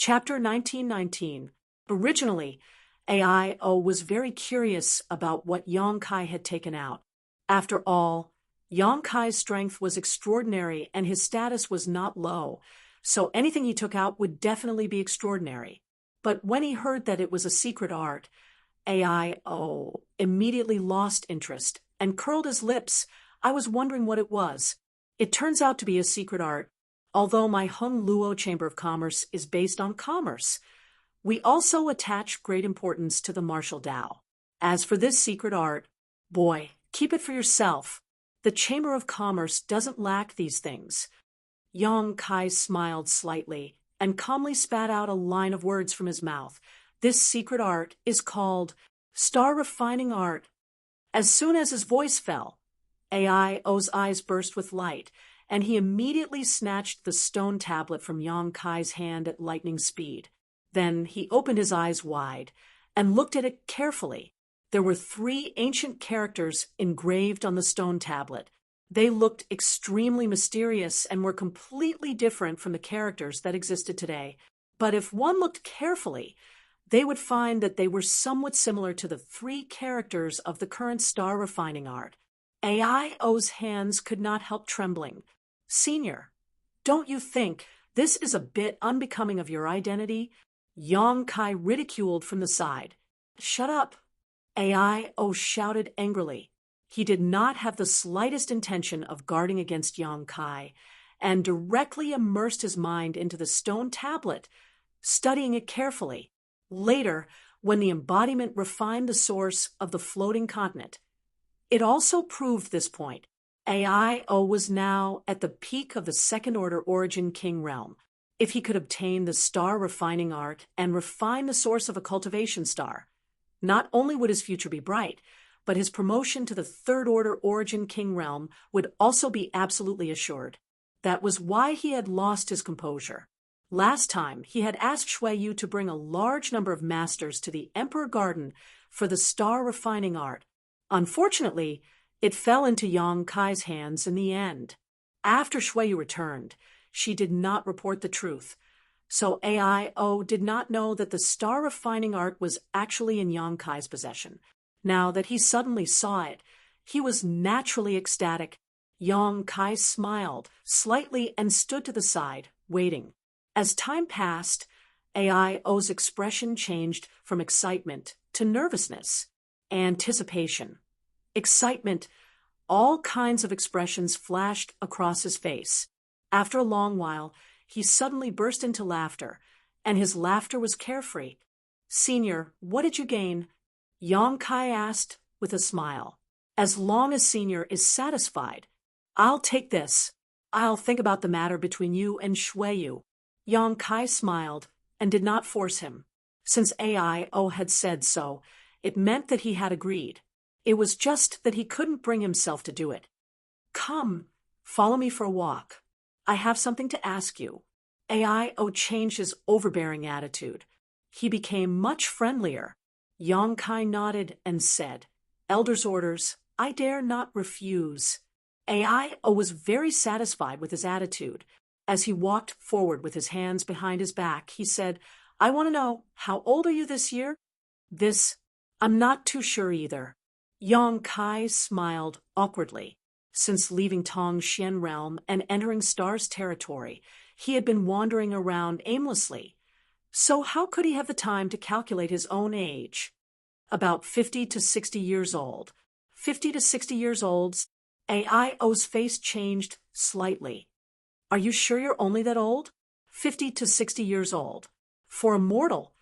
Chapter 1919. Originally, AIO was very curious about what Yongkai had taken out. After all, Yongkai's strength was extraordinary and his status was not low, so anything he took out would definitely be extraordinary. But when he heard that it was a secret art, AIO immediately lost interest and curled his lips. I was wondering what it was. It turns out to be a secret art, although my Hung Luo Chamber of Commerce is based on commerce. We also attach great importance to the martial Tao. As for this secret art, boy, keep it for yourself. The Chamber of Commerce doesn't lack these things. Yongkai smiled slightly and calmly spat out a line of words from his mouth. This secret art is called Star Refining Art. As soon as his voice fell, AIO's eyes burst with light, and he immediately snatched the stone tablet from Yongkai's hand at lightning speed. Then he opened his eyes wide and looked at it carefully. There were 3 ancient characters engraved on the stone tablet. They looked extremely mysterious and were completely different from the characters that existed today. But if one looked carefully, they would find that they were somewhat similar to the 3 characters of the current star refining art. AIO's hands could not help trembling. Senior, don't you think this is a bit unbecoming of your identity? Yongkai ridiculed from the side. Shut up! AIO shouted angrily. He did not have the slightest intention of guarding against Yongkai, and directly immersed his mind into the stone tablet, studying it carefully. Later, when the embodiment refined the source of the floating continent, it also proved this point. AIO was now at the peak of the second-order origin king realm. If he could obtain the star refining art and refine the source of a cultivation star, not only would his future be bright, but his promotion to the third-order origin king realm would also be absolutely assured. That was why he had lost his composure. Last time, he had asked Shui Yu to bring a large number of masters to the Emperor Garden for the star refining art. Unfortunately, it fell into Yongkai's hands in the end. After Shui Yu returned, she did not report the truth, so AIO did not know that the star refining art was actually in Yongkai's possession. Now that he suddenly saw it, he was naturally ecstatic. Yongkai smiled slightly and stood to the side, waiting. As time passed, AIO's expression changed from excitement to nervousness, anticipation, excitement. All kinds of expressions flashed across his face. After a long while, he suddenly burst into laughter, and his laughter was carefree. Senior, what did you gain? Yongkai asked with a smile. As long as Senior is satisfied, I'll take this. I'll think about the matter between you and Shui Yu. Yongkai smiled and did not force him. Since AIO had said so, it meant that he had agreed. It was just that he couldn't bring himself to do it. Come, follow me for a walk. I have something to ask you. AIO changed his overbearing attitude. He became much friendlier. Yongkai nodded and said, Elder's orders, I dare not refuse. AIO was very satisfied with his attitude. As he walked forward with his hands behind his back, he said, I want to know, how old are you this year? I'm not too sure either. Yongkai smiled awkwardly. Since leaving Tongxian realm and entering Star's territory, he had been wandering around aimlessly. So how could he have the time to calculate his own age? About 50 to 60 years old. 50 to 60 years old. AIO's face changed slightly. Are you sure you're only that old? 50 to 60 years old. For a mortal,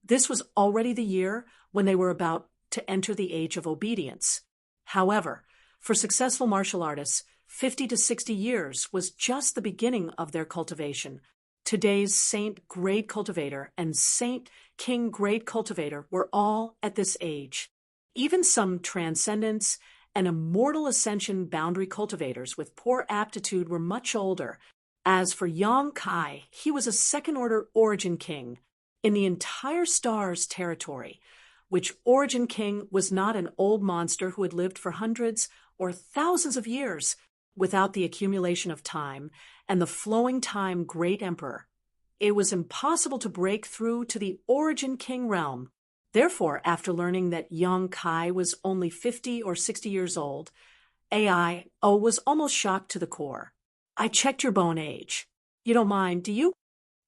this was already the year when they were about to enter the age of obedience. However, for successful martial artists, 50 to 60 years was just the beginning of their cultivation. Today's Saint Grade Cultivator and Saint King Grade Cultivator were all at this age. Even some Transcendence and Immortal Ascension boundary cultivators with poor aptitude were much older. As for Yongkai, he was a second-order Origin King in the entire Star's territory, which Origin King was not an old monster who had lived for hundreds or thousands of years without the accumulation of time and the flowing time Great Emperor. it was impossible to break through to the Origin King realm. Therefore, after learning that young Kai was only 50 or 60 years old, AIO was almost shocked to the core. I checked your bone age. You don't mind, do you?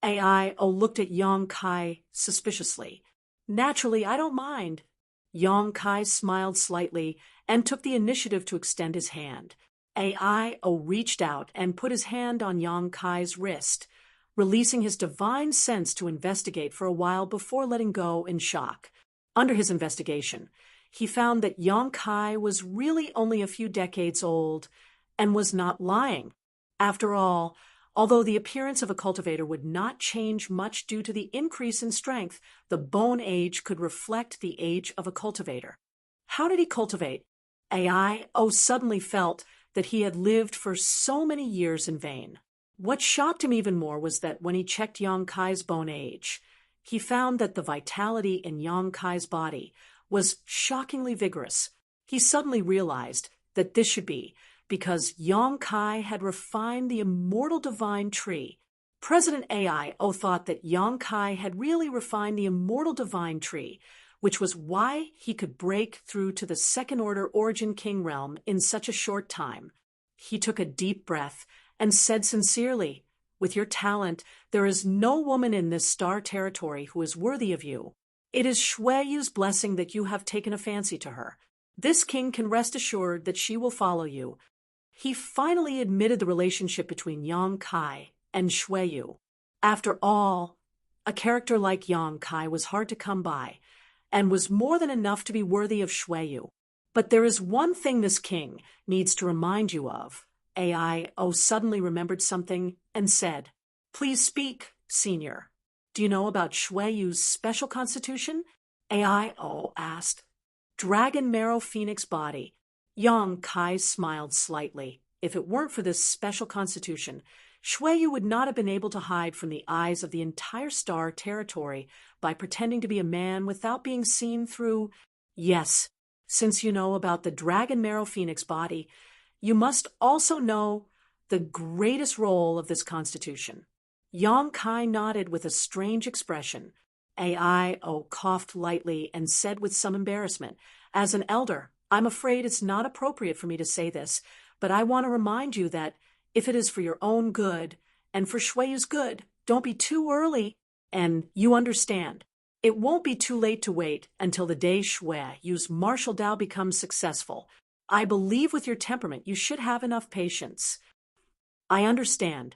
AIO looked at young Kai suspiciously. Naturally, I don't mind. Young Kai smiled slightly and took the initiative to extend his hand. AIO reached out and put his hand on Young Kai's wrist, releasing his divine sense to investigate for a while before letting go in shock. Under his investigation, he found that Young Kai was really only a few decades old and was not lying. After all, although the appearance of a cultivator would not change much due to the increase in strength, the bone age could reflect the age of a cultivator. How did he cultivate? AIO suddenly felt that he had lived for so many years in vain. What shocked him even more was that when he checked Young Kai's bone age, he found that the vitality in Young Kai's body was shockingly vigorous. He suddenly realized that this should be because Young Kai had refined the immortal divine tree. President AIO thought that Young Kai had really refined the immortal divine tree, which was why he could break through to the second-order Origin King realm in such a short time. He took a deep breath and said sincerely, "With your talent, there is no woman in this star territory who is worthy of you. It is Shueyu's blessing that you have taken a fancy to her. This king can rest assured that she will follow you." He finally admitted the relationship between Young Kai and Shueyu. After all, a character like Young Kai was hard to come by, and was more than enough to be worthy of Shueyu. But there is one thing this king needs to remind you of. AIO suddenly remembered something and said, "Please speak, senior. Do you know about Shueyu's special constitution?" AIO asked. "Dragon marrow phoenix body." Young Kai smiled slightly. If it weren't for this special constitution, Shueyu would not have been able to hide from the eyes of the entire star territory by pretending to be a man without being seen through. Yes, since you know about the dragon marrow phoenix body, you must also know the greatest role of this constitution. Young Kai nodded with a strange expression. AIO coughed lightly and said with some embarrassment, "As an elder, I'm afraid it's not appropriate for me to say this, but I want to remind you that if it is for your own good and for Shueyu's good, don't be too early, and you understand. It won't be too late to wait until the day Shueyu's martial Dao becomes successful. I believe with your temperament you should have enough patience." "I understand."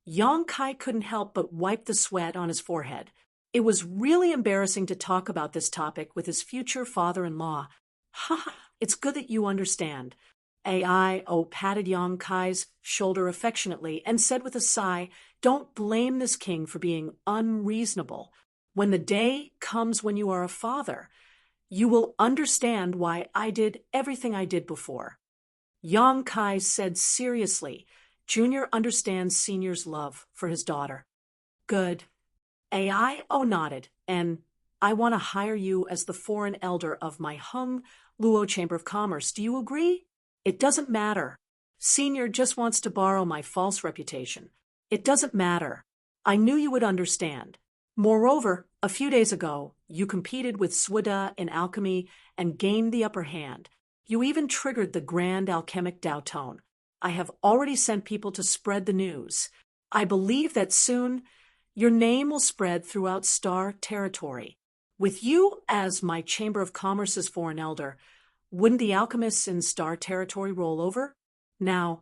Young Kai couldn't help but wipe the sweat on his forehead. It was really embarrassing to talk about this topic with his future father-in-law. "Ha, it's good that you understand." AIO patted Young Kai's shoulder affectionately and said with a sigh, "Don't blame this king for being unreasonable. When the day comes when you are a father, you will understand why I did everything I did before." Young Kai said seriously, "Junior understands Senior's love for his daughter." "Good." AIO nodded, "And I want to hire you as the foreign elder of my Hung Luo Chamber of Commerce. Do you agree?" "It doesn't matter. Senior just wants to borrow my false reputation." "It doesn't matter. I knew you would understand. Moreover, a few days ago, you competed with Swida in alchemy and gained the upper hand. You even triggered the grand alchemic Dao Tone. I have already sent people to spread the news. I believe that soon your name will spread throughout Star Territory. With you as my Chamber of Commerce's foreign elder, wouldn't the alchemists in Star Territory roll over? Now,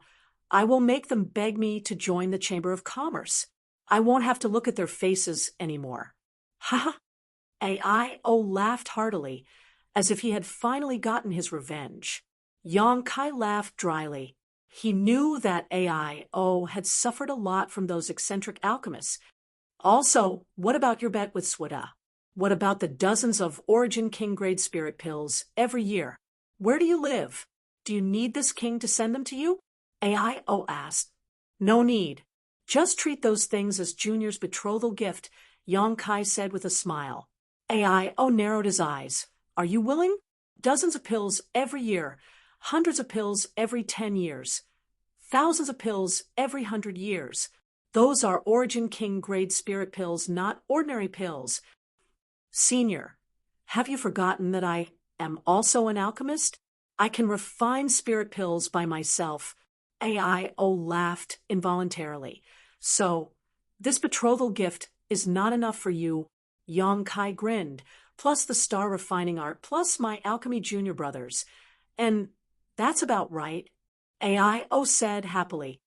I will make them beg me to join the Chamber of Commerce. I won't have to look at their faces anymore." "Ha ha!" AIO laughed heartily, as if he had finally gotten his revenge. Young Kai laughed dryly. He knew that AIO had suffered a lot from those eccentric alchemists. "Also, what about your bet with Swida? What about the dozens of Origin King grade spirit pills every year? Where do you live? Do you need this king to send them to you?" AIO asked. "No need. Just treat those things as Junior's betrothal gift," Young Kai said with a smile. AIO narrowed his eyes. "Are you willing? Dozens of pills every year, hundreds of pills every 10 years, thousands of pills every 100 years. Those are Origin King grade spirit pills, not ordinary pills. Senior, have you forgotten that I am also an alchemist? I can refine spirit pills by myself. AIO laughed involuntarily. So, this betrothal gift is not enough for you. Yang Kai grinned, plus the star refining art, plus my alchemy junior brothers. And that's about right, AIO said happily.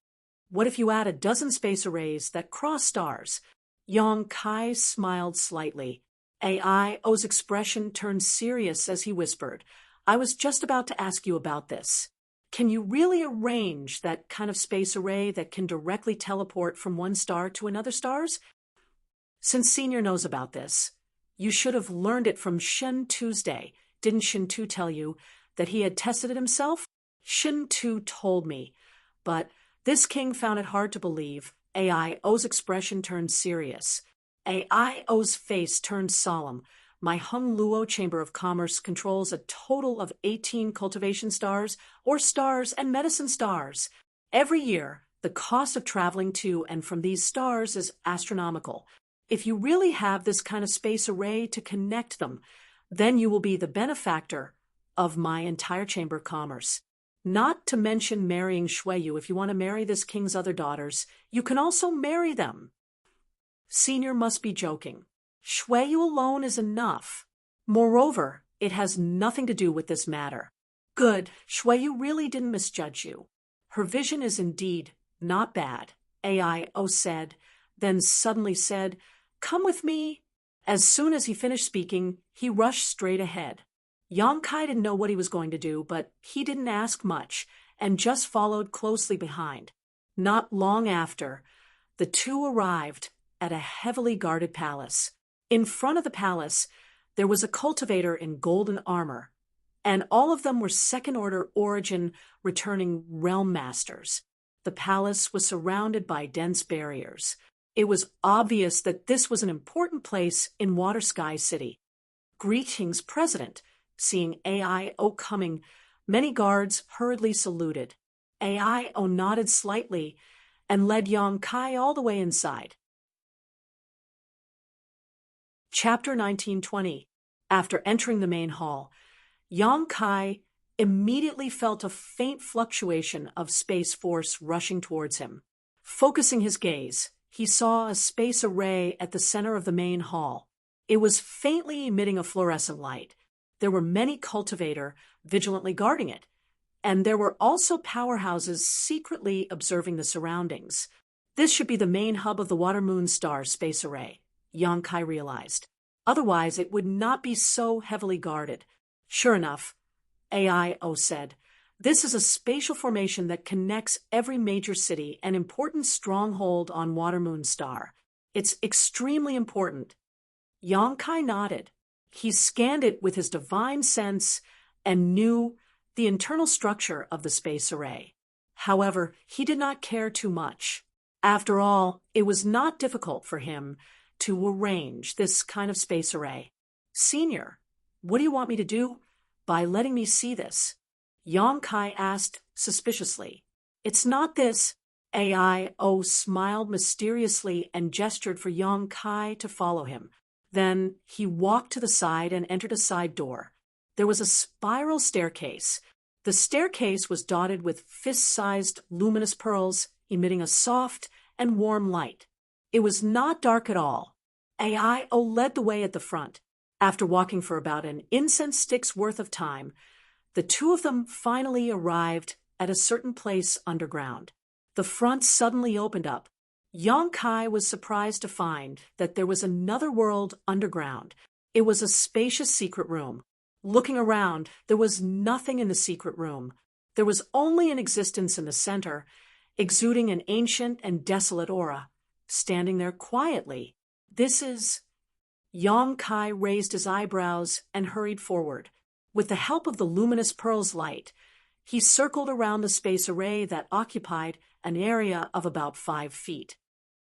What if you add a dozen space arrays that cross stars? Yang Kai smiled slightly. AIO's expression turned serious as he whispered, I was just about to ask you about this. Can you really arrange that kind of space array that can directly teleport from one star to another stars? Since Senior knows about this, you should have learned it from Shen Tuesday. Didn't Shen Tu tell you that he had tested it himself? Shen Tu told me, but this king found it hard to believe. AIO's expression turned serious. AIO's face turned solemn. My Hung Luo Chamber of Commerce controls a total of 18 cultivation stars, or stars and medicine stars. Every year, the cost of traveling to and from these stars is astronomical. If you really have this kind of space array to connect them, then you will be the benefactor of my entire Chamber of Commerce. Not to mention marrying Shuiyu. If you want to marry this king's other daughters, you can also marry them. Senior must be joking. Shuiyu alone is enough. Moreover, it has nothing to do with this matter. Good, Shuiyu really didn't misjudge you. Her vision is indeed not bad, AIO said, then suddenly said, Come with me. As soon as he finished speaking, he rushed straight ahead. Yang Kai didn't know what he was going to do, but he didn't ask much and just followed closely behind. Not long after, the two arrived at a heavily guarded palace. In front of the palace, there was a cultivator in golden armor, and all of them were second-order origin returning realm masters. The palace was surrounded by dense barriers. It was obvious that this was an important place in Water Sky City. Greetings, President. Seeing AIO coming, many guards hurriedly saluted. AIO nodded slightly and led Yang Kai all the way inside. Chapter 1920. After entering the main hall, Yang Kai immediately felt a faint fluctuation of space force rushing towards him. Focusing his gaze, he saw a space array at the center of the main hall. It was faintly emitting a fluorescent light. There were many cultivators vigilantly guarding it, and there were also powerhouses secretly observing the surroundings. This should be the main hub of the Water Moon Star space array, Yang Kai realized. Otherwise, it would not be so heavily guarded. Sure enough, AIO said, this is a spatial formation that connects every major city, an important stronghold on Water Moon Star. It's extremely important. Yang Kai nodded. He scanned it with his divine sense and knew the internal structure of the space array. However, he did not care too much. After all, it was not difficult for him to arrange this kind of space array. Senior, what do you want me to do by letting me see this? Yang Kai asked suspiciously. It's not this. AIO smiled mysteriously and gestured for Yang Kai to follow him. Then he walked to the side and entered a side door. There was a spiral staircase. The staircase was dotted with fist-sized luminous pearls, emitting a soft and warm light. It was not dark at all. AIO led the way at the front. After walking for about an incense stick's worth of time, the two of them finally arrived at a certain place underground. The front suddenly opened up. Yang Kai was surprised to find that there was another world underground. It was a spacious secret room. Looking around, there was nothing in the secret room. There was only an existence in the center, exuding an ancient and desolate aura, standing there quietly. This is... Yang Kai raised his eyebrows and hurried forward. With the help of the luminous pearl's light, he circled around the space array that occupied an area of about 5 feet.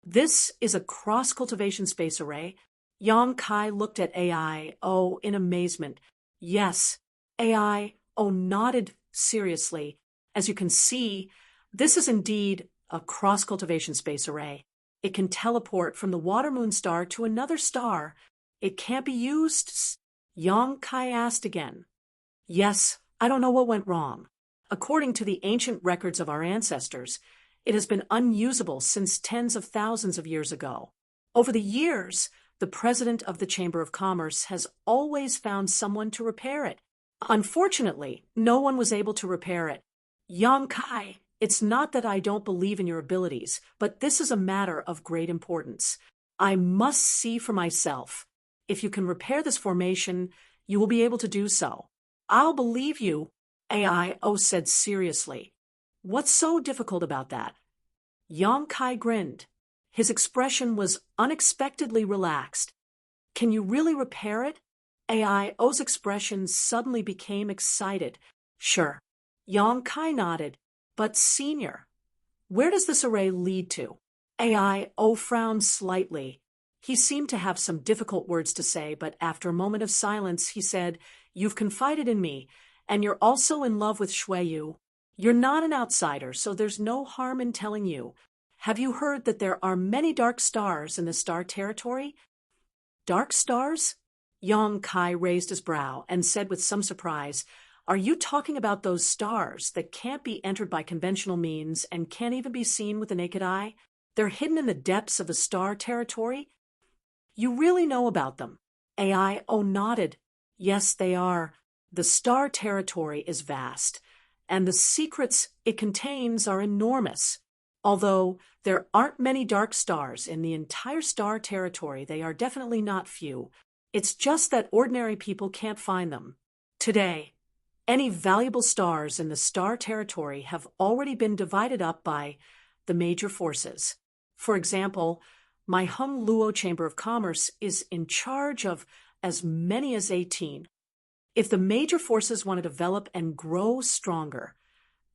This is a cross-cultivation space array. Yang Kai looked at AIO in amazement. Yes, AIO nodded seriously. As you can see, this is indeed a cross-cultivation space array. It can teleport from the water moon star to another star. It can't be used. Yang Kai asked again. Yes, I don't know what went wrong. According to the ancient records of our ancestors, it has been unusable since tens of thousands of years ago. Over the years, the president of the Chamber of Commerce has always found someone to repair it. Unfortunately, no one was able to repair it. Yang Kai, it's not that I don't believe in your abilities, but this is a matter of great importance. I must see for myself. If you can repair this formation, you will be able to do so. I'll believe you, AIO said seriously. What's so difficult about that? Yang Kai grinned. His expression was unexpectedly relaxed. Can you really repair it? AIO's expression suddenly became excited. Sure. Yang Kai nodded. But senior, where does this array lead to? AIO frowned slightly. He seemed to have some difficult words to say, but after a moment of silence, he said, You've confided in me, and you're also in love with Shuiyu. You're not an outsider, so there's no harm in telling you. Have you heard that there are many dark stars in the star territory? Dark stars? Yang Kai raised his brow and said with some surprise, Are you talking about those stars that can't be entered by conventional means and can't even be seen with the naked eye? They're hidden in the depths of the star territory? You really know about them? AIO nodded. Yes, they are. The star territory is vast, and the secrets it contains are enormous. Although there aren't many dark stars in the entire star territory, they are definitely not few. It's just that ordinary people can't find them. Today, any valuable stars in the star territory have already been divided up by the major forces. For example, my Hung Luo Chamber of Commerce is in charge of as many as 18. If the major forces want to develop and grow stronger,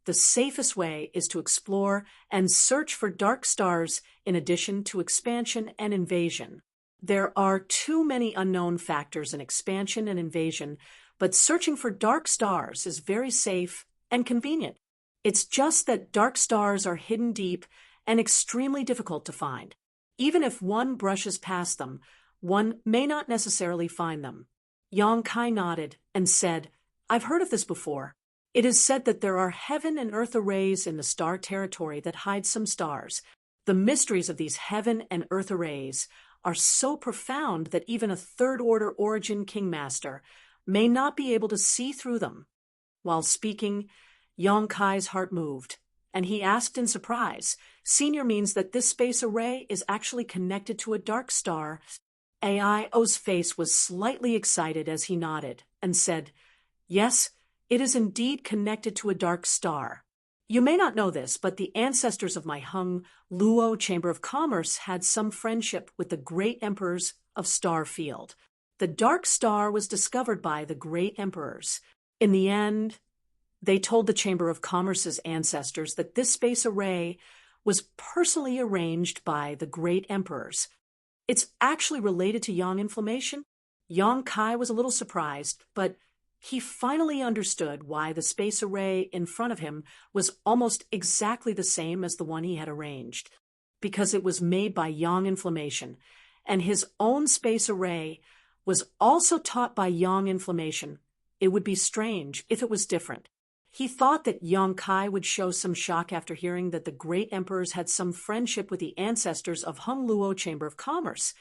the safest way is to explore and search for dark stars in addition to expansion and invasion. There are too many unknown factors in expansion and invasion, but searching for dark stars is very safe and convenient. It's just that dark stars are hidden deep and extremely difficult to find. Even if one brushes past them, one may not necessarily find them. Yang Kai nodded and said, I've heard of this before. It is said that there are heaven and earth arrays in the star territory that hide some stars. The mysteries of these heaven and earth arrays are so profound that even a third-order origin kingmaster may not be able to see through them. While speaking, Yang Kai's heart moved, and he asked in surprise, Senior means that this space array is actually connected to a dark star. AIO's face was slightly excited as he nodded and said, Yes, it is indeed connected to a dark star. You may not know this, but the ancestors of my Hung Luo Chamber of Commerce had some friendship with the great emperors of Starfield. The dark star was discovered by the great emperors. In the end, they told the Chamber of Commerce's ancestors that this space array was personally arranged by the great emperors. It's actually related to yang inflammation. Yang Kai was a little surprised, but he finally understood why the space array in front of him was almost exactly the same as the one he had arranged, because it was made by yang inflammation, and his own space array was also taught by yang inflammation. It would be strange if it was different. He thought that Yang Kai would show some shock after hearing that the great emperors had some friendship with the ancestors of Hung Luo Chamber of Commerce,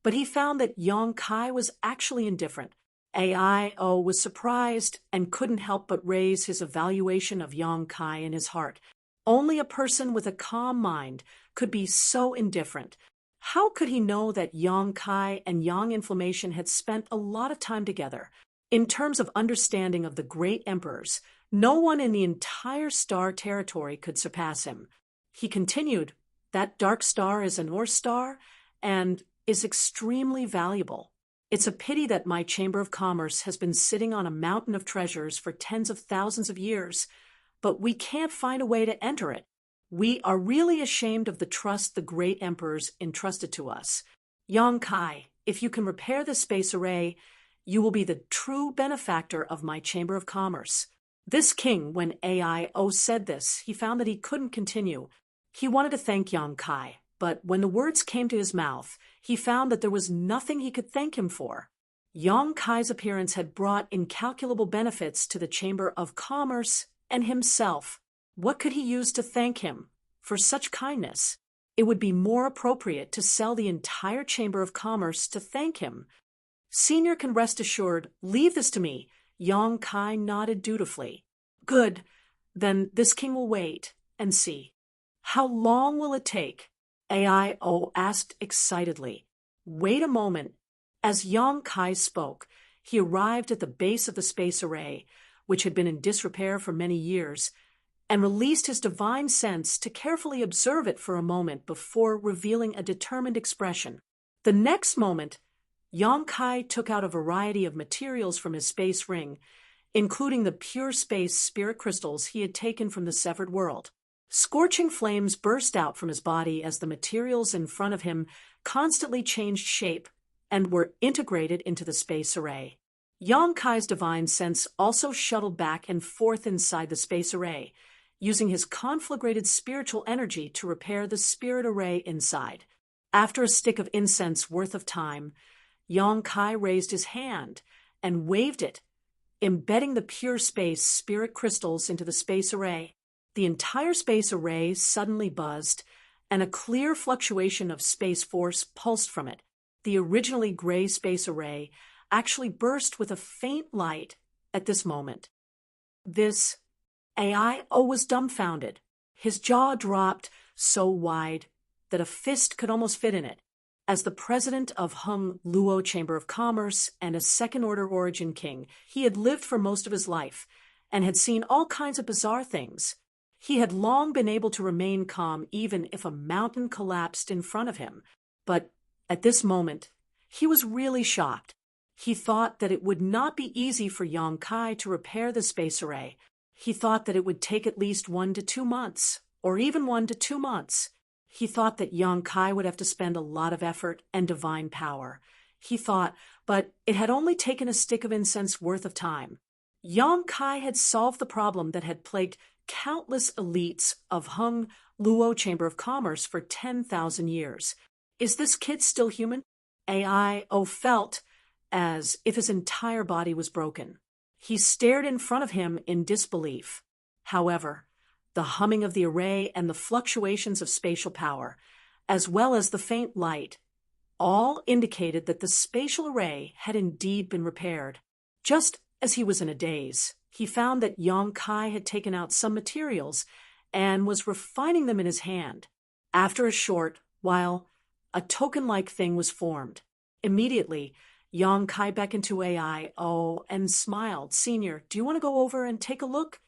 but he found that Yang Kai was actually indifferent. AIO was surprised and couldn't help but raise his evaluation of Yang Kai in his heart. Only a person with a calm mind could be so indifferent. How could he know that Yang Kai and yang inflammation had spent a lot of time together? In terms of understanding of the great emperors, no one in the entire star territory could surpass him. He continued, That dark star is a North Star and is extremely valuable. It's a pity that my Chamber of Commerce has been sitting on a mountain of treasures for tens of thousands of years, but we can't find a way to enter it. We are really ashamed of the trust the great emperors entrusted to us. Yang Kai, if you can repair the space array, you will be the true benefactor of my Chamber of Commerce. This king, when AIO said this, he found that he couldn't continue. He wanted to thank Yang Kai, but when the words came to his mouth, he found that there was nothing he could thank him for. Yang Kai's appearance had brought incalculable benefits to the Chamber of Commerce and himself. What could he use to thank him for such kindness? It would be more appropriate to sell the entire Chamber of Commerce to thank him. Senior can rest assured, leave this to me. Yang Kai nodded dutifully. Good, then this king will wait and see. How long will it take? AIO asked excitedly. Wait a moment. As Yang Kai spoke, he arrived at the base of the space array, which had been in disrepair for many years, and released his divine sense to carefully observe it for a moment before revealing a determined expression. The next moment, Yang Kai took out a variety of materials from his space ring, including the pure space spirit crystals he had taken from the severed world. Scorching flames burst out from his body as the materials in front of him constantly changed shape and were integrated into the space array. Yang Kai's divine sense also shuttled back and forth inside the space array, using his conflagrated spiritual energy to repair the spirit array inside. After a stick of incense worth of time, Yang Kai raised his hand and waved it, embedding the pure space spirit crystals into the space array. The entire space array suddenly buzzed, and a clear fluctuation of space force pulsed from it. The originally gray space array actually burst with a faint light at this moment. This AIO was dumbfounded. His jaw dropped so wide that a fist could almost fit in it. As the president of Hung Luo Chamber of Commerce and a second-order origin king, he had lived for most of his life and had seen all kinds of bizarre things. He had long been able to remain calm even if a mountain collapsed in front of him, but at this moment, he was really shocked. He thought that it would not be easy for Yang Kai to repair the space array. He thought that it would take at least 1 to 2 months, or even 1 to 2 months. He thought that Yang Kai would have to spend a lot of effort and divine power. He thought, but it had only taken a stick of incense worth of time. Yang Kai had solved the problem that had plagued countless elites of Hung Luo Chamber of Commerce for 10,000 years. Is this kid still human? AIO felt as if his entire body was broken. He stared in front of him in disbelief. However, the humming of the array and the fluctuations of spatial power, as well as the faint light, all indicated that the spatial array had indeed been repaired. Just as he was in a daze, he found that Yang Kai had taken out some materials and was refining them in his hand. After a short while, a token-like thing was formed. Immediately, Yang Kai beckoned to AIO and smiled. Senior, do you want to go over and take a look?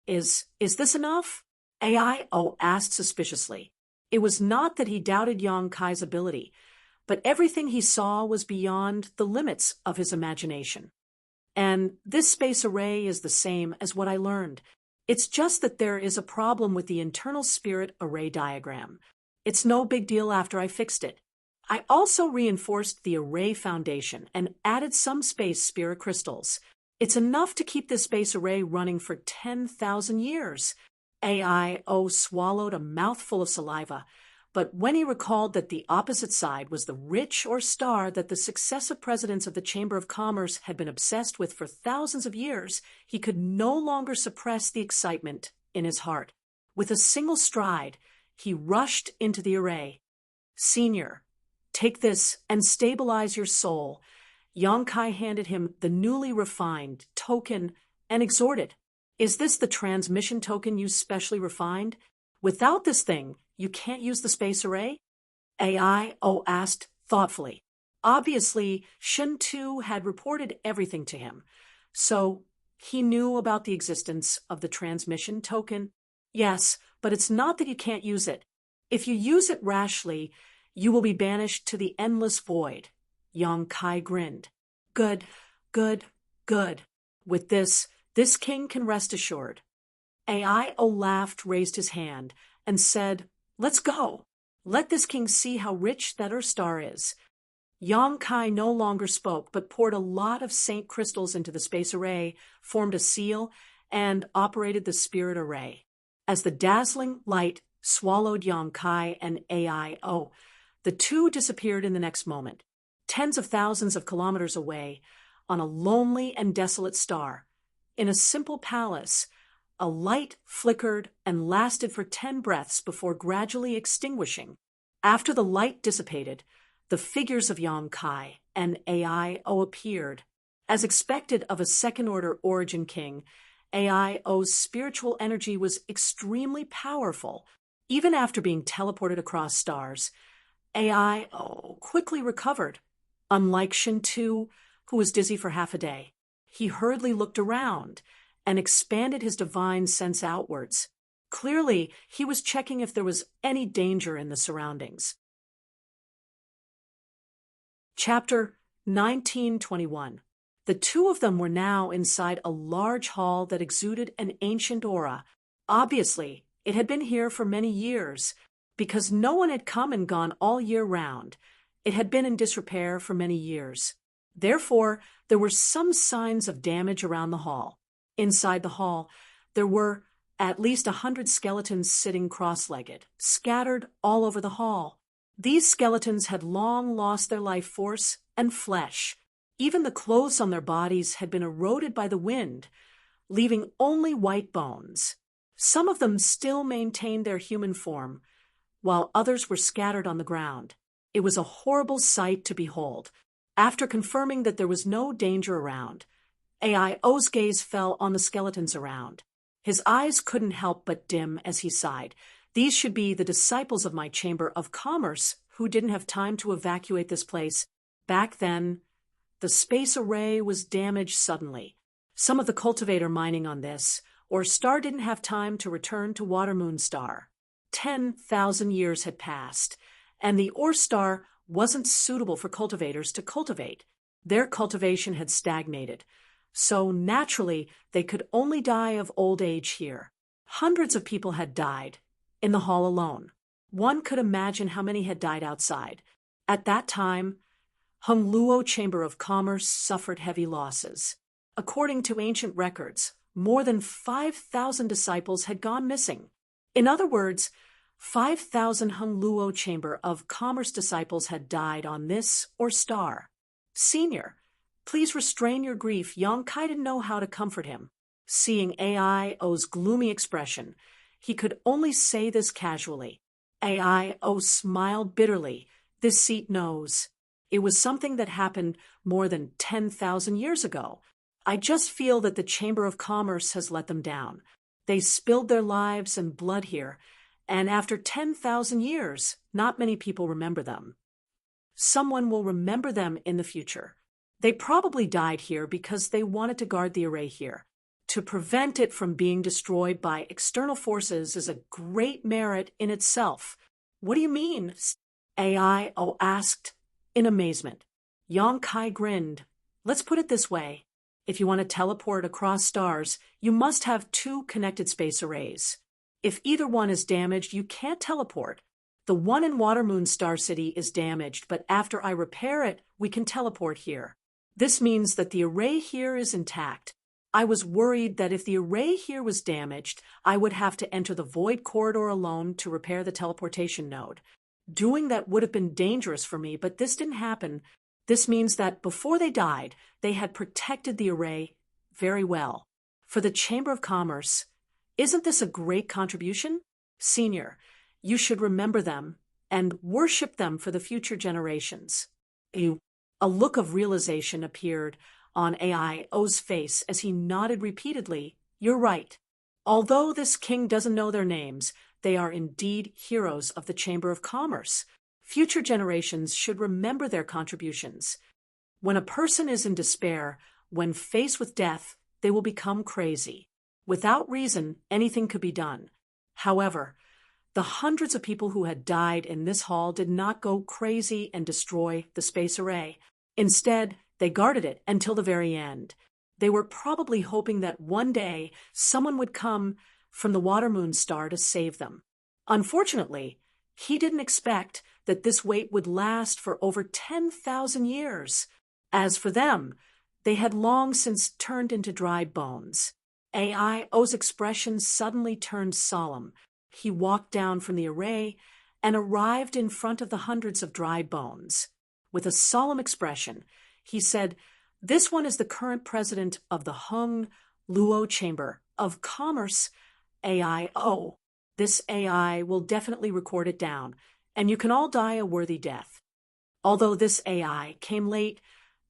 Is this enough? AIO asked suspiciously. It was not that he doubted Yang Kai's ability, but everything he saw was beyond the limits of his imagination. And this space array is the same as what I learned. It's just that there is a problem with the internal spirit array diagram. It's no big deal after I fixed it. I also reinforced the array foundation and added some space spirit crystals. It's enough to keep this space array running for 10,000 years. AIO swallowed a mouthful of saliva, but when he recalled that the opposite side was the rich or star that the successive presidents of the Chamber of Commerce had been obsessed with for thousands of years, he could no longer suppress the excitement in his heart. With a single stride, he rushed into the array. Senior, take this and stabilize your soul. Yang Kai handed him the newly refined token and exhorted, is this the transmission token you specially refined? Without this thing, you can't use the space array? AIO asked thoughtfully. Obviously, Shen Tu had reported everything to him, so he knew about the existence of the transmission token. Yes, but it's not that you can't use it. If you use it rashly, you will be banished to the endless void. Yang Kai grinned. Good, good, good. With this king can rest assured. AIO laughed, raised his hand, and said, let's go. Let this king see how rich that star is. Yang Kai no longer spoke, but poured a lot of saint crystals into the space array, formed a seal, and operated the spirit array. As the dazzling light swallowed Yang Kai and AIO. The two disappeared in the next moment, tens of thousands of kilometers away, on a lonely and desolate star. In a simple palace, a light flickered and lasted for 10 breaths before gradually extinguishing. After the light dissipated, the figures of Yang Kai and AIO appeared. As expected of a second-order origin king, AIO's spiritual energy was extremely powerful. Even after being teleported across stars, AIO quickly recovered. Unlike Shintu, who was dizzy for half a day, he hurriedly looked around and expanded his divine sense outwards. Clearly, he was checking if there was any danger in the surroundings. Chapter 1921. The two of them were now inside a large hall that exuded an ancient aura. Obviously, it had been here for many years, because no one had come and gone all year round. It had been in disrepair for many years. Therefore, there were some signs of damage around the hall. Inside the hall, there were at least 100 skeletons sitting cross-legged, scattered all over the hall. These skeletons had long lost their life force and flesh. Even the clothes on their bodies had been eroded by the wind, leaving only white bones. Some of them still maintained their human form, while others were scattered on the ground. It was a horrible sight to behold. After confirming that there was no danger around, AIO's gaze fell on the skeletons around. His eyes couldn't help but dim as he sighed. These should be the disciples of my Chamber of Commerce who didn't have time to evacuate this place. Back then, the space array was damaged suddenly. Some of the cultivator mining on this, or star didn't have time to return to Watermoon Star. 10,000 years had passed, and the ore star wasn't suitable for cultivators to cultivate. Their cultivation had stagnated, so naturally they could only die of old age here. Hundreds of people had died in the hall alone. One could imagine how many had died outside. At that time, Hongluo Chamber of Commerce suffered heavy losses. According to ancient records, more than 5,000 disciples had gone missing. In other words, 5,000 Hongluo Chamber of Commerce disciples had died on this or star. Senior, please restrain your grief. Yang Kai didn't know how to comfort him. Seeing AIO's gloomy expression, he could only say this casually. AIO smiled bitterly. This seat knows. It was something that happened more than 10,000 years ago. I just feel that the Chamber of Commerce has let them down. They spilled their lives and blood here, and after 10,000 years, not many people remember them. Someone will remember them in the future. They probably died here because they wanted to guard the array here. To prevent it from being destroyed by external forces is a great merit in itself. What do you mean? AIO asked in amazement. Yang Kai grinned. Let's put it this way. If you want to teleport across stars, you must have two connected space arrays. If either one is damaged, you can't teleport. The one in Watermoon Star City is damaged, but after I repair it, we can teleport here. This means that the array here is intact. I was worried that if the array here was damaged, I would have to enter the void corridor alone to repair the teleportation node. Doing that would have been dangerous for me, but this didn't happen. This means that before they died, they had protected the array very well. For the Chamber of Commerce, isn't this a great contribution? Senior, you should remember them and worship them for the future generations. A look of realization appeared on AIO's face as he nodded repeatedly. You're right. Although this king doesn't know their names, they are indeed heroes of the Chamber of Commerce. Future generations should remember their contributions. When a person is in despair, when faced with death, they will become crazy. Without reason, anything could be done. However, the hundreds of people who had died in this hall did not go crazy and destroy the space array. Instead, they guarded it until the very end. They were probably hoping that one day someone would come from the Watermoon Star to save them. Unfortunately, he didn't expect that this wait would last for over 10,000 years. As for them, they had long since turned into dry bones. AIO's expression suddenly turned solemn. he walked down from the array and arrived in front of the hundreds of dry bones. With a solemn expression, he said, "This one is the current president of the Hung Luo Chamber of Commerce, AIO. This AI will definitely record it down, and you can all die a worthy death. Although this AI came late,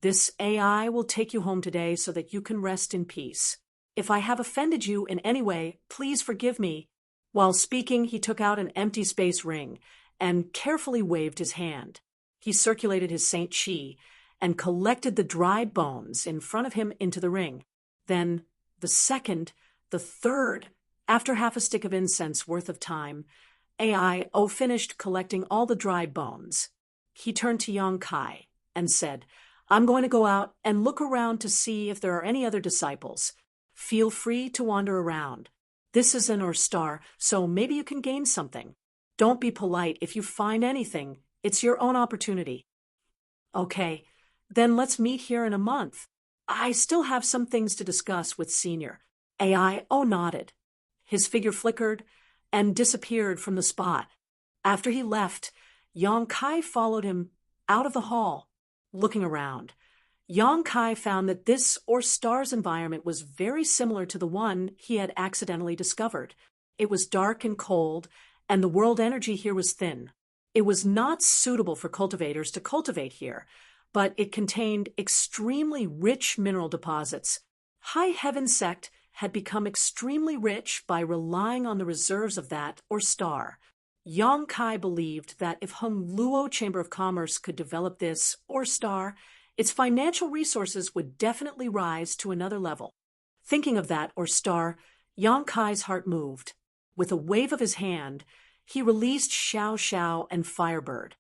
this AI will take you home today so that you can rest in peace. If I have offended you in any way, please forgive me." While speaking, he took out an empty space ring and carefully waved his hand. He circulated his Saint Chi and collected the dried bones in front of him into the ring. Then the second, the third. After half a stick of incense worth of time, AIO finished collecting all the dried bones. He turned to Yang Kai and said, "I'm going to go out and look around to see if there are any other disciples. Feel free to wander around. This is an star, so maybe you can gain something. Don't be polite if you find anything. It's your own opportunity." "Okay, then let's meet here in a month. I still have some things to discuss with Senior." AIO nodded. His figure flickered and disappeared from the spot. After he left, Yang Kai followed him out of the hall. Looking around, Yang Kai found that this star's environment was very similar to the one he had accidentally discovered. It was dark and cold, and the world energy here was thin. It was not suitable for cultivators to cultivate here, but it contained extremely rich mineral deposits. High Heaven Sect had become extremely rich by relying on the reserves of that star. Yang Kai believed that if Hung Luo Chamber of Commerce could develop this star, its financial resources would definitely rise to another level. Thinking of that star, Yang Kai's heart moved. With a wave of his hand, he released Xiao Xiao and Firebird.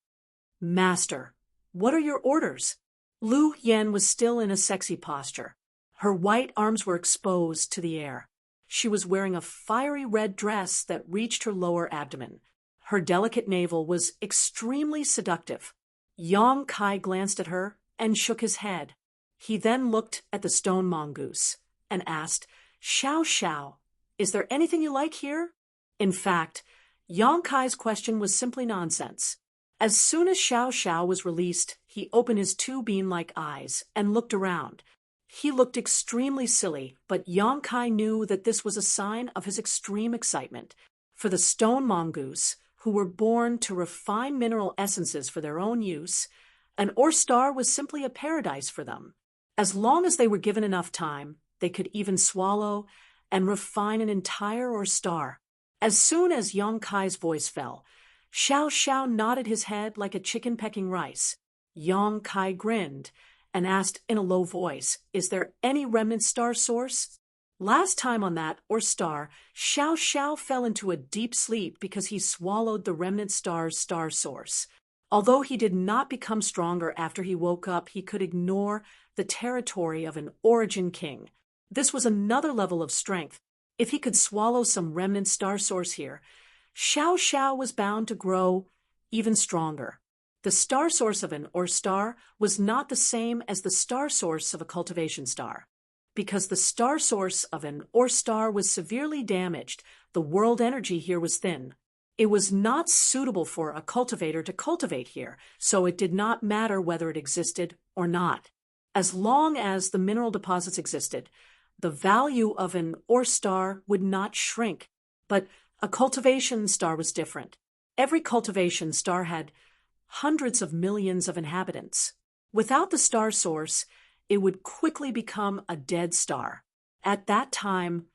"Master, what are your orders?" Lu Yen was still in a sexy posture. Her white arms were exposed to the air. She was wearing a fiery red dress that reached her lower abdomen. Her delicate navel was extremely seductive. Yang Kai glanced at her and shook his head. He then looked at the stone mongoose and asked, "Xiao Xiao, is there anything you like here?" In fact, Yang Kai's question was simply nonsense. As soon as Xiao Xiao was released, he opened his two bean-like eyes and looked around. He looked extremely silly, but Yang Kai knew that this was a sign of his extreme excitement. For the stone mongoose, who were born to refine mineral essences for their own use, an star was simply a paradise for them. As long as they were given enough time, they could even swallow and refine an entire star. As soon as Yang Kai's voice fell, Xiao Xiao nodded his head like a chicken pecking rice. Yang Kai grinned and asked in a low voice, "Is there any remnant star source?" Last time on that star, Xiao Xiao fell into a deep sleep because he swallowed the remnant star's star source. Although he did not become stronger after he woke up, he could ignore the territory of an origin king. This was another level of strength. If he could swallow some remnant star source here, Xiao Xiao was bound to grow even stronger. The star source of an star was not the same as the star source of a cultivation star. Because the star source of an star was severely damaged, the world energy here was thin. It was not suitable for a cultivator to cultivate here, so it did not matter whether it existed or not. As long as the mineral deposits existed, the value of an star would not shrink. But a cultivation star was different. Every cultivation star had hundreds of millions of inhabitants. Without the star source, it would quickly become a dead star. At that time,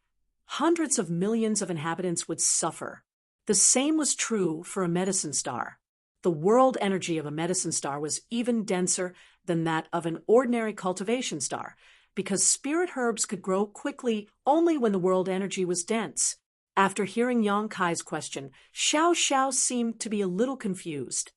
hundreds of millions of inhabitants would suffer. The same was true for a medicine star. The world energy of a medicine star was even denser than that of an ordinary cultivation star, because spirit herbs could grow quickly only when the world energy was dense. After hearing Yang Kai's question, Xiao Xiao seemed to be a little confused.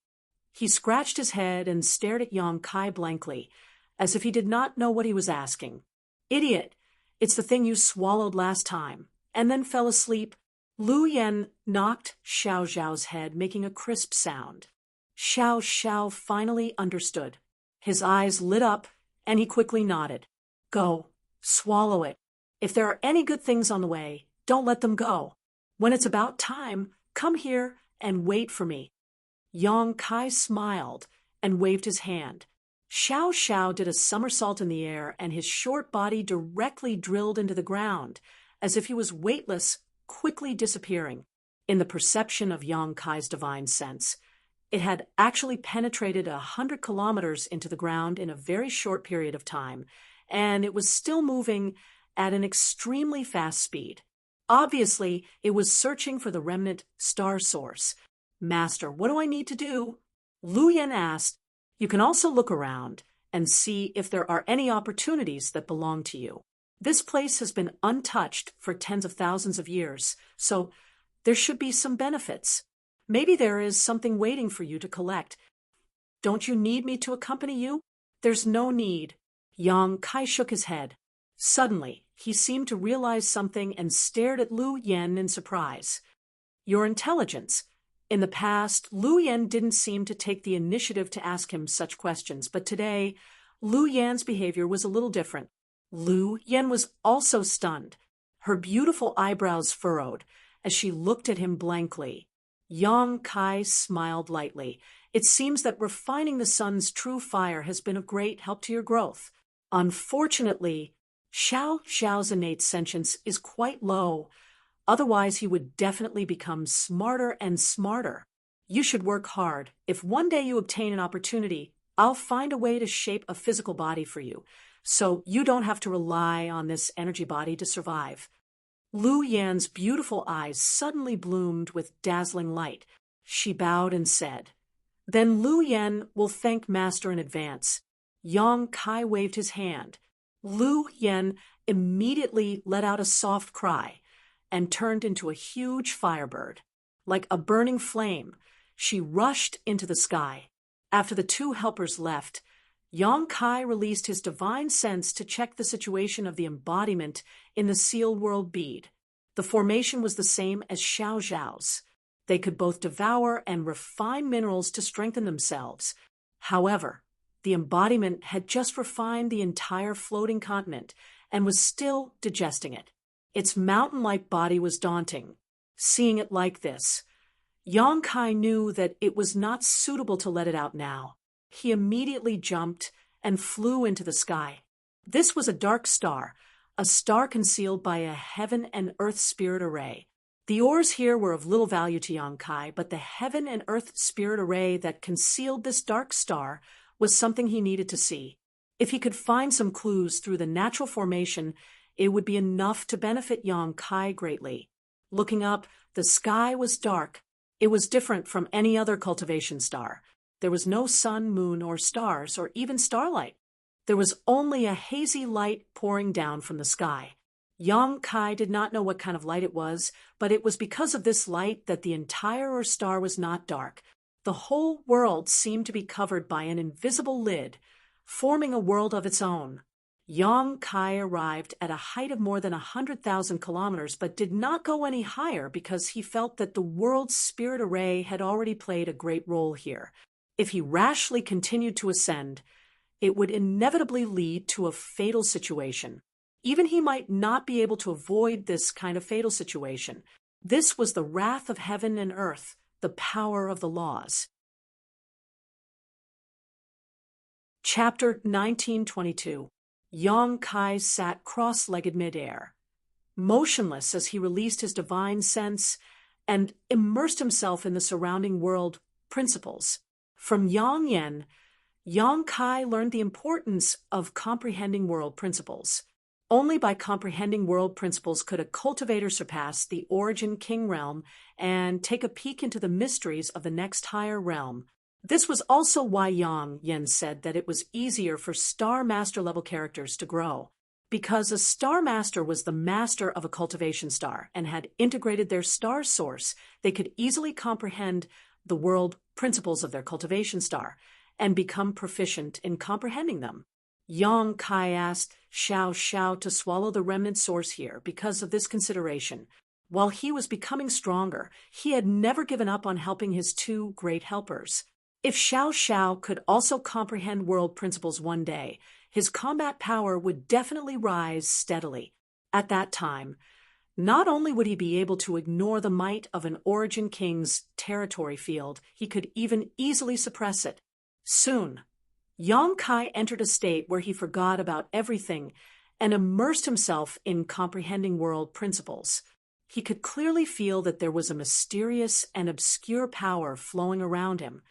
He scratched his head and stared at Yang Kai blankly, as if he did not know what he was asking. "Idiot, it's the thing you swallowed last time, and then fell asleep." Lu Yen knocked Xiao Xiao's head, making a crisp sound. Xiao Xiao finally understood. His eyes lit up, and he quickly nodded. "Go, swallow it. If there are any good things on the way, don't let them go. When it's about time, Come here and wait for me." Yang Kai smiled and waved his hand. Xiao Xiao did a somersault in the air, and his short body directly drilled into the ground, as if he was weightless, quickly disappearing. In the perception of Yang Kai's divine sense, it had actually penetrated 100 kilometers into the ground in a very short period of time, and it was still moving at an extremely fast speed. Obviously, it was searching for the remnant star source. "Master, what do I need to do?" Lu Yen asked. "You can also look around and see if there are any opportunities that belong to you. This place has been untouched for tens of thousands of years, so there should be some benefits. Maybe there is something waiting for you to collect. Don't you need me to accompany you?" "There's no need." Yang Kai shook his head. Suddenly, he seemed to realize something and stared at Lu Yen in surprise. "Your intelligence." In the past, Lu Yen didn't seem to take the initiative to ask him such questions, but today, Lu Yan's behavior was a little different. Lu Yen was also stunned, her beautiful eyebrows furrowed, as she looked at him blankly. Yang Kai smiled lightly. "It seems that refining the sun's true fire has been of great help to your growth. Unfortunately, Xiao Xiao's innate sentience is quite low. Otherwise, he would definitely become smarter and smarter. You should work hard. If one day you obtain an opportunity, I'll find a way to shape a physical body for you, so you don't have to rely on this energy body to survive." Lu Yan's beautiful eyes suddenly bloomed with dazzling light. She bowed and said, "Then Lu Yan will thank Master in advance." Yang Kai waved his hand. Lu Yan immediately let out a soft cry and turned into a huge firebird. Like a burning flame, she rushed into the sky. After the two helpers left, Yang Kai released his divine sense to check the situation of the embodiment in the seal world bead. The formation was the same as Xiao Xiao's. They could both devour and refine minerals to strengthen themselves. However, the embodiment had just refined the entire floating continent and was still digesting it. Its mountain-like body was daunting. Seeing it like this, Yang Kai knew that it was not suitable to let it out now. He immediately jumped and flew into the sky. This was a dark star, a star concealed by a heaven and earth spirit array. The ores here were of little value to Yang Kai, but the heaven and earth spirit array that concealed this dark star was something he needed to see. If he could find some clues through the natural formation, it would be enough to benefit Yang Kai greatly. Looking up, the sky was dark. It was different from any other cultivation star. There was no sun, moon, or stars, or even starlight. There was only a hazy light pouring down from the sky. Yang Kai did not know what kind of light it was, but it was because of this light that the entire star was not dark. The whole world seemed to be covered by an invisible lid, forming a world of its own. Yang Kai arrived at a height of more than 100,000 kilometers, but did not go any higher because he felt that the world's spirit array had already played a great role here. If he rashly continued to ascend, it would inevitably lead to a fatal situation. Even he might not be able to avoid this kind of fatal situation. This was the wrath of heaven and earth, the power of the laws. Chapter 1922. Yang Kai sat cross-legged midair, motionless as he released his divine sense and immersed himself in the surrounding world principles. From Yang Yen, Yang Kai learned the importance of comprehending world principles. Only by comprehending world principles could a cultivator surpass the origin king realm and take a peek into the mysteries of the next higher realm. This was also why Yang Yen said that it was easier for Star Master level characters to grow. Because a Star Master was the master of a cultivation star and had integrated their star source, they could easily comprehend the world principles of their cultivation star and become proficient in comprehending them. Yang Kai asked Xiao Xiao to swallow the remnant source here because of this consideration. While he was becoming stronger, he had never given up on helping his two great helpers. If Xiao Xiao could also comprehend world principles one day, his combat power would definitely rise steadily. At that time, Not only would he be able to ignore the might of an Origin King's territory field, he could even easily suppress it. Soon, Yang Kai entered a state where he forgot about everything and immersed himself in comprehending world principles. He could clearly feel that there was a mysterious and obscure power flowing around him,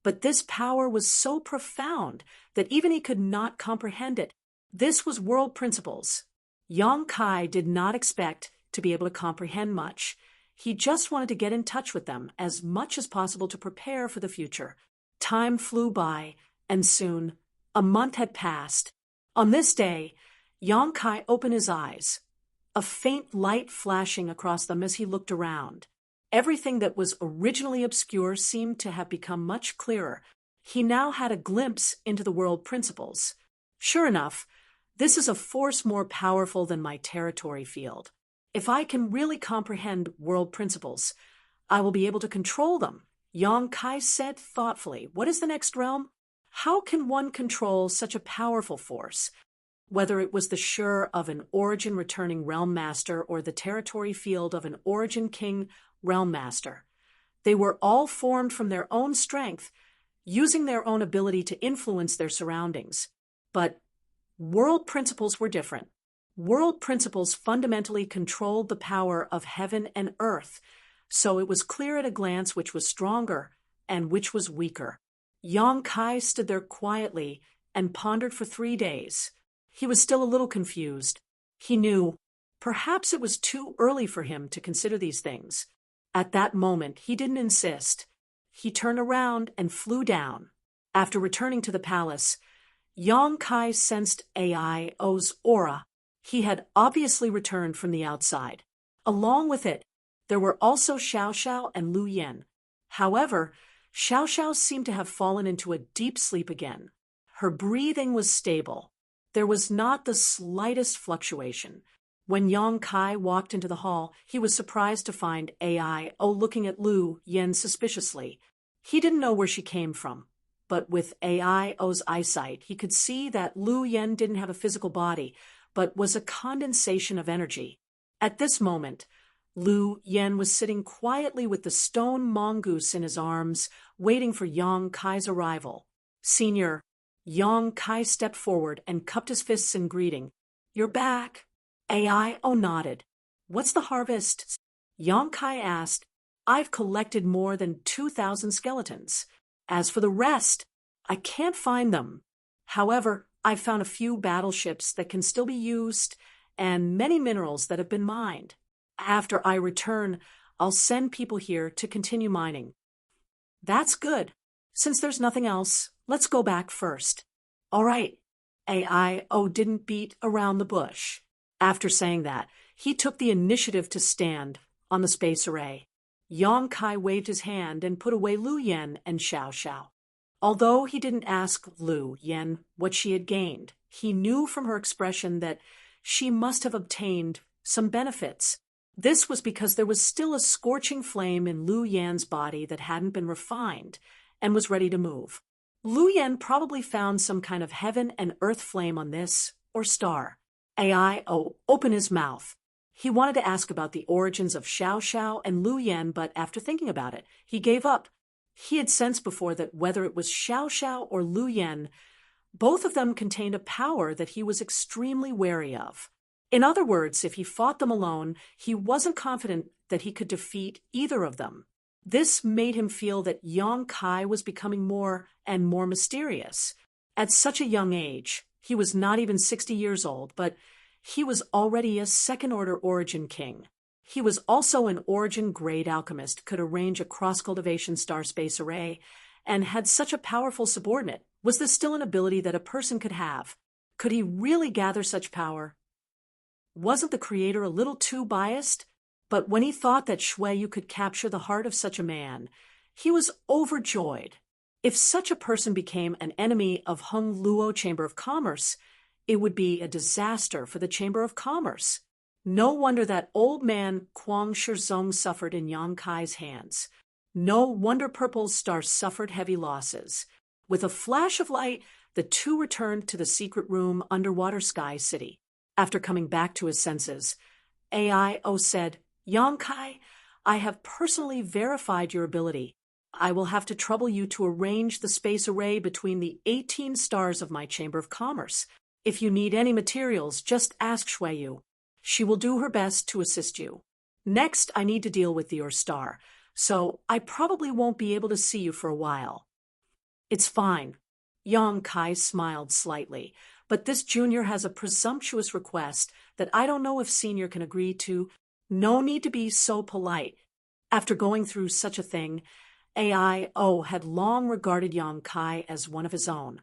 but this power was so profound that even he could not comprehend it. This was world principles. Yang Kai did not expect to be able to comprehend much. He just wanted to get in touch with them as much as possible to prepare for the future. Time flew by, and soon, a month had passed. On this day, Yang Kai opened his eyes, a faint light flashing across them as he looked around. Everything that was originally obscure seemed to have become much clearer. He now had a glimpse into the world principles. Sure enough, this is a force more powerful than my territory field. If I can really comprehend world principles, I will be able to control them. Yang Kai said thoughtfully, "What is the next realm? How can one control such a powerful force?" Whether it was the shur of an Origin returning realm master or the territory field of an Origin King realm master, they were all formed from their own strength, using their own ability to influence their surroundings. But world principles were different. World principles fundamentally controlled the power of heaven and earth, so it was clear at a glance which was stronger and which was weaker. Yang Kai stood there quietly and pondered for 3 days. He was still a little confused. He knew perhaps it was too early for him to consider these things. At that moment, he didn't insist. He turned around and flew down. After returning to the palace, Yang Kai sensed Aio's aura. He had obviously returned from the outside. Along with it, there were also Xiao Xiao and Lu Yan. However, Xiao Xiao seemed to have fallen into a deep sleep again. Her breathing was stable. There was not the slightest fluctuation. When Yang Kai walked into the hall, he was surprised to find Aio looking at Lu Yan suspiciously. He didn't know where she came from, but with Aio's eyesight, he could see that Lu Yan didn't have a physical body, but was a condensation of energy. At this moment, Lu Yan was sitting quietly with the stone mongoose in his arms, waiting for Yang Kai's arrival. "Senior," Yang Kai stepped forward and cupped his fists in greeting. "You're back." Aio nodded. "What's the harvest?" Yang Kai asked. "I've collected more than 2,000 skeletons. As for the rest, I can't find them. However, I've found a few battleships that can still be used and many minerals that have been mined. After I return, I'll send people here to continue mining." "That's good. Since there's nothing else, let's go back first." "All right." Aio didn't beat around the bush. After saying that, he took the initiative to stand on the space array. Yang Kai waved his hand and put away Lu Yan and Xiao Xiao. Although he didn't ask Lu Yan what she had gained, he knew from her expression that she must have obtained some benefits. This was because there was still a scorching flame in Lu Yan's body that hadn't been refined and was ready to move. Lu Yan probably found some kind of heaven and earth flame on this, or star. Aio opened his mouth. He wanted to ask about the origins of Xiao Xiao and Lu Yan, but after thinking about it, he gave up. He had sensed before that whether it was Xiao Xiao or Lu Yan, both of them contained a power that he was extremely wary of. In other words, if he fought them alone, he wasn't confident that he could defeat either of them. This made him feel that Yang Kai was becoming more and more mysterious. At such a young age, he was not even 60 years old, but he was already a second-order Origin King. He was also an Origin-grade alchemist, could arrange a cross-cultivation star-space array, and had such a powerful subordinate. Was this still an ability that a person could have? Could he really gather such power? Wasn't the creator a little too biased? But when he thought that Shuiyu could capture the heart of such a man, he was overjoyed. If such a person became an enemy of Hung Luo Chamber of Commerce, it would be a disaster for the Chamber of Commerce. No wonder that old man Kuang Shizong suffered in Yang Kai's hands. No wonder Purple's star suffered heavy losses. With a flash of light, the two returned to the secret room underwater Sky City. After coming back to his senses, AIO said, Yang Kai, I have personally verified your ability. I will have to trouble you to arrange the space array between the 18 stars of my Chamber of Commerce. If you need any materials, just ask Shuiyu. She will do her best to assist you. Next, I need to deal with your star, so I probably won't be able to see you for a while. It's fine. Yang Kai smiled slightly, but this junior has a presumptuous request that I don't know if senior can agree to. No need to be so polite. After going through such a thing, AIO had long regarded Yang Kai as one of his own.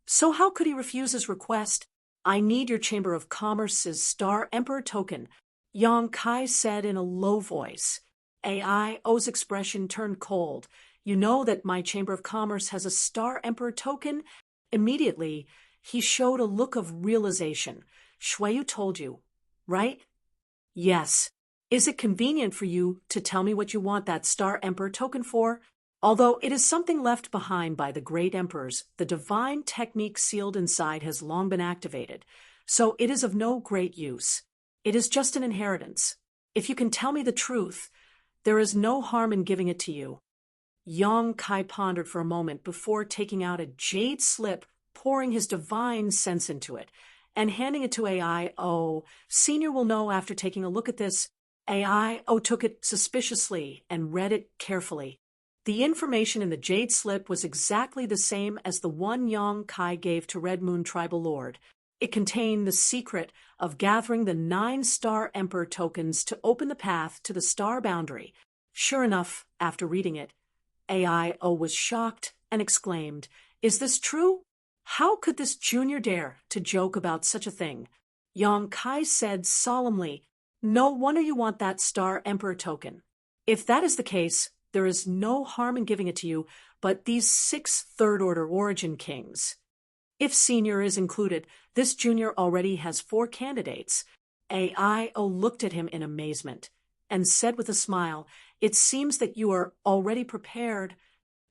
So how could he refuse his request? I need your Chamber of Commerce's Star Emperor token, Yang Kai said in a low voice. AIO's expression turned cold. You know that my Chamber of Commerce has a Star Emperor token? Immediately, he showed a look of realization. Shuiyu told you, right? Yes. Is it convenient for you to tell me what you want that Star Emperor token for? Although it is something left behind by the great emperors, the divine technique sealed inside has long been activated, so it is of no great use. It is just an inheritance. If you can tell me the truth, there is no harm in giving it to you. Yang Kai pondered for a moment before taking out a jade slip, pouring his divine sense into it, and handing it to AIO. Senior will know after taking a look at this. AIO took it suspiciously and read it carefully. The information in the jade slip was exactly the same as the one Yang Kai gave to Red Moon Tribal Lord. It contained the secret of gathering the 9 Star Emperor tokens to open the path to the star boundary. Sure enough, after reading it, AIO was shocked and exclaimed, Is this true? How could this junior dare to joke about such a thing? Yang Kai said solemnly, No wonder you want that Star Emperor token. If that is the case, there is no harm in giving it to you, but these 6 third-order origin kings. If senior is included, this junior already has 4 candidates. AIO looked at him in amazement and said with a smile, It seems that you are already prepared.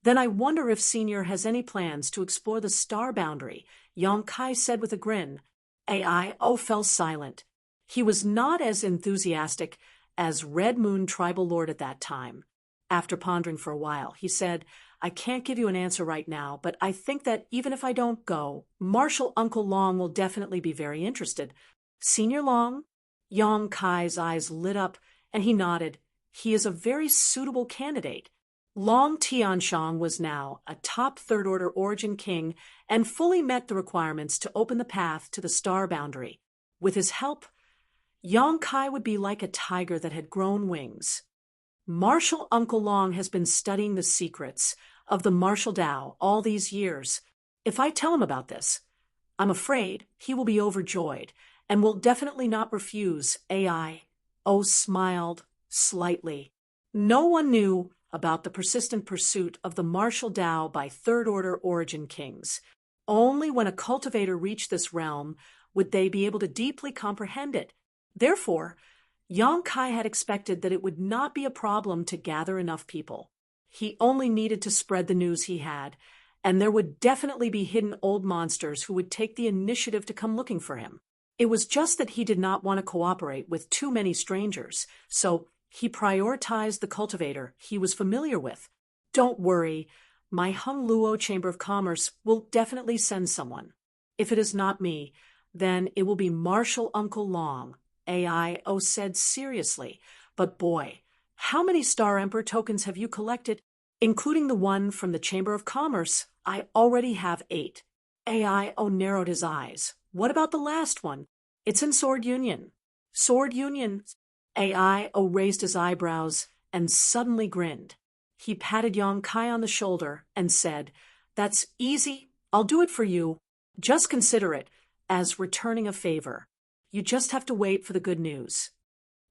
Then I wonder if senior has any plans to explore the star boundary, Yang Kai said with a grin. AIO fell silent. He was not as enthusiastic as Red Moon Tribal Lord at that time. After pondering for a while, he said, I can't give you an answer right now, but I think that even if I don't go, Marshal Uncle Long will definitely be very interested. Senior Long? Yang Kai's eyes lit up, and he nodded. He is a very suitable candidate. Long Tianshang was now a top third-order origin king and fully met the requirements to open the path to the star boundary. With his help, Yang Kai would be like a tiger that had grown wings. Marshal Uncle Long has been studying the secrets of the martial Tao all these years. If I tell him about this, I'm afraid he will be overjoyed and will definitely not refuse. AIO smiled slightly. No one knew about the persistent pursuit of the martial Tao by third-order origin kings. Only when a cultivator reached this realm would they be able to deeply comprehend it. Therefore, Yang Kai had expected that it would not be a problem to gather enough people. He only needed to spread the news he had, and there would definitely be hidden old monsters who would take the initiative to come looking for him. It was just that he did not want to cooperate with too many strangers, so he prioritized the cultivator he was familiar with. Don't worry, my Hung Luo Chamber of Commerce will definitely send someone. If it is not me, then it will be Marshal Uncle Long, AIO said seriously. But boy, how many Star Emperor tokens have you collected? Including the one from the Chamber of Commerce, I already have 8. AIO narrowed his eyes. What about the last one? It's in Sword Union. Sword Union? AIO raised his eyebrows and suddenly grinned. He patted Yang Kai on the shoulder and said, That's easy. I'll do it for you. Just consider it as returning a favor. You just have to wait for the good news.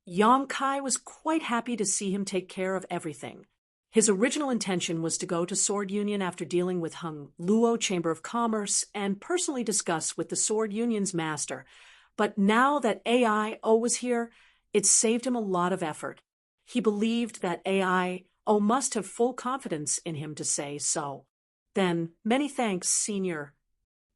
Yang Kai was quite happy to see him take care of everything. His original intention was to go to Sword Union after dealing with Hung Luo Chamber of Commerce and personally discuss with the Sword Union's master. But now that AIO was here, it saved him a lot of effort. He believed that AIO must have full confidence in him to say so. Then, many thanks, Senior.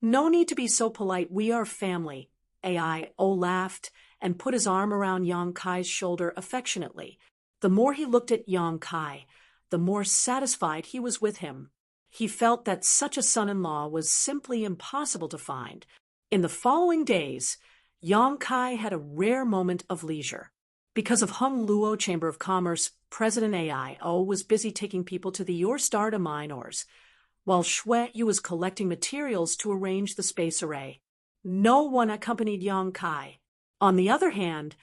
No need to be so polite. We are family. AI laughed and put his arm around Yang Kai's shoulder affectionately. The more he looked at Yang Kai, the more satisfied he was with him. He felt that such a son-in-law was simply impossible to find. In the following days, Yang Kai had a rare moment of leisure. Because of Hung Luo Chamber of Commerce, President AIO was busy taking people to the Your Star to mine ores, while Shui Yu was collecting materials to arrange the space array. No one accompanied Yang Kai. On the other hand,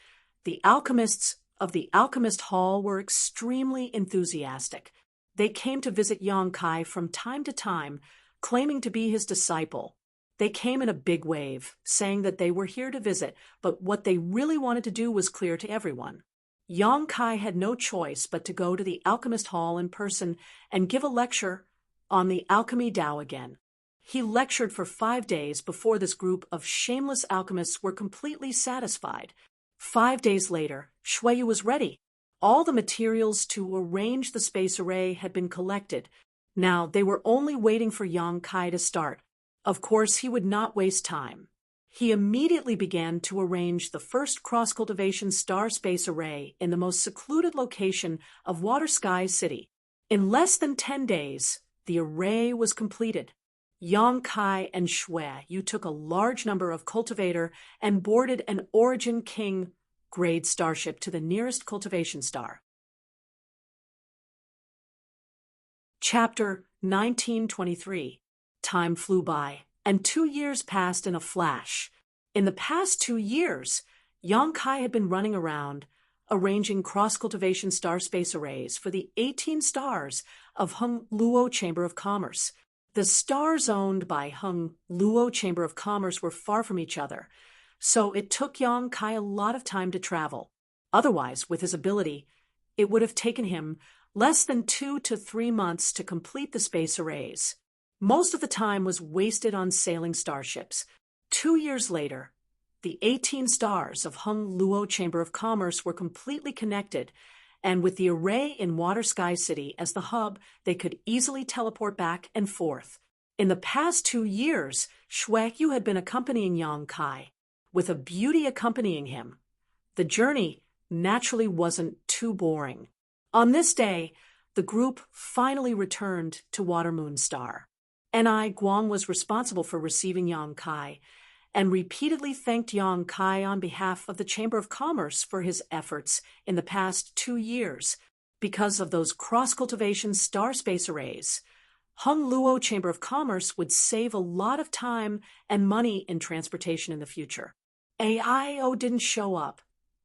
the alchemists of the Alchemist Hall were extremely enthusiastic. They came to visit Yang Kai from time to time, claiming to be his disciple. They came in a big wave, saying that they were here to visit, but what they really wanted to do was clear to everyone. Yang Kai had no choice but to go to the Alchemist Hall in person and give a lecture on the Alchemy Tao again. He lectured for 5 days before this group of shameless alchemists were completely satisfied. 5 days later, Shui Yu was ready. All the materials to arrange the space array had been collected. Now they were only waiting for Yang Kai to start. Of course, he would not waste time. He immediately began to arrange the first cross-cultivation star space array in the most secluded location of Water Sky City. In less than 10 days, the array was completed. Yang Kai and Shui Yu took a large number of cultivator and boarded an Origin King grade starship to the nearest cultivation star. Chapter 1923. Time flew by, and 2 years passed in a flash. In the past 2 years, Yang Kai had been running around, arranging cross-cultivation star space arrays for the 18 stars of Hung Luo Chamber of Commerce. The stars owned by Hung Luo Chamber of Commerce were far from each other, so it took Yang Kai a lot of time to travel. Otherwise, with his ability, it would have taken him less than 2 to 3 months to complete the space arrays. Most of the time was wasted on sailing starships. 2 years later, the 18 stars of Hung Luo Chamber of Commerce were completely connected, and with the array in Water Sky City as the hub, they could easily teleport back and forth. In the past 2 years, Shui Yu had been accompanying Yang Kai, with a beauty accompanying him. The journey naturally wasn't too boring. On this day, the group finally returned to Water Moon Star. N.I. Guang was responsible for receiving Yang Kai and repeatedly thanked Yang Kai on behalf of the Chamber of Commerce for his efforts in the past 2 years. Because of those cross-cultivation star space arrays, Hung Luo Chamber of Commerce would save a lot of time and money in transportation in the future. AIO didn't show up,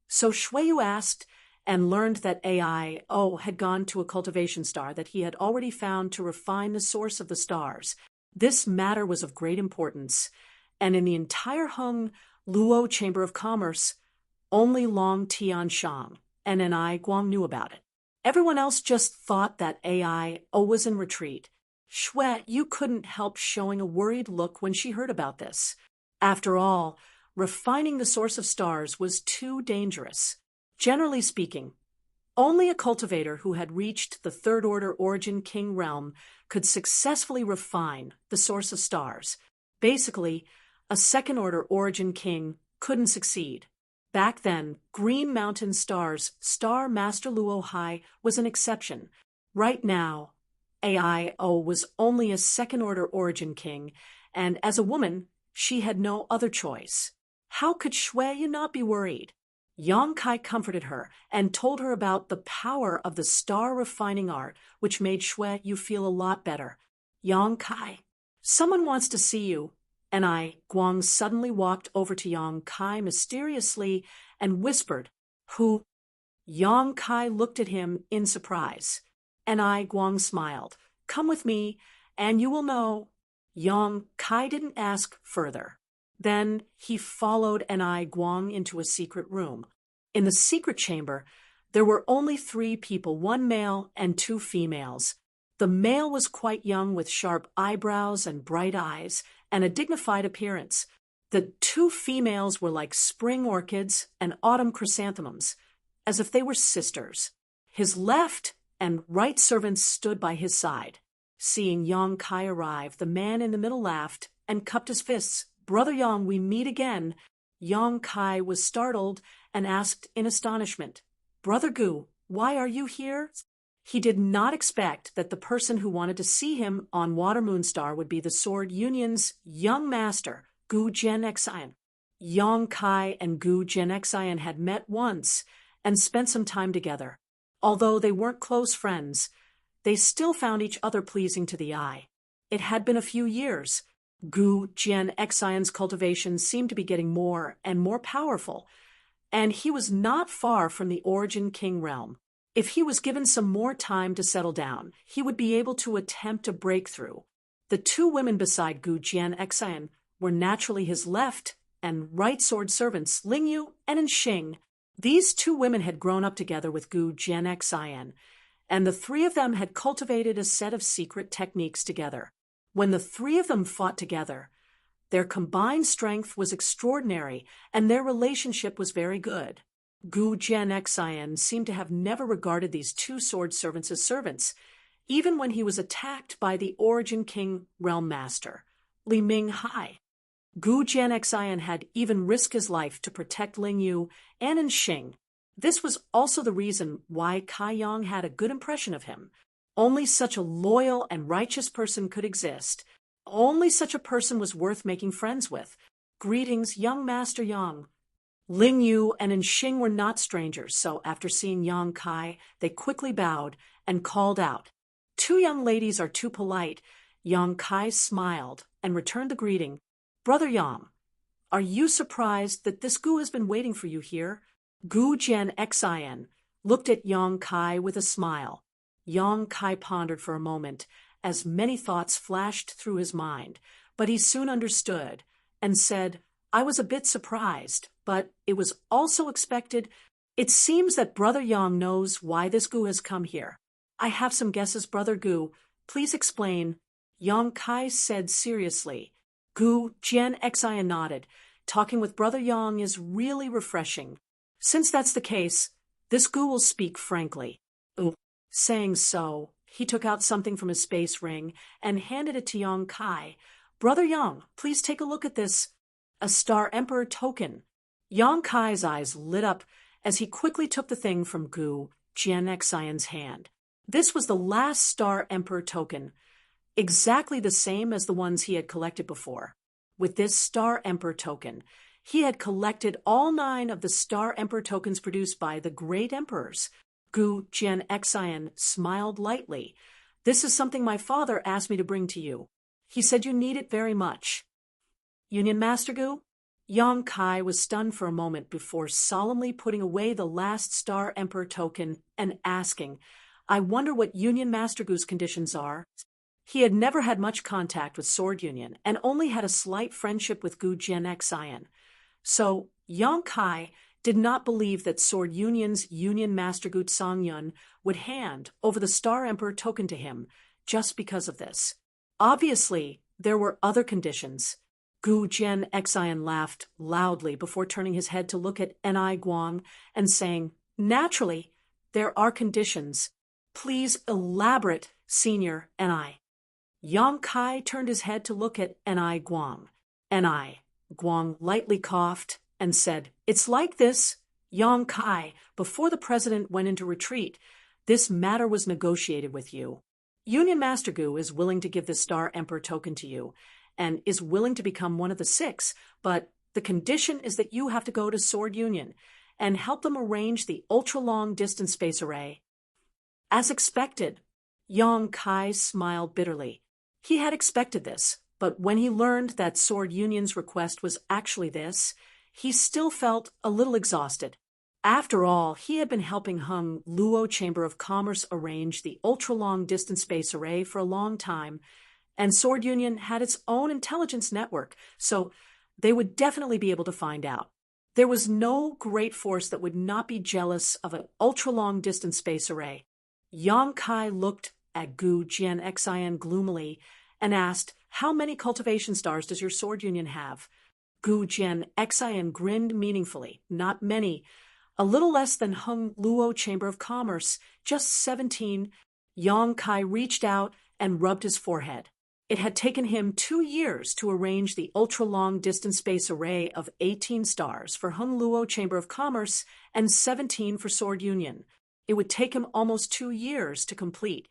so Shui Yu asked and learned that AIO had gone to a cultivation star that he had already found to refine the source of the stars. This matter was of great importance, and in the entire Hung Luo Chamber of Commerce, only Long Tianshang and N.I. Guang knew about it. Everyone else just thought that AIO was in retreat. Shui Yu couldn't help showing a worried look when she heard about this. After all, refining the source of stars was too dangerous. Generally speaking, only a cultivator who had reached the third-order Origin King realm could successfully refine the source of stars. Basically, a second-order Origin King couldn't succeed. Back then, Green Mountain Star's Star Master Luo Hai was an exception. Right now, AIO was only a second-order Origin King, and as a woman, she had no other choice. How could Shui Yu not be worried? Yang Kai comforted her and told her about the power of the star refining art, which made Shui Yu feel a lot better. Yang Kai, someone wants to see you. N.I. Guang suddenly walked over to Yang Kai mysteriously and whispered, "Who?" Yang Kai looked at him in surprise. N.I. Guang smiled. "Come with me, and you will know." Yang Kai didn't ask further. Then he followed N.I. Guang into a secret room. In the secret chamber, there were only 3 people, 1 male and 2 females. The male was quite young with sharp eyebrows and bright eyes and a dignified appearance. The 2 females were like spring orchids and autumn chrysanthemums, as if they were sisters. His left and right servants stood by his side. Seeing Yang Kai arrive, the man in the middle laughed and cupped his fists. "Brother Yang, we meet again." Yang Kai was startled and asked in astonishment, "Brother Gu, why are you here?" He did not expect that the person who wanted to see him on Water Moonstar would be the Sword Union's young master, Gu Jianxian. Yang Kai and Gu Jianxian had met once and spent some time together. Although they weren't close friends, they still found each other pleasing to the eye. It had been a few years. Gu Jianxian's cultivation seemed to be getting more and more powerful, and he was not far from the Origin King realm. If he was given some more time to settle down, he would be able to attempt a breakthrough. The two women beside Gu Jianxian were naturally his left and right sword servants, Lingyu and Enxing. These two women had grown up together with Gu Jianxian, and the three of them had cultivated a set of secret techniques together. When the three of them fought together, their combined strength was extraordinary, and their relationship was very good. Gu Jianxian seemed to have never regarded these two sword servants as servants, even when he was attacked by the Origin King Realm Master, Li Ming Hai. Gu Jianxian had even risked his life to protect Lingyu and Enxing. This was also the reason why Kai Yang had a good impression of him. Only such a loyal and righteous person could exist. Only such a person was worth making friends with. "Greetings, young Master Yang." Lingyu and Enxing were not strangers, so after seeing Yang Kai, they quickly bowed and called out, "Two young ladies are too polite." Yang Kai smiled and returned the greeting. "Brother Yang, are you surprised that this Gu has been waiting for you here?" Gu Jianxian looked at Yang Kai with a smile. Yang Kai pondered for a moment, as many thoughts flashed through his mind, but he soon understood and said, "I was a bit surprised, but it was also expected. It seems that Brother Yang knows why this Gu has come here. I have some guesses, Brother Gu. Please explain." Yang Kai said seriously. Gu Jianxian nodded. "Talking with Brother Yang is really refreshing. Since that's the case, this Gu will speak frankly." Ooh. Saying so, he took out something from his space ring and handed it to Yang Kai. "Brother Yang, please take a look at this. A Star Emperor token." Yang Kai's eyes lit up as he quickly took the thing from Gu Jianxian's hand. This was the last Star Emperor token, exactly the same as the ones he had collected before. With this Star Emperor token, he had collected all 9 of the Star Emperor tokens produced by the Great Emperors. Gu Jianxian smiled lightly. "This is something my father asked me to bring to you. He said you need it very much." "Union Master Gu?" Yang Kai was stunned for a moment before solemnly putting away the last Star Emperor token and asking, "I wonder what Union Master Gu's conditions are." He had never had much contact with Sword Union and only had a slight friendship with Gu Jianxian. So Yang Kai did not believe that Sword Union's Union Master Gu Sangyun would hand over the Star Emperor token to him just because of this. Obviously, there were other conditions. Gu Jianxian laughed loudly before turning his head to look at Ni Guang and saying, "Naturally, there are conditions. Please elaborate, Senior Ni." Yang Kai turned his head to look at Ni Guang. Ni Guang lightly coughed and said, "It's like this, Yang Kai, before the president went into retreat, this matter was negotiated with you. Union Master Gu is willing to give the Star Emperor token to you, and is willing to become one of the 6, but the condition is that you have to go to Sword Union and help them arrange the ultra-long distance space array." As expected, Yang Kai smiled bitterly. He had expected this, but when he learned that Sword Union's request was actually this, he still felt a little exhausted. After all, he had been helping Hung Luo Chamber of Commerce arrange the ultra-long distance space array for a long time, and Sword Union had its own intelligence network, so they would definitely be able to find out. There was no great force that would not be jealous of an ultra-long distance space array. Yang Kai looked at Gu Jianxian gloomily and asked, "How many cultivation stars does your Sword Union have?" Gu Jianxian grinned meaningfully. "Not many. A little less than Hung Luo Chamber of Commerce, just 17. Yang Kai reached out and rubbed his forehead. It had taken him 2 years to arrange the ultra-long distance space array of 18 stars for Hung Luo Chamber of Commerce and 17 for Sword Union. It would take him almost 2 years to complete.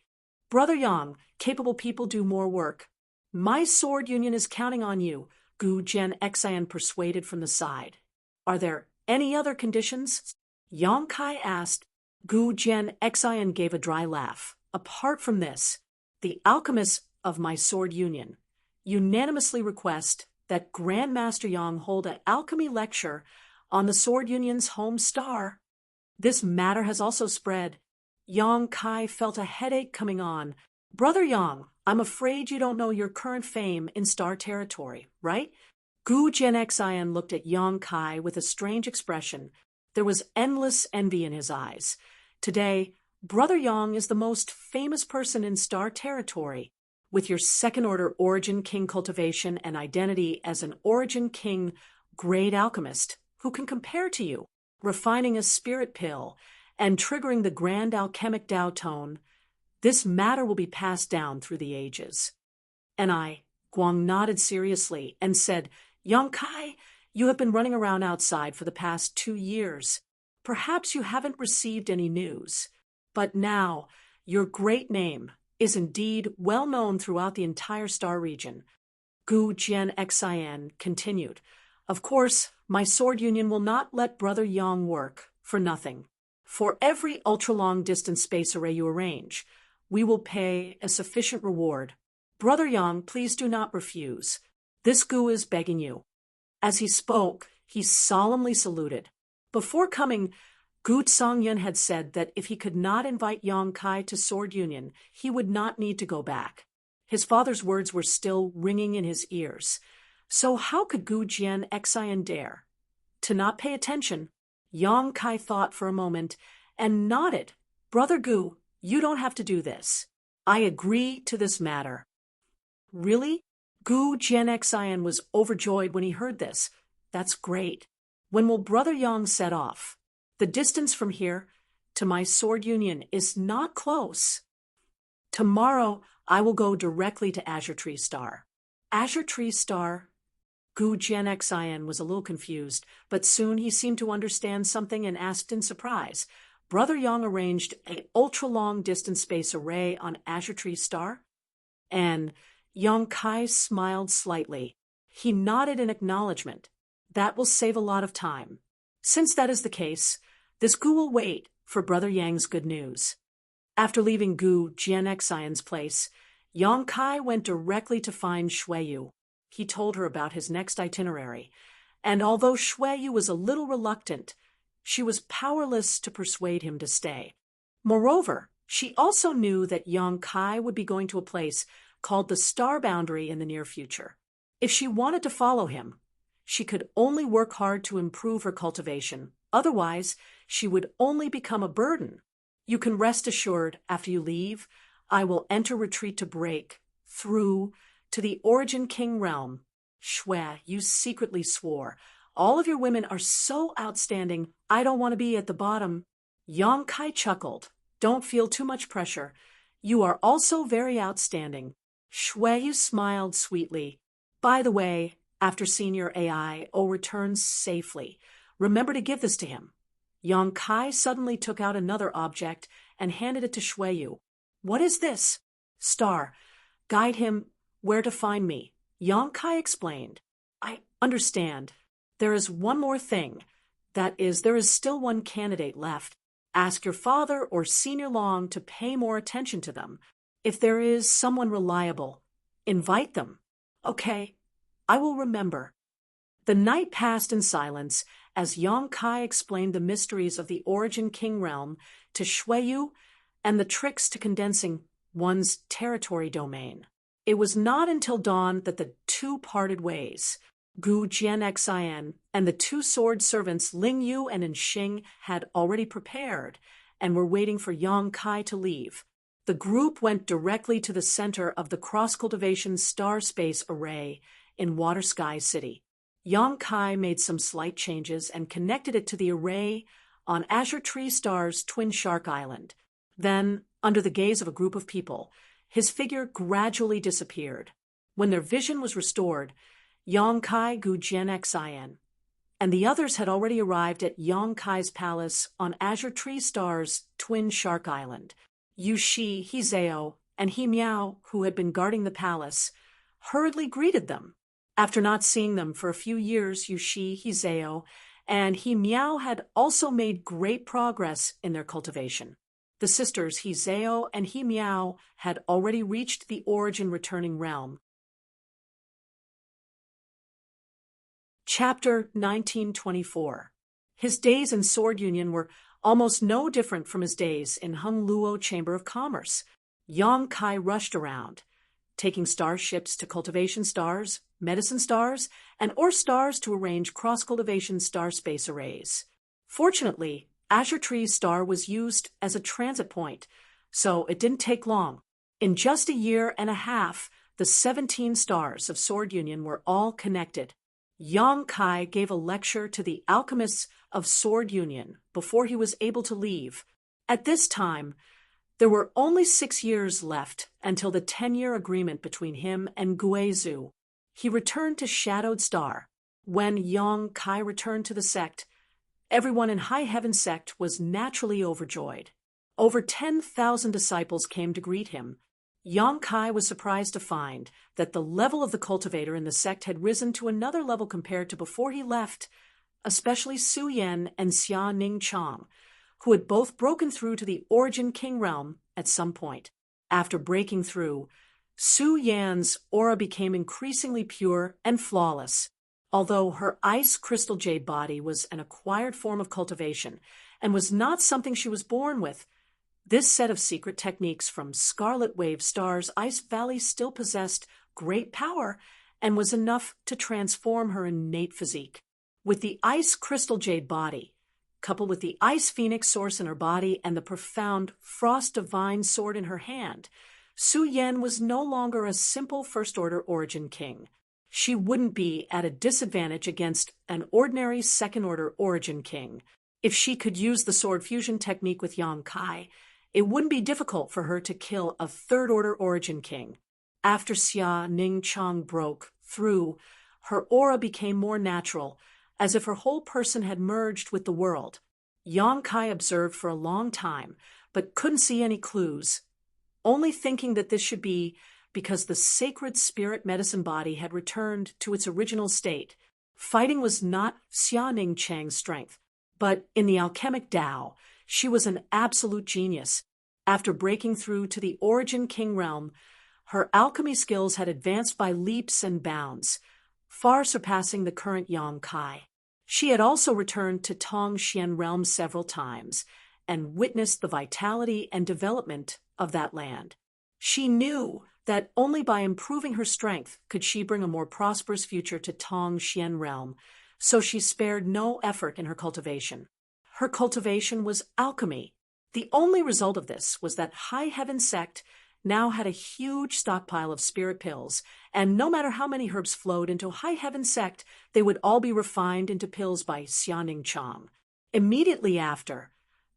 Brother Yang, capable people do more work. My Sword Union is counting on you, Gu Jian Xian persuaded from the side. Are there any other conditions? Yang Kai asked. Gu Jian Xian gave a dry laugh. Apart from this, the alchemists of my Sword Union unanimously request that Grandmaster Yang hold an alchemy lecture on the Sword Union's home star. This matter has also spread. Yang Kai felt a headache coming on. Brother Yang, I'm afraid you don't know your current fame in star territory, right? Gu Jian Xian looked at Yang Kai with a strange expression. There was endless envy in his eyes. Today, Brother Yang is the most famous person in star territory. With your second-order Origin King cultivation and identity as an Origin King grade alchemist, who can compare to you, refining a spirit pill and triggering the grand alchemic Tao tone, this matter will be passed down through the ages. And Guang nodded seriously and said, Yang Kai, you have been running around outside for the past 2 years. Perhaps you haven't received any news. But now, your great name is indeed well known throughout the entire star region. Gu Jian Xian continued. Of course, my Sword Union will not let Brother Yang work for nothing. For every ultra-long distance space array you arrange, we will pay a sufficient reward. Brother Yang, please do not refuse. This Gu is begging you. As he spoke, he solemnly saluted. Before coming, Gu Songyun had said that if he could not invite Yang Kai to Sword Union, he would not need to go back. His father's words were still ringing in his ears. So how could Gu Jian Xian dare? To not pay attention, Yang Kai thought for a moment and nodded. Brother Gu, you don't have to do this. I agree to this matter. Really? Gu Jian Xian was overjoyed when he heard this. That's great. When will Brother Yang set off? The distance from here to my Sword Union is not close. Tomorrow I will go directly to Azure Tree Star. Azure Tree Star? Gu Jian Xian was a little confused, but soon he seemed to understand something and asked in surprise. Brother Yang arranged an ultra-long distance space array on Azure Tree Star? And Yang Kai smiled slightly. He nodded in acknowledgement. That will save a lot of time. Since that is the case, this Gu will wait for Brother Yang's good news. After leaving Gu Jian Xian's place, Yang Kai went directly to find Xueyu. He told her about his next itinerary, and although Xueyu was a little reluctant, she was powerless to persuade him to stay. Moreover, she also knew that Yang Kai would be going to a place called the Star Boundary in the near future. If she wanted to follow him, she could only work hard to improve her cultivation. Otherwise, she would only become a burden. You can rest assured, after you leave, I will enter retreat to break through to the Origin King realm. Xue, you secretly swore. All of your women are so outstanding, I don't want to be at the bottom. Yang Kai chuckled. Don't feel too much pressure. You are also very outstanding. Xueyu smiled sweetly. By the way, after Senior AI returns safely, remember to give this to him. Yang Kai suddenly took out another object and handed it to Xueyu. What is this? Star. Guide him where to find me. Yang Kai explained. I understand. There is one more thing. That is, there is still one candidate left. Ask your father or Senior Long to pay more attention to them. If there is someone reliable, invite them. Okay, I will remember. The night passed in silence as Yang Kai explained the mysteries of the Origin King realm to Xueyu and the tricks to condensing one's territory domain. It was not until dawn that the two parted ways. Gu Jian Xian and the two sword servants Ling Yu and Xing had already prepared and were waiting for Yang Kai to leave. The group went directly to the center of the cross-cultivation star space array in Water Sky City. Yang Kai made some slight changes and connected it to the array on Azure Tree Star's Twin Shark Island. Then, under the gaze of a group of people, his figure gradually disappeared. When their vision was restored, Yongkai gu Jian, and the others had already arrived at Yongkai's palace on Azure Tree Star's Twin Shark Island. Yu Shi, He Zhao, and He Miao, who had been guarding the palace, hurriedly greeted them. After not seeing them for a few years, Yu Shi, He Zhao, and He Miao had also made great progress in their cultivation. The sisters He Zhao and He Miao had already reached the origin returning realm. Chapter 1924. His days in Sword Union were almost no different from his days in Hung Luo Chamber of Commerce. Yongkai rushed around, taking starships to cultivation stars, medicine stars, and ore stars to arrange cross-cultivation star space arrays. Fortunately, Azure Tree Star was used as a transit point, so it didn't take long. In just a year and a half, the 17 stars of Sword Union were all connected. Yongkai gave a lecture to the alchemists of Sword Union before he was able to leave. At this time, there were only 6 years left until the 10-year agreement between him and Guizhou. He returned to Shadowed Star. When Yongkai returned to the sect, everyone in High Heaven Sect was naturally overjoyed. Over 10,000 disciples came to greet him. Yongkai was surprised to find that the level of the cultivator in the sect had risen to another level compared to before he left, especially Su Yan and Xia Ning Chang, who had both broken through to the Origin King realm at some point. After breaking through, Su Yan's aura became increasingly pure and flawless. Although her ice crystal jade body was an acquired form of cultivation and was not something she was born with, this set of secret techniques from Scarlet Wave Star's Ice Valley still possessed great power and was enough to transform her innate physique. With the ice crystal jade body, coupled with the ice phoenix source in her body and the profound frost divine sword in her hand, Su Yan was no longer a simple first-order origin king. She wouldn't be at a disadvantage against an ordinary second-order origin king. If she could use the sword fusion technique with Yongkai, it wouldn't be difficult for her to kill a third-order origin king. After Xia Ning Chang broke through, her aura became more natural, as if her whole person had merged with the world. Yongkai observed for a long time, but couldn't see any clues, only thinking that this should be because the sacred spirit medicine body had returned to its original state. Fighting was not Xia Ning Chang's strength, but in the alchemic Tao, she was an absolute genius. After breaking through to the Origin King realm, her alchemy skills had advanced by leaps and bounds, far surpassing the current Yongkai. She had also returned to Tong Xian realm several times and witnessed the vitality and development of that land. She knew that only by improving her strength could she bring a more prosperous future to Tong Xian realm, so she spared no effort in her cultivation. Her cultivation was alchemy. The only result of this was that High Heaven Sect now had a huge stockpile of spirit pills, and no matter how many herbs flowed into High Heaven Sect, they would all be refined into pills by Xianing Chang. Immediately after,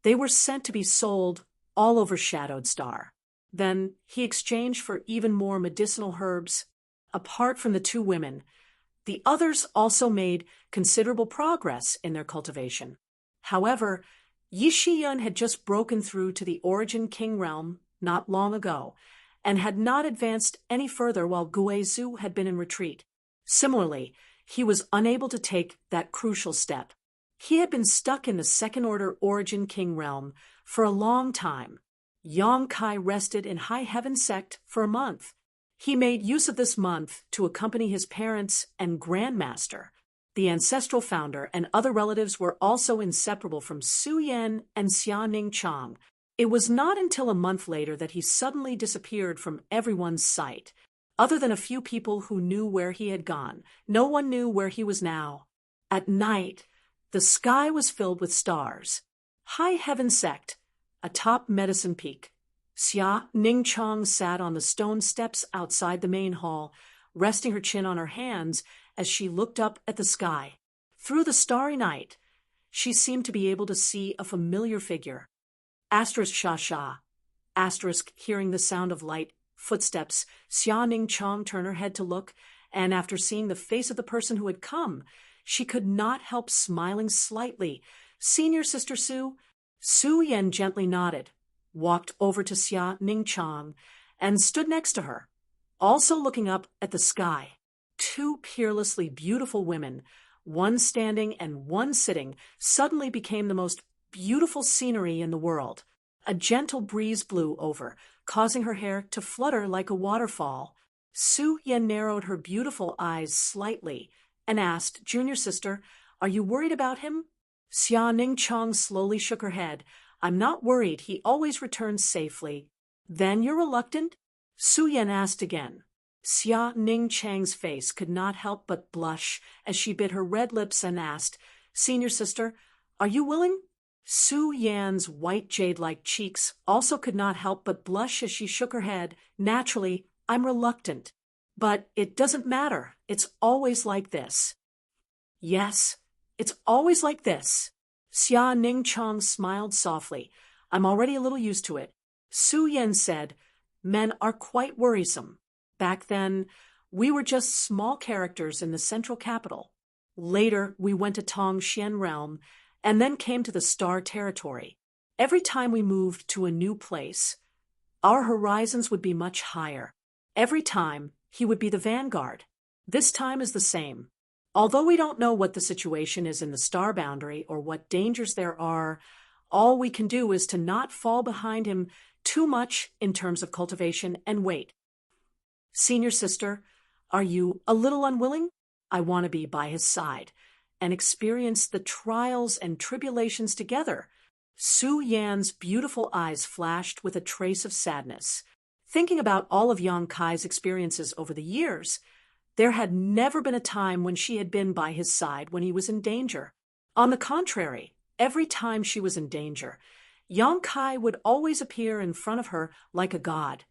they were sent to be sold all over Shadowed Star. Then he exchanged for even more medicinal herbs. Apart from the 2 women, the others also made considerable progress in their cultivation. However, Yi Shiyun had just broken through to the Origin King realm not long ago, and had not advanced any further while Guizhou had been in retreat. Similarly, he was unable to take that crucial step. He had been stuck in the second-order Origin King realm for a long time. Yongkai rested in High Heaven Sect for a month. He made use of this month to accompany his parents and Grandmaster. The ancestral founder and other relatives were also inseparable from Su Yan and Xia Ning Chang. It was not until a month later that he suddenly disappeared from everyone's sight. Other than a few people who knew where he had gone, no one knew where he was now. At night, the sky was filled with stars. High Heaven Sect, atop Medicine Peak. Xia Ning Chang sat on the stone steps outside the main hall, resting her chin on her hands as she looked up at the sky. Through the starry night, she seemed to be able to see a familiar figure. Asterisk Sha Sha. Asterisk hearing the sound of light footsteps. Xia Ning Chong turned her head to look, and after seeing the face of the person who had come, she could not help smiling slightly. "Senior Sister Su?" Su Yan gently nodded, walked over to Xia Ning Chong, and stood next to her, also looking up at the sky. Two peerlessly beautiful women, one standing and one sitting, suddenly became the most beautiful scenery in the world. A gentle breeze blew over, causing her hair to flutter like a waterfall. Su Yan narrowed her beautiful eyes slightly and asked, "Junior sister, are you worried about him?" Xia Ning Chong slowly shook her head. "I'm not worried. He always returns safely." "Then you're reluctant?" Su Yan asked again. Xia Ning Chang's face could not help but blush as she bit her red lips and asked, "Senior sister, are you willing?" Su Yan's white jade-like cheeks also could not help but blush as she shook her head. "Naturally, I'm reluctant. But it doesn't matter. It's always like this." "Yes, it's always like this." Xia Ning Chong smiled softly. "I'm already a little used to it." Su Yan said, "Men are quite worrisome. Back then, we were just small characters in the central capital. Later, we went to Tongxian realm, and then came to the Star Territory. Every time we moved to a new place, our horizons would be much higher. Every time, he would be the vanguard. This time is the same. Although we don't know what the situation is in the star boundary or what dangers there are, all we can do is to not fall behind him too much in terms of cultivation and wait. Senior sister, are you a little unwilling? I want to be by his side and experience the trials and tribulations together." Su Yan's beautiful eyes flashed with a trace of sadness. Thinking about all of Yang Kai's experiences over the years, there had never been a time when she had been by his side when he was in danger. On the contrary, every time she was in danger, Yang Kai would always appear in front of her like a god,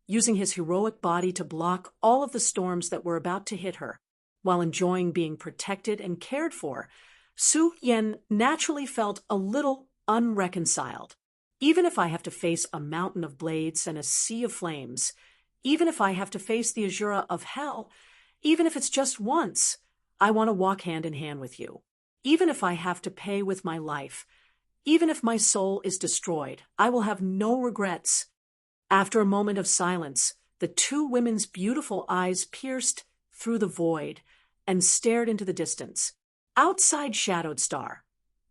using his heroic body to block all of the storms that were about to hit her. While enjoying being protected and cared for, Su Yan naturally felt a little unreconciled. "Even if I have to face a mountain of blades and a sea of flames, even if I have to face the azura of hell, even if it's just once, I want to walk hand in hand with you. Even if I have to pay with my life, even if my soul is destroyed, I will have no regrets." After a moment of silence, the two women's beautiful eyes pierced through the void and stared into the distance. Outside Shadowed Star,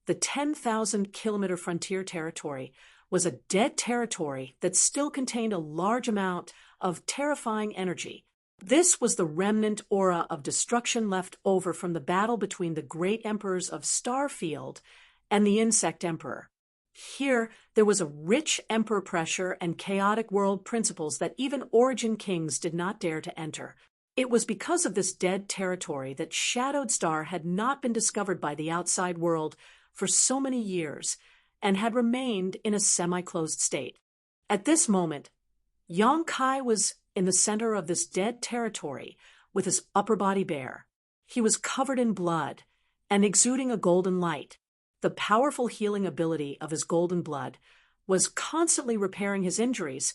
the 10,000-kilometer frontier territory was a dead territory that still contained a large amount of terrifying energy. This was the remnant aura of destruction left over from the battle between the great emperors of Starfield and the Insect Emperor. Here, there was a rich emperor pressure and chaotic world principles that even Origin Kings did not dare to enter. It was because of this dead territory that Shadowed Star had not been discovered by the outside world for so many years and had remained in a semi-closed state. At this moment, Yang Kai was in the center of this dead territory with his upper body bare. He was covered in blood and exuding a golden light. The powerful healing ability of his golden blood was constantly repairing his injuries,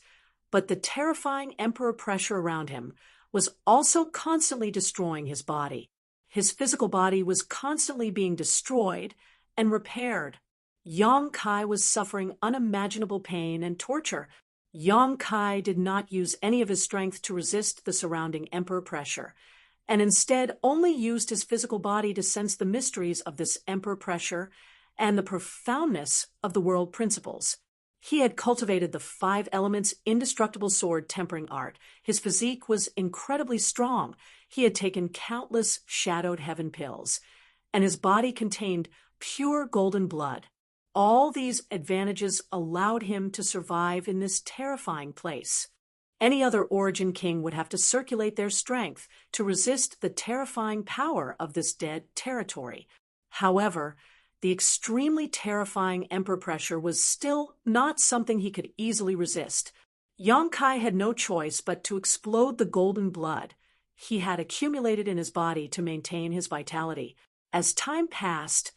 but the terrifying emperor pressure around him was also constantly destroying his body. His physical body was constantly being destroyed and repaired. Yang Kai was suffering unimaginable pain and torture. Yang Kai did not use any of his strength to resist the surrounding emperor pressure, and instead only used his physical body to sense the mysteries of this emperor pressure and the profoundness of the world principles. He had cultivated the 5 elements indestructible sword tempering art. His physique was incredibly strong. He had taken countless shadowed heaven pills, and his body contained pure golden blood. All these advantages allowed him to survive in this terrifying place. Any other Origin King would have to circulate their strength to resist the terrifying power of this dead territory. However, the extremely terrifying emperor pressure was still not something he could easily resist. Yang Kai had no choice but to explode the golden blood he had accumulated in his body to maintain his vitality. As time passed,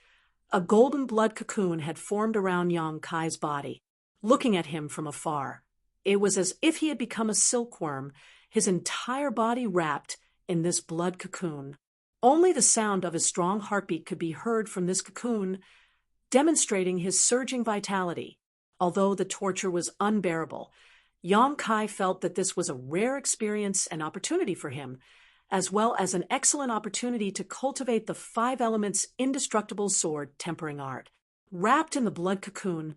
a golden blood cocoon had formed around Yang Kai's body. Looking at him from afar, It was as if he had become a silkworm, his entire body wrapped in this blood cocoon. Only the sound of his strong heartbeat could be heard from this cocoon, demonstrating his surging vitality. Although the torture was unbearable, Yang Kai felt that this was a rare experience and opportunity for him, as well as an excellent opportunity to cultivate the five elements' indestructible sword tempering art. Wrapped in the blood cocoon,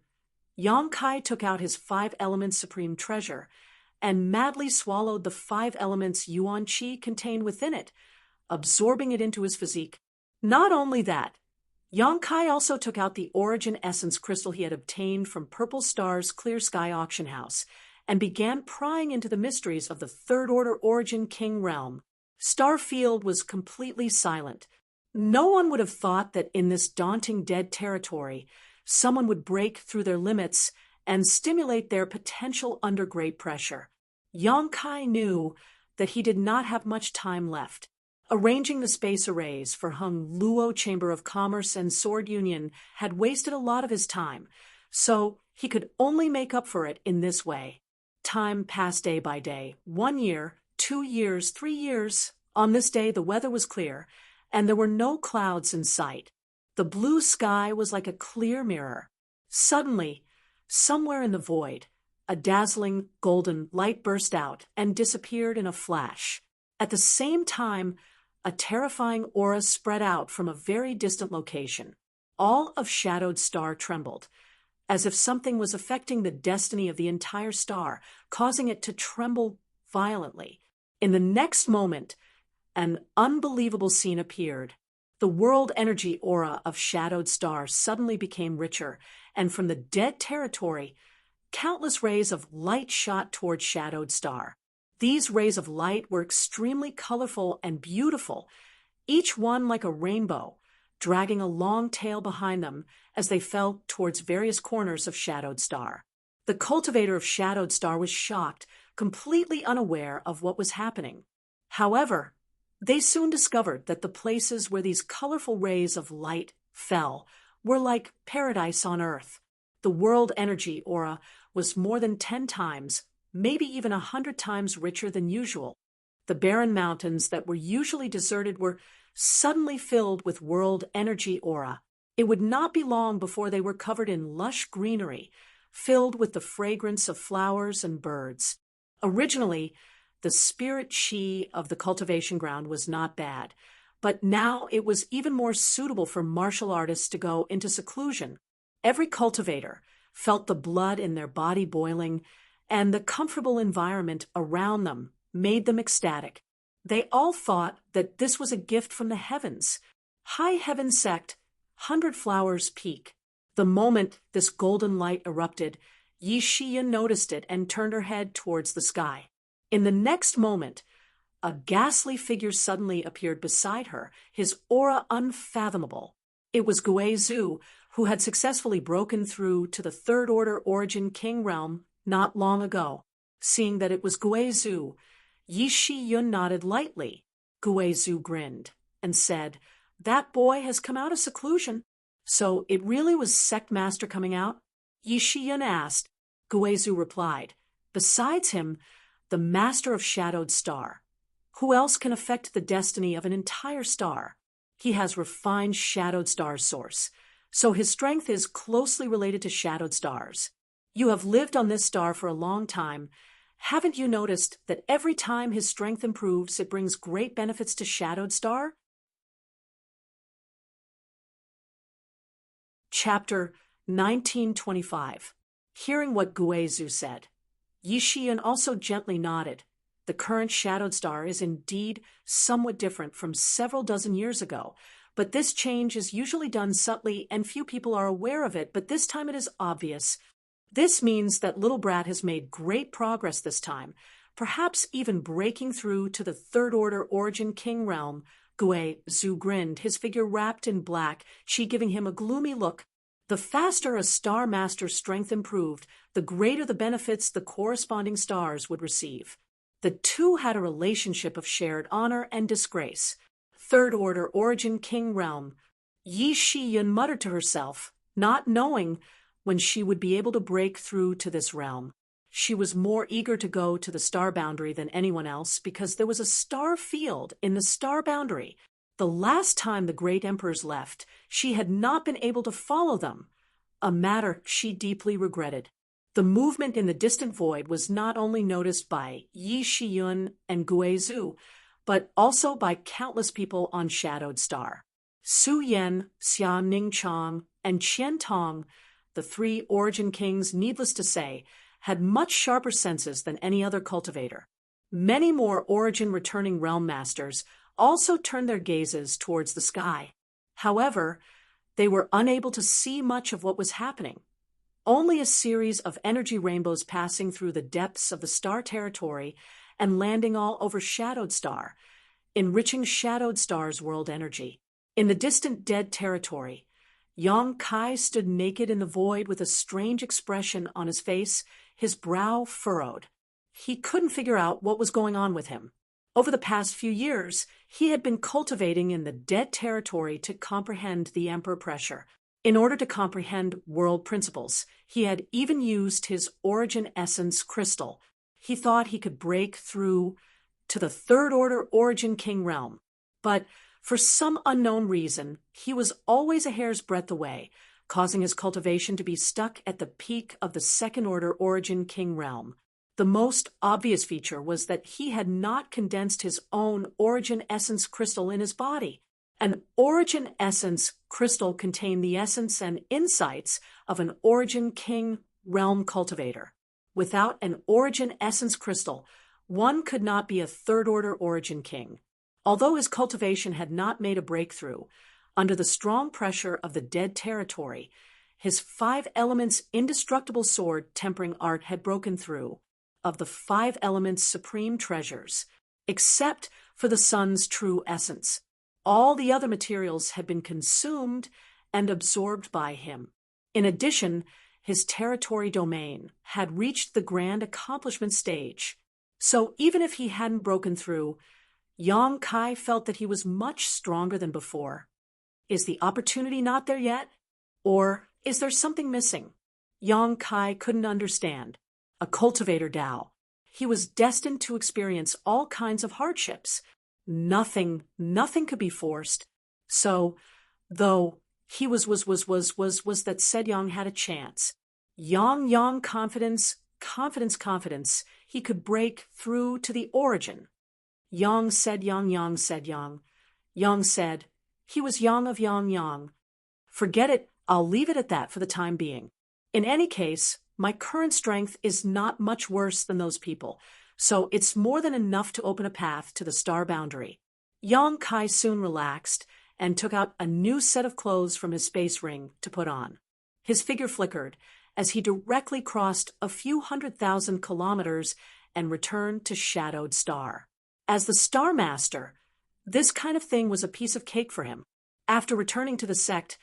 Yang Kai took out his five elements supreme treasure and madly swallowed the five elements yuan qi contained within it, absorbing it into his physique. Not only that, Yang Kai also took out the origin essence crystal he had obtained from Purple Star's Clear Sky auction house and began prying into the mysteries of the Third Order Origin King realm. Starfield was completely silent. No one would have thought that in this daunting dead territory, someone would break through their limits and stimulate their potential under great pressure. Yang Kai knew that he did not have much time left. Arranging the space arrays for Hung Luo Chamber of Commerce and Sword Union had wasted a lot of his time, so he could only make up for it in this way. Time passed day by day, 1 year, 2 years, 3 years. On this day the weather was clear, and there were no clouds in sight. The blue sky was like a clear mirror. Suddenly, somewhere in the void, a dazzling golden light burst out and disappeared in a flash. At the same time, a terrifying aura spread out from a very distant location. All of Shadowed Star trembled, as if something was affecting the destiny of the entire star, causing it to tremble violently. In the next moment, an unbelievable scene appeared. The world energy aura of Shadowed Star suddenly became richer, and from the dead territory, countless rays of light shot toward Shadowed Star. These rays of light were extremely colorful and beautiful, each one like a rainbow, dragging a long tail behind them as they fell towards various corners of Shadowed Star. The cultivator of Shadowed Star was shocked, completely unaware of what was happening. However, they soon discovered that the places where these colorful rays of light fell were like paradise on earth. The world energy aura was more than 10 times, maybe even 100 times richer than usual. The barren mountains that were usually deserted were suddenly filled with world energy aura. It would not be long before they were covered in lush greenery, filled with the fragrance of flowers and birds. Originally, the spirit chi of the cultivation ground was not bad, but now it was even more suitable for martial artists to go into seclusion. Every cultivator felt the blood in their body boiling, and the comfortable environment around them made them ecstatic. They all thought that this was a gift from the heavens. High Heaven Sect, 100 Flowers Peak. The moment this golden light erupted, Yi Shiyan noticed it and turned her head towards the sky. In the next moment, a ghastly figure suddenly appeared beside her, his aura unfathomable. It was Gui Zhu, who had successfully broken through to the Third Order Origin King realm not long ago. Seeing that it was Gui Zhu, Yi Shiyun nodded lightly. Gui Zhu grinned and said, "That boy has come out of seclusion." "So it really was Sect Master coming out?" Yi Shiyun asked. Gui Zhu replied, "Besides him, the Master of Shadowed Star. Who else can affect the destiny of an entire star? He has refined Shadowed Star source, so his strength is closely related to Shadowed Stars. You have lived on this star for a long time. Haven't you noticed that every time his strength improves, it brings great benefits to Shadowed Star?" Chapter 1925. Hearing what Gui Zhu said, Yi Shiyan also gently nodded. The current Shadowed Star is indeed somewhat different from several dozen years ago, but this change is usually done subtly and few people are aware of it, but this time it is obvious. This means that Little Brat has made great progress this time, perhaps even breaking through to the Third Order Origin King realm. Gui Zhu grinned, his figure wrapped in black, she giving him a gloomy look. The faster a Star Master's strength improved, the greater the benefits the corresponding stars would receive. The two had a relationship of shared honor and disgrace. Third Order Origin King realm. Yi Shiyan muttered to herself, not knowing when she would be able to break through to this realm. she was more eager to go to the star boundary than anyone else because there was a star field in the star boundary. The last time the great emperors left, she had not been able to follow them, a matter she deeply regretted. The movement in the distant void was not only noticed by Yi Shiyun and Guizhou, but also by countless people on Shadowed Star. Su Yan, Xia Ningchang, and Qian Tong, the three origin kings, needless to say, had much sharper senses than any other cultivator. Many more origin returning realm masters also turned their gazes towards the sky. However, they were unable to see much of what was happening. Only a series of energy rainbows passing through the depths of the star territory and landing all over Shadowed Star, enriching Shadowed Star's world energy. In the distant dead territory, Yang Kai stood naked in the void with a strange expression on his face, his brow furrowed. He couldn't figure out what was going on with him. Over the past few years, he had been cultivating in the dead territory to comprehend the Emperor pressure. In order to comprehend world principles, he had even used his origin essence crystal. He thought he could break through to the third order origin king realm. But for some unknown reason, he was always a hair's breadth away, causing his cultivation to be stuck at the peak of the second order origin king realm. The most obvious feature was that he had not condensed his own origin essence crystal in his body. An origin essence crystal contained the essence and insights of an origin king realm cultivator. Without an origin essence crystal, one could not be a third order origin king. Although his cultivation had not made a breakthrough, under the strong pressure of the dead territory, his 5 elements indestructible sword tempering art had broken through, of the 5 elements supreme treasures, except for the sun's true essence. All the other materials had been consumed and absorbed by him. In addition, his territory domain had reached the grand accomplishment stage. So even if he hadn't broken through, Yang Kai felt that he was much stronger than before. Is the opportunity not there yet? Or is there something missing? Yang Kai couldn't understand. A cultivator Dao. He was destined to experience all kinds of hardships. Nothing could be forced. So, though he was that said Yang had a chance. Yang confidence, he could break through to the origin. Yang said Yang said Yang. Yang said, he was Yang of Yang. Forget it, I'll leave it at that for the time being. In any case, my current strength is not much worse than those people, so it's more than enough to open a path to the star boundary. Yang Kai soon relaxed and took out a new set of clothes from his space ring to put on. His figure flickered as he directly crossed a few 100,000 kilometers and returned to Shadowed Star. As the Star Master, this kind of thing was a piece of cake for him. After returning to the sect,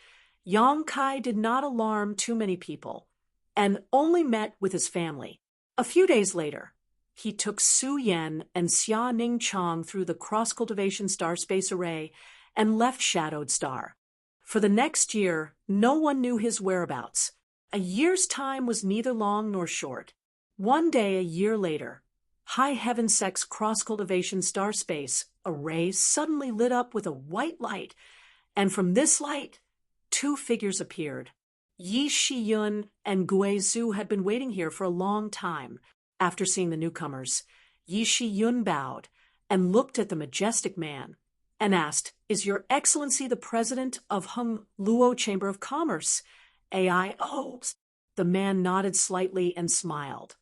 Yang Kai did not alarm too many people and only met with his family. A few days later, he took Su Yan and Xia Ningchang through the cross-cultivation star space array and left Shadowed Star. For the next year, no one knew his whereabouts. A year's time was neither long nor short. One day, a year later, High Heaven Sect's cross-cultivation star space array suddenly lit up with a white light, and from this light, 2 figures appeared. Yi Shiyun and Guizhou had been waiting here for a long time. After seeing the newcomers, Yi Shiyun bowed and looked at the majestic man and asked, "Is Your Excellency the president of Hung Luo Chamber of Commerce, AIO?" The man nodded slightly and smiled.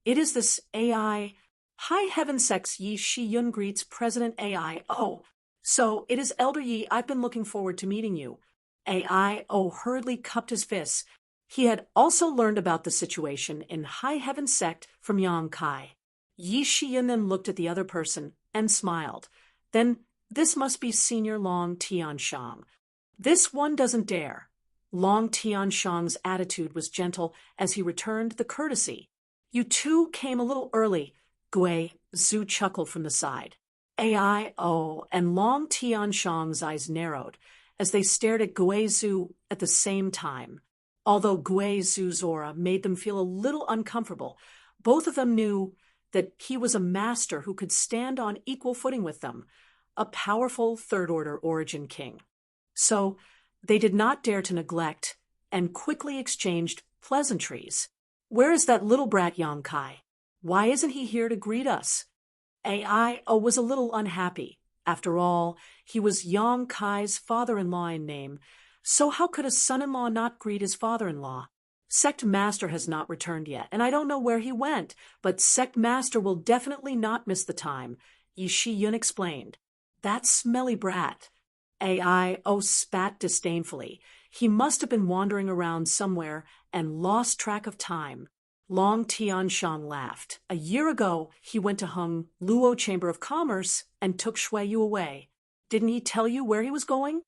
"It is this AI. High Heaven Sect's Yi Shiyun greets President AIO. So it is Elder Yi. I've been looking forward to meeting you." AIO hurriedly cupped his fists. He had also learned about the situation in High Heaven Sect from Yang Kai. Yi Shiyun then looked at the other person and smiled. "Then this must be Senior Long Tianshang. This one doesn't dare." Long Tianshang's attitude was gentle as he returned the courtesy. "You two came a little early," Guizhou chuckled from the side. AIO and Long Tianshang's eyes narrowed as they stared at Guizhou at the same time. Although Guizhou's aura made them feel a little uncomfortable, Both of them knew that he was a master who could stand on equal footing with them, a powerful third-order origin king. So they did not dare to neglect and quickly exchanged pleasantries. "Where is that little brat Yong-kai? Why isn't he here to greet us?" Ai was a little unhappy. After all, he was Yong-kai's father-in-law in name, so how could a son-in-law not greet his father-in-law? "Sect Master has not returned yet, and I don't know where he went, but Sect Master will definitely not miss the time," Yi Shi-yun explained. "That smelly brat." Ai spat disdainfully. He must have been wandering around somewhere and lost track of time. Long Tianshang laughed. "A year ago, he went to Hung Luo Chamber of Commerce and took Shui Yu away. Didn't he tell you where he was going?"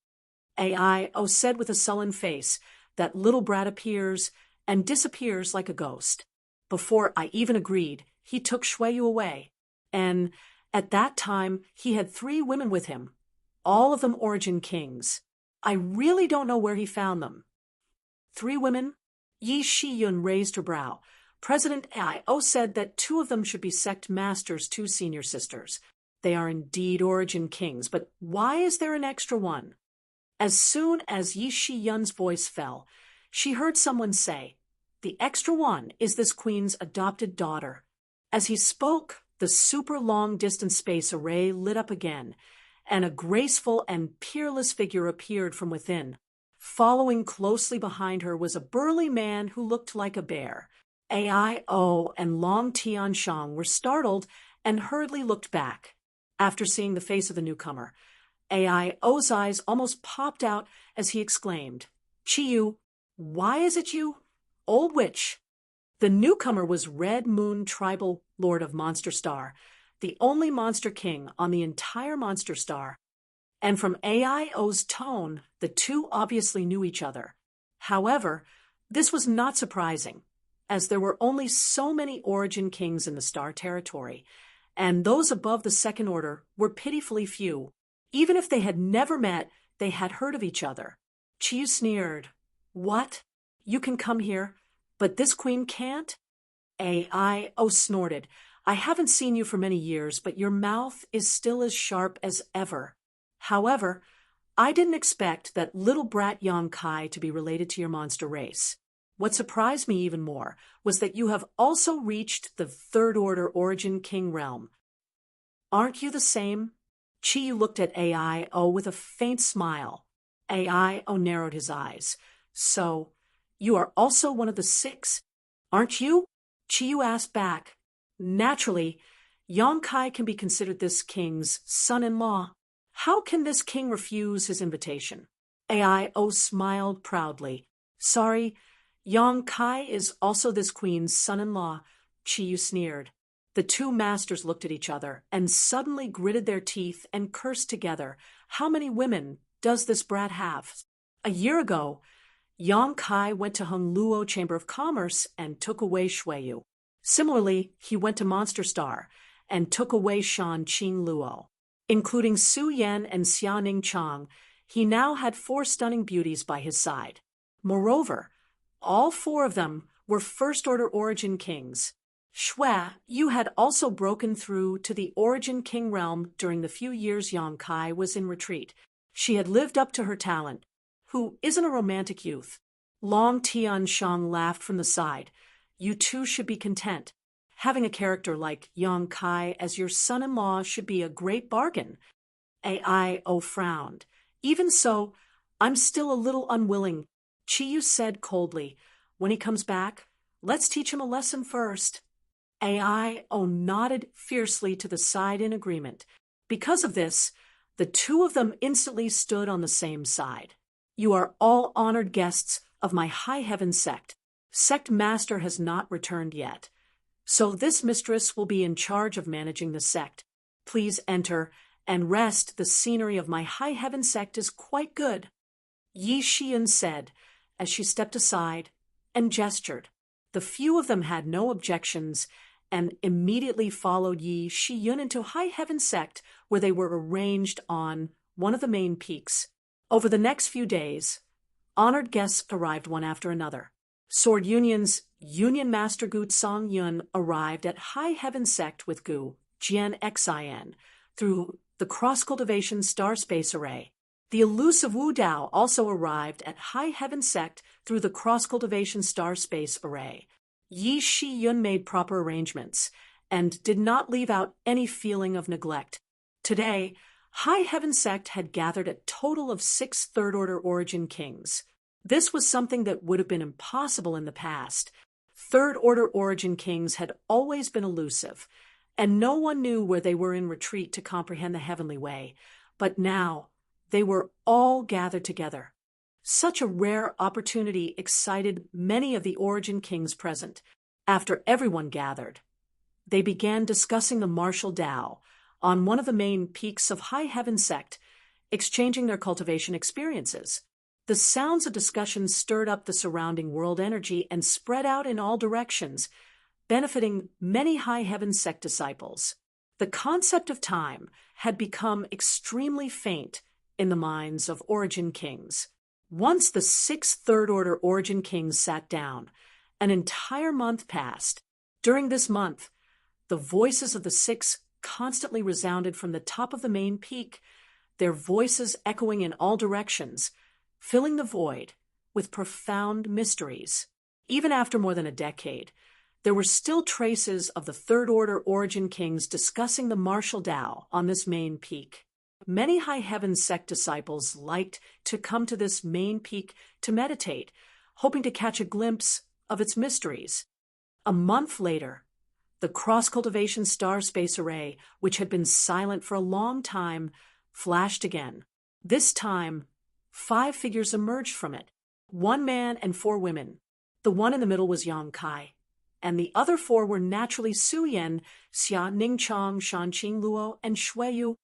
Ai said with a sullen face. "That little brat appears and disappears like a ghost. Before I even agreed, he took Shui Yu away. And at that time, he had 3 women with him, all of them origin kings. I really don't know where he found them." 3 women? Yi Shi-yun raised her brow. "President Ai said that 2 of them should be Sect Master's 2 senior sisters. They are indeed origin kings, but why is there an extra one?" As soon as Yi Shi-yun's voice fell, she heard someone say, "The extra one is this queen's adopted daughter." As he spoke, the super long-distance space array lit up again, and a graceful and peerless figure appeared from within. Following closely behind her was a burly man who looked like a bear. Ai and Long Tianshang were startled and hurriedly looked back. After seeing the face of the newcomer, Ai's eyes almost popped out as he exclaimed, "Chi-yu, why is it you? Old witch." The newcomer was Red Moon Tribal Lord of Monster Star, the only monster king on the entire Monster Star. And from Aio's tone, the 2 obviously knew each other. However, this was not surprising, as there were only so many origin kings in the Star Territory, and those above the Second Order were pitifully few. Even if they had never met, they had heard of each other. Chi sneered. "What? You can come here, but this queen can't?" Ai snorted. "I haven't seen you for many years, but your mouth is still as sharp as ever. However, I didn't expect that little brat Yong-kai to be related to your monster race. What surprised me even more was that you have also reached the Third Order Origin King realm. Aren't you the same?" Chi looked at Ai with a faint smile. Ai narrowed his eyes. "So, you are also one of the 6, aren't you?" Chi asked back. "Naturally, Yong-kai can be considered this king's son-in-law. How can this king refuse his invitation?" Ai smiled proudly. "Sorry, Yong-kai is also this queen's son-in-law," Chi sneered. The 2 masters looked at each other and suddenly gritted their teeth and cursed together. How many women does this brat have? A year ago, Yong-kai went to Hung Luo Chamber of Commerce and took away Shui Yu. Similarly, he went to Monster Star and took away Shan Qing Luo. Including Su Yan and Xiaoning Chang, he now had 4 stunning beauties by his side. Moreover, all 4 of them were first-order origin kings. Shui Yu had also broken through to the origin king realm during the few years Yong-kai was in retreat. She had lived up to her talent. Who isn't a romantic youth? Long Tianshang laughed from the side. "You 2 should be content. Having a character like Yong-kai as your son-in-law should be a great bargain." Ai frowned. "Even so, I'm still a little unwilling," Chi said coldly. "When he comes back, let's teach him a lesson first." Ai nodded fiercely to the side in agreement. Because of this, the 2 of them instantly stood on the same side. "You are all honored guests of my High Heaven sect. Sect Master has not returned yet, so this mistress will be in charge of managing the sect. Please enter and rest. The scenery of my High Heaven sect is quite good," Yi Shi-yun said as she stepped aside and gestured. The few of them had no objections and immediately followed Yi Shi-yun into High Heaven sect, where they were arranged on one of the main peaks. Over the next few days, honored guests arrived one after another. Sword Union's Union Master Gu Tsang Yun arrived at High Heaven Sect with Gu, Jian Xin, through the Cross-Cultivation Star Space Array. The elusive Wu Dao also arrived at High Heaven Sect through the Cross-Cultivation Star Space Array. Yi Shi Yun made proper arrangements and did not leave out any feeling of neglect. Today, High Heaven Sect had gathered a total of 6 Third-Order Origin Kings. This was something that would have been impossible in the past. Third-Order Origin Kings had always been elusive, and no one knew where they were in retreat to comprehend the heavenly way. But now, they were all gathered together. Such a rare opportunity excited many of the Origin Kings present. After everyone gathered, they began discussing the martial Tao on one of the main peaks of High Heaven Sect, exchanging their cultivation experiences. The sounds of discussion stirred up the surrounding world energy and spread out in all directions, benefiting many High Heaven Sect disciples. The concept of time had become extremely faint in the minds of Origin Kings. Once the 6 Third-Order Origin Kings sat down, an entire month passed. During this month, the voices of the 6 constantly resounded from the top of the main peak, their voices echoing in all directions, filling the void with profound mysteries. Even after more than a decade, there were still traces of the Third-Order Origin Kings discussing the martial Tao on this main peak. Many High Heaven Sect disciples liked to come to this main peak to meditate, hoping to catch a glimpse of its mysteries. A month later, the Cross-Cultivation Star Space Array, which had been silent for a long time, flashed again. This time, 5 figures emerged from it, 1 man and 4 women. The one in the middle was Yang Kai, and the other 4 were naturally Su Yan, Xia Ningchang, Shanqing Luo, and Shui Yu.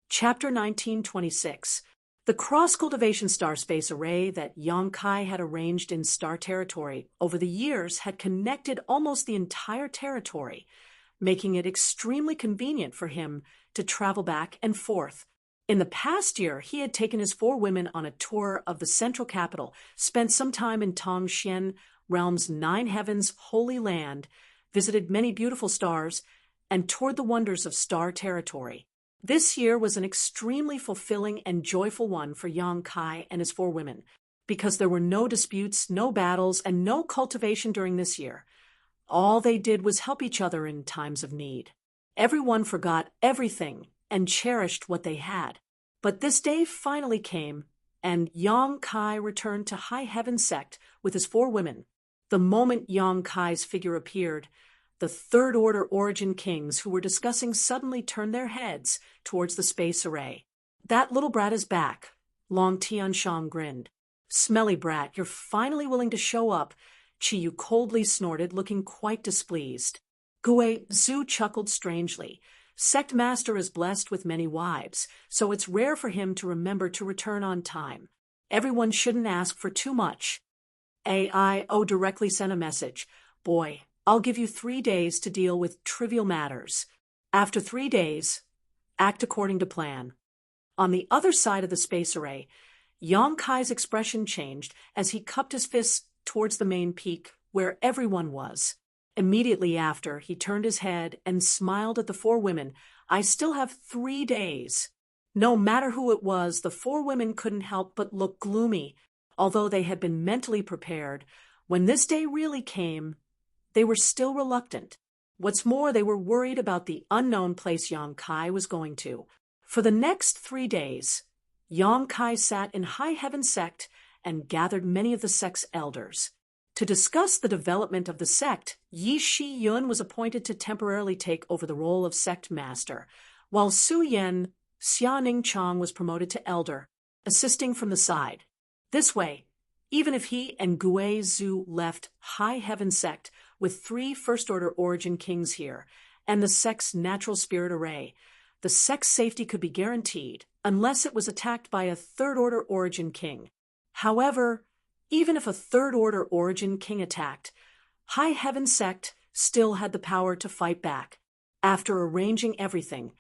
Chapter 1926. The Cross-Cultivation Star Space Array that Yang Kai had arranged in star territory over the years had connected almost the entire territory, making it extremely convenient for him to travel back and forth. In the past year, he had taken his 4 women on a tour of the central capital, spent some time in Tongxian Realm's 9 Heavens Holy Land, visited many beautiful stars, and toured the wonders of star territory. This year was an extremely fulfilling and joyful one for Yang Kai and his 4 women, because there were no disputes, no battles, and no cultivation during this year. All they did was help each other in times of need. Everyone forgot everything and cherished what they had. But this day finally came, and Yang Kai returned to High Heaven Sect with his 4 women. The moment Yang Kai's figure appeared, the Third-Order Origin Kings who were discussing suddenly turned their heads towards the space array. "That little brat is back," Long Tianshang grinned. "Smelly brat, you're finally willing to show up," Chi Yu coldly snorted, looking quite displeased. Gue Zhu chuckled strangely. "Sect Master is blessed with many wives, so it's rare for him to remember to return on time. Everyone shouldn't ask for too much." AIO directly sent a message. "Boy, I'll give you 3 days to deal with trivial matters. After 3 days, act according to plan." On the other side of the space array, Yang Kai's expression changed as he cupped his fists towards the main peak where everyone was. Immediately after, he turned his head and smiled at the 4 women. "I still have 3 days." No matter who it was, the 4 women couldn't help but look gloomy. Although they had been mentally prepared, when this day really came, they were still reluctant. What's more, they were worried about the unknown place Yang Kai was going to. For the next 3 days, Yang Kai sat in High Heaven Sect and gathered many of the sect's elders. To discuss the development of the sect, Yi Shi Yun was appointed to temporarily take over the role of sect master, while Su Yan Xianing Chang was promoted to elder, assisting from the side. This way, even if he and Gue Zhu left High Heaven Sect with 3 First-Order Origin Kings here and the sect's natural spirit array, the sect's safety could be guaranteed unless it was attacked by a Third-Order Origin King. However, even if a Third-Order Origin King attacked, High Heaven Sect still had the power to fight back. After arranging everything,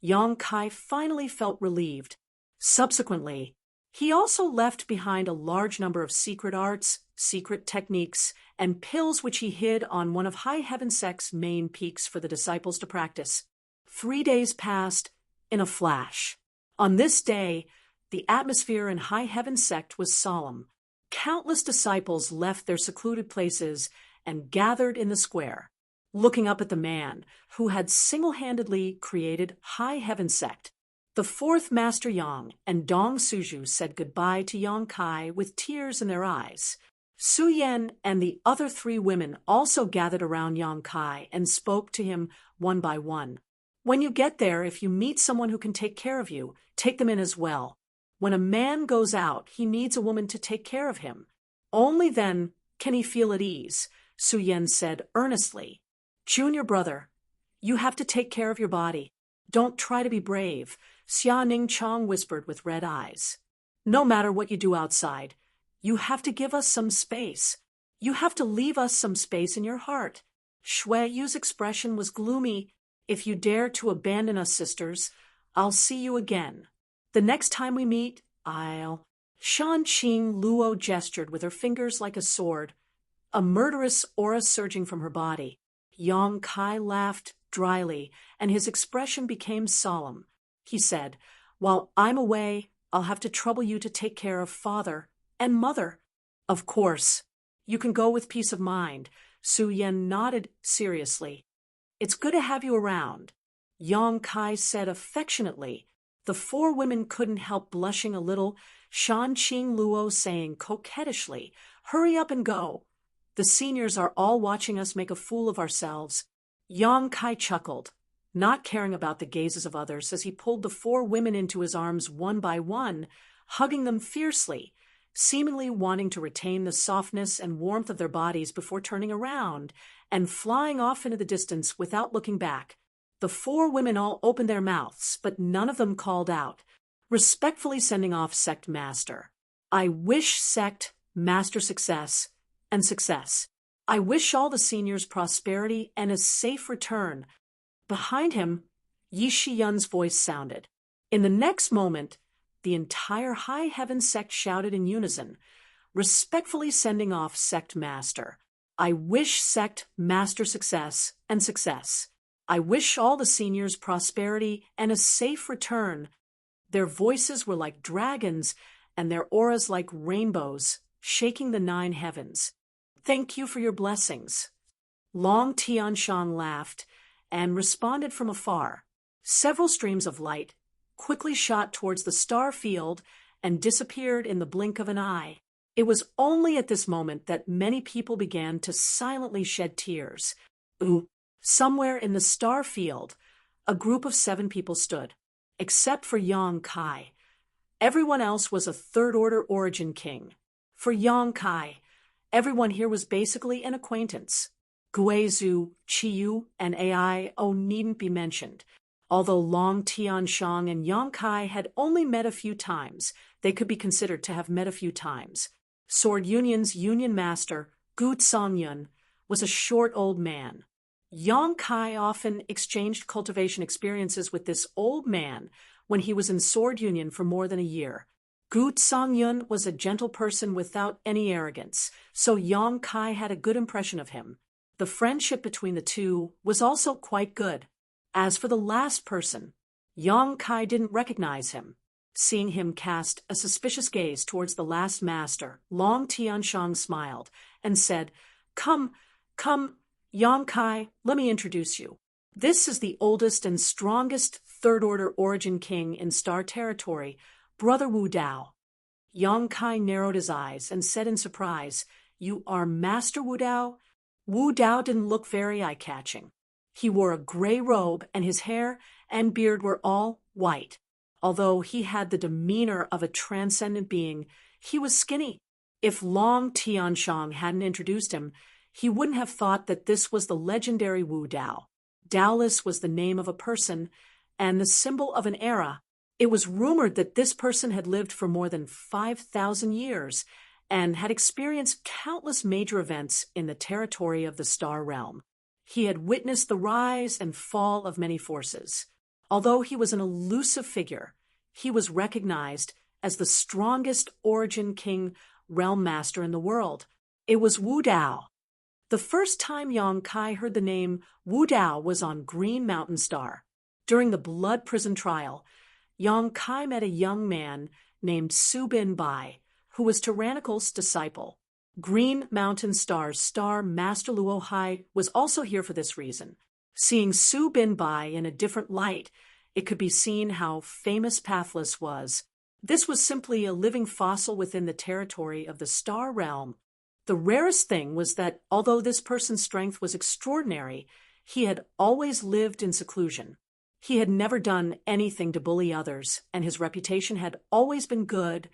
Yang Kai finally felt relieved. Subsequently, He also left behind a large number of secret arts, secret techniques, and pills which he hid on one of High Heaven Sect's main peaks for the disciples to practice. 3 days passed in a flash. On this day, the atmosphere in High Heaven Sect was solemn. Countless disciples left their secluded places and gathered in the square, looking up at the man who had single-handedly created High Heaven Sect. The fourth Master Yang and Dong Suju said goodbye to Yang Kai with tears in their eyes. Su Yan and the other 3 women also gathered around Yang Kai and spoke to him one by one. When you get there, if you meet someone who can take care of you, take them in as well. When a man goes out, he needs a woman to take care of him. Only then can he feel at ease, Su Yan said earnestly. Junior brother, you have to take care of your body. Don't try to be brave, Xia Ning Chong whispered with red eyes. No matter what you do outside, you have to give us some space. You have to leave us some space in your heart. Shui Yu's expression was gloomy. If you dare to abandon us, sisters, I'll see you again. The next time we meet, I'll... Shan Qing Luo gestured with her fingers like a sword, a murderous aura surging from her body. Yang Kai laughed dryly, and his expression became solemn. He said, while I'm away, I'll have to trouble you to take care of father and mother. Of course. You can go with peace of mind. Su Yan nodded seriously. It's good to have you around, Yang Kai said affectionately. The 4 women couldn't help blushing a little, Shan Qing Luo saying coquettishly, hurry up and go. The seniors are all watching us make a fool of ourselves. Yang Kai chuckled, not caring about the gazes of others as he pulled the 4 women into his arms one by one, hugging them fiercely, seemingly wanting to retain the softness and warmth of their bodies before turning around and flying off into the distance without looking back. The 4 women all opened their mouths, but none of them called out, respectfully sending off Sect Master. I wish Sect Master success and success. I wish all the seniors prosperity and a safe return. Behind him, Yi Shiyun's voice sounded. In the next moment, the entire High Heaven Sect shouted in unison, respectfully sending off Sect Master. I wish Sect Master success and success. I wish all the seniors prosperity and a safe return. Their voices were like dragons and their auras like rainbows, shaking the 9 heavens. Thank you for your blessings. Long Tianshan laughed and responded from afar. Several streams of light quickly shot towards the star field and disappeared in the blink of an eye. It was only at this moment that many people began to silently shed tears. Somewhere in the star field, a group of 7 people stood, except for Yang Kai. Everyone else was a third-order origin king. For Yang Kai, everyone here was basically an acquaintance. Guizhu, Qiyu, and Ai needn't be mentioned. Although Long Tianshang and Yang Kai had only met a few times, they could be considered to have met a few times. Sword Union's Union Master, Gu Songyun, was a short old man. Yang Kai often exchanged cultivation experiences with this old man when he was in Sword Union for more than a year. Gu Songyun was a gentle person without any arrogance, so Yang Kai had a good impression of him. The friendship between the two was also quite good. As for the last person, Yang Kai didn't recognize him. Seeing him cast a suspicious gaze towards the last master, Long Tianshang smiled and said, Come, Yang Kai, let me introduce you. This is the oldest and strongest third-order origin king in Star Territory, Brother Wu Dao. Yang Kai narrowed his eyes and said in surprise, You are Master Wu Dao? Wu Dao didn't look very eye-catching. He wore a gray robe and his hair and beard were all white. Although he had the demeanor of a transcendent being, he was skinny. If Long Tianshang hadn't introduced him, he wouldn't have thought that this was the legendary Wu Dao. Daoless was the name of a person and the symbol of an era. It was rumored that this person had lived for more than 5,000 years and had experienced countless major events in the territory of the Star Realm. He had witnessed the rise and fall of many forces. Although he was an elusive figure, he was recognized as the strongest Origin King realm master in the world. It was Wu Dao. The first time Yang Kai heard the name Wu Dao was on Green Mountain Star. During the blood prison trial, Yang Kai met a young man named Su Bin Bai, who was Tyrannical's disciple. Green Mountain Star's star Master Luo Hai was also here for this reason. Seeing Su Bin Bai in a different light, it could be seen how famous Pathless was. This was simply a living fossil within the territory of the star realm. The rarest thing was that, although this person's strength was extraordinary, he had always lived in seclusion. He had never done anything to bully others, and his reputation had always been good,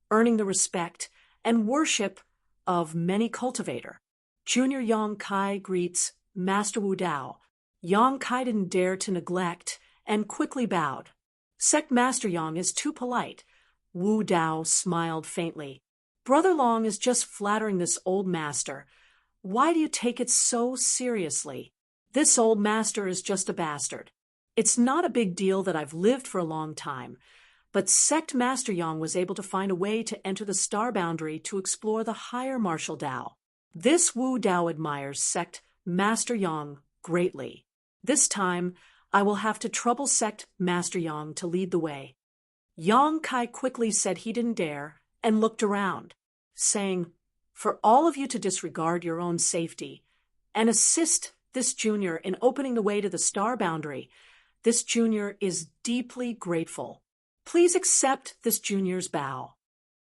earning the respect and worship of many cultivator. Junior Yang Kai greets Master Wu Dao. Yang Kai didn't dare to neglect and quickly bowed. Sect Master Yang is too polite. Wu Dao smiled faintly. Brother Long is just flattering this old master. Why do you take it so seriously? This old master is just a bastard. It's not a big deal that I've lived for a long time, but Sect Master Yang was able to find a way to enter the star boundary to explore the higher martial Dao. This Wu Dao admires Sect Master Yang greatly. This time, I will have to trouble Sect Master Yang to lead the way. Yang Kai quickly said he didn't dare and looked around, saying, "For all of you to disregard your own safety and assist this junior in opening the way to the star boundary, this junior is deeply grateful. Please accept this junior's bow."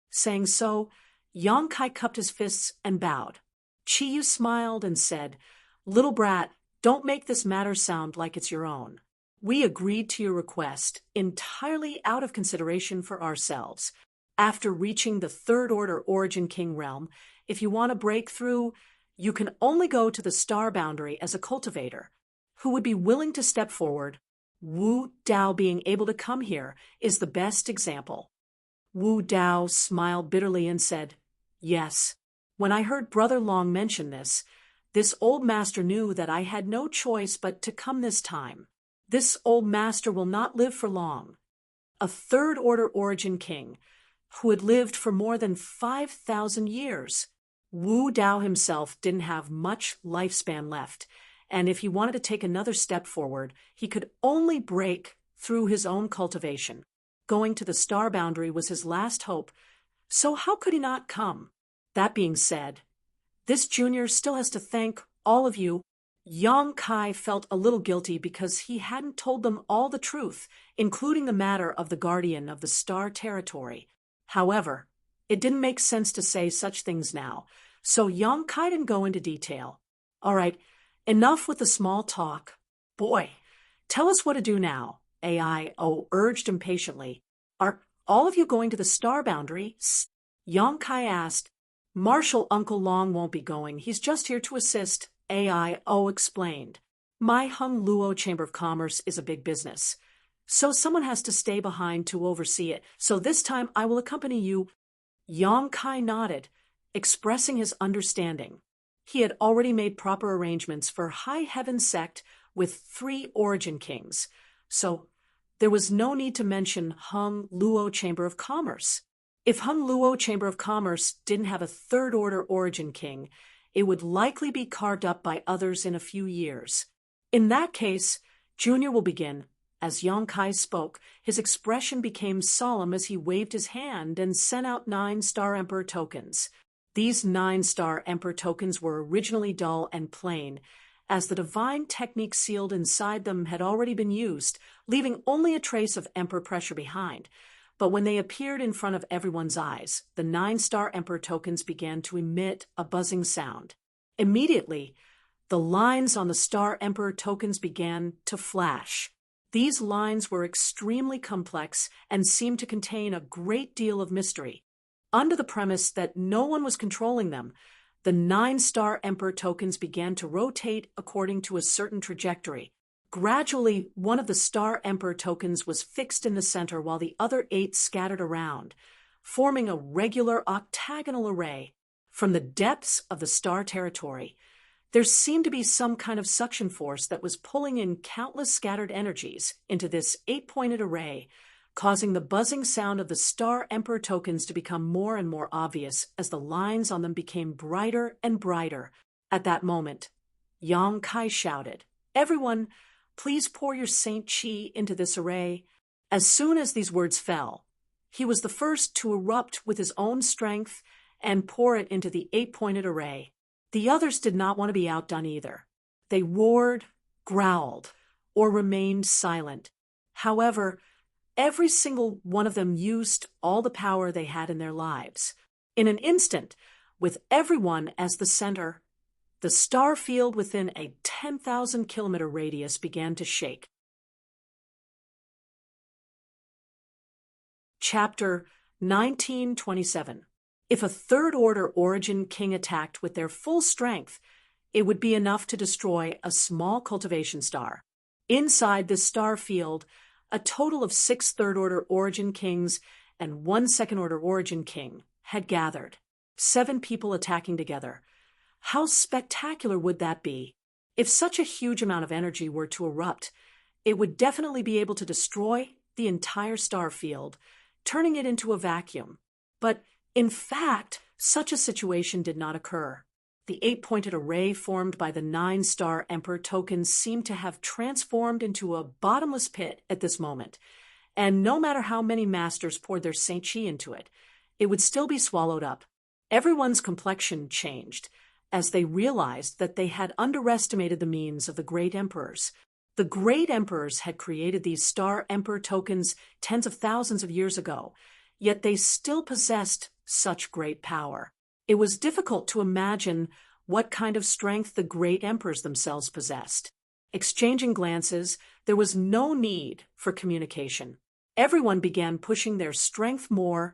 Saying so, Yang Kai cupped his fists and bowed. Chi Yu smiled and said, "Little brat, don't make this matter sound like it's your own. We agreed to your request entirely out of consideration for ourselves. After reaching the Third Order Origin King realm, if you want to break through, you can only go to the star boundary as a cultivator. Who would be willing to step forward? Wu Dao being able to come here is the best example." Wu Dao smiled bitterly and said, "Yes. When I heard Brother Long mention this old master knew that I had no choice but to come this time. This old master will not live for long. A Third Order Origin King, who had lived for more than 5,000 years. Wu Dao himself didn't have much lifespan left, and if he wanted to take another step forward, he could only break through his own cultivation. Going to the star boundary was his last hope, so how could he not come? That being said, this junior still has to thank all of you." Yang Kai felt a little guilty because he hadn't told them all the truth, including the matter of the guardian of the star territory. However, it didn't make sense to say such things now, so Yang Kai didn't go into detail. "All right, enough with the small talk. Boy, tell us what to do now," AIO urged impatiently. "Are all of you going to the star boundary?" Yang Kai asked. "Marshal Uncle Long won't be going. He's just here to assist," AIO explained. "My Hung Luo Chamber of Commerce is a big business, so someone has to stay behind to oversee it. So this time I will accompany you." Yang Kai nodded, expressing his understanding. He had already made proper arrangements for High Heaven Sect with 3 Origin Kings, so there was no need to mention Hung Luo Chamber of Commerce. If Hung Luo Chamber of Commerce didn't have a Third Order Origin King, it would likely be carved up by others in a few years. In that case, Junior will begin. As Yang Kai spoke, his expression became solemn as he waved his hand and sent out 9 Star Emperor tokens. These 9 Star Emperor tokens were originally dull and plain, as the divine technique sealed inside them had already been used, leaving only a trace of Emperor pressure behind. But when they appeared in front of everyone's eyes, the 9 Star Emperor tokens began to emit a buzzing sound. Immediately, the lines on the Star Emperor tokens began to flash. These lines were extremely complex and seemed to contain a great deal of mystery. Under the premise that no one was controlling them, the 9 Star Emperor tokens began to rotate according to a certain trajectory. Gradually, one of the Star Emperor tokens was fixed in the center while the other 8 scattered around, forming a regular octagonal array. From the depths of the star territory, there seemed to be some kind of suction force that was pulling in countless scattered energies into this 8-pointed array, causing the buzzing sound of the Star Emperor tokens to become more and more obvious as the lines on them became brighter and brighter. At that moment, Yang Kai shouted, "Everyone, please pour your Saint Chi into this array." As soon as these words fell, he was the first to erupt with his own strength and pour it into the 8-pointed array. The others did not want to be outdone either. They roared, growled, or remained silent. However, every single one of them used all the power they had in their lives. In an instant, with everyone as the center, the star field within a 10,000-kilometer radius began to shake. Chapter 1927. If a third-order origin king attacked with their full strength, it would be enough to destroy a small cultivation star. Inside this star field, a total of 6 third-order origin kings and 1 second-order origin king had gathered. 7 people attacking together. How spectacular would that be? If such a huge amount of energy were to erupt, it would definitely be able to destroy the entire star field, turning it into a vacuum. But in fact, such a situation did not occur. The 8-pointed array formed by the 9 Star Emperor tokens seemed to have transformed into a bottomless pit at this moment, and no matter how many masters poured their Saint Chi into it, it would still be swallowed up. Everyone's complexion changed as they realized that they had underestimated the means of the great emperors. The great emperors had created these Star Emperor tokens tens of thousands of years ago, yet they still possessed such great power. It was difficult to imagine what kind of strength the great emperors themselves possessed. Exchanging glances, there was no need for communication. Everyone began pushing their strength more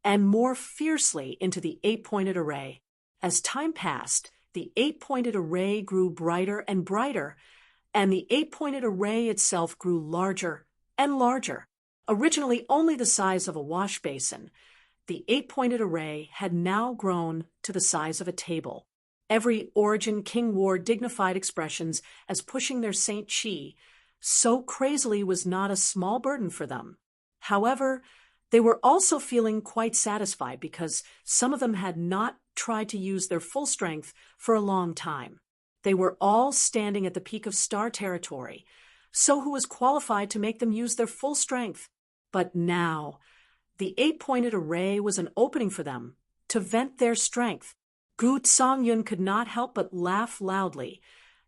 and more fiercely into the 8-pointed array. As time passed, the 8-pointed array grew brighter and brighter, and the 8-pointed array itself grew larger and larger. Originally only the size of a wash basin, the 8-pointed array had now grown to the size of a table. Every origin king wore dignified expressions as pushing their Saint Chi so crazily was not a small burden for them. However, they were also feeling quite satisfied because some of them had not tried to use their full strength for a long time. They were all standing at the peak of star territory, so who was qualified to make them use their full strength? But now, the 8-pointed array was an opening for them to vent their strength. Gu Songyun could not help but laugh loudly,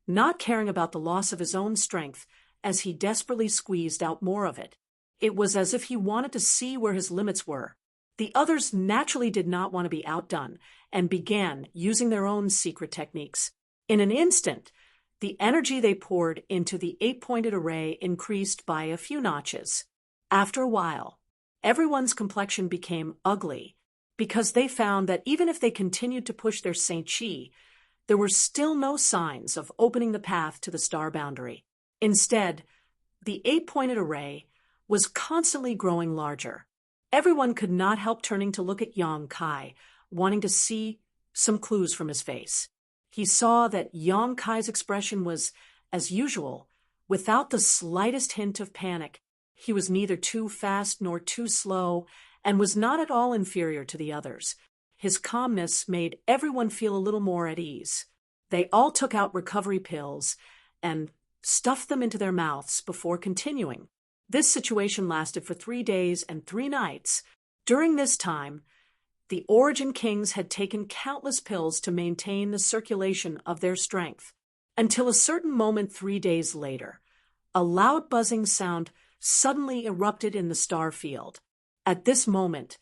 not caring about the loss of his own strength as he desperately squeezed out more of it. It was as if he wanted to see where his limits were. The others naturally did not want to be outdone and began using their own secret techniques. In an instant, the energy they poured into the 8-pointed array increased by a few notches. After a while, everyone's complexion became ugly because they found that even if they continued to push their Saint Chi, there were still no signs of opening the path to the star boundary. Instead, the 8-pointed array was constantly growing larger. Everyone could not help turning to look at Yang Kai, wanting to see some clues from his face. He saw that Yang Kai's expression was, as usual, without the slightest hint of panic. He was neither too fast nor too slow, and was not at all inferior to the others. His calmness made everyone feel a little more at ease. They all took out recovery pills and stuffed them into their mouths before continuing. This situation lasted for 3 days and 3 nights. During this time, the Origin Kings had taken countless pills to maintain the circulation of their strength, until a certain moment 3 days later, a loud buzzing sound suddenly erupted in the star field. At this moment,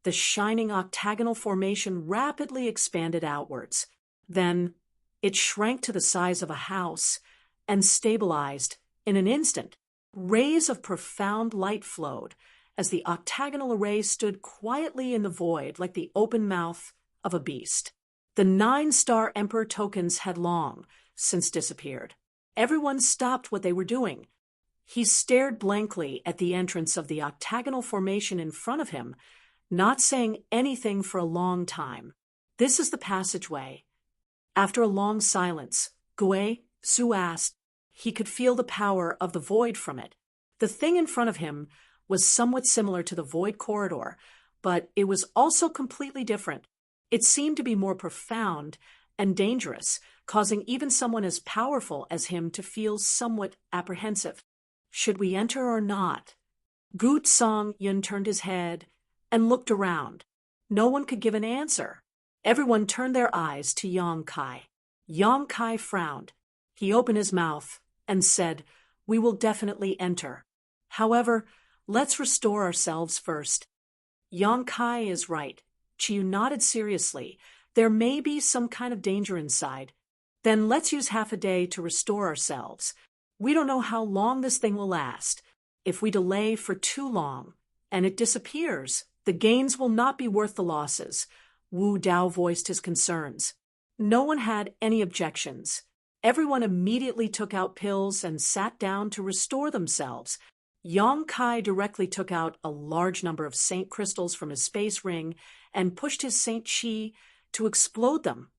the shining octagonal formation rapidly expanded outwards. Then, it shrank to the size of a house and stabilized in an instant. Rays of profound light flowed as the octagonal array stood quietly in the void like the open mouth of a beast. The 9 Star Emperor tokens had long since disappeared. Everyone stopped what they were doing. He stared blankly at the entrance of the octagonal formation in front of him, not saying anything for a long time. "This is the passageway." After a long silence, Gue Su asked. He could feel the power of the void from it. The thing in front of him was somewhat similar to the void corridor, but it was also completely different. It seemed to be more profound and dangerous, causing even someone as powerful as him to feel somewhat apprehensive. Should we enter or not? Gut Song Yun turned his head and looked around. No one could give an answer. Everyone turned their eyes to Yang Kai. Yang Kai frowned. He opened his mouth and said, "We will definitely enter. However, let's restore ourselves first." Yang Kai is right. Chiyu nodded seriously. There may be some kind of danger inside. Then let's use half a day to restore ourselves. We don't know how long this thing will last. If we delay for too long and it disappears, the gains will not be worth the losses. Wu Dao voiced his concerns. No one had any objections. Everyone immediately took out pills and sat down to restore themselves. Yang Kai directly took out a large number of saint crystals from his space ring and pushed his saint chi to explode them,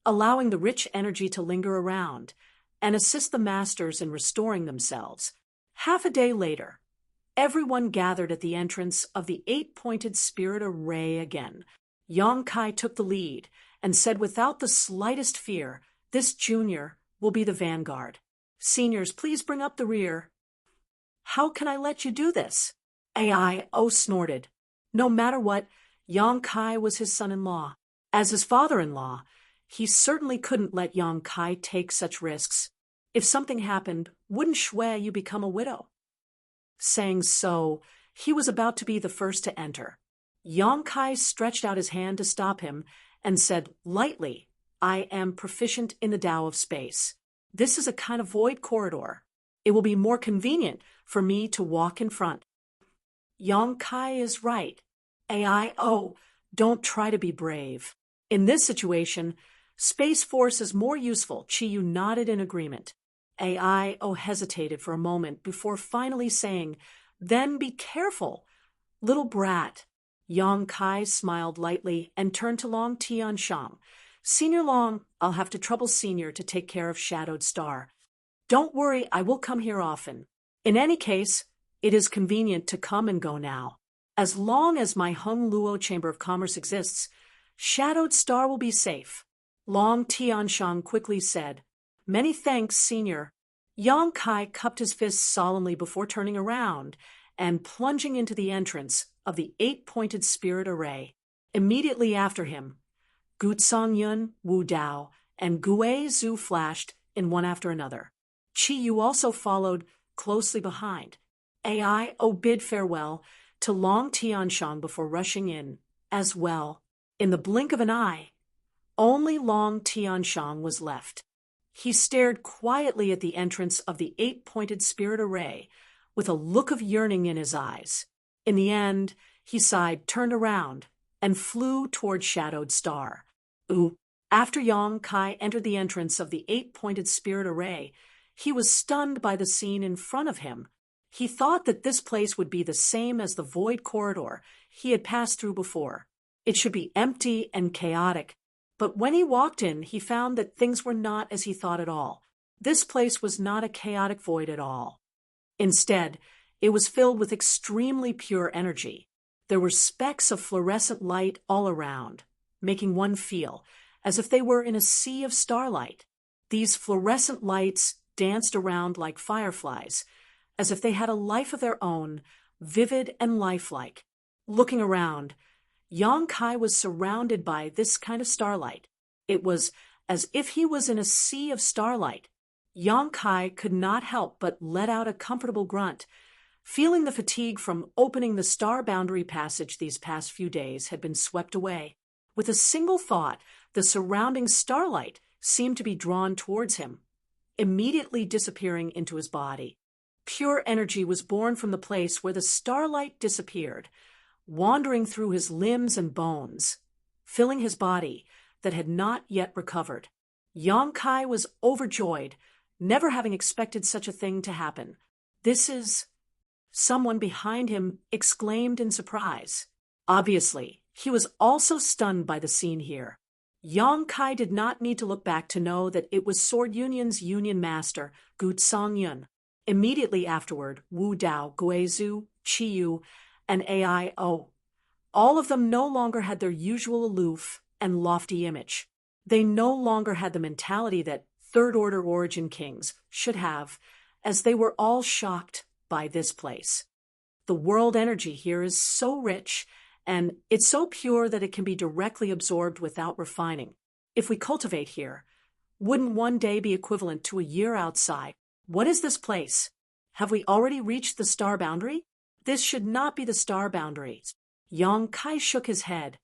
allowing the rich energy to linger around and assist the masters in restoring themselves. Half a day later, everyone gathered at the entrance of the 8-pointed spirit array again. Yang Kai took the lead and said without the slightest fear, "This junior will be the vanguard. Seniors, please bring up the rear." "How can I let you do this?" Ai snorted. No matter what, Yang Kai was his son-in-law. As his father-in-law, he certainly couldn't let Yang Kai take such risks. If something happened, wouldn't Shui you become a widow? Saying so, he was about to be the first to enter. Yang Kai stretched out his hand to stop him and said lightly, "I am proficient in the Tao of space. This is a kind of void corridor. It will be more convenient for me to walk in front." Yang Kai is right. Ai, don't try to be brave. In this situation, Space Force is more useful. Chiyu nodded in agreement. Ai hesitated for a moment before finally saying, "Then be careful, little brat." Yang Kai smiled lightly and turned to Long Tianshang. "Senior Long, I'll have to trouble Senior to take care of Shadowed Star. Don't worry, I will come here often. In any case, it is convenient to come and go now. As long as my Hung Luo Chamber of Commerce exists, Shadowed Star will be safe." Long Tianshang quickly said, "Many thanks, Senior." Yang Kai cupped his fists solemnly before turning around and plunging into the entrance of the 8-pointed spirit array. Immediately after him, Gut Song Yun, Wu Dao, and Gue Zhu flashed in one after another. Chi Yu also followed closely behind. Ai bid farewell to Long Tianshang before rushing in as well. In the blink of an eye, only Long Tianshang was left. He stared quietly at the entrance of the 8-pointed spirit array with a look of yearning in his eyes. In the end, he sighed, turned around, and flew toward Shadowed Star. After Yang Kai entered the entrance of the 8-pointed spirit array, he was stunned by the scene in front of him. He thought that this place would be the same as the void corridor he had passed through before. It should be empty and chaotic. But when he walked in, he found that things were not as he thought at all. This place was not a chaotic void at all. Instead, it was filled with extremely pure energy. There were specks of fluorescent light all around, making one feel as if they were in a sea of starlight. These fluorescent lights danced around like fireflies, as if they had a life of their own, vivid and lifelike. Looking around, Yang Kai was surrounded by this kind of starlight. It was as if he was in a sea of starlight. Yang Kai could not help but let out a comfortable grunt. Feeling the fatigue from opening the star boundary passage these past few days had been swept away. With a single thought, the surrounding starlight seemed to be drawn towards him, immediately disappearing into his body. Pure energy was born from the place where the starlight disappeared, wandering through his limbs and bones, filling his body that had not yet recovered. Yang Kai was overjoyed, never having expected such a thing to happen. "This is—" someone behind him exclaimed in surprise. Obviously, he was also stunned by the scene here. Yang Kai did not need to look back to know that it was Sword Union's Union Master, Gut Song Yun. Immediately afterward, Wu Dao, Gue Zhu, Chi, and Ao. All of them no longer had their usual aloof and lofty image. They no longer had the mentality that third-order origin kings should have, as they were all shocked by this place. The world energy here is so rich, and it's so pure that it can be directly absorbed without refining. If we cultivate here, wouldn't one day be equivalent to a year outside? What is this place? Have we already reached the star boundary? This should not be the star boundary. Yang Kai shook his head.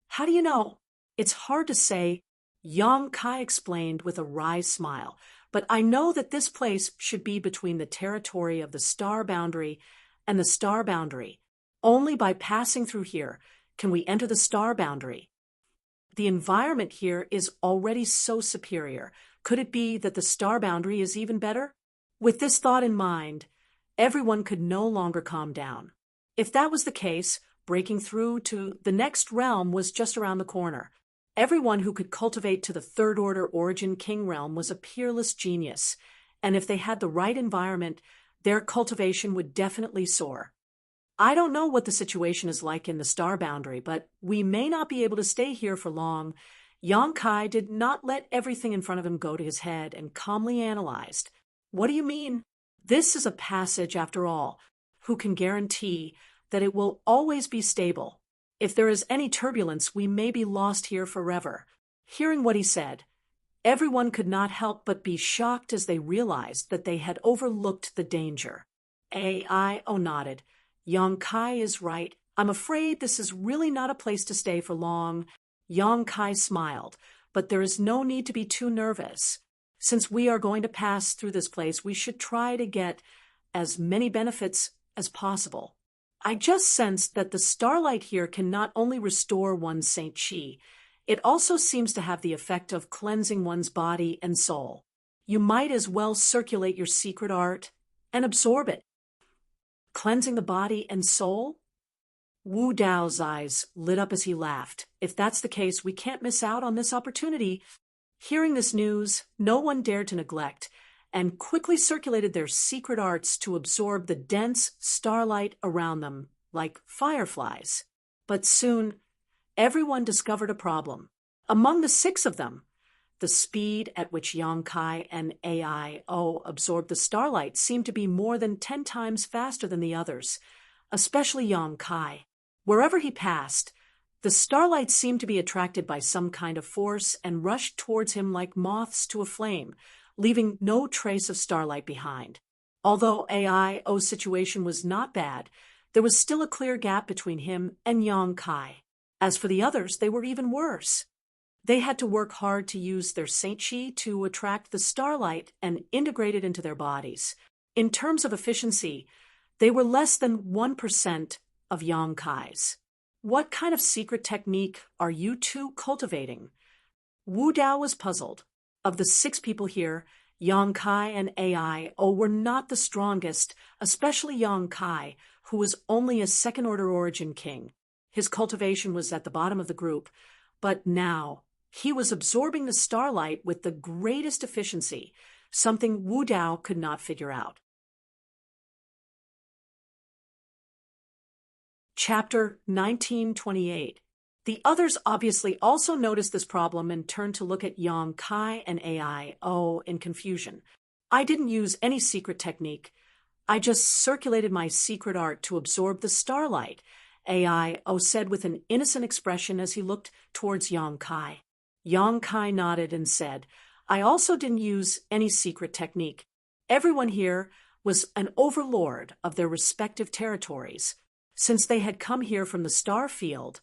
How do you know? It's hard to say, Yang Kai explained with a wry smile, but I know that this place should be between the territory of the star boundary and the star boundary. Only by passing through here can we enter the star boundary. The environment here is already so superior. Could it be that the star boundary is even better? With this thought in mind, everyone could no longer calm down. If that was the case, breaking through to the next realm was just around the corner. Everyone who could cultivate to the third-order origin king realm was a peerless genius, and if they had the right environment, their cultivation would definitely soar. I don't know what the situation is like in the star boundary, but we may not be able to stay here for long. Yang Kai did not let everything in front of him go to his head and calmly analyzed. What do you mean? This is a passage after all. Who can guarantee that it will always be stable? If there is any turbulence, we may be lost here forever. Hearing what he said, everyone could not help but be shocked as they realized that they had overlooked the danger. Ao nodded. Yang Kai is right. I'm afraid this is really not a place to stay for long. Yang Kai smiled, but there is no need to be too nervous. Since we are going to pass through this place, we should try to get as many benefits as possible. I just sensed that the starlight here can not only restore one's Saint Chi, it also seems to have the effect of cleansing one's body and soul. You might as well circulate your secret art and absorb it. Cleansing the body and soul? Wu Dao's eyes lit up as he laughed. If that's the case, we can't miss out on this opportunity. Hearing this news, no one dared to neglect, and quickly circulated their secret arts to absorb the dense starlight around them, like fireflies. But soon, everyone discovered a problem. Among the 6 of them, the speed at which Yang Kai and Ao absorbed the starlight seemed to be more than 10 times faster than the others, especially Yang Kai. Wherever he passed, the starlight seemed to be attracted by some kind of force and rushed towards him like moths to a flame, leaving no trace of starlight behind. Although Ao's situation was not bad, there was still a clear gap between him and Yang Kai. As for the others, they were even worse. They had to work hard to use their Saint Chi to attract the starlight and integrate it into their bodies. In terms of efficiency, they were less than 1% of Yang Kai's. What kind of secret technique are you two cultivating? Wu Dao was puzzled. Of the 6 people here, Yang Kai and Ao were not the strongest, especially Yang Kai, who was only a second-order origin king. His cultivation was at the bottom of the group, but now he was absorbing the starlight with the greatest efficiency, something Wu Dao could not figure out. Chapter 1928. The others obviously also noticed this problem and turned to look at Yang Kai and Ao in confusion. I didn't use any secret technique. I just circulated my secret art to absorb the starlight, Ao said with an innocent expression as he looked towards Yang Kai. Yang Kai nodded and said, I also didn't use any secret technique. Everyone here was an overlord of their respective territories. Since they had come here from the star field,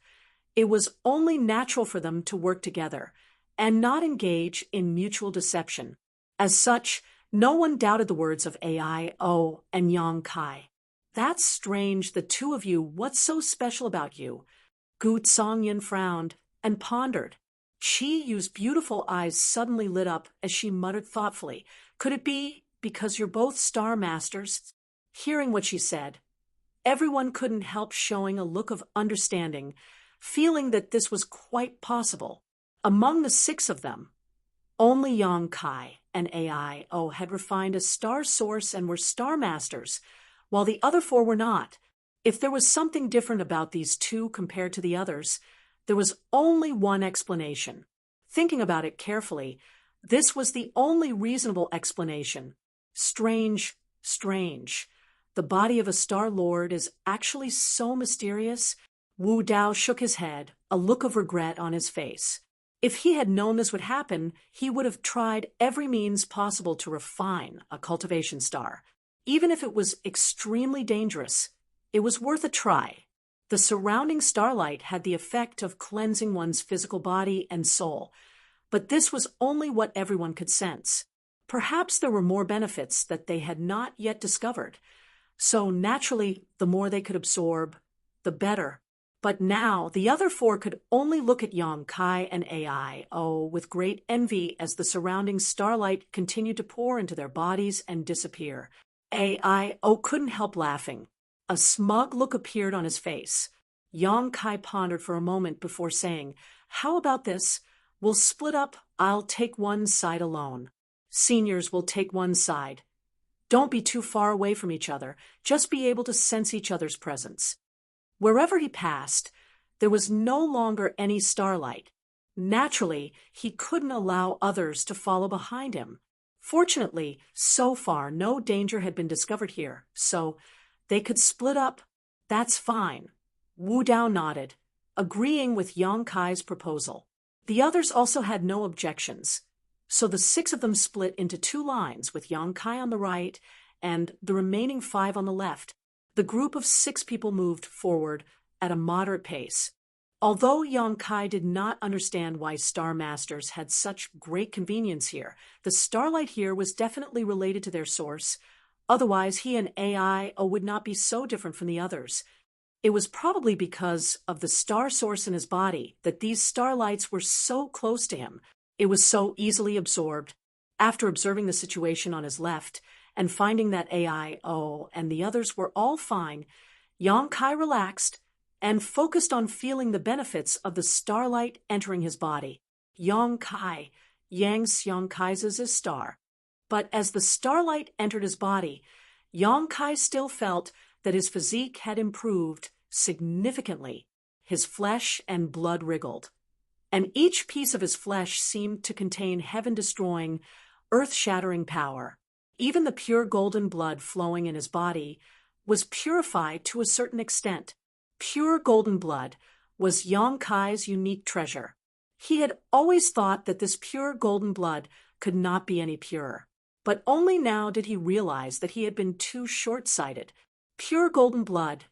it was only natural for them to work together and not engage in mutual deception. As such, no one doubted the words of Ao and Yang Kai. That's strange, the 2 of you. What's so special about you? Gu Zhongyan frowned and pondered. Qi Yu's beautiful eyes suddenly lit up as she muttered thoughtfully, Could it be because you're both star masters? Hearing what she said, everyone couldn't help showing a look of understanding, feeling that this was quite possible. Among the 6 of them, only Yang Kai and Ao had refined a star source and were star masters, while the other 4 were not. If there was something different about these two compared to the others, there was only one explanation. Thinking about it carefully, this was the only reasonable explanation. Strange, strange. The body of a Star Lord is actually so mysterious. Wu Dao shook his head, a look of regret on his face. If he had known this would happen, he would have tried every means possible to refine a cultivation star. Even if it was extremely dangerous, it was worth a try. The surrounding starlight had the effect of cleansing one's physical body and soul, but this was only what everyone could sense. Perhaps there were more benefits that they had not yet discovered. So naturally, the more they could absorb, the better. But now, the other four could only look at Yang Kai and AIO with great envy as the surrounding starlight continued to pour into their bodies and disappear. AIO couldn't help laughing. A smug look appeared on his face. Yang Kai pondered for a moment before saying, "How about this? We'll split up. I'll take one side alone. Seniors will take one side. Don't be too far away from each other. Just be able to sense each other's presence." Wherever he passed, there was no longer any starlight. Naturally, he couldn't allow others to follow behind him. Fortunately, so far, no danger had been discovered here, so they could split up. That's fine. Wu Dao nodded, agreeing with Yang Kai's proposal. The others also had no objections, so the 6 of them split into 2 lines with Yang Kai on the right and the remaining 5 on the left. The group of 6 people moved forward at a moderate pace. Although Yang Kai did not understand why Star Masters had such great convenience here, the starlight here was definitely related to their source. Otherwise, he and AIO would not be so different from the others. It was probably because of the star source in his body that these starlights were so close to him. It was so easily absorbed. After observing the situation on his left, and finding that AIO and the others were all fine, Yang Kai relaxed and focused on feeling the benefits of the starlight entering his body. Yang Kai, Yang Kai's his star. But as the starlight entered his body, Yang Kai still felt that his physique had improved significantly. His flesh and blood wriggled, and each piece of his flesh seemed to contain heaven-destroying, earth-shattering power. Even the pure golden blood flowing in his body was purified to a certain extent. Pure golden blood was Yang Kai's unique treasure. He had always thought that this pure golden blood could not be any purer. But only now did he realize that he had been too short-sighted. Pure golden blood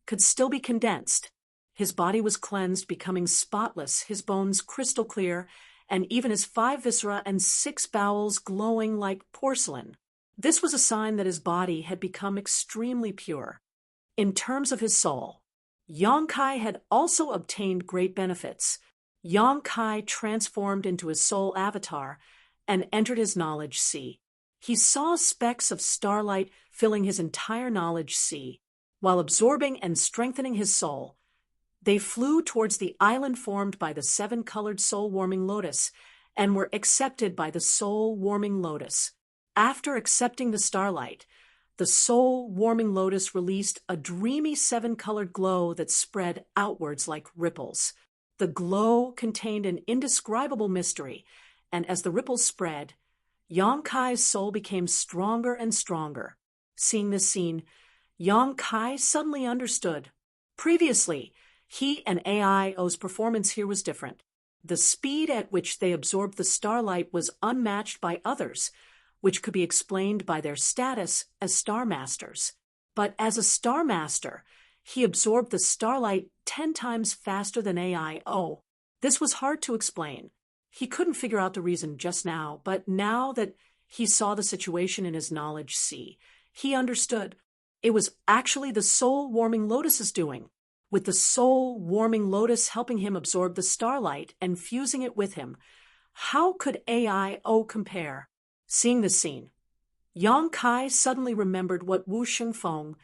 could still be condensed. His body was cleansed, becoming spotless, his bones crystal clear, and even his 5 viscera and 6 bowels glowing like porcelain. This was a sign that his body had become extremely pure. In terms of his soul, Yang Kai had also obtained great benefits. Yang Kai transformed into his soul avatar and entered his knowledge sea. He saw specks of starlight filling his entire knowledge sea. While absorbing and strengthening his soul, they flew towards the island formed by the 7-colored soul-warming lotus and were accepted by the soul-warming lotus. After accepting the starlight, the soul-warming lotus released a dreamy 7-colored glow that spread outwards like ripples. The glow contained an indescribable mystery, and as the ripples spread, Yang Kai's soul became stronger and stronger. Seeing this scene, Yang Kai suddenly understood. Previously, he and AIO's performance here was different. The speed at which they absorbed the starlight was unmatched by others, which could be explained by their status as Star Masters. But as a Star Master, he absorbed the starlight 10 times faster than AIO. This was hard to explain. He couldn't figure out the reason just now, but now that he saw the situation in his knowledge sea, he understood. It was actually the soul-warming lotus's doing, with the soul-warming lotus helping him absorb the starlight and fusing it with him. How could AIO compare? Seeing this scene, Yang Kai suddenly remembered what Wu Shengfeng,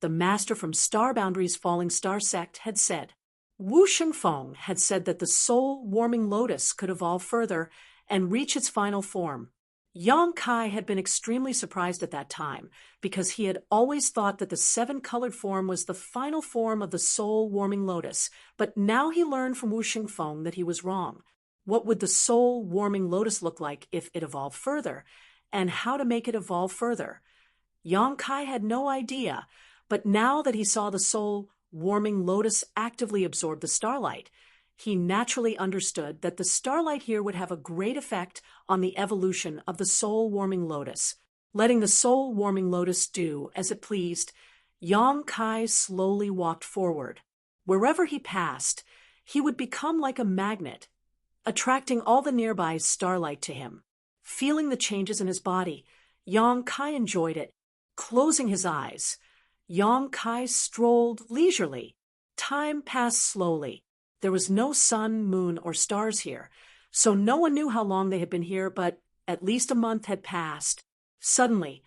the master from Star Boundary's Falling Star sect, had said. Wu Shengfeng had said that the soul-warming lotus could evolve further and reach its final form. Yang Kai had been extremely surprised at that time, because he had always thought that the seven-colored form was the final form of the soul-warming lotus, but now he learned from Wu Xingfeng that he was wrong. What would the soul-warming lotus look like if it evolved further, and how to make it evolve further? Yang Kai had no idea, but now that he saw the soul-warming lotus actively absorb the starlight, he naturally understood that the starlight here would have a great effect on the evolution of the soul-warming lotus. Letting the soul-warming lotus do as it pleased, Yang Kai slowly walked forward. Wherever he passed, he would become like a magnet, attracting all the nearby starlight to him. Feeling the changes in his body, Yang Kai enjoyed it. Closing his eyes, Yang Kai strolled leisurely. Time passed slowly. There was no sun, moon, or stars here, so no one knew how long they had been here, but at least a month had passed. Suddenly,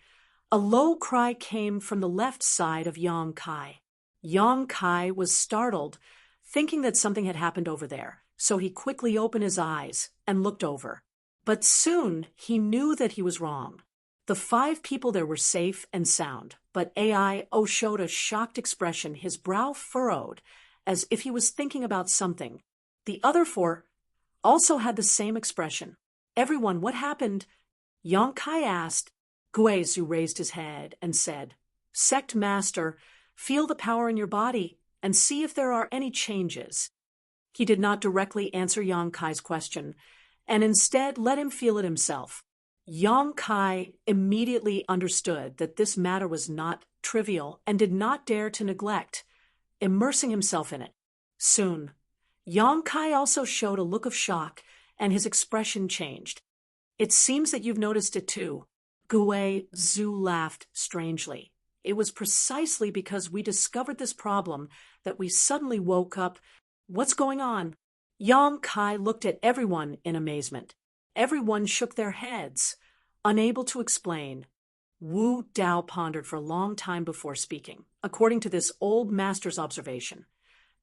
a low cry came from the left side of Yang Kai. Yang Kai was startled, thinking that something had happened over there, so he quickly opened his eyes and looked over. But soon he knew that he was wrong. The 5 people there were safe and sound, but AI-O showed a shocked expression, his brow furrowed, as if he was thinking about something. The other 4 also had the same expression. Everyone, what happened? Yang Kai asked. Guizhu raised his head and said, Sect Master, feel the power in your body and see if there are any changes. He did not directly answer Yang Kai's question, and instead let him feel it himself. Yang Kai immediately understood that this matter was not trivial and did not dare to neglect, immersing himself in it. Soon, Yang Kai also showed a look of shock, and his expression changed. It seems that you've noticed it too. Guizhu laughed strangely. It was precisely because we discovered this problem that we suddenly woke up. What's going on? Yang Kai looked at everyone in amazement. Everyone shook their heads, unable to explain. Wu Dao pondered for a long time before speaking. According to this old master's observation,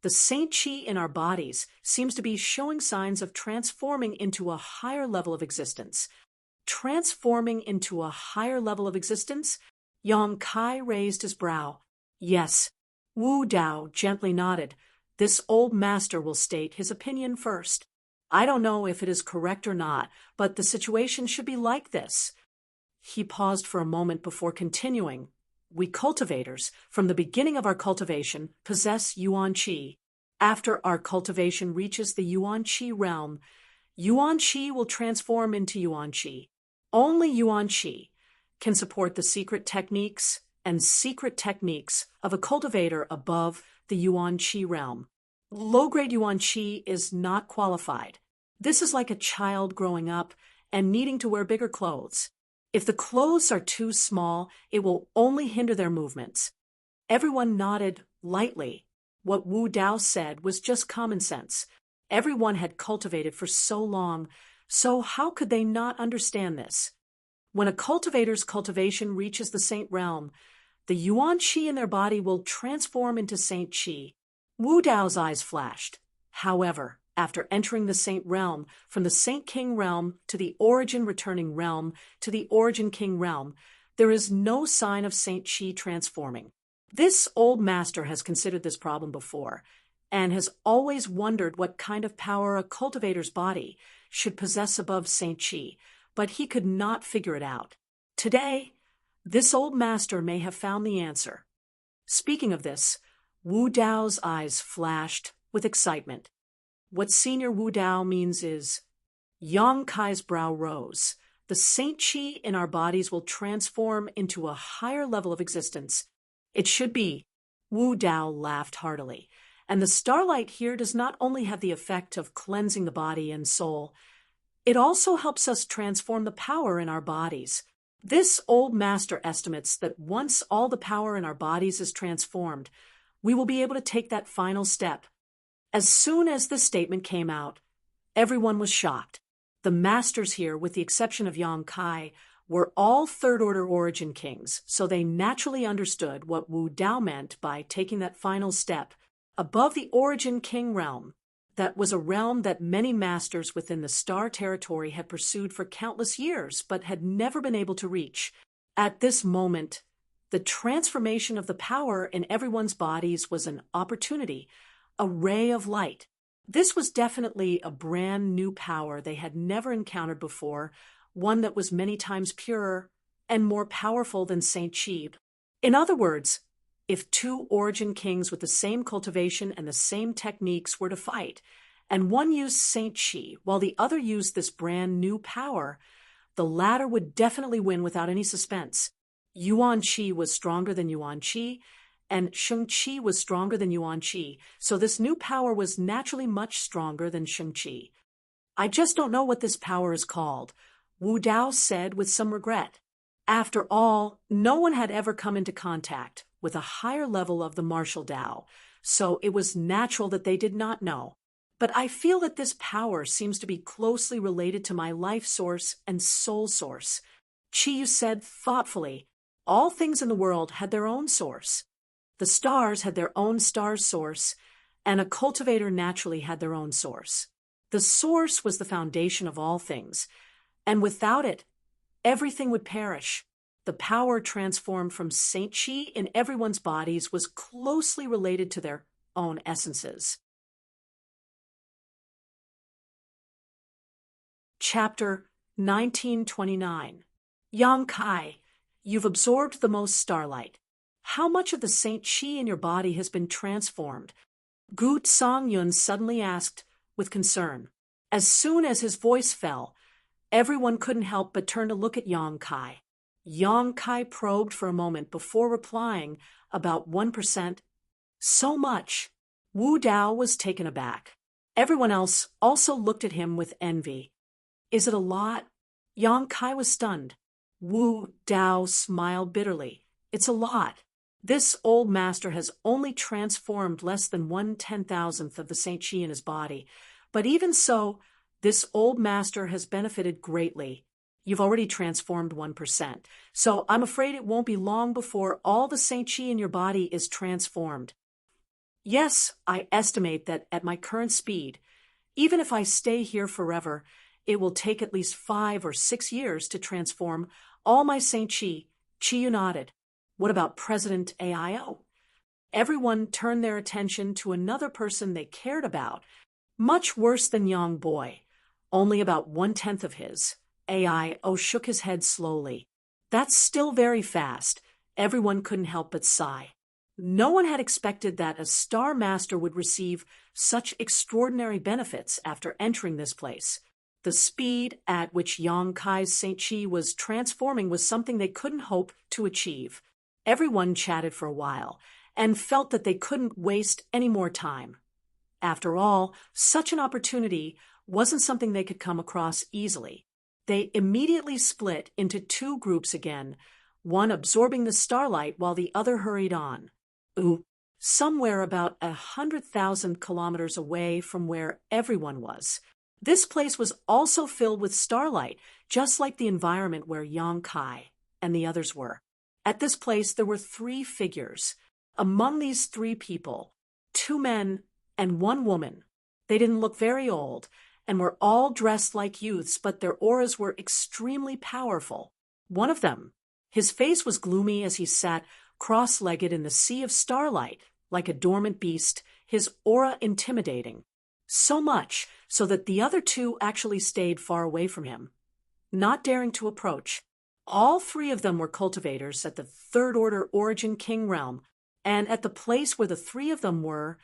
the Saint Qi in our bodies seems to be showing signs of transforming into a higher level of existence. Transforming into a higher level of existence? Yang Kai raised his brow. Yes. Wu Dao gently nodded. This old master will state his opinion first. I don't know if it is correct or not, but the situation should be like this. He paused for a moment before continuing. We cultivators, from the beginning of our cultivation, possess Yuan Qi. After our cultivation reaches the Yuan Qi realm, Yuan Qi will transform into Yuan Qi. Only Yuan Qi can support the secret techniques of a cultivator above the Yuan Qi realm. Low-grade Yuan Qi is not qualified. This is like a child growing up and needing to wear bigger clothes. If the clothes are too small, it will only hinder their movements. Everyone nodded lightly. What Wu Dao said was just common sense. Everyone had cultivated for so long, so how could they not understand this? When a cultivator's cultivation reaches the Saint realm, the Yuan Qi in their body will transform into Saint Qi. Wu Dao's eyes flashed. However, after entering the Saint realm, from the Saint King realm to the Origin returning realm to the Origin King realm, there is no sign of Saint Qi transforming. This old master has considered this problem before, and has always wondered what kind of power a cultivator's body should possess above Saint Qi, but he could not figure it out. Today, this old master may have found the answer. Speaking of this, Wu Dao's eyes flashed with excitement. What Senior Wu Dao means is, Yang Kai's brow rose. The Saint Qi in our bodies will transform into a higher level of existence. It should be. Wu Dao laughed heartily. And the starlight here does not only have the effect of cleansing the body and soul, it also helps us transform the power in our bodies. This old master estimates that once all the power in our bodies is transformed, we will be able to take that final step. As soon as this statement came out, everyone was shocked. The masters here, with the exception of Yang Kai, were all third-order origin kings, so they naturally understood what Wu Dao meant by taking that final step above the origin king realm. that was a realm that many masters within the star territory had pursued for countless years, but had never been able to reach. At this moment, the transformation of the power in everyone's bodies was an opportunity, a ray of light. This was definitely a brand new power they had never encountered before, one that was many times purer and more powerful than Saint Chi. In other words, if two origin kings with the same cultivation and the same techniques were to fight, and one used Saint Chi while the other used this brand new power, the latter would definitely win without any suspense. Yuan Qi was stronger than Yuan Qi, and Sheng Qi was stronger than Yuan Qi, so this new power was naturally much stronger than Sheng Qi. I just don't know what this power is called, Wu Dao said with some regret. After all, no one had ever come into contact with a higher level of the martial Dao, so it was natural that they did not know. But I feel that this power seems to be closely related to my life source and soul source. Chiyu said thoughtfully, all things in the world had their own source. The stars had their own star source, and a cultivator naturally had their own source. The source was the foundation of all things, and without it, everything would perish. The power transformed from Saint Chi in everyone's bodies was closely related to their own essences. Chapter 1929. Yang Kai, you've absorbed the most starlight. How much of the Saint Chi in your body has been transformed? Gu Songyun suddenly asked with concern. As soon as his voice fell, everyone couldn't help but turn to look at Yang Kai. Yang Kai probed for a moment before replying, about 1%. So much. Wu Dao was taken aback. Everyone else also looked at him with envy. Is it a lot? Yang Kai was stunned. Wu Dao smiled bitterly. It's a lot. This old master has only transformed less than 1/10,000th of the Saint Chi in his body. But even so, this old master has benefited greatly. You've already transformed 1%, so I'm afraid it won't be long before all the Saint Chi in your body is transformed. Yes, I estimate that at my current speed, even if I stay here forever, it will take at least 5 or 6 years to transform all my Saint Chi. Chiyu nodded. What about President AIO? Everyone turned their attention to another person they cared about. Much worse than Yang Boy, only about 1/10 of his. AIO shook his head slowly. That's still very fast. Everyone couldn't help but sigh. No one had expected that a Star Master would receive such extraordinary benefits after entering this place. The speed at which Yang Kai's Saint Chi was transforming was something they couldn't hope to achieve. Everyone chatted for a while and felt that they couldn't waste any more time. After all, such an opportunity wasn't something they could come across easily. They immediately split into 2 groups again, one absorbing the starlight while the other hurried on. Somewhere about 100,000 kilometers away from where everyone was. This place was also filled with starlight, just like the environment where Yang Kai and the others were. At this place, there were 3 figures. Among these 3 people, 2 men and 1 woman. They didn't look very old and were all dressed like youths, but their auras were extremely powerful. One of them, his face was gloomy as he sat cross-legged in the sea of starlight, like a dormant beast, his aura intimidating. So much so that the other 2 actually stayed far away from him, not daring to approach. All 3 of them were cultivators at the 3rd Order Origin King realm, and at the place where the 3 of them were,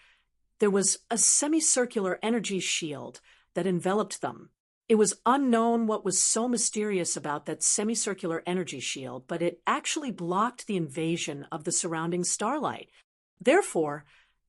there was a semicircular energy shield that enveloped them. It was unknown what was so mysterious about that semicircular energy shield, but it actually blocked the invasion of the surrounding starlight. Therefore,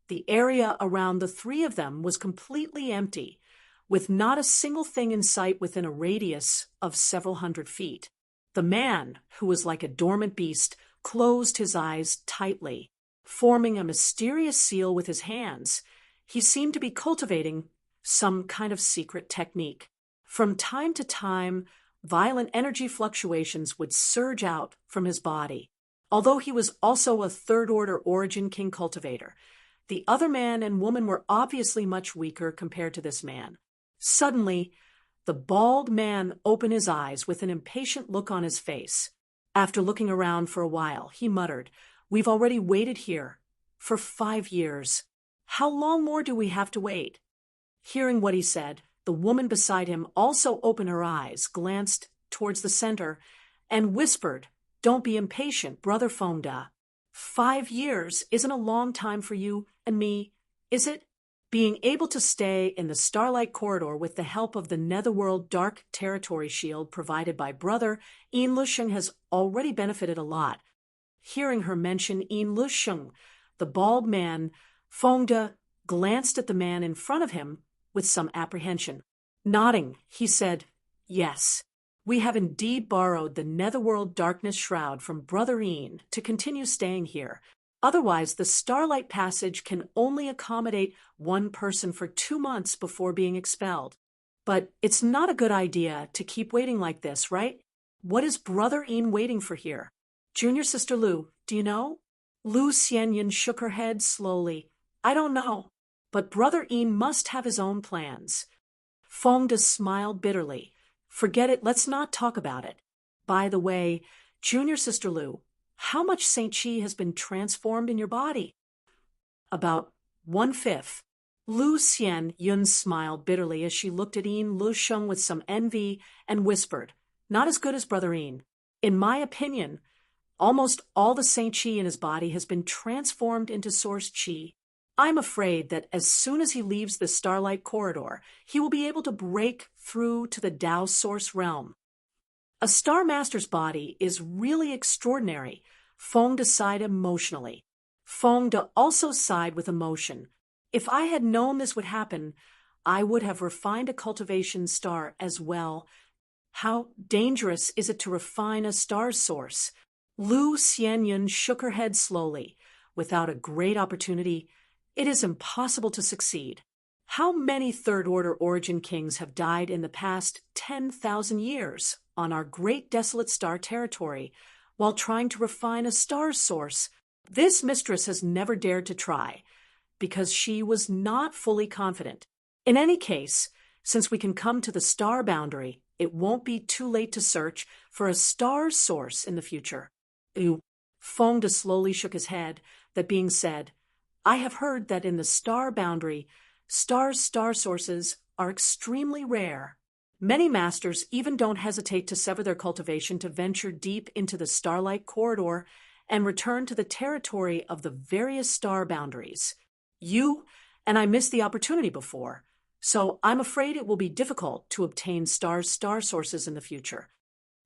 the area around the 3 of them was completely empty, with not a single thing in sight within a radius of several hundred feet. The man, who was like a dormant beast, closed his eyes tightly, forming a mysterious seal with his hands. He seemed to be cultivating some kind of secret technique. From time to time, violent energy fluctuations would surge out from his body. Although he was also a 3rd Order Origin King cultivator, The other man and woman were obviously much weaker compared to this man. Suddenly, the bald man opened his eyes with an impatient look on his face. After looking around for a while, he muttered, "We've already waited here for 5 years. How long more do we have to wait?" Hearing what he said, the woman beside him also opened her eyes, glanced towards the center, and whispered, "Don't be impatient, Brother Fonda. 5 years isn't a long time for you and me, is it?" Being able to stay in the Starlight Corridor with the help of the Netherworld Dark Territory Shield provided by Brother Yin Lusheng has already benefited a lot. Hearing her mention Yin Lusheng, the bald man, Fonda, glanced at the man in front of him with some apprehension. Nodding, he said, "Yes, we have indeed borrowed the Netherworld Darkness Shroud from Brother Yin to continue staying here. Otherwise, the Starlight Passage can only accommodate one person for 2 months before being expelled. But it's not a good idea to keep waiting like this, right? What is Brother Yin waiting for here? Junior Sister Lu, do you know?" Lu Xianyan shook her head slowly. "I don't know, but Brother Yin must have his own plans." Fengda smiled bitterly. "Forget it, let's not talk about it. By the way, Junior Sister Lu, how much Saint Chi has been transformed in your body?" "About 1/5. Lu Xianyun smiled bitterly as she looked at Yin Lusheng with some envy and whispered, "Not as good as Brother Yin. In my opinion, almost all the Saint Chi in his body has been transformed into Source Chi. I'm afraid that as soon as he leaves the Starlight Corridor, he will be able to break through to the Tao Source realm." "A Star Master's body is really extraordinary," Fengda sighed emotionally. Fengda also sighed with emotion. "If I had known this would happen, I would have refined a cultivation star as well. How dangerous is it to refine a star's source?" Lu Xianyun shook her head slowly. "Without a great opportunity, it is impossible to succeed. How many third-order origin kings have died in the past 10,000 years on our great desolate star territory while trying to refine a star's source? This mistress has never dared to try, because she was not fully confident. In any case, since we can come to the star boundary, it won't be too late to search for a star's source in the future." Fengda slowly shook his head. That being said, "I have heard that in the star boundary, star sources are extremely rare. Many masters even don't hesitate to sever their cultivation to venture deep into the Starlight Corridor and return to the territory of the various star boundaries. You and I missed the opportunity before, so I'm afraid it will be difficult to obtain star sources in the future."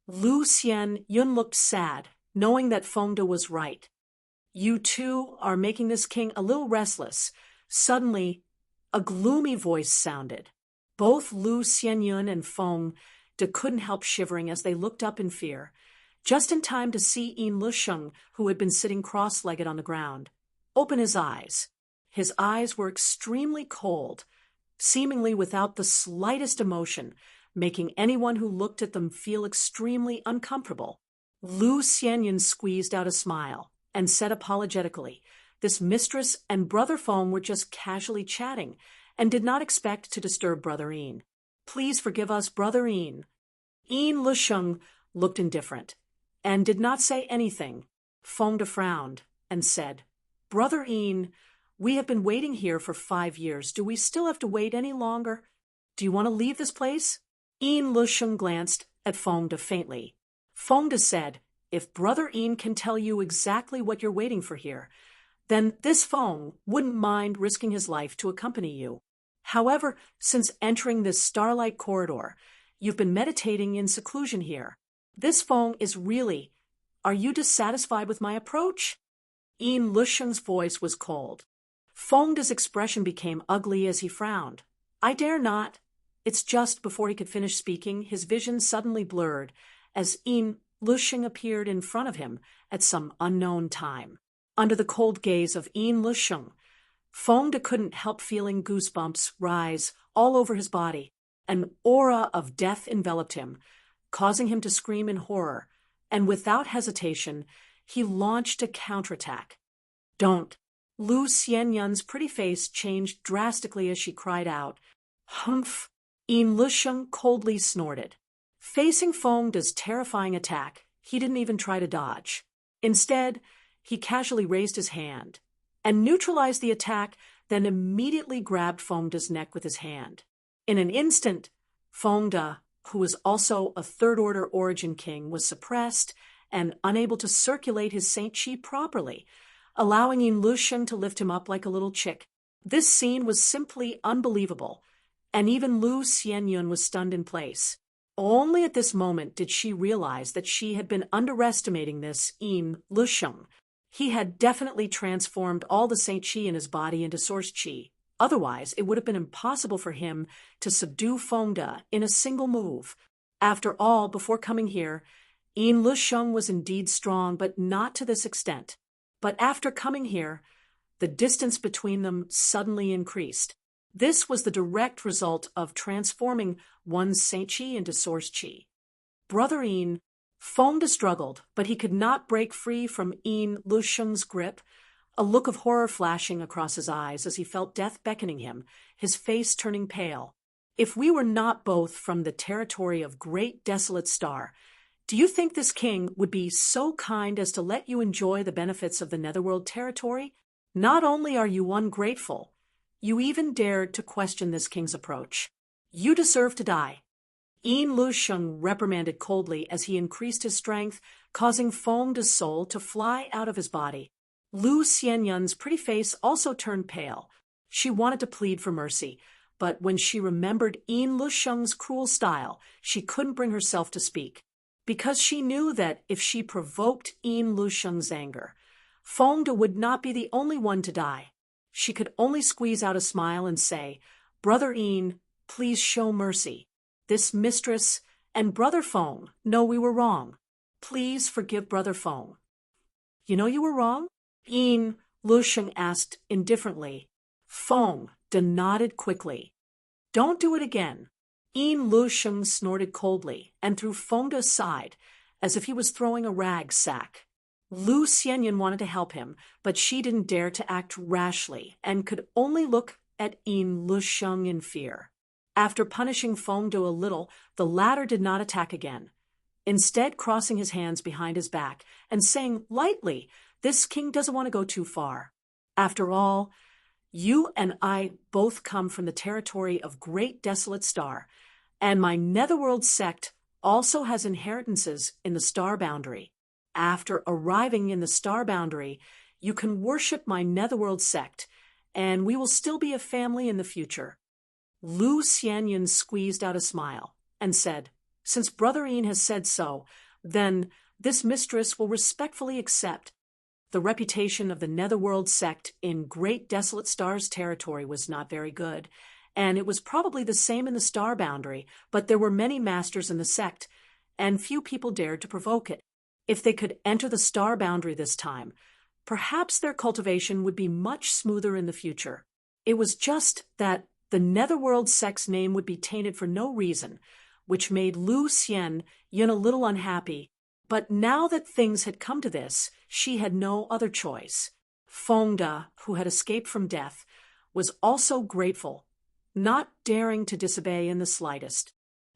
Lu Xianyun looked sad, knowing that Fengda was right. "You two are making this king a little restless." Suddenly, a gloomy voice sounded. Both Lu Xianyun and Fengda couldn't help shivering as they looked up in fear, just in time to see Yin Lusheng, who had been sitting cross-legged on the ground, open his eyes. His eyes were extremely cold, seemingly without the slightest emotion, making anyone who looked at them feel extremely uncomfortable. Lu Xianyun squeezed out a smile and said apologetically, "This mistress and Brother Feng were just casually chatting and did not expect to disturb Brother Yin. Please forgive us, Brother Yin." Yin Lusheng looked indifferent and did not say anything. Fengda frowned and said, "Brother Yin, we have been waiting here for 5 years. Do we still have to wait any longer? Do you want to leave this place?" Yin Lusheng glanced at Fengda faintly. Fengda said, "If Brother Yin can tell you exactly what you're waiting for here, then this Feng wouldn't mind risking his life to accompany you. However, since entering this Starlight Corridor, you've been meditating in seclusion here. This Feng is really... Are you dissatisfied with my approach?" Yin Lusheng's voice was cold. Fengda's expression became ugly as he frowned. "I dare not." It's just before he could finish speaking, his vision suddenly blurred as Yin Lusheng appeared in front of him at some unknown time. Under the cold gaze of Yin Lusheng, Fengda couldn't help feeling goosebumps rise all over his body. An aura of death enveloped him, causing him to scream in horror, and without hesitation, he launched a counterattack. "Don't Lu Xianyun's pretty face changed drastically as she cried out, "Humph!" Yin Lusheng coldly snorted. Facing Fengda's terrifying attack, he didn't even try to dodge. Instead, he casually raised his hand and neutralized the attack, then immediately grabbed Fengda's neck with his hand. In an instant, Fengda, who was also a third-order origin king, was suppressed and unable to circulate his Saint Qi properly, allowing Yin Lusheng to lift him up like a little chick. This scene was simply unbelievable, and even Lu Xianyun was stunned in place. Only at this moment did she realize that she had been underestimating this Yin Lusheng. He had definitely transformed all the Saint Qi in his body into Source Qi. Otherwise, it would have been impossible for him to subdue Fengda in a single move. After all, before coming here, Yin Lusheng was indeed strong, but not to this extent. But after coming here, the distance between them suddenly increased. This was the direct result of transforming one's Saint Qi into Source Qi. Brother Yin, Fengda struggled, but he could not break free from Yin Lusheng's grip, a look of horror flashing across his eyes as he felt death beckoning him, his face turning pale. If we were not both from the territory of Great Desolate Star, do you think this king would be so kind as to let you enjoy the benefits of the Netherworld territory? Not only are you ungrateful, you even dared to question this king's approach. You deserve to die. Yin Lusheng reprimanded coldly as he increased his strength, causing Fengda's soul to fly out of his body. Lu Xianyun's pretty face also turned pale. She wanted to plead for mercy, but when she remembered Yin Lusheng's cruel style, she couldn't bring herself to speak. Because she knew that if she provoked Yin Lusheng's anger, Fengda would not be the only one to die. She could only squeeze out a smile and say, "Brother Yin, please show mercy. This mistress and Brother Feng know we were wrong. Please forgive Brother Feng." "You know you were wrong?" Yin Lusheng asked indifferently. Fengda nodded quickly. "Don't do it again." Yin Lusheng snorted coldly and threw Fengda aside as if he was throwing a rag sack. Lu Xianyun wanted to help him, but she didn't dare to act rashly and could only look at Yin Lusheng in fear. After punishing Fengda a little, the latter did not attack again, instead crossing his hands behind his back and saying lightly, "This king doesn't want to go too far. After all, you and I both come from the territory of Great Desolate Star, and my Netherworld sect also has inheritances in the star boundary. After arriving in the star boundary, you can worship my Netherworld sect, and we will still be a family in the future." Lu Xianyun squeezed out a smile and said, "Since Brother Yin has said so, then this mistress will respectfully accept." The reputation of the Netherworld sect in Great Desolate Star's territory was not very good, and it was probably the same in the star boundary, but there were many masters in the sect, and few people dared to provoke it. If they could enter the star boundary this time, perhaps their cultivation would be much smoother in the future. It was just that the Netherworld sect's name would be tainted for no reason, which made Lu Xianyun a little unhappy. But now that things had come to this, she had no other choice. Fengda, who had escaped from death, was also grateful, not daring to disobey in the slightest.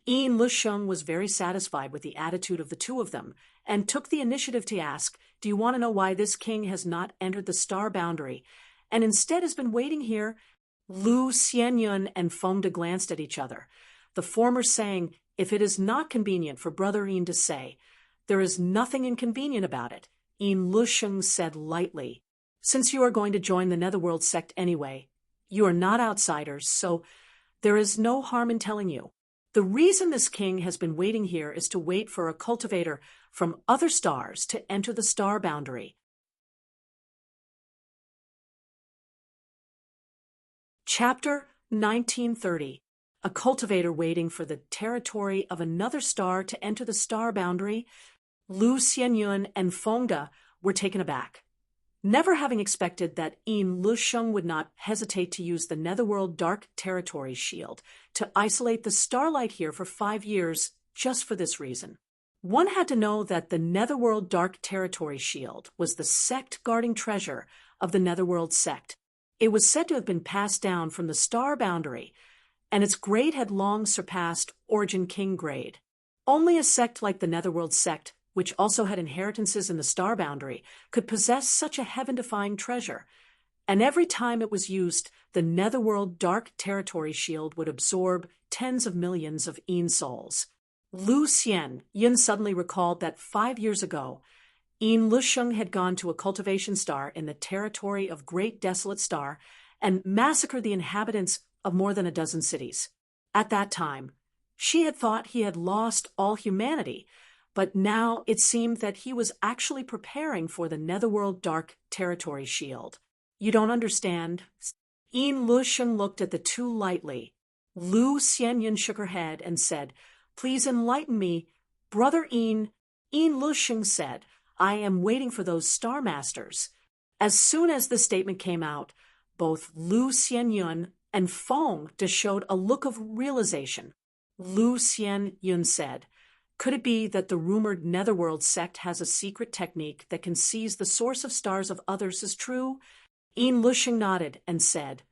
Yin Lusheng was very satisfied with the attitude of the two of them, and took the initiative to ask, "Do you want to know why this king has not entered the star boundary, and instead has been waiting here?" Lu Xianyun and Fengda glanced at each other, the former saying, "If it is not convenient for Brother Yin to say, there is nothing inconvenient about it." Yin Lusheng said lightly, "Since you are going to join the Netherworld sect anyway, you are not outsiders, so there is no harm in telling you. The reason this king has been waiting here is to wait for a cultivator from other stars to enter the star boundary." Chapter 1930. A cultivator waiting for the territory of another star to enter the star boundary. Lu Xianyun and Fengda were taken aback. Never having expected that Yin Lusheng would not hesitate to use the Netherworld Dark Territory Shield to isolate the starlight here for 5 years just for this reason. One had to know that the Netherworld Dark Territory Shield was the sect guarding treasure of the Netherworld sect. It was said to have been passed down from the star boundary, and its grade had long surpassed Origin King grade. Only a sect like the Netherworld sect, which also had inheritances in the star boundary, could possess such a heaven-defying treasure. And every time it was used, the Netherworld Dark Territory Shield would absorb tens of millions of Een souls. Lu Xianyun suddenly recalled that 5 years ago, Een Lusheng had gone to a cultivation star in the territory of Great Desolate Star and massacred the inhabitants of more than a dozen cities. At that time, she had thought he had lost all humanity, but now it seemed that he was actually preparing for the Netherworld Dark Territory Shield. You don't understand. Een Lusheng looked at the two lightly. Lu Xianyun shook her head and said, "Please enlighten me, Brother Een." Een Lusheng said, "I am waiting for those Star Masters." As soon as the statement came out, both Lu Xianyun and Feng showed a look of realization. Lu Xianyun said, "Could it be that the rumored Netherworld sect has a secret technique that can seize the source of stars of others as true?" Een Lusheng nodded and said,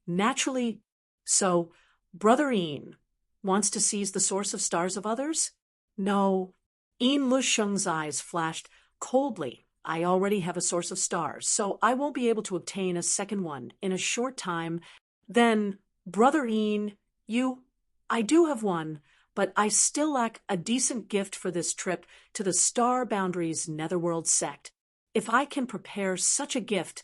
"Naturally. So, Brother Een wants to seize the source of stars of others?" "No." Een Lusheng's eyes flashed coldly. "I already have a source of stars, so I won't be able to obtain a second one in a short time." "Then, Brother Een, I do have one, but I still lack a decent gift for this trip to the Star Boundary's Netherworld sect. If I can prepare such a gift,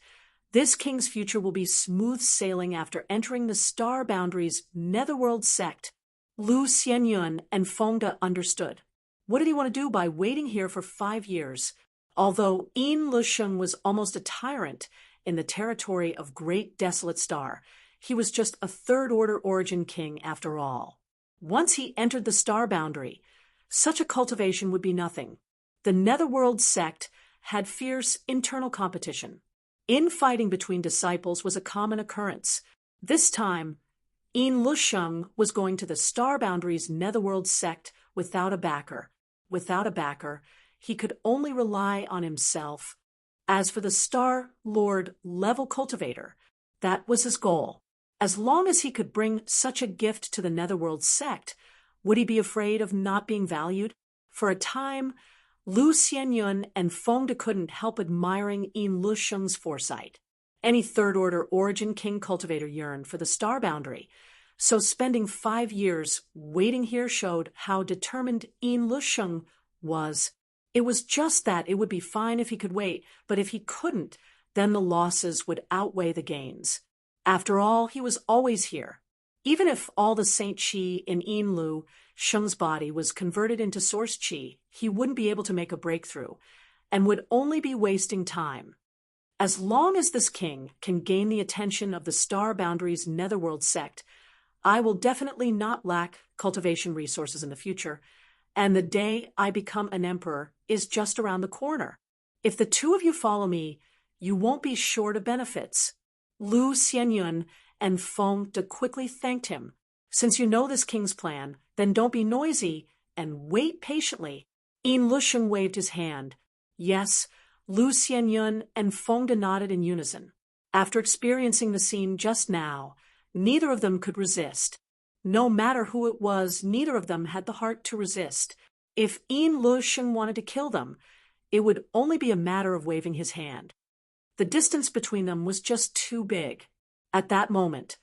this king's future will be smooth sailing after entering the Star Boundary's Netherworld sect." Lu Xianyun and Feng understood. What did he want to do by waiting here for 5 years? Although Een Lusheng was almost a tyrant in the territory of Great Desolate Star, he was just a third-order Origin King after all. Once he entered the Star Boundary, such a cultivation would be nothing. The Netherworld sect had fierce internal competition. Infighting between disciples was a common occurrence. This time, Een Lusheng was going to the Star Boundary's Netherworld sect without a backer. Without a backer, he could only rely on himself. As for the Star Lord level cultivator, that was his goal. As long as he could bring such a gift to the Netherworld sect, would he be afraid of not being valued? For a time, Lu Xianyun and Feng couldn't help admiring Een Lusheng's foresight. Any third-order Origin King cultivator yearned for the Star Boundary, so spending 5 years waiting here showed how determined Een Lusheng was. It was just that it would be fine if he could wait, but if he couldn't, then the losses would outweigh the gains. After all, he was always here. Even if all the Saint Qi in Een Lusheng's body was converted into Source Qi, he wouldn't be able to make a breakthrough, and would only be wasting time. As long as this king can gain the attention of the Star Boundary's Netherworld sect, I will definitely not lack cultivation resources in the future, and the day I become an emperor is just around the corner. If the two of you follow me, you won't be short of benefits." Lu Xianyun and Feng quickly thanked him. "Since you know this king's plan, then don't be noisy and wait patiently." Een Lusheng waved his hand. Yes, Lu Xianyun and Feng nodded in unison. After experiencing the scene just now, neither of them could resist. No matter who it was, neither of them had the heart to resist. If Een Lusheng wanted to kill them, it would only be a matter of waving his hand. The distance between them was just too big. At that moment,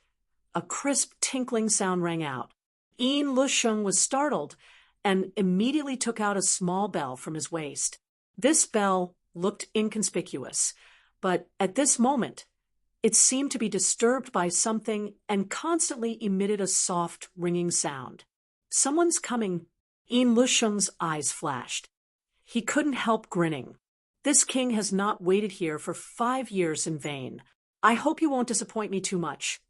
a crisp tinkling sound rang out. Een Lusheng was startled and immediately took out a small bell from his waist. This bell looked inconspicuous, but at this moment, it seemed to be disturbed by something and constantly emitted a soft, ringing sound. "Someone's coming." Een Lusheng's eyes flashed. He couldn't help grinning. "This king has not waited here for 5 years in vain. I hope you won't disappoint me too much.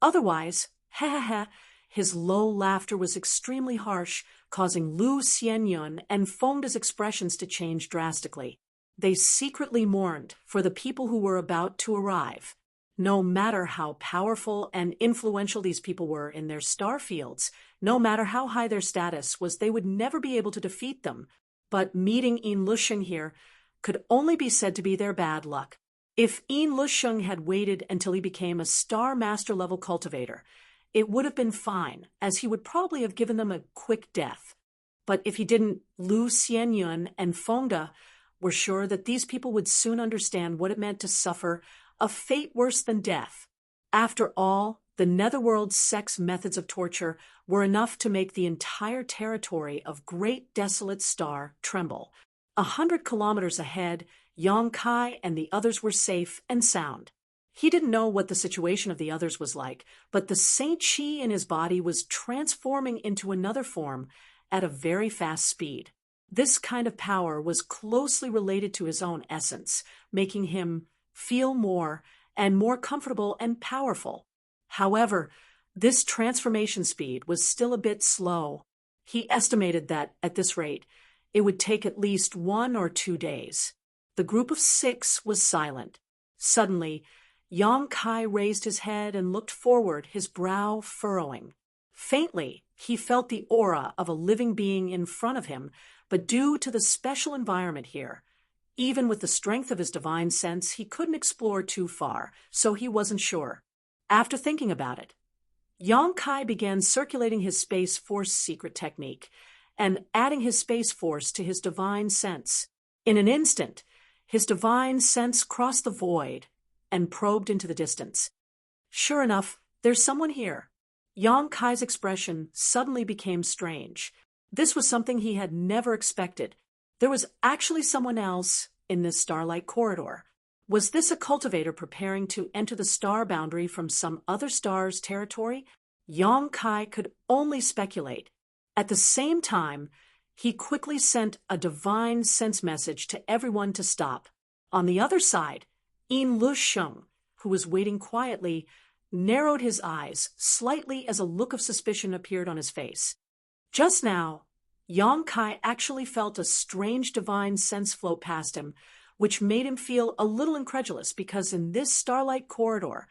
Otherwise, ha ha ha." His low laughter was extremely harsh, causing Lu Xianyun and Feng's expressions to change drastically. They secretly mourned for the people who were about to arrive. No matter how powerful and influential these people were in their star fields, no matter how high their status was, they would never be able to defeat them. But meeting Een Lusheng here could only be said to be their bad luck. If Yin Lusheng had waited until he became a Star Master level cultivator, it would have been fine, as he would probably have given them a quick death. But if he didn't, Lu Xianyun and Fengde were sure that these people would soon understand what it meant to suffer a fate worse than death. After all, the Netherworld's sex methods of torture were enough to make the entire territory of Great Desolate Star tremble. 100 kilometers ahead, Yang Kai and the others were safe and sound. He didn't know what the situation of the others was like, but the Saint Chi in his body was transforming into another form at a very fast speed. This kind of power was closely related to his own essence, making him feel more and more comfortable and powerful. However, this transformation speed was still a bit slow. He estimated that, at this rate, it would take at least 1 or 2 days. The group of 6 was silent. Suddenly, Yang Kai raised his head and looked forward, his brow furrowing. Faintly, he felt the aura of a living being in front of him, but due to the special environment here, even with the strength of his divine sense, he couldn't explore too far, so he wasn't sure. After thinking about it, Yang Kai began circulating his Space Force secret technique and adding his Space Force to his divine sense. In an instant, his divine sense crossed the void and probed into the distance. Sure enough, there's someone here. Yang Kai's expression suddenly became strange. This was something he had never expected. There was actually someone else in this starlight corridor. Was this a cultivator preparing to enter the star boundary from some other star's territory? Yang Kai could only speculate. At the same time, he quickly sent a divine sense message to everyone to stop. On the other side, Yin Lusheng, who was waiting quietly, narrowed his eyes slightly as a look of suspicion appeared on his face. Just now, Yang Kai actually felt a strange divine sense float past him, which made him feel a little incredulous because in this starlight corridor,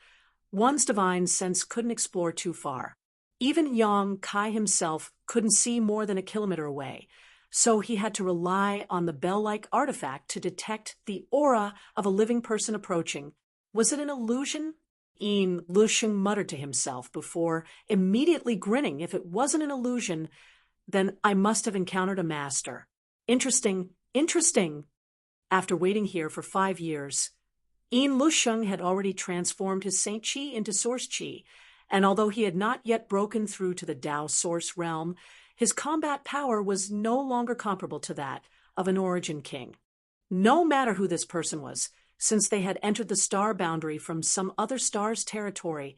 one's divine sense couldn't explore too far. Even Yang Kai himself couldn't see more than a kilometer away, so he had to rely on the bell-like artifact to detect the aura of a living person approaching. Was it an illusion? Yin Lusheng muttered to himself before immediately grinning. If it wasn't an illusion, then I must have encountered a master. Interesting, interesting. After waiting here for 5 years, Yin Lusheng had already transformed his Saint Chi into Source Chi, and although he had not yet broken through to the Tao Source realm, his combat power was no longer comparable to that of an Origin King. No matter who this person was, since they had entered the star boundary from some other star's territory,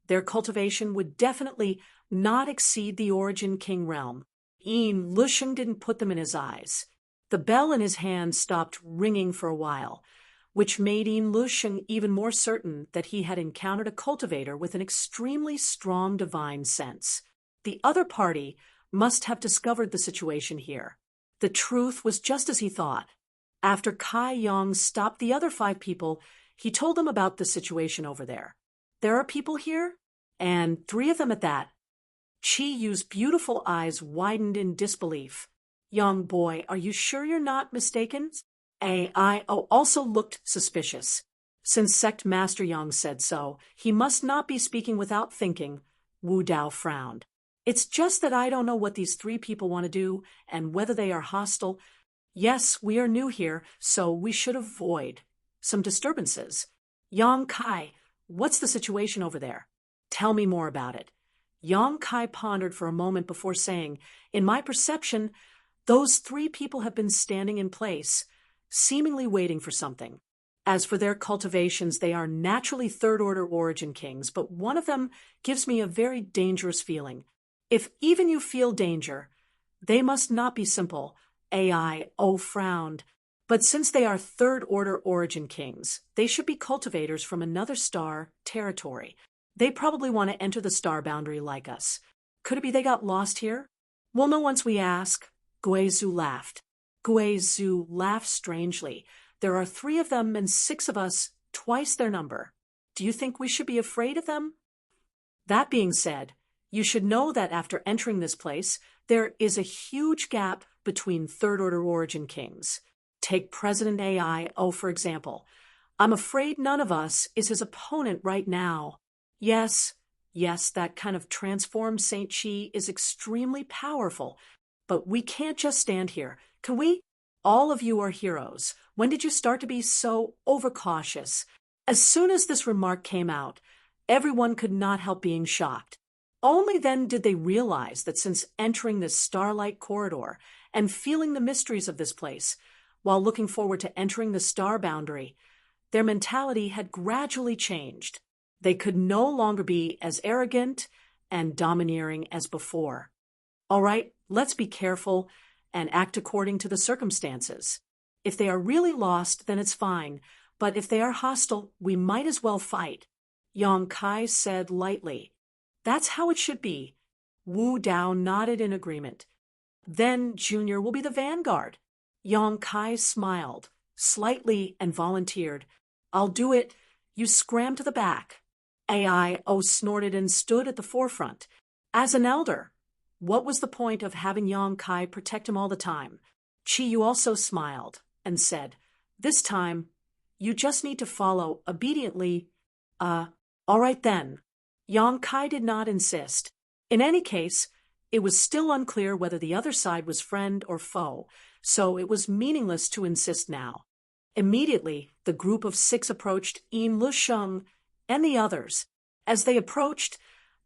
their cultivation would definitely not exceed the Origin King realm. Yin Lusheng didn't put them in his eyes. The bell in his hand stopped ringing for a while, which made Yin Lusheng even more certain that he had encountered a cultivator with an extremely strong divine sense. The other party must have discovered the situation here. The truth was just as he thought. After Kai Yang stopped the other 5 people, he told them about the situation over there. There are people here, and 3 of them at that. Chi Yu's beautiful eyes widened in disbelief. Young boy, are you sure you're not mistaken? AI also looked suspicious. Since Sect Master Yang said so, he must not be speaking without thinking. Wu Dao frowned. It's just that I don't know what these 3 people want to do and whether they are hostile. Yes, we are new here, so we should avoid some disturbances. Yang Kai, what's the situation over there? Tell me more about it. Yang Kai pondered for a moment before saying, in my perception, those 3 people have been standing in place, seemingly waiting for something. As for their cultivations, they are naturally third-order Origin Kings, but one of them gives me a very dangerous feeling. If even you feel danger, they must not be simple. AI frowned. But since they are third-order Origin Kings, they should be cultivators from another star territory. They probably want to enter the star boundary like us. Could it be they got lost here? We'll know once we ask. Guizhu laughed. Guizhu laughed strangely. There are 3 of them and 6 of us, twice their number. Do you think we should be afraid of them? That being said, you should know that after entering this place, there is a huge gap between third-order Origin Kings. Take President AI, for example. I'm afraid none of us is his opponent right now. Yes, yes, that kind of transformed Saint Chi is extremely powerful, but we can't just stand here, can we? All of you are heroes. When did you start to be so overcautious? As soon as this remark came out, everyone could not help being shocked. Only then did they realize that since entering this starlight corridor and feeling the mysteries of this place, while looking forward to entering the star boundary, their mentality had gradually changed. They could no longer be as arrogant and domineering as before. All right, let's be careful and act according to the circumstances. If they are really lost, then it's fine, but if they are hostile, we might as well fight, Yang Kai said lightly. That's how it should be. Wu Dao nodded in agreement. Then Junior will be the vanguard. Yang Kai smiled slightly and volunteered. I'll do it. You scram to the back. AIO snorted and stood at the forefront. As an elder, what was the point of having Yang Kai protect him all the time? Chi Yu also smiled and said, this time, you just need to follow obediently. All right then. Yang Kai did not insist. In any case, it was still unclear whether the other side was friend or foe, so it was meaningless to insist now. Immediately, the group of 6 approached Yin Lusheng and the others. As they approached,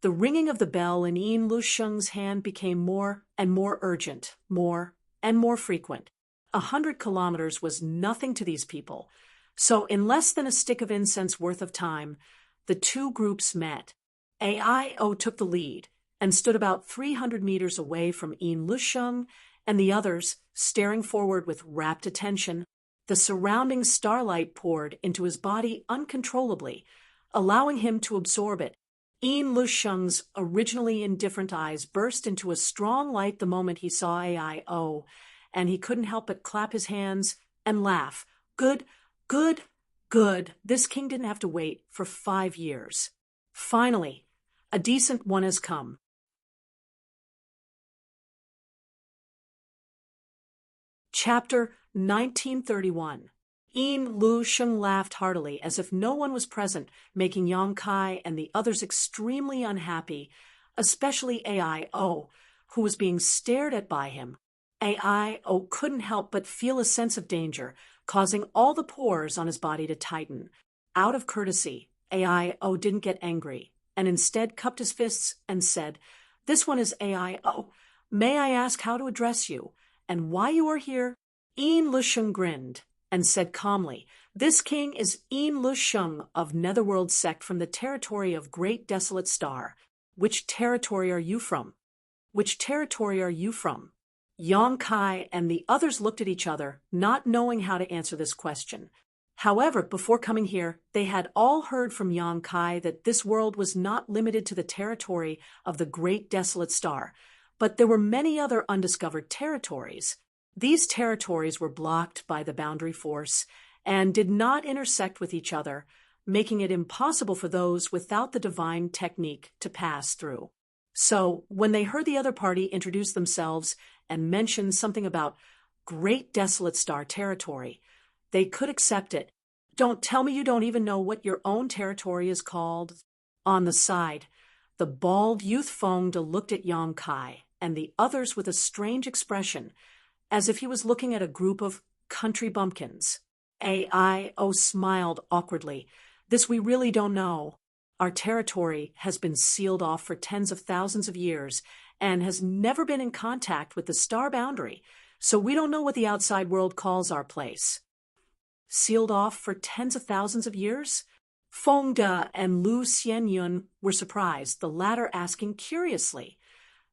the ringing of the bell in Yin Lusheng's hand became more and more urgent, more and more frequent. 100 kilometers was nothing to these people, so in less than a stick of incense worth of time, the two groups met. AIO took the lead and stood about 300 meters away from Yin Lusheng and the others, staring forward with rapt attention. The surrounding starlight poured into his body uncontrollably, allowing him to absorb it. Yin Lusheng's originally indifferent eyes burst into a strong light the moment he saw AIO, and he couldn't help but clap his hands and laugh. Good, good, good. This king didn't have to wait for 5 years. Finally, a decent one has come. Chapter 1931. Yin Lusheng laughed heartily as if no one was present, making Yang Kai and the others extremely unhappy, especially AIO, who was being stared at by him. AIO couldn't help but feel a sense of danger, causing all the pores on his body to tighten. Out of courtesy, AIO didn't get angry, and instead cupped his fists and said, "This one is AIO. May I ask how to address you, and why you are here?" Yin Lusheng grinned and said calmly, "This king is Yin Lusheng of Netherworld sect from the territory of Great Desolate Star. Which territory are you from? Which territory are you from?" Yang Kai and the others looked at each other, not knowing how to answer this question. However, before coming here, they had all heard from Yang Kai that this world was not limited to the territory of the Great Desolate Star, but there were many other undiscovered territories. These territories were blocked by the boundary force and did not intersect with each other, making it impossible for those without the divine technique to pass through. So, when they heard the other party introduce themselves and mention something about Great Desolate Star territory, they could accept it. Don't tell me you don't even know what your own territory is called. On the side, the bald youth Feng De looked at Yang Kai and the others with a strange expression, as if he was looking at a group of country bumpkins. AIO smiled awkwardly. "This we really don't know. Our territory has been sealed off for tens of thousands of years and has never been in contact with the star boundary, so we don't know what the outside world calls our place." Sealed off for tens of thousands of years? Feng De and Lu Xianyun were surprised, the latter asking curiously,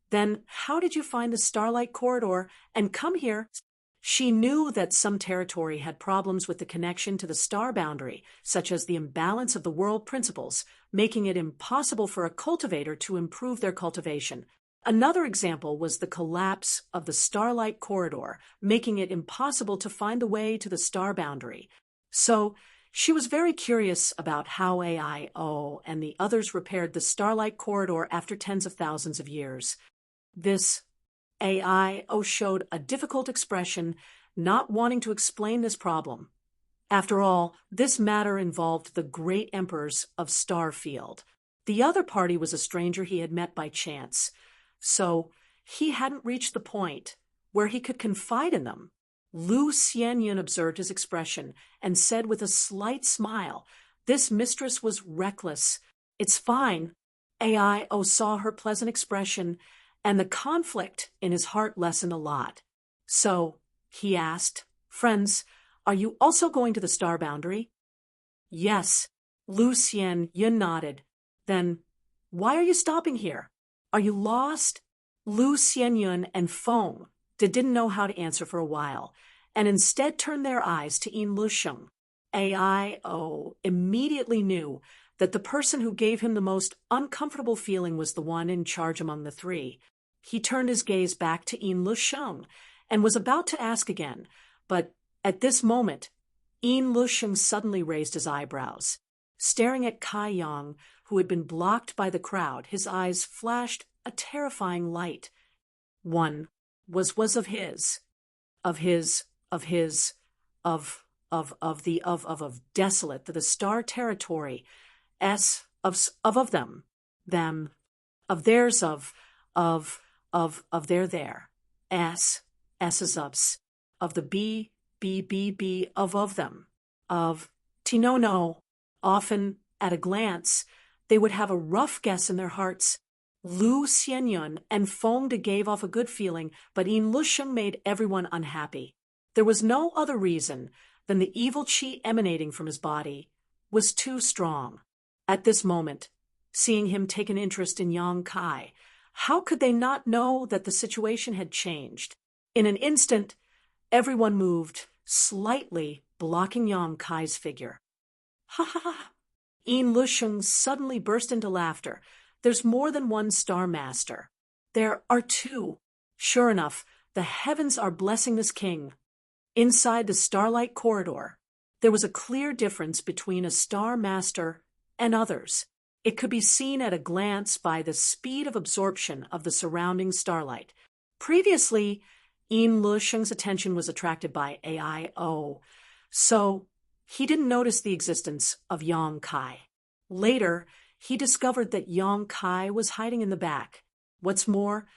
"Then how did you find the Starlight Corridor and come here?" She knew that some territory had problems with the connection to the star boundary, such as the imbalance of the world principles, making it impossible for a cultivator to improve their cultivation. Another example was the collapse of the Starlight Corridor, making it impossible to find the way to the star boundary. So, she was very curious about how AIO and the others repaired the Starlight Corridor after tens of thousands of years. This AIO showed a difficult expression, not wanting to explain this problem. After all, this matter involved the great emperors of Starfield. The other party was a stranger he had met by chance, so he hadn't reached the point where he could confide in them. Lu Xianyun observed his expression and said with a slight smile, "This mistress was reckless. It's fine." Ao saw her pleasant expression, and the conflict in his heart lessened a lot. So, he asked, "Friends, are you also going to the star boundary?" "Yes," Lu Xianyun nodded. "Then, why are you stopping here? Are you lost?" Lu Xianyun and Feng didn't know how to answer for a while, and instead turned their eyes to Yin Lusheng. Ao immediately knew that the person who gave him the most uncomfortable feeling was the one in charge among the three. He turned his gaze back to Yin Lusheng and was about to ask again, but at this moment, Yin Lusheng suddenly raised his eyebrows. Staring at Kai Yang, who had been blocked by the crowd, his eyes flashed a terrifying light. One was of his, desolate, the star territory, of them, of theirs, of their there, is of the b, of them, of Tinono. Often, at a glance, they would have a rough guess in their hearts. Lu Xianyun and Feng De gave off a good feeling, but Yin Lusheng made everyone unhappy. There was no other reason than the evil qi emanating from his body was too strong. At this moment, seeing him take an interest in Yang Kai, how could they not know that the situation had changed? In an instant, everyone moved, slightly blocking Yang Kai's figure. "Ha ha ha!" Yin Lusheng suddenly burst into laughter. "There's more than one Star Master. There are two. Sure enough, the heavens are blessing this king." Inside the starlight corridor, there was a clear difference between a Star Master and others. It could be seen at a glance by the speed of absorption of the surrounding starlight. Previously, Yin Lusheng's attention was attracted by Ao, so he didn't notice the existence of Yang Kai. Later, he discovered that Yang Kai was hiding in the back. What's more,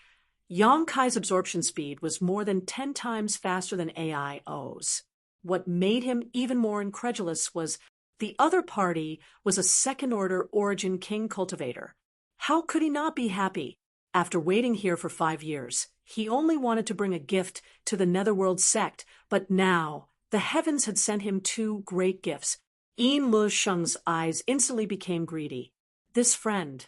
Yang Kai's absorption speed was more than 10 times faster than Ao's. What made him even more incredulous was the other party was a second-order origin king cultivator. How could he not be happy? After waiting here for 5 years, he only wanted to bring a gift to the Netherworld sect, but now the heavens had sent him 2 great gifts. Yin Lusheng's eyes instantly became greedy. This friend.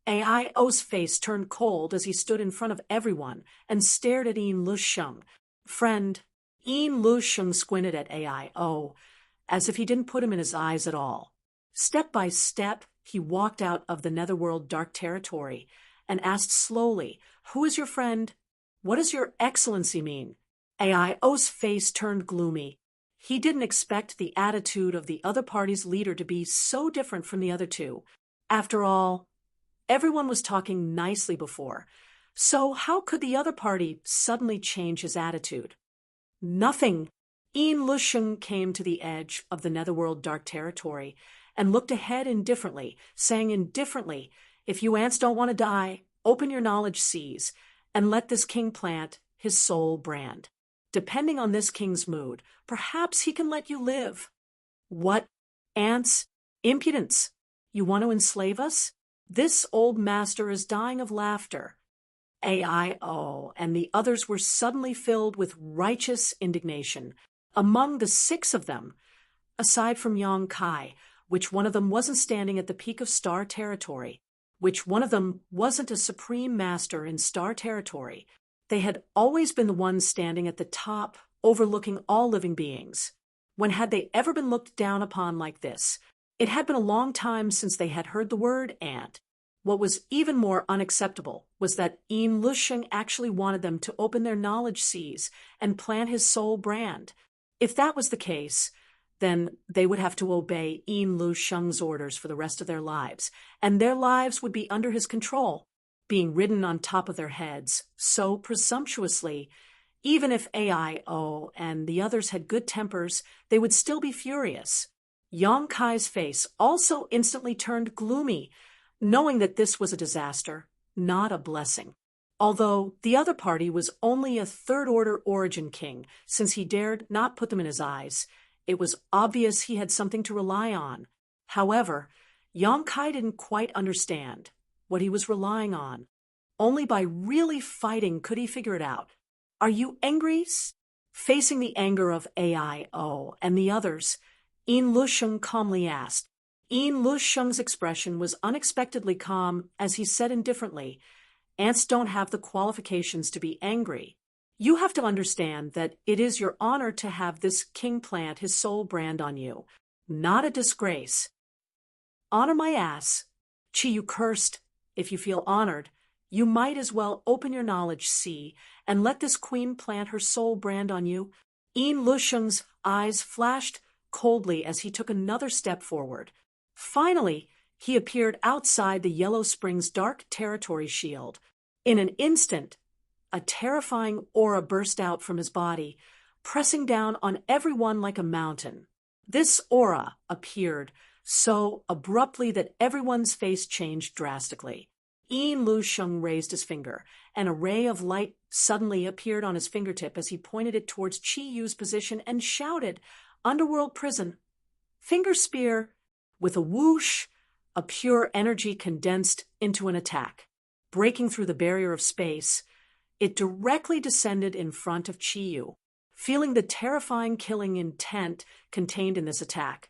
Ao's face turned cold as he stood in front of everyone and stared at Yin Lusheng. "Friend." Yin Lusheng squinted at Ao, as if he didn't put him in his eyes at all. Step by step, he walked out of the Netherworld dark territory and asked slowly, "Who is your friend? What does your excellency mean?" Ao's face turned gloomy. He didn't expect the attitude of the other party's leader to be so different from the other two. After all, everyone was talking nicely before, so how could the other party suddenly change his attitude? Nothing. Yin Lusheng came to the edge of the Netherworld dark territory and looked ahead indifferently, saying indifferently, "If you ants don't want to die, open your knowledge seas and let this king plant his soul brand. Depending on this king's mood, perhaps he can let you live." "What? Ants? Impudence! You want to enslave us?" This old master is dying of laughter. Ao and the others were suddenly filled with righteous indignation. Among the 6 of them, aside from Yang Kai, which one of them wasn't standing at the peak of Star Territory, which one of them wasn't a supreme master in Star Territory, they had always been the ones standing at the top, overlooking all living beings. When had they ever been looked down upon like this? It had been a long time since they had heard the word ant. What was even more unacceptable was that Yin Lusheng actually wanted them to open their knowledge seas and plant his soul brand. If that was the case, then they would have to obey Yin Lusheng's orders for the rest of their lives, and their lives would be under his control, being ridden on top of their heads so presumptuously. Even if AIO and the others had good tempers, they would still be furious. Yang Kai's face also instantly turned gloomy, knowing that this was a disaster, not a blessing. Although the other party was only a third-order origin king, since he dared not put them in his eyes, it was obvious he had something to rely on. However, Yang Kai didn't quite understand what he was relying on. Only by really fighting could he figure it out. Are you angry? Facing the anger of AIO and the others, Yin Lusheng calmly asked. Yin Lusheng's expression was unexpectedly calm as he said indifferently, "Ants don't have the qualifications to be angry. You have to understand that it is your honor to have this king plant his soul brand on you, not a disgrace." "Honor my ass." Chi Yu cursed. "If you feel honored, you might as well open your knowledge, see, and let this queen plant her soul brand on you." Yin Lusheng's eyes flashed coldly as he took another step forward. Finally, he appeared outside the Yellow Springs Dark Territory shield. In an instant, a terrifying aura burst out from his body, pressing down on everyone like a mountain. This aura appeared so abruptly that everyone's face changed drastically. Yin Lusheng raised his finger, and a ray of light suddenly appeared on his fingertip as he pointed it towards Chi Yu's position and shouted, "Underworld prison." Finger spear. With a whoosh, a pure energy condensed into an attack. Breaking through the barrier of space, it directly descended in front of Chi Yu. Feeling the terrifying killing intent contained in this attack,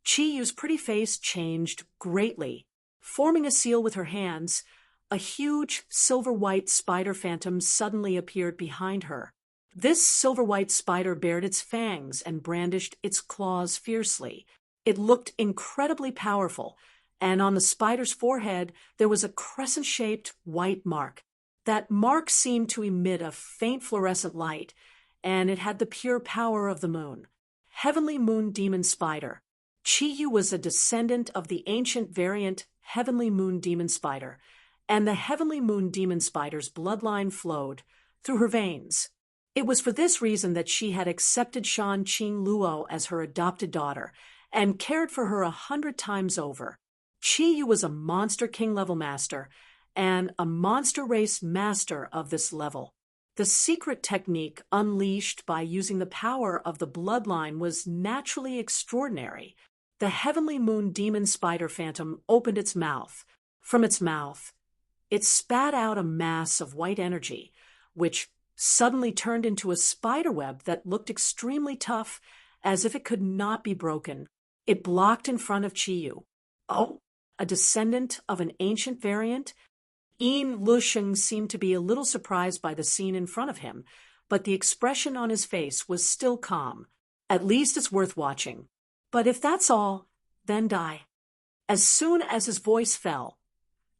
Chi Yu's pretty face changed greatly. Forming a seal with her hands, a huge silver-white spider phantom suddenly appeared behind her. This silver-white spider bared its fangs and brandished its claws fiercely. It looked incredibly powerful, and on the spider's forehead there was a crescent-shaped white mark. That mark seemed to emit a faint fluorescent light, and it had the pure power of the moon. Heavenly Moon Demon Spider. Chi Yu was a descendant of the ancient variant Heavenly Moon Demon Spider, and the Heavenly Moon Demon Spider's bloodline flowed through her veins. It was for this reason that she had accepted Shan Qing Luo as her adopted daughter, and cared for her 100 times over. Chi Yu was a monster king level master, and a monster race master of this level. The secret technique unleashed by using the power of the bloodline was naturally extraordinary. The Heavenly Moon Demon Spider Phantom opened its mouth. From its mouth, it spat out a mass of white energy, which suddenly turned into a spiderweb that looked extremely tough, as if it could not be broken. It blocked in front of Chi Yu. Oh, a descendant of an ancient variant? Yin Lusheng seemed to be a little surprised by the scene in front of him, but the expression on his face was still calm. At least it's worth watching. But if that's all, then die. As soon as his voice fell,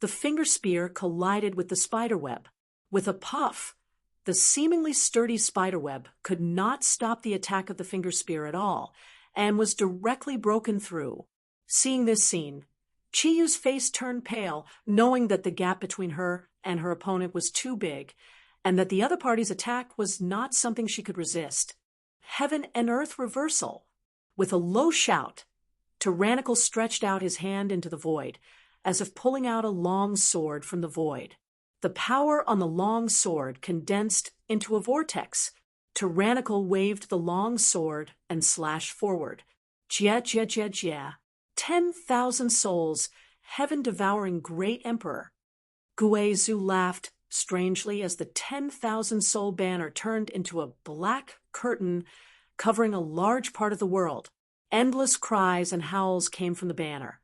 the finger spear collided with the spiderweb. With a puff, the seemingly sturdy spiderweb could not stop the attack of the finger spear at all, and was directly broken through. Seeing this scene, Chi Yu's face turned pale, knowing that the gap between her and her opponent was too big, and that the other party's attack was not something she could resist. Heaven and earth reversal. With a low shout, Tyrannical stretched out his hand into the void, as if pulling out a long sword from the void. The power on the long sword condensed into a vortex. Tyrannical waved the long sword and slashed forward. Jia, jia, jia, jia. 10,000 souls, heaven-devouring great emperor. Guizhu laughed strangely as the 10,000-soul banner turned into a black curtain covering a large part of the world. Endless cries and howls came from the banner,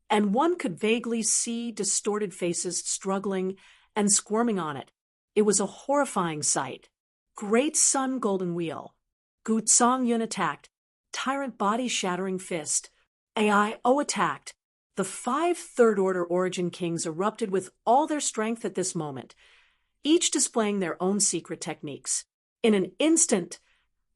and one could vaguely see distorted faces struggling and squirming on it. It was a horrifying sight. Great Sun Golden Wheel. Gu Yun attacked. Tyrant body-shattering fist. AIO attacked. The 5 third-order origin kings erupted with all their strength at this moment, each displaying their own secret techniques. In an instant,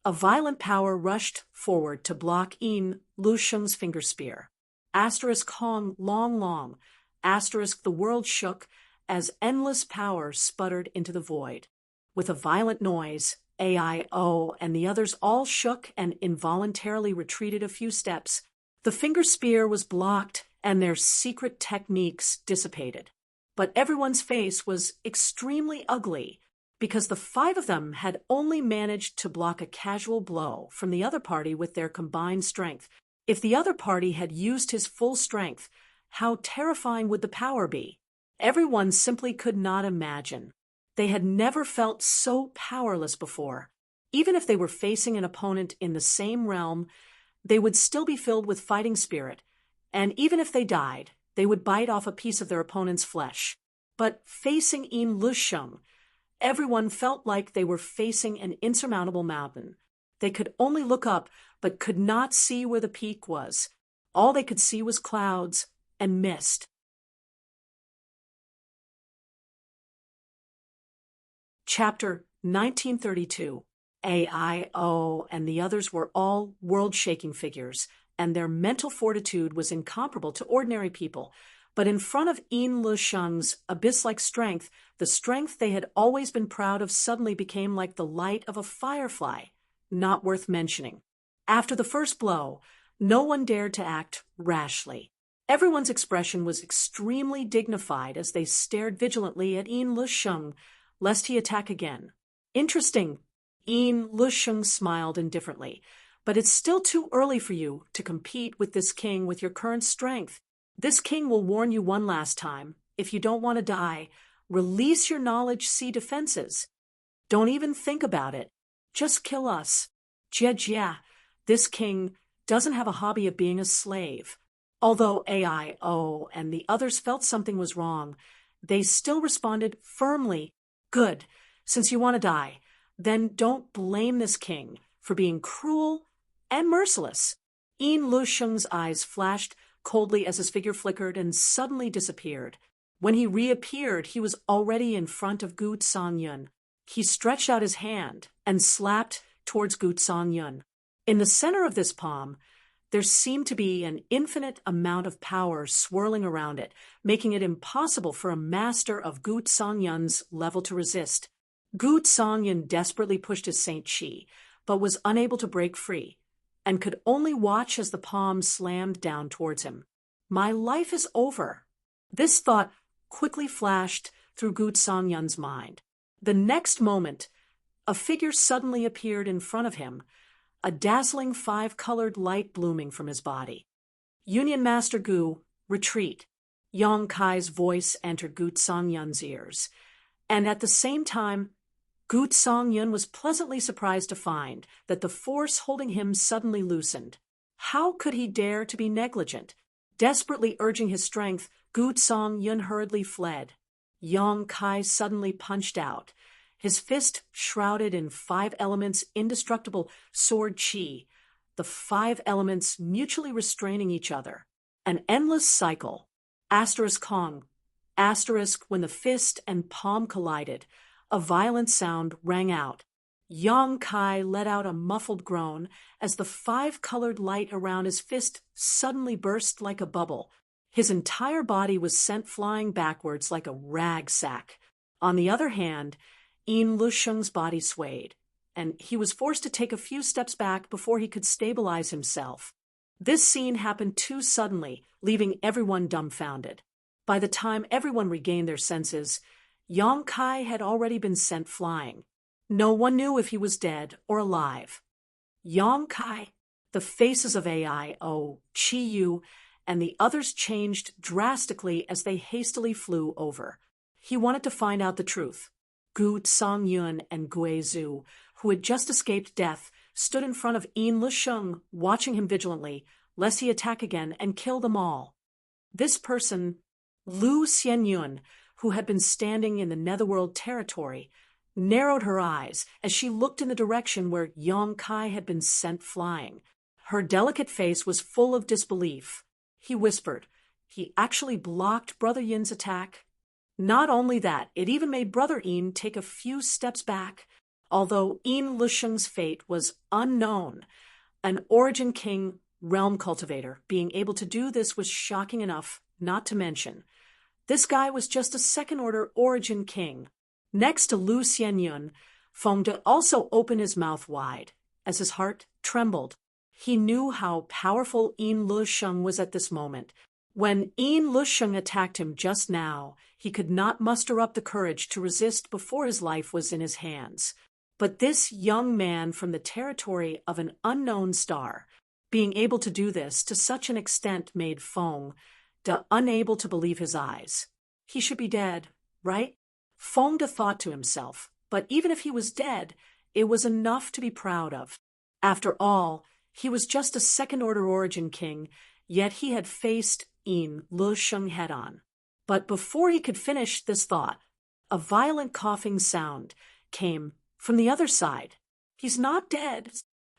a violent power rushed forward to block Yin Lusheng's finger spear. Asterisk Hong Long Long. Asterisk the world shook as endless power sputtered into the void. With a violent noise, AIO and the others all shook and involuntarily retreated a few steps. The finger spear was blocked and their secret techniques dissipated. But everyone's face was extremely ugly because the five of them had only managed to block a casual blow from the other party with their combined strength. If the other party had used his full strength, how terrifying would the power be? Everyone simply could not imagine. They had never felt so powerless before. Even if they were facing an opponent in the same realm, they would still be filled with fighting spirit, and even if they died, they would bite off a piece of their opponent's flesh. But facing Yin Lusheng, everyone felt like they were facing an insurmountable mountain. They could only look up, but could not see where the peak was. All they could see was clouds and mist. Chapter 1932. AIO and the others were all world-shaking figures, and their mental fortitude was incomparable to ordinary people. But in front of Yin Lusheng's abyss-like strength, the strength they had always been proud of suddenly became like the light of a firefly, not worth mentioning. After the first blow, no one dared to act rashly. Everyone's expression was extremely dignified as they stared vigilantly at Yin Lusheng, lest he attack again. Interesting, Yin Lusheng smiled indifferently, but it's still too early for you to compete with this king with your current strength. This king will warn you one last time. If you don't want to die, release your knowledge C defenses. Don't even think about it. Just kill us. Jia, this king doesn't have a hobby of being a slave. Although AIO and the others felt something was wrong, they still responded firmly. Good. Since you want to die, then don't blame this king for being cruel and merciless. Yin Lusheng's eyes flashed coldly as his figure flickered and suddenly disappeared. When he reappeared, he was already in front of Gu Songyun. He stretched out his hand and slapped towards Gu Songyun. In the center of this palm, there seemed to be an infinite amount of power swirling around it, making it impossible for a master of Gu Songyun's level to resist. Gu Songyun desperately pushed his Saint Chi, but was unable to break free, and could only watch as the palm slammed down towards him. My life is over. This thought quickly flashed through Gu Songyun's mind. The next moment, a figure suddenly appeared in front of him, a dazzling five-colored light blooming from his body. Union Master Gu, retreat. Yang Kai's voice entered Gu Songyun's ears, and at the same time, Gu Songyun was pleasantly surprised to find that the force holding him suddenly loosened. How could he dare to be negligent? Desperately urging his strength, Gu Songyun hurriedly fled. Yang Kai suddenly punched out, his fist shrouded in five elements indestructible sword chi, the five elements mutually restraining each other. An endless cycle. Kong. When the fist and palm collided, a violent sound rang out. Yang Kai let out a muffled groan as the five-colored light around his fist suddenly burst like a bubble. His entire body was sent flying backwards like a rag sack. On the other hand, Yin Lusheng's body swayed, and he was forced to take a few steps back before he could stabilize himself. This scene happened too suddenly, leaving everyone dumbfounded. By the time everyone regained their senses, Yang Kai had already been sent flying. No one knew if he was dead or alive. Yang Kai, the faces of AIO, Chi Yu, and the others changed drastically as they hastily flew over. He wanted to find out the truth. Gu Songyun and Gue Zhu, who had just escaped death, stood in front of Yin Lusheng, watching him vigilantly, lest he attack again and kill them all. This person, Lu Xianyun, who had been standing in the netherworld territory, narrowed her eyes as she looked in the direction where Yang Kai had been sent flying. Her delicate face was full of disbelief. He whispered, "He actually blocked Brother Yin's attack?" Not only that, it even made Brother Yin take a few steps back. Although Yin Lusheng's fate was unknown, an Origin King realm cultivator being able to do this was shocking enough not to mention. This guy was just a second-order Origin King. Next to Lu Xianyun, Feng De also opened his mouth wide, as his heart trembled. He knew how powerful Yin Lusheng was at this moment. When Yin Lusheng attacked him just now, he could not muster up the courage to resist before his life was in his hands. But this young man from the territory of an unknown star, being able to do this to such an extent made Feng De unable to believe his eyes. He should be dead, right? Feng De thought to himself, but even if he was dead, it was enough to be proud of. After all, he was just a second-order origin king, yet he had faced Yin Lusheng head-on. But before he could finish this thought, a violent coughing sound came from the other side. "He's not dead,"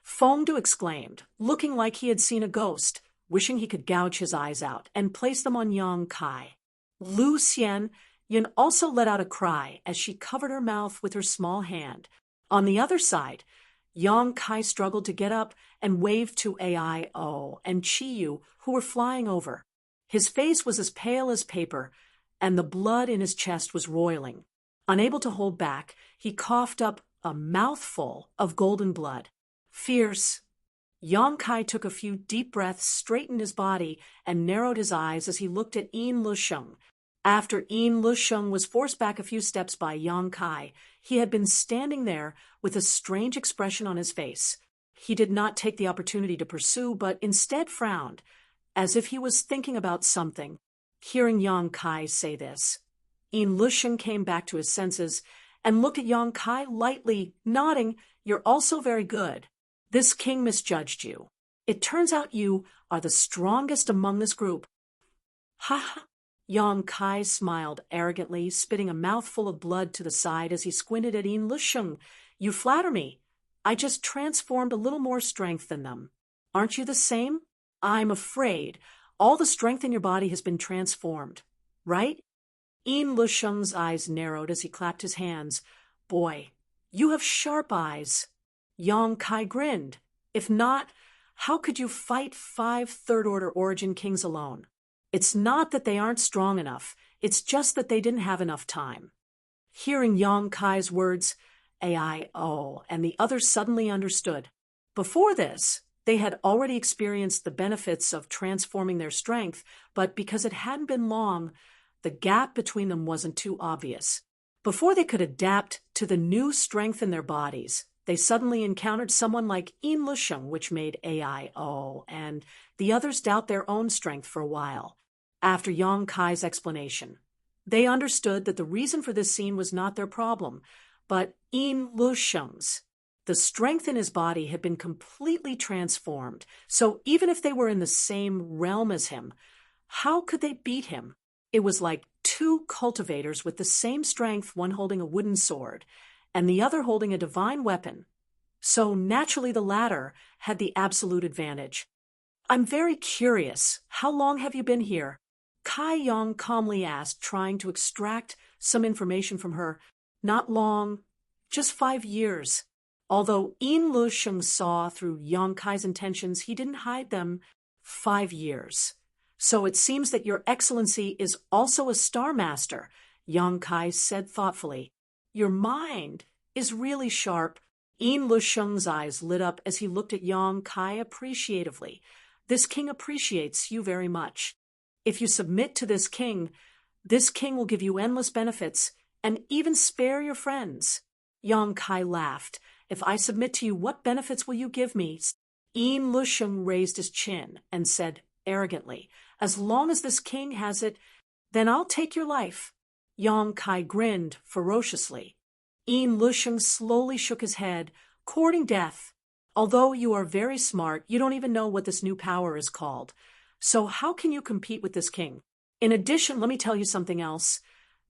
Feng De exclaimed, looking like he had seen a ghost, wishing he could gouge his eyes out and place them on Yang Kai. Lu Xian Yin also let out a cry as she covered her mouth with her small hand. On the other side, Yang Kai struggled to get up and waved to Aio and Chiyu, who were flying over. His face was as pale as paper, and the blood in his chest was roiling. Unable to hold back, he coughed up a mouthful of golden blood. Fierce. Yang Kai took a few deep breaths, straightened his body, and narrowed his eyes as he looked at Yin Lusheng. After Yin Lusheng was forced back a few steps by Yang Kai, he had been standing there with a strange expression on his face. He did not take the opportunity to pursue, but instead frowned, as if he was thinking about something. Hearing Yang Kai say this, Yin Lusheng came back to his senses and looked at Yang Kai lightly, nodding, "You're also very good. This king misjudged you. It turns out you are the strongest among this group." "Ha ha!" Yang Kai smiled arrogantly, spitting a mouthful of blood to the side as he squinted at Yin Lusheng. "You flatter me. I just transformed a little more strength than them. Aren't you the same? I'm afraid all the strength in your body has been transformed, right?" Yin Lusheng's eyes narrowed as he clapped his hands. "Boy, you have sharp eyes." Yang Kai grinned. "If not, how could you fight 5 third-order origin kings alone? It's not that they aren't strong enough, it's just that they didn't have enough time." Hearing Yang Kai's words, Aio and the others suddenly understood. Before this, they had already experienced the benefits of transforming their strength, but because it hadn't been long, the gap between them wasn't too obvious. Before they could adapt to the new strength in their bodies, they suddenly encountered someone like Yin Lusheng, which made Aio and the others doubt their own strength for a while. After Yang Kai's explanation, they understood that the reason for this scene was not their problem, but Yin Lusheng's. The strength in his body had been completely transformed, so even if they were in the same realm as him, how could they beat him? It was like 2 cultivators with the same strength, one holding a wooden sword, and the other holding a divine weapon. So naturally the latter had the absolute advantage. "I'm very curious. How long have you been here?" Kai Yang calmly asked, trying to extract some information from her. "Not long, just 5 years." Although Yin Lusheng saw through Yang Kai's intentions, he didn't hide them. 5 years. "So it seems that your excellency is also a star master," Yang Kai said thoughtfully. "Your mind is really sharp." Yin Lusheng's eyes lit up as he looked at Yang Kai appreciatively. "This king appreciates you very much. If you submit to this king will give you endless benefits and even spare your friends." Yang Kai laughed. "If I submit to you, what benefits will you give me?" Yin Lusheng raised his chin and said arrogantly, "As long as this king has it, then I'll take your life." Yang Kai grinned ferociously. Yin Lusheng slowly shook his head, courting death. "Although you are very smart, you don't even know what this new power is called. So how can you compete with this king? In addition, let me tell you something else.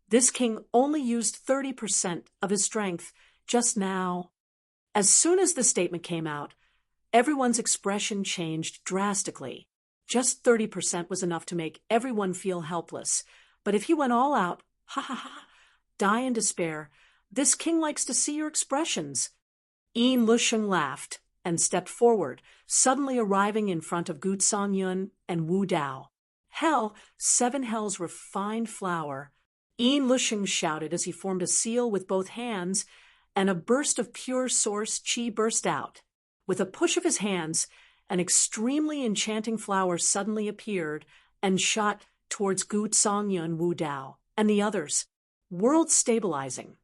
This king only used 30% of his strength just now." As soon as the statement came out, everyone's expression changed drastically. Just 30% was enough to make everyone feel helpless. But if he went all out, ha ha ha, die in despair, this king likes to see your expressions. Yin Lusheng laughed and stepped forward, suddenly arriving in front of Gu Yun and Wu Dao. "Hell, 7 hells refined flour." Yin Lusheng shouted as he formed a seal with both hands, and a burst of pure source chi burst out. With a push of his hands, an extremely enchanting flower suddenly appeared and shot towards Gu Songyun Wu Dao and the others, world stabilizing.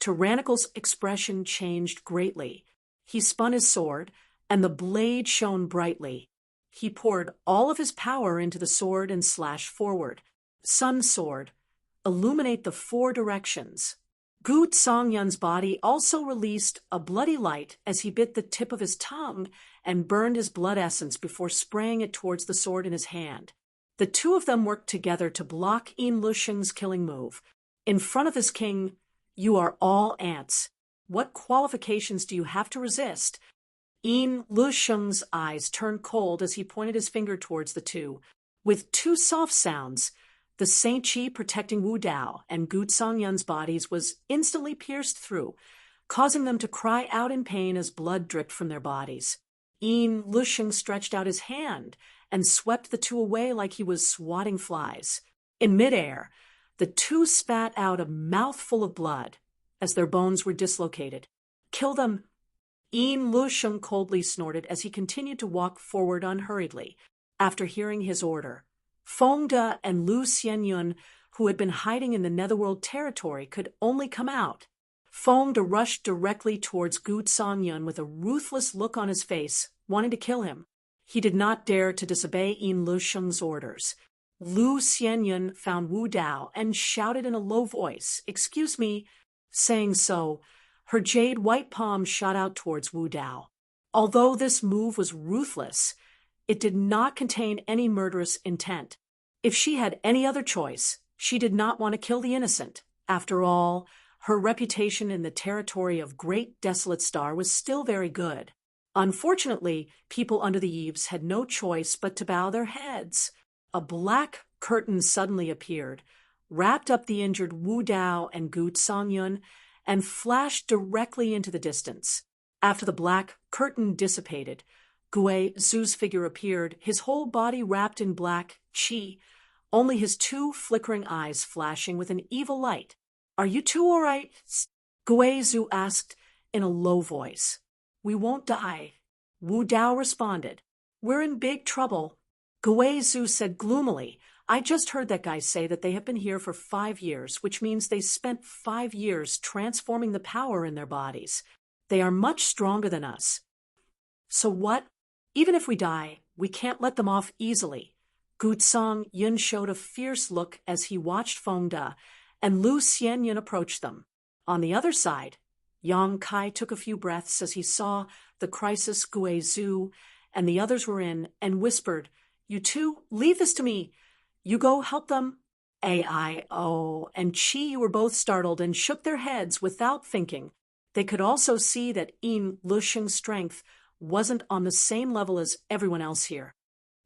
Tyrannical's expression changed greatly. He spun his sword, and the blade shone brightly. He poured all of his power into the sword and slashed forward. Sun sword, illuminate the four directions. Gu Songyun's body also released a bloody light as he bit the tip of his tongue and burned his blood essence before spraying it towards the sword in his hand. The two of them worked together to block Yin Lusheng's killing move. In front of his king, you are all ants. What qualifications do you have to resist? Yin Lusheng's eyes turned cold as he pointed his finger towards the two. With two soft sounds, the Saint Chi protecting Wu Dao and Gu Songyun's bodies was instantly pierced through, causing them to cry out in pain as blood dripped from their bodies. Yin Lusheng stretched out his hand and swept the two away like he was swatting flies. In midair, the two spat out a mouthful of blood as their bones were dislocated. Kill them! Yin Lusheng coldly snorted as he continued to walk forward unhurriedly. After hearing his order, Feng De and Lu Xianyun, who had been hiding in the Netherworld territory, could only come out. Feng De rushed directly towards Gu Songyun with a ruthless look on his face, wanting to kill him. He did not dare to disobey Yin Lusheng's orders. Lu Xianyun found Wu Dao and shouted in a low voice, "Excuse me." Saying so, her jade white palm shot out towards Wu Dao. Although this move was ruthless, it did not contain any murderous intent. If she had any other choice, she did not want to kill the innocent. After all, her reputation in the territory of Great Desolate Star was still very good. Unfortunately, people under the eaves had no choice but to bow their heads. A black curtain suddenly appeared, wrapped up the injured Wu Dao and Gu Songyun, and flashed directly into the distance. After the black curtain dissipated, Gue Zu's figure appeared, his whole body wrapped in black chi, only his two flickering eyes flashing with an evil light. "Are you two all right?" Gue Zu asked in a low voice. "We won't die." Wu Dao responded. "We're in big trouble." Gue Zu said gloomily, "I just heard that guy say that they have been here for 5 years, which means they spent 5 years transforming the power in their bodies. They are much stronger than us. So what? Even if we die, we can't let them off easily." Gu Songyun showed a fierce look as he watched Feng De and Lu Xianyun approach them. On the other side, Yang Kai took a few breaths as he saw the crisis Gue Zu and the others were in and whispered, "You two, leave this to me. You go help them." Ao and Chi were both startled and shook their heads without thinking. They could also see that Yin Lusheng's strength wasn't on the same level as everyone else here.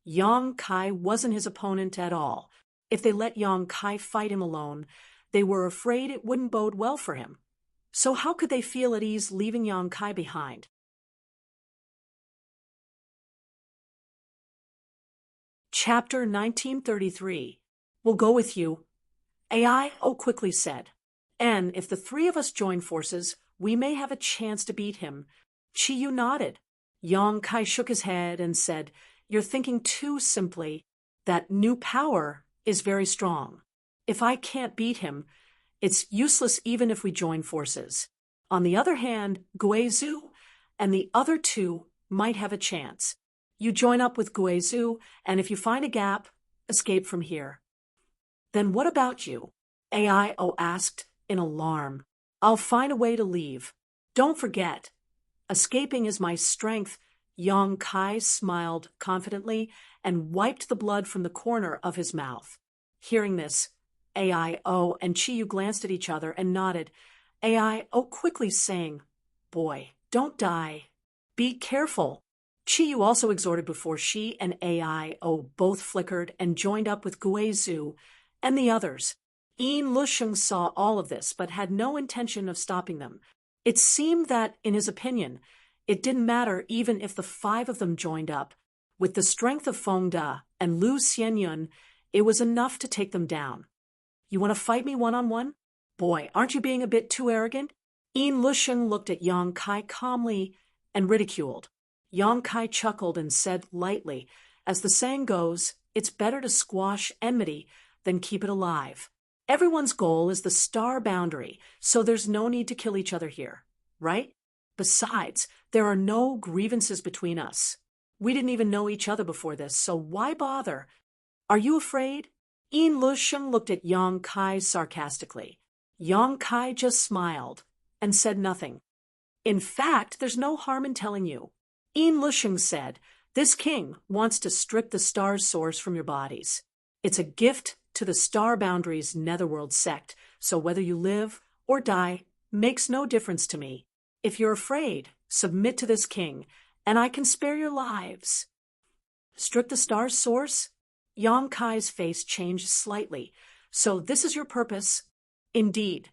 Yang Kai wasn't his opponent at all. If they let Yang Kai fight him alone, they were afraid it wouldn't bode well for him. So how could they feel at ease leaving Yang Kai behind? Chapter 1933. "We'll go with you," Ao quickly said. "And if the three of us join forces, we may have a chance to beat him." Chiyu nodded. Yang Kai shook his head and said, "You're thinking too simply. That new power is very strong. If I can't beat him, it's useless even if we join forces. On the other hand, Gue Zu and the other two might have a chance. You join up with Gue Zu, and if you find a gap, escape from here." "Then what about you?" Ao asked in alarm. "I'll find a way to leave. Don't forget, escaping is my strength." Yang Kai smiled confidently and wiped the blood from the corner of his mouth. Hearing this, Ao and Chiyu glanced at each other and nodded. Ao quickly saying, "Boy, don't die. Be careful." Chiyu also exhorted before she and Ao both flickered and joined up with Gue Zu and the others. Yin Lusheng saw all of this but had no intention of stopping them. It seemed that, in his opinion, it didn't matter even if the 5 of them joined up. With the strength of Feng De and Lu Xianyun, it was enough to take them down. "You want to fight me one-on-one? Boy, aren't you being a bit too arrogant?" Yin Lusheng looked at Yang Kai calmly and ridiculed. Yang Kai chuckled and said lightly, as the saying goes, it's better to squash enmity than keep it alive. Everyone's goal is the star boundary, so there's no need to kill each other here, right? Besides, there are no grievances between us. We didn't even know each other before this, so why bother? Are you afraid? Yin Lusheng looked at Yang Kai sarcastically. Yang Kai just smiled and said nothing. In fact, there's no harm in telling you. Yin Lusheng said, this king wants to strip the star's source from your bodies. It's a gift to the Star Boundaries Netherworld sect, so whether you live or die makes no difference to me. If you're afraid, submit to this king, and I can spare your lives. Strip the star's source? Yang Kai's face changed slightly. So this is your purpose? Indeed.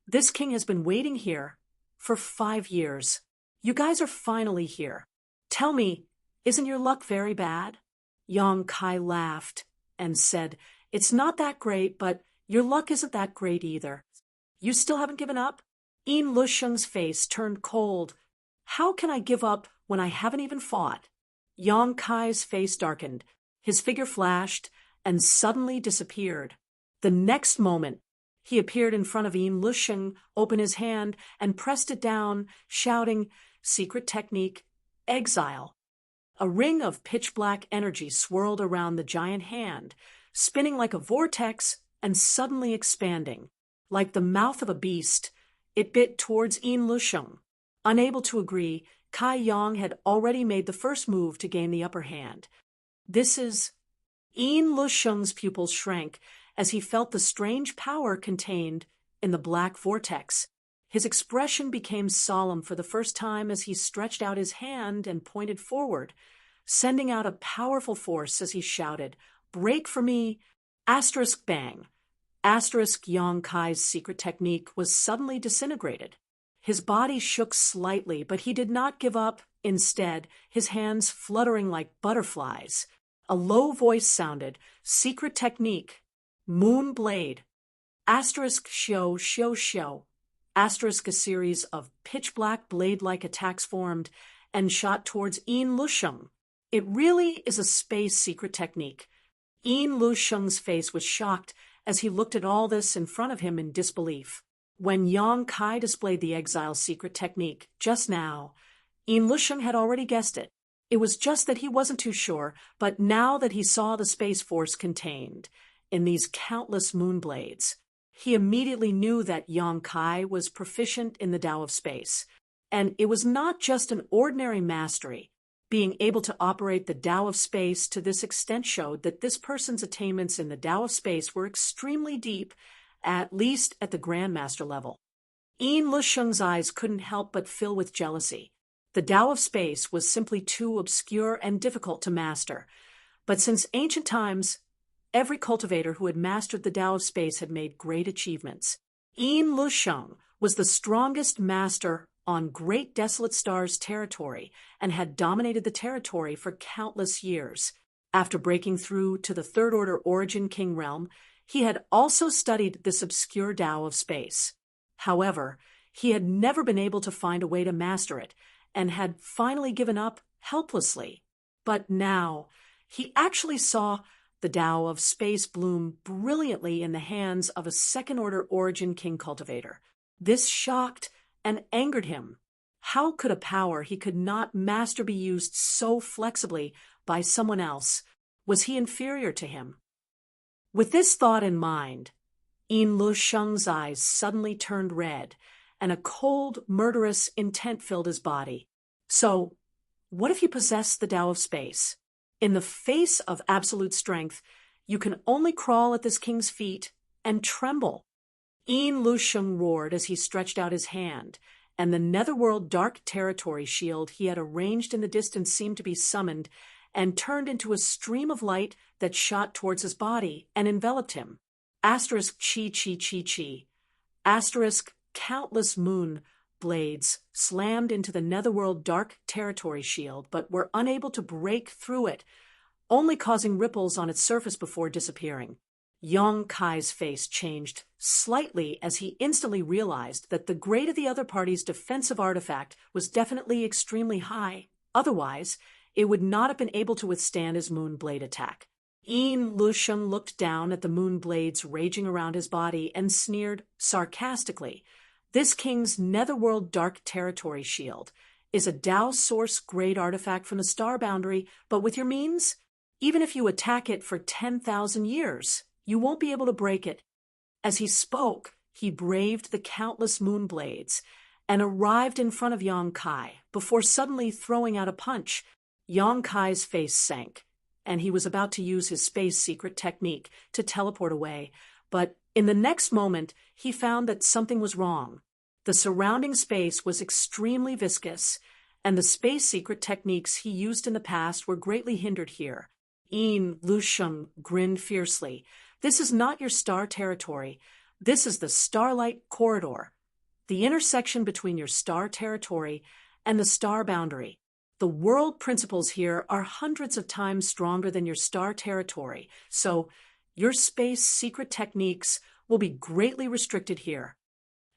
This king has been waiting here for 5 years. You guys are finally here. Tell me, isn't your luck very bad? Yang Kai laughed and said, it's not that great, but your luck isn't that great either. You still haven't given up? Yin Lusheng's face turned cold. How can I give up when I haven't even fought? Yang Kai's face darkened. His figure flashed and suddenly disappeared. The next moment, he appeared in front of Yin Lusheng, opened his hand, and pressed it down, shouting, secret technique, exile. A ring of pitch-black energy swirled around the giant hand, spinning like a vortex and suddenly expanding. Like the mouth of a beast, it bit towards Yin Lusheng. Unable to agree, Kai Yang had already made the first move to gain the upper hand. This is... Yin Lusheng's pupils shrank as he felt the strange power contained in the black vortex. His expression became solemn for the first time as he stretched out his hand and pointed forward, sending out a powerful force as he shouted, break for me, asterisk bang. Asterisk Yang Kai's secret technique was suddenly disintegrated. His body shook slightly, but he did not give up. Instead, his hands fluttering like butterflies. A low voice sounded, secret technique, moon blade, asterisk show. Asterisk a series of pitch-black blade-like attacks formed and shot towards Yin Lusheng. It really is a space secret technique. Yin Lusheng's face was shocked as he looked at all this in front of him in disbelief. When Yang Kai displayed the exile secret technique just now, Yin Lusheng had already guessed it. It was just that he wasn't too sure, but now that he saw the space force contained in these countless moonblades, he immediately knew that Yang Kai was proficient in the Tao of space. And it was not just an ordinary mastery. Being able to operate the Tao of space to this extent showed that this person's attainments in the Tao of space were extremely deep, at least at the Grandmaster level. Yin Lusheng's eyes couldn't help but fill with jealousy. The Tao of space was simply too obscure and difficult to master. But since ancient times, every cultivator who had mastered the Tao of space had made great achievements. Yin Lusheng was the strongest master on Great Desolate Star's territory and had dominated the territory for countless years. After breaking through to the Third Order Origin King realm, he had also studied this obscure Tao of space. However, he had never been able to find a way to master it, and had finally given up helplessly. But now, he actually saw the Tao of space bloom brilliantly in the hands of a second-order Origin King cultivator. This shocked and angered him. How could a power he could not master be used so flexibly by someone else? Was he inferior to him? With this thought in mind, Yin Lusheng's eyes suddenly turned red, and a cold, murderous intent filled his body. So, what if he possessed the Tao of space? In the face of absolute strength, you can only crawl at this king's feet and tremble. Yin Lusheng roared as he stretched out his hand, and the Netherworld Dark Territory shield he had arranged in the distance seemed to be summoned and turned into a stream of light that shot towards his body and enveloped him. Asterisk chi. Asterisk countless moon blades slammed into the Netherworld Dark Territory shield, but were unable to break through it, only causing ripples on its surface before disappearing. Yong Kai's face changed slightly as he instantly realized that the grade of the other party's defensive artifact was definitely extremely high. Otherwise, it would not have been able to withstand his moonblade attack. Yin Lusheng looked down at the moonblades raging around his body and sneered sarcastically. This king's netherworld dark territory shield is a Dao source grade artifact from the star boundary, but with your means, even if you attack it for 10,000 years, you won't be able to break it. As he spoke, he braved the countless moonblades and arrived in front of Yong Kai before suddenly throwing out a punch. Yong Kai's face sank, and he was about to use his space secret technique to teleport away, but in the next moment, he found that something was wrong. The surrounding space was extremely viscous, and the space secret techniques he used in the past were greatly hindered here. Yin Lusheng grinned fiercely. This is not your star territory. This is the Starlight Corridor, the intersection between your star territory and the star boundary. The world principles here are hundreds of times stronger than your star territory, so your space secret techniques will be greatly restricted here.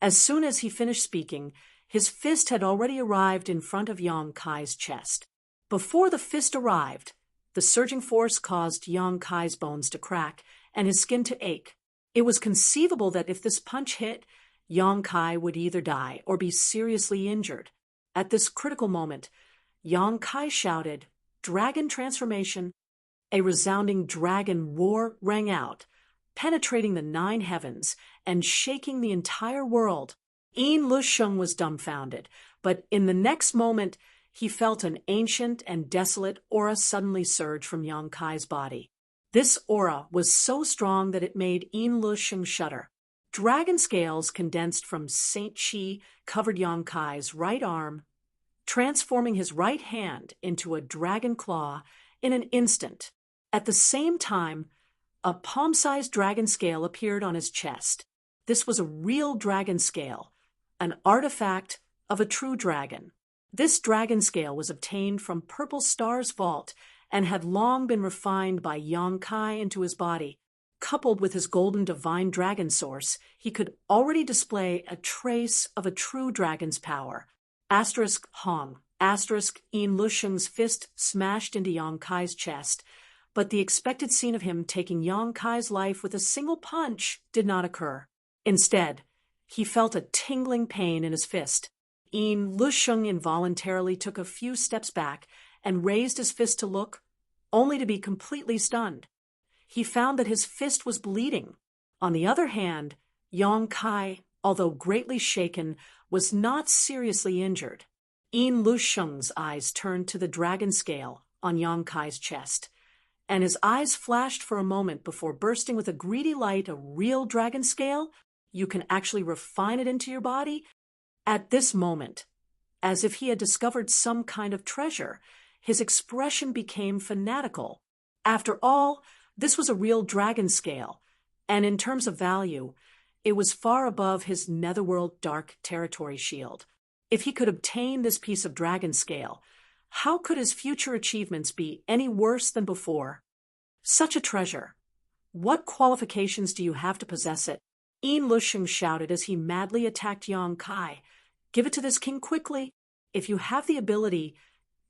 As soon as he finished speaking, his fist had already arrived in front of Yong Kai's chest. Before the fist arrived, the surging force caused Yong Kai's bones to crack and his skin to ache. It was conceivable that if this punch hit, Yong Kai would either die or be seriously injured. At this critical moment, Yong Kai shouted, "Dragon transformation!" A resounding dragon roar rang out, penetrating the 9 heavens and shaking the entire world. Yin Lusheng was dumbfounded, but in the next moment, he felt an ancient and desolate aura suddenly surge from Yong Kai's body. This aura was so strong that it made Yin Lusheng shudder. Dragon scales condensed from Saint Chi covered Yong Kai's right arm, transforming his right hand into a dragon claw in an instant. At the same time, a palm-sized dragon scale appeared on his chest. This was a real dragon scale, an artifact of a true dragon. This dragon scale was obtained from Purple Star's vault and had long been refined by Yong Kai into his body. Coupled with his golden divine dragon source, he could already display a trace of a true dragon's power. Hong. Yin Lusheng's fist smashed into Yong Kai's chest, but the expected scene of him taking Yong Kai's life with a single punch did not occur. Instead, he felt a tingling pain in his fist. Yin Lusheng involuntarily took a few steps back and raised his fist to look, only to be completely stunned. He found that his fist was bleeding. On the other hand, Yong Kai, although greatly shaken, was not seriously injured. Yin Lusheng's eyes turned to the dragon scale on Yong Kai's chest, and his eyes flashed for a moment before bursting with a greedy light. A real dragon scale? You can actually refine it into your body? At this moment, as if he had discovered some kind of treasure, his expression became fanatical. After all, this was a real dragon scale, and in terms of value, it was far above his netherworld dark territory shield. If he could obtain this piece of dragon scale, how could his future achievements be any worse than before? Such a treasure! What qualifications do you have to possess it? Yin Lusheng shouted as he madly attacked Yong Kai. Give it to this king quickly. If you have the ability,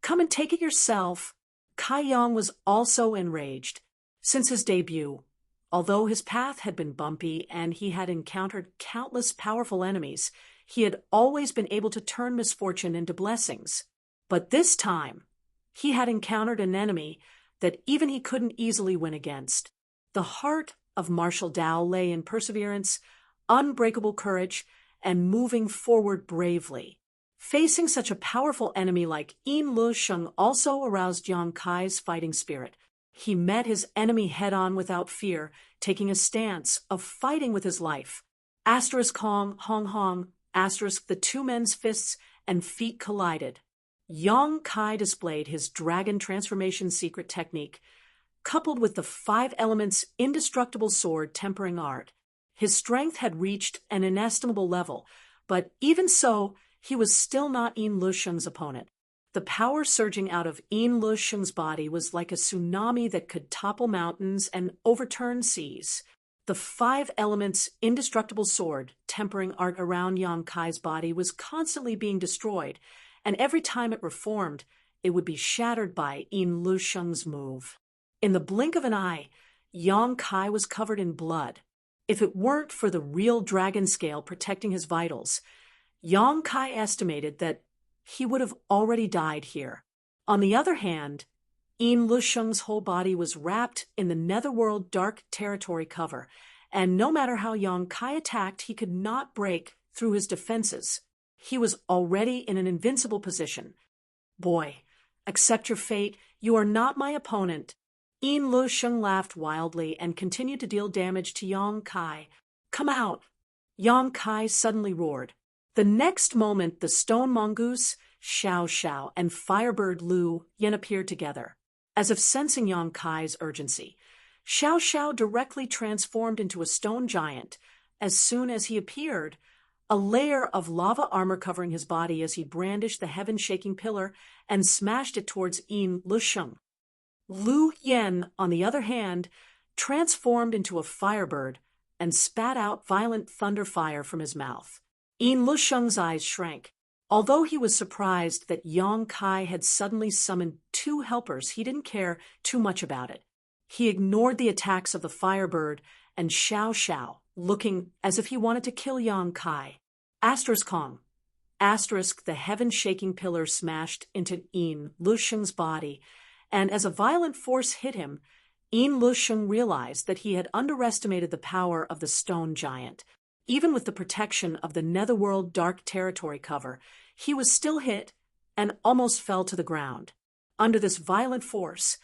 come and take it yourself. Kai Yong was also enraged. Since his debut, although his path had been bumpy and he had encountered countless powerful enemies, he had always been able to turn misfortune into blessings. But this time, he had encountered an enemy that even he couldn't easily win against. The heart of martial Dao lay in perseverance, unbreakable courage, and moving forward bravely. Facing such a powerful enemy like Yin Lusheng also aroused Yong Kai's fighting spirit. He met his enemy head-on without fear, taking a stance of fighting with his life. Hong. The two men's fists and feet collided. Yong Kai displayed his dragon transformation secret technique, coupled with the 5 elements indestructible sword tempering art. His strength had reached an inestimable level, but even so, he was still not Yin Lusheng's opponent. The power surging out of Yin Lusheng's body was like a tsunami that could topple mountains and overturn seas. The five elements indestructible sword tempering art around Yang Kai's body was constantly being destroyed, and every time it reformed, it would be shattered by Yin Lusheng's move. In the blink of an eye, Yang Kai was covered in blood. If it weren't for the real dragon scale protecting his vitals, Yang Kai estimated that he would have already died here. On the other hand, Yin Lusheng's whole body was wrapped in the netherworld dark territory cover, and no matter how Yang Kai attacked, he could not break through his defenses. He was already in an invincible position. Boy, accept your fate. You are not my opponent. Yin Lusheng laughed wildly and continued to deal damage to Yang Kai. Come out! Yang Kai suddenly roared. The next moment, the stone mongoose, Xiao Xiao, and firebird Lu Yen appeared together. As if sensing Yang Kai's urgency, Xiao Xiao directly transformed into a stone giant. As soon as he appeared, a layer of lava armor covering his body as he brandished the heaven-shaking pillar and smashed it towards Yin Lusheng. Lu Yen, on the other hand, transformed into a firebird and spat out violent thunder fire from his mouth. Yin Lusheng's eyes shrank. Although he was surprised that Yang Kai had suddenly summoned two helpers, he didn't care too much about it. He ignored the attacks of the firebird and Xiao Xiao, looking as if he wanted to kill Yang Kai. Asterisk Kong. Asterisk, the heaven-shaking pillar smashed into Yin Lusheng's body, and as a violent force hit him, Yin Lusheng realized that he had underestimated the power of the stone giant. Even with the protection of the netherworld dark territory cover, he was still hit and almost fell to the ground. Under this violent force,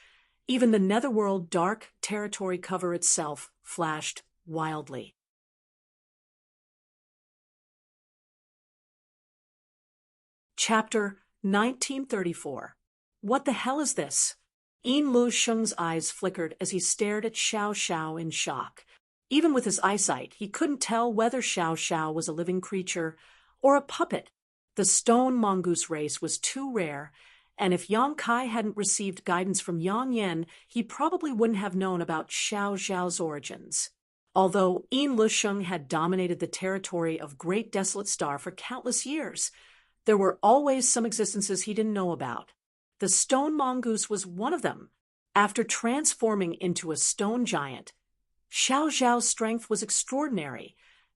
even the netherworld dark territory cover itself flashed wildly. Chapter 1934. What the hell is this? Yin Lusheng's eyes flickered as he stared at Xiao Xiao in shock. Even with his eyesight, he couldn't tell whether Xiao Xiao was a living creature or a puppet. The stone mongoose race was too rare, and if Yang Kai hadn't received guidance from Yang Yen, he probably wouldn't have known about Xiao Xiao's origins. Although Yin Lusheng had dominated the territory of Great Desolate Star for countless years, there were always some existences he didn't know about. The stone mongoose was one of them. After transforming into a stone giant, Xiao Xiao's strength was extraordinary,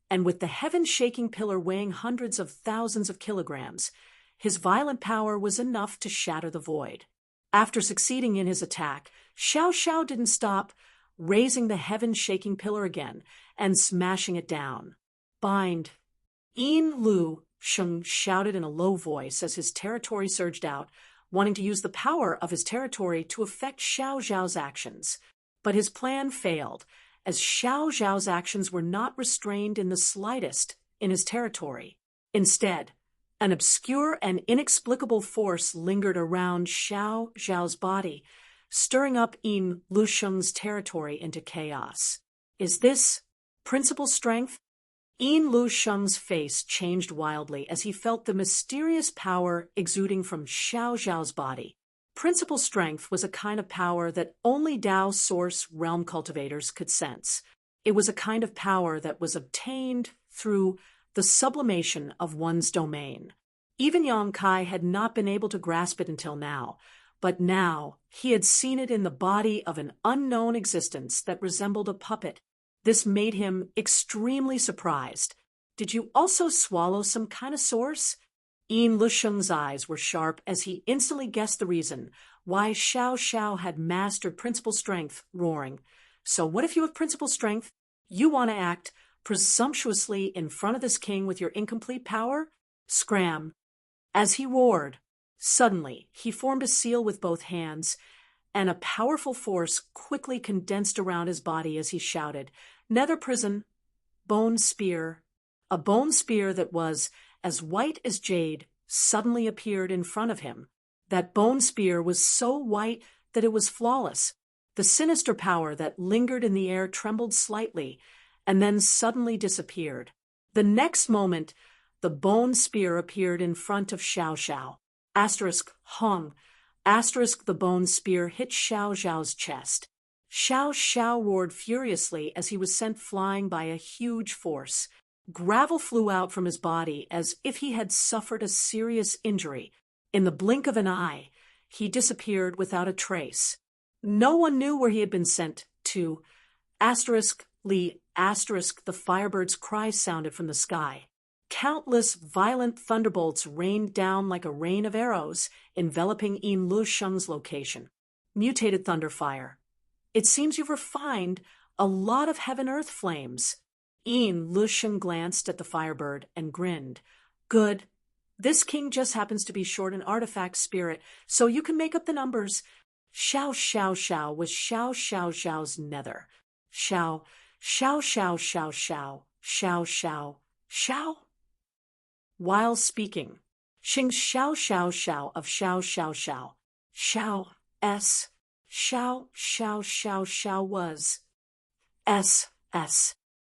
and with the heaven-shaking pillar weighing hundreds of thousands of kilograms, his violent power was enough to shatter the void. After succeeding in his attack, Xiao Xiao didn't stop, raising the heaven-shaking pillar again and smashing it down. Bind! Yin Lusheng shouted in a low voice as his territory surged out, wanting to use the power of his territory to affect Xiao Xiao's actions. But his plan failed, as Xiao Xiao's actions were not restrained in the slightest in his territory. Instead, an obscure and inexplicable force lingered around Xiao Xiao's body, stirring up Yin Lusheng's territory into chaos. Is this principal strength? Yin Lusheng's face changed wildly as he felt the mysterious power exuding from Xiao Xiao's body. Principal strength was a kind of power that only Dao Source realm cultivators could sense. It was a kind of power that was obtained through the sublimation of one's domain. Even Yang Kai had not been able to grasp it until now, but now he had seen it in the body of an unknown existence that resembled a puppet. This made him extremely surprised. Did you also swallow some kind of source? Yin Lusheng's eyes were sharp as he instantly guessed the reason why Xiao Xiao had mastered principal strength, roaring. So what if you have principal strength? You want to act presumptuously in front of this king with your incomplete power? Scram! As he roared, suddenly he formed a seal with both hands, and a powerful force quickly condensed around his body as he shouted, Nether prison, bone spear. A bone spear that was as white as jade suddenly appeared in front of him. That bone spear was so white that it was flawless. The sinister power that lingered in the air trembled slightly, and then suddenly disappeared. The next moment, the bone spear appeared in front of Xiao Xiao. Asterisk Hong. Asterisk the bone spear hit Xiao Xiao's chest. Xiao Xiao roared furiously as he was sent flying by a huge force. Gravel flew out from his body as if he had suffered a serious injury. In the blink of an eye, he disappeared without a trace. No one knew where he had been sent to. *Li*, the firebird's cry sounded from the sky. Countless violent thunderbolts rained down like a rain of arrows, enveloping Yin Lusheng's location. Mutated thunderfire. It seems you've refined a lot of heaven-earth flames. Yin Lusheng glanced at the firebird and grinned. Good. This king just happens to be short an artifact spirit, so you can make up the numbers. Xiao Xiao Xiao was Xiao Xiao Xiao's nether. Xiao, Xiao Xiao Xiao Xiao, Xiao Xiao, Xiao. While speaking, Xing Xiao Xiao Xiao of Xiao Xiao Xiao, Xiao S, Xiao Xiao Xiao Xiao was S,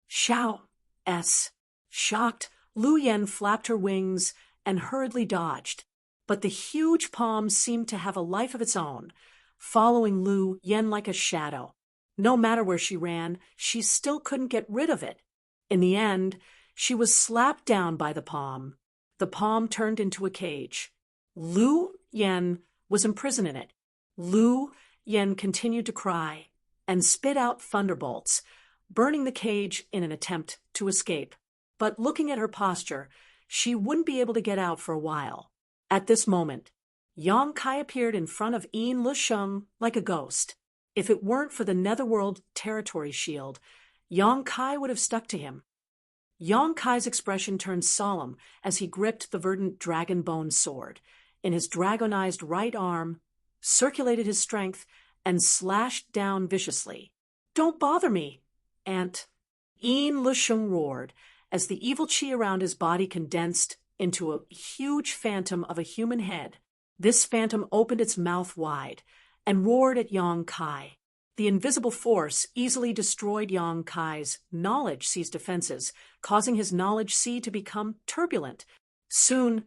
Xiao S. Shocked, Lu Yan flapped her wings and hurriedly dodged, but the huge palm seemed to have a life of its own, following Lu Yan like a shadow. No matter where she ran, she still couldn't get rid of it. In the end, she was slapped down by the palm. The palm turned into a cage. Lu Yan was imprisoned in it. Lu Yan continued to cry and spit out thunderbolts, burning the cage in an attempt to escape. But looking at her posture, she wouldn't be able to get out for a while. At this moment, Yang Kai appeared in front of Yin Lusheng like a ghost. If it weren't for the Netherworld territory shield, Yang Kai would have stuck to him. Yang Kai's expression turned solemn as he gripped the verdant dragon bone sword. In his dragonized right arm, circulated his strength, and slashed down viciously. Don't bother me, Aunt. Yin Lusheng roared as the evil chi around his body condensed into a huge phantom of a human head. This phantom opened its mouth wide and roared at Yang Kai. The invisible force easily destroyed Yang Kai's knowledge sea's defenses, causing his knowledge sea to become turbulent. Soon,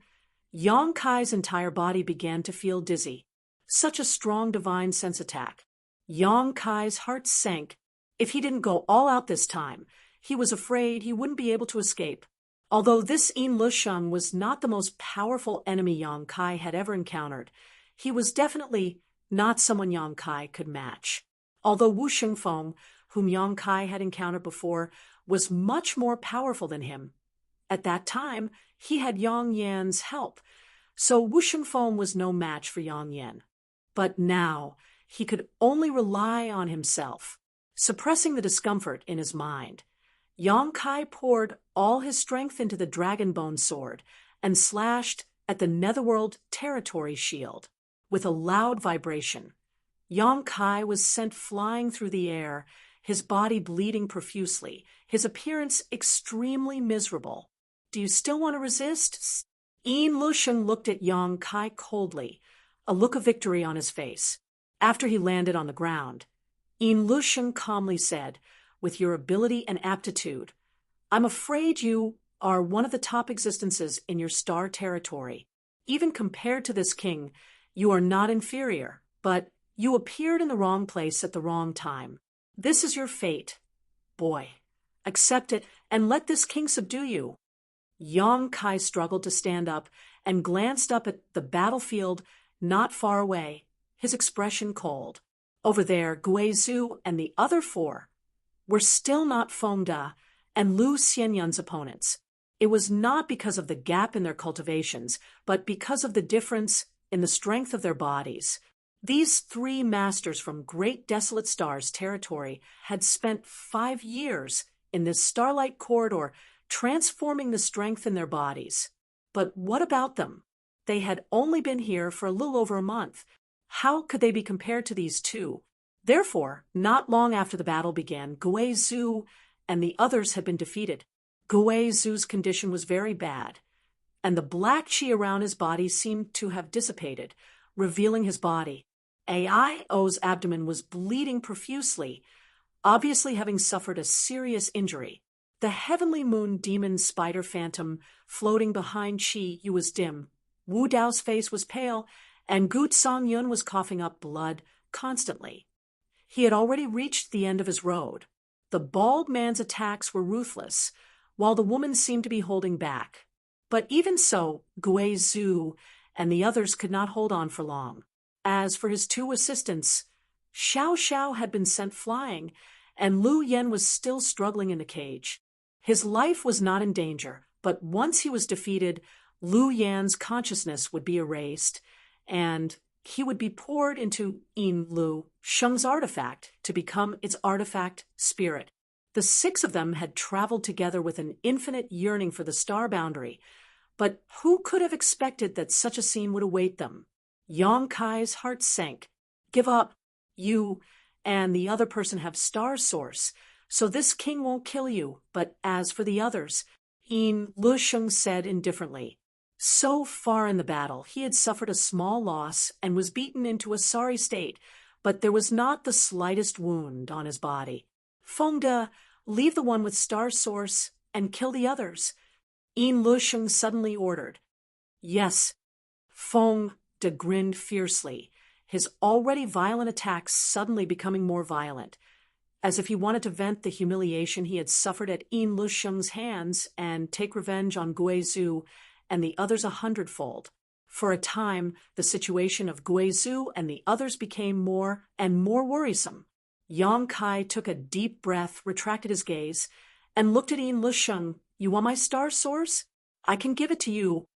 Yang Kai's entire body began to feel dizzy. Such a strong divine sense attack. Yang Kai's heart sank. If he didn't go all out this time, he was afraid he wouldn't be able to escape. Although this Yin Lusheng was not the most powerful enemy Yang Kai had ever encountered, he was definitely not someone Yang Kai could match. Although Wu Xingfeng, whom Yang Kai had encountered before, was much more powerful than him. At that time, he had Yang Yan's help, so Wu Xingfeng was no match for Yang Yan. But now, he could only rely on himself. Suppressing the discomfort in his mind, Yang Kai poured all his strength into the dragon bone sword and slashed at the Netherworld territory shield. With a loud vibration, Yang Kai was sent flying through the air, his body bleeding profusely, his appearance extremely miserable. Do you still want to resist? Yin Lusheng looked at Yang Kai coldly, a look of victory on his face. After he landed on the ground, Yin Lusheng calmly said, with your ability and aptitude, I'm afraid you are one of the top existences in your star territory. Even compared to this king, you are not inferior, but you appeared in the wrong place at the wrong time. This is your fate. Boy, accept it and let this king subdue you. Yang Kai struggled to stand up and glanced up at the battlefield not far away, his expression cold. Over there, Guizhou and the other four were still not Feng Da and Lu Xianyun's opponents. It was not because of the gap in their cultivations, but because of the difference in the strength of their bodies. These three masters from Great Desolate Stars territory had spent 5 years in this starlight corridor transforming the strength in their bodies. But what about them? They had only been here for a little over a month. How could they be compared to these two? Therefore, not long after the battle began, Guizhou and the others had been defeated. Guizhou's condition was very bad, and the black chi around his body seemed to have dissipated, revealing his body. Aio's abdomen was bleeding profusely, obviously having suffered a serious injury. The heavenly moon demon spider phantom floating behind Qi Yu was dim. Wu Dao's face was pale, and Gu Songyun was coughing up blood constantly. He had already reached the end of his road. The bald man's attacks were ruthless, while the woman seemed to be holding back. But even so, Gui Zhu and the others could not hold on for long. As for his two assistants, Xiao Xiao had been sent flying, and Lu Yen was still struggling in the cage. His life was not in danger, but once he was defeated, Lu Yan's consciousness would be erased, and he would be poured into Yin Lu Sheng's artifact to become its artifact spirit. The six of them had traveled together with an infinite yearning for the star boundary, but who could have expected that such a scene would await them? Yang Kai's heart sank. Give up. You and the other person have star source, so this king won't kill you. But as for the others, Yin Lu Sheng said indifferently. So far in the battle, he had suffered a small loss and was beaten into a sorry state, but there was not the slightest wound on his body. Fengde, leave the one with star source and kill the others, Yin Lu Sheng suddenly ordered. Yes. Fengde grinned fiercely, his already violent attacks suddenly becoming more violent, as if he wanted to vent the humiliation he had suffered at Yin Lu Sheng's hands and take revenge on Gui Zhu and the others 100-fold. For a time, the situation of Gui Zhu and the others became more and more worrisome. Yang Kai took a deep breath, retracted his gaze, and looked at Yin Lu Sheng. You want my star source? I can give it to you.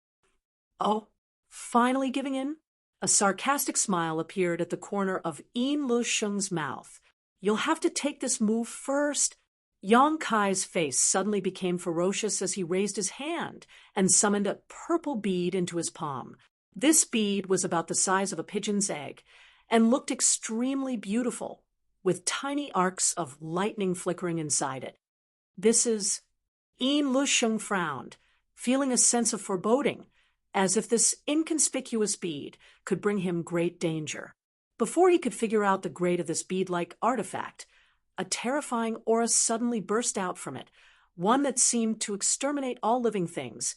Oh, finally giving in? A sarcastic smile appeared at the corner of Yin Lu Sheng's mouth. You'll have to take this move first. Yang Kai's face suddenly became ferocious as he raised his hand and summoned a purple bead into his palm. This bead was about the size of a pigeon's egg and looked extremely beautiful, with tiny arcs of lightning flickering inside it. This is... Yin Lu Sheng frowned, feeling a sense of foreboding, as if this inconspicuous bead could bring him great danger. Before he could figure out the grade of this bead-like artifact, a terrifying aura suddenly burst out from it, one that seemed to exterminate all living things.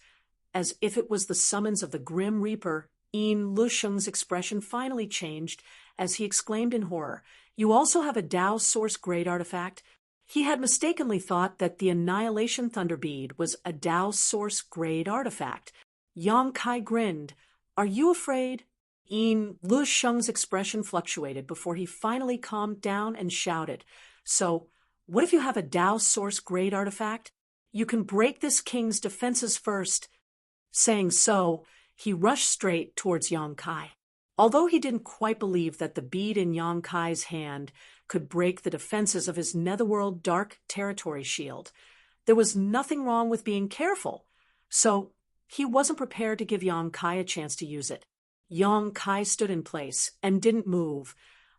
As if it was the summons of the Grim Reaper, Yin Lu Sheng's expression finally changed as he exclaimed in horror, You also have a Dao Source grade artifact? He had mistakenly thought that the Annihilation Thunder Bead was a Dao Source grade artifact. Yang Kai grinned. Are you afraid? Yin Lu Sheng's expression fluctuated before he finally calmed down and shouted, So, what if you have a Dao Source grade artifact? You can break this king's defenses first. Saying so, he rushed straight towards Yang Kai. Although he didn't quite believe that the bead in Yang Kai's hand could break the defenses of his Netherworld Dark Territory shield, there was nothing wrong with being careful, so he wasn't prepared to give Yang Kai a chance to use it. Yang Kai stood in place and didn't move,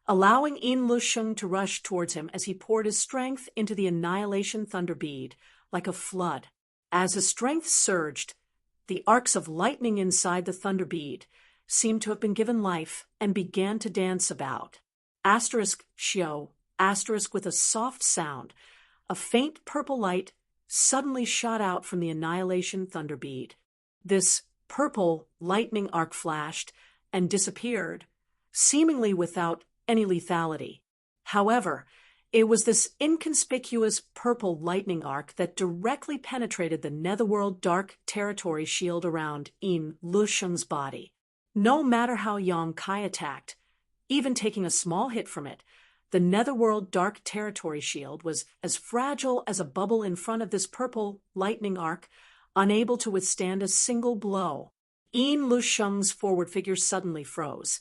allowing Yin Lu Sheng to rush towards him as he poured his strength into the Annihilation Thunder Bead like a flood. As his strength surged, the arcs of lightning inside the Thunder Bead seemed to have been given life and began to dance about. Asterisk Xiao, asterisk with a soft sound, a faint purple light suddenly shot out from the Annihilation Thunder Bead. This purple lightning arc flashed and disappeared, seemingly without any lethality. However, it was this inconspicuous purple lightning arc that directly penetrated the Netherworld Dark Territory shield around Yin Lu Sheng's body. No matter how Yang Kai attacked, even taking a small hit from it, the Netherworld Dark Territory shield was as fragile as a bubble in front of this purple lightning arc, unable to withstand a single blow. Yin Lu Sheng's forward figure suddenly froze,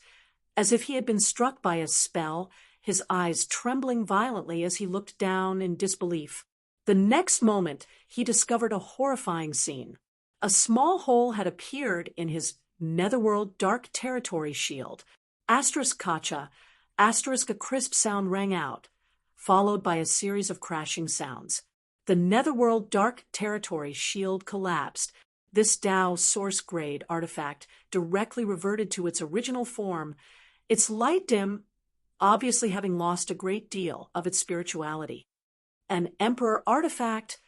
as if he had been struck by a spell, his eyes trembling violently as he looked down in disbelief. The next moment, he discovered a horrifying scene. A small hole had appeared in his Netherworld Dark Territory shield. Asterisk Kacha, asterisk a crisp sound rang out, followed by a series of crashing sounds. The Netherworld Dark Territory shield collapsed. This Dao Source grade artifact directly reverted to its original form, its light dim, obviously having lost a great deal of its spirituality. An Emperor artifact?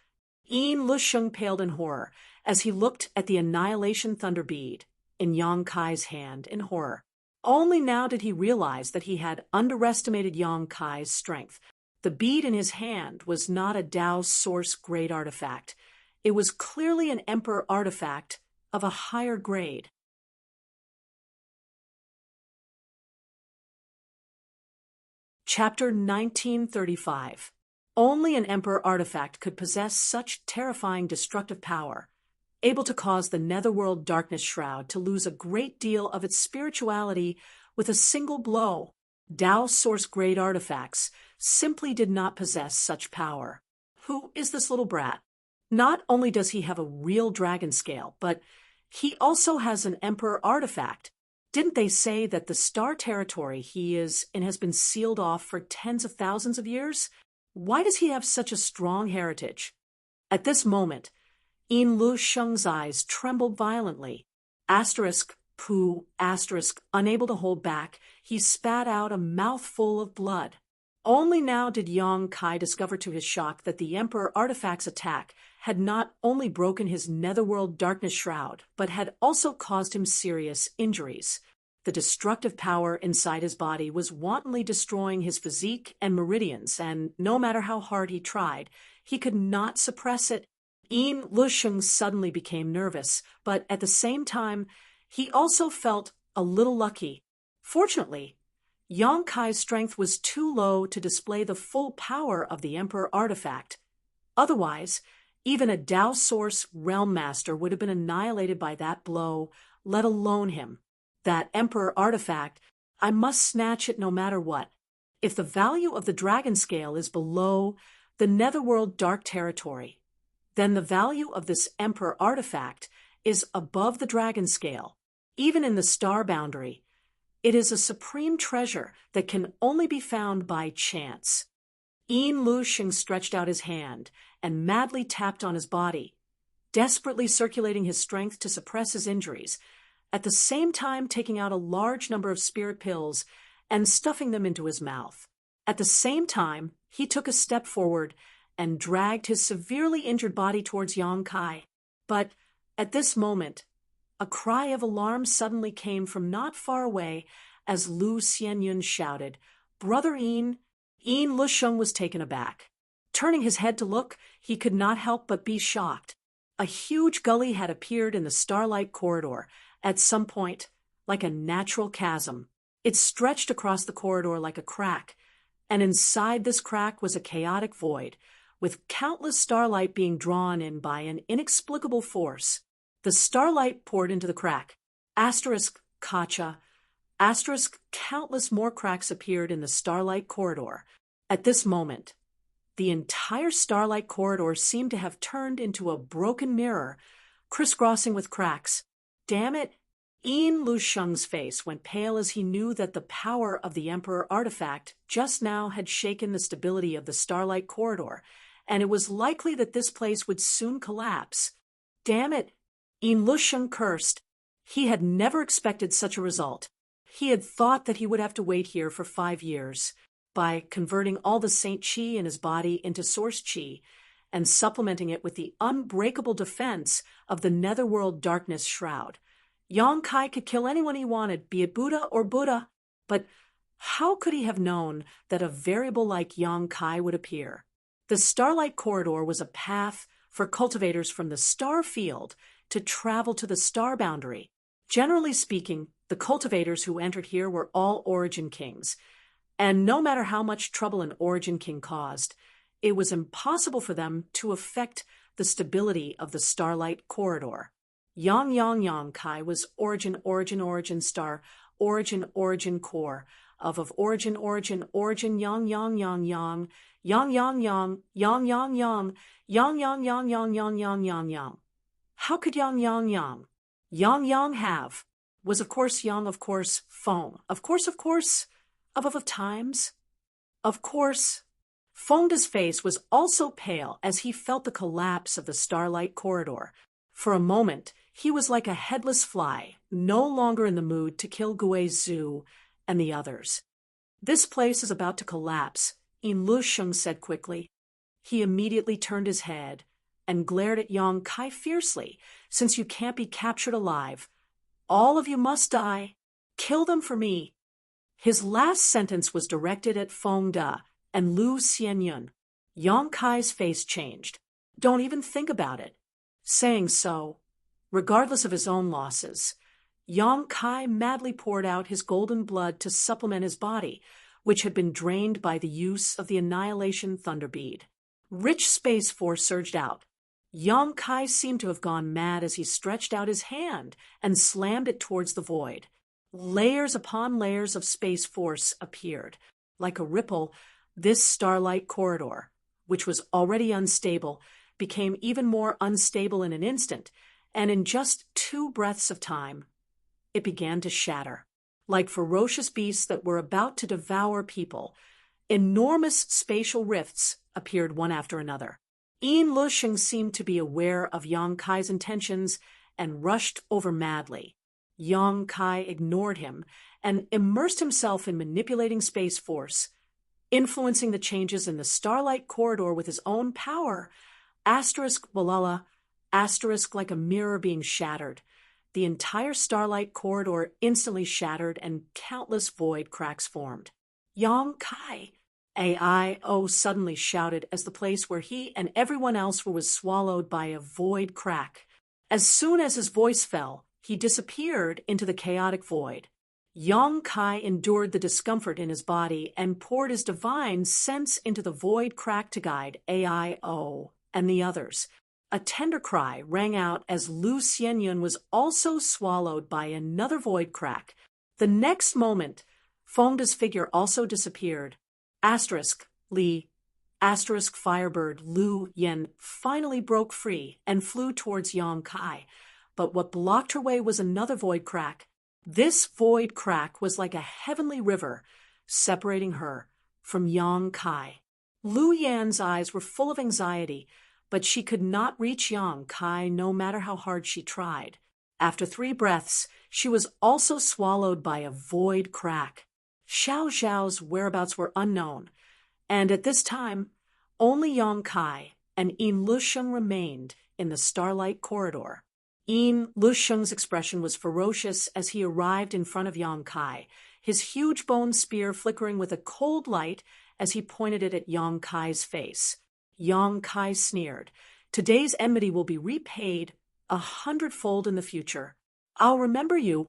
Yin Lu Sheng paled in horror as he looked at the Annihilation Thunder Bead in Yang Kai's hand in horror. Only now did he realize that he had underestimated Yang Kai's strength. The bead in his hand was not a Dao Source grade artifact. It was clearly an Emperor artifact of a higher grade. Chapter 1935. Only an Emperor artifact could possess such terrifying destructive power, able to cause the Netherworld Darkness Shroud to lose a great deal of its spirituality with a single blow. Dao Source grade artifacts simply did not possess such power. Who is this little brat? Not only does he have a real dragon scale, but he also has an Emperor artifact. Didn't they say that the star territory he is in has been sealed off for tens of thousands of years? Why does he have such a strong heritage? At this moment, Yin Lu Sheng's eyes trembled violently. Pooh, unable to hold back, he spat out a mouthful of blood. Only now did Yang Kai discover to his shock that the Emperor artifact's attack had not only broken his Netherworld Darkness Shroud, but had also caused him serious injuries. The destructive power inside his body was wantonly destroying his physique and meridians, and no matter how hard he tried, he could not suppress it. Yin Lusheng suddenly became nervous, but at the same time, he also felt a little lucky. Fortunately, Yang Kai's strength was too low to display the full power of the Emperor artifact. Otherwise, even a Dao Source Realm Master would have been annihilated by that blow, let alone him. That Emperor artifact, I must snatch it no matter what. If the value of the Dragon Scale is below the Netherworld Dark Territory, then the value of this Emperor artifact is above the Dragon Scale. Even in the star boundary, it is a supreme treasure that can only be found by chance. Yin Lusheng stretched out his hand and madly tapped on his body, desperately circulating his strength to suppress his injuries, at the same time taking out a large number of spirit pills and stuffing them into his mouth. At the same time, he took a step forward and dragged his severely injured body towards Yang Kai. But at this moment, a cry of alarm suddenly came from not far away as Lu Xianyun shouted, "Brother Yin!" Yin Lusheng was taken aback. Turning his head to look, he could not help but be shocked. A huge gully had appeared in the starlight corridor, at some point, like a natural chasm. It stretched across the corridor like a crack, and inside this crack was a chaotic void, with countless starlight being drawn in by an inexplicable force. The starlight poured into the crack. Countless more cracks appeared in the starlight corridor. At this moment, the entire starlight corridor seemed to have turned into a broken mirror, crisscrossing with cracks. Damn it! Yin Lusheng's face went pale as he knew that the power of the Emperor artifact just now had shaken the stability of the starlight corridor, and it was likely that this place would soon collapse. Damn it! Yin Lusheng cursed. He had never expected such a result. He had thought that he would have to wait here for 5 years, by converting all the Saint Qi in his body into Source Qi, and supplementing it with the unbreakable defense of the Netherworld Darkness Shroud. Yang Kai could kill anyone he wanted, be it Buddha or Buddha, but how could he have known that a variable like Yang Kai would appear? The Starlight Corridor was a path for cultivators from the star field to travel to the star boundary. Generally speaking, the cultivators who entered here were all Origin Kings, and no matter how much trouble an Origin King caused, it was impossible for them to affect the stability of the Starlight Corridor. Yang Kai was origin star, origin core, of origin, yang. How could yang have? Was of course yang, of course Feng, of course, of times? Of course. Fengda's face was also pale as he felt the collapse of the Starlight Corridor. For a moment, he was like a headless fly, no longer in the mood to kill Gui Zhu and the others. This place is about to collapse, Yin Lusheng said quickly. He immediately turned his head and glared at Yang Kai fiercely. Since you can't be captured alive, all of you must die. Kill them for me. His last sentence was directed at Feng Da and Lu Xianyun. Yang Kai's face changed. Don't even think about it. Saying so, regardless of his own losses, Yang Kai madly poured out his golden blood to supplement his body, which had been drained by the use of the Annihilation Thunderbead. Rich space force surged out. Yang Kai seemed to have gone mad as he stretched out his hand and slammed it towards the void. Layers upon layers of space force appeared. Like a ripple, this starlight corridor, which was already unstable, became even more unstable in an instant, and in just 2 breaths of time, it began to shatter. Like ferocious beasts that were about to devour people, enormous spatial rifts appeared one after another. Yin Lusheng seemed to be aware of Yang Kai's intentions and rushed over madly. Yang Kai ignored him and immersed himself in manipulating space force, influencing the changes in the starlight corridor with his own power. Valhalla, like a mirror being shattered. The entire starlight corridor instantly shattered and countless void cracks formed. Yang Kai! AIO suddenly shouted as the place where he and everyone else were was swallowed by a void crack. As soon as his voice fell, he disappeared into the chaotic void. Yang Kai endured the discomfort in his body and poured his divine sense into the void crack to guide AIO and the others. A tender cry rang out as Lu Xianyun was also swallowed by another void crack. The next moment, Feng Da's figure also disappeared. Firebird Lu Yen finally broke free and flew towards Yang Kai, but what blocked her way was another void crack. This void crack was like a heavenly river, separating her from Yang Kai. Lu Yan's eyes were full of anxiety, but she could not reach Yang Kai no matter how hard she tried. After 3 breaths, she was also swallowed by a void crack. Xiao Zhao's whereabouts were unknown, and at this time, only Yang Kai and Yin Lusheng remained in the starlight corridor. Yin Lusheng's expression was ferocious as he arrived in front of Yang Kai, his huge bone spear flickering with a cold light as he pointed it at Yang Kai's face. Yang Kai sneered. Today's enmity will be repaid 100-fold in the future. I'll remember you.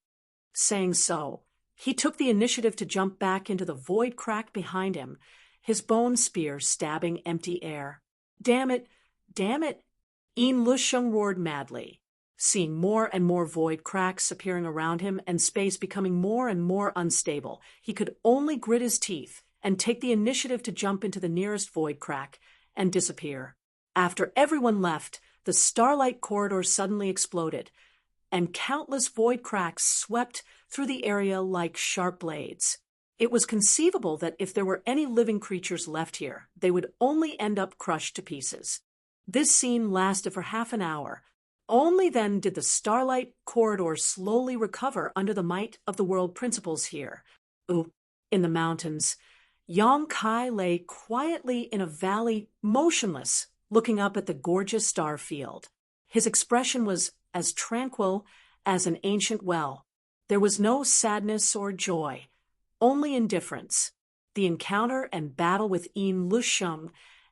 Saying so, he took the initiative to jump back into the void crack behind him, his bone spear stabbing empty air. Damn it! Damn it! Yin Lusheng roared madly. Seeing more and more void cracks appearing around him and space becoming more and more unstable, he could only grit his teeth and take the initiative to jump into the nearest void crack and disappear. After everyone left, the starlight corridor suddenly exploded, and countless void cracks swept through the area like sharp blades. It was conceivable that if there were any living creatures left here, they would only end up crushed to pieces. This scene lasted for half an hour. Only then did the starlight corridor slowly recover under the might of the world principles here. In the mountains, Yang Kai lay quietly in a valley, motionless, looking up at the gorgeous star field. His expression was as tranquil as an ancient well. There was no sadness or joy, only indifference. The encounter and battle with Yin Lusheng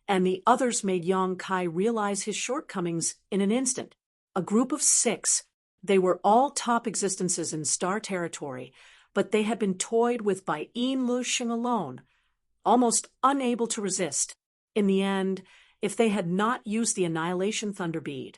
and the others made Yang Kai realize his shortcomings in an instant. A group of 6, they were all top existences in star territory, but they had been toyed with by Yin Lusheng alone, almost unable to resist. In the end, if they had not used the Annihilation Thunderbead,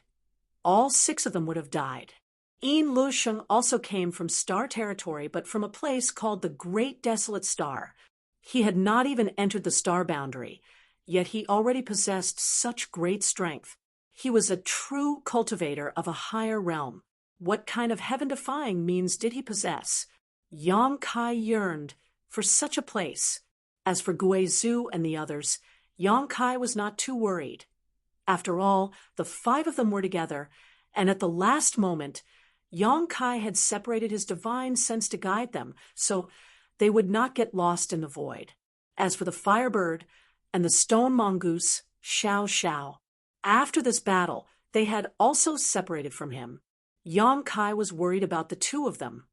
all 6 of them would have died. Yin Lusheng also came from star territory, but from a place called the Great Desolate Star. He had not even entered the star boundary, yet he already possessed such great strength. He was a true cultivator of a higher realm. What kind of heaven-defying means did he possess? Yang Kai yearned for such a place. As for Guizhou and the others, Yang Kai was not too worried. After all, the 5 of them were together, and at the last moment, Yang Kai had separated his divine sense to guide them, so they would not get lost in the void. As for the Firebird and the stone mongoose, Xiao Zhao, after this battle, they had also separated from him. Yang Kai was worried about the 2 of them.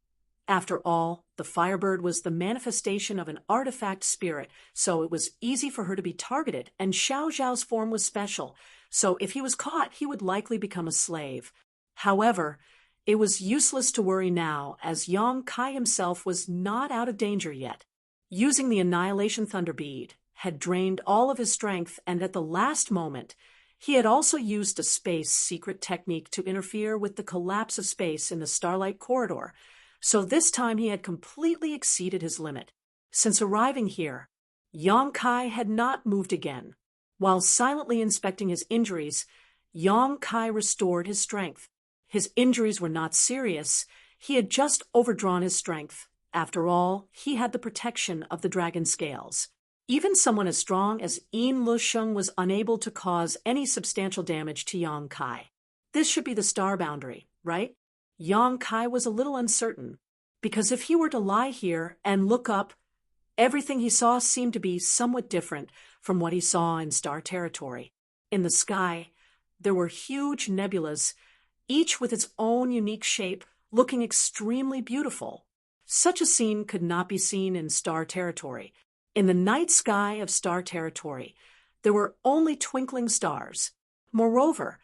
After all, the Firebird was the manifestation of an artifact spirit, so it was easy for her to be targeted, and Xiao Zhao's form was special, so if he was caught, he would likely become a slave. However, it was useless to worry now, as Yang Kai himself was not out of danger yet. Using the Annihilation Thunder Bead had drained all of his strength, and at the last moment, he had also used a space secret technique to interfere with the collapse of space in the Starlight Corridor, so this time he had completely exceeded his limit. Since arriving here, Yang Kai had not moved again. While silently inspecting his injuries, Yang Kai restored his strength. His injuries were not serious. He had just overdrawn his strength. After all, he had the protection of the dragon scales. Even someone as strong as Yin Lusheng was unable to cause any substantial damage to Yang Kai. This should be the star boundary, right? Yang Kai was a little uncertain, because if he were to lie here and look up, everything he saw seemed to be somewhat different from what he saw in star territory. In the sky, there were huge nebulas, each with its own unique shape, looking extremely beautiful. Such a scene could not be seen in star territory. In the night sky of star territory, there were only twinkling stars. Moreover,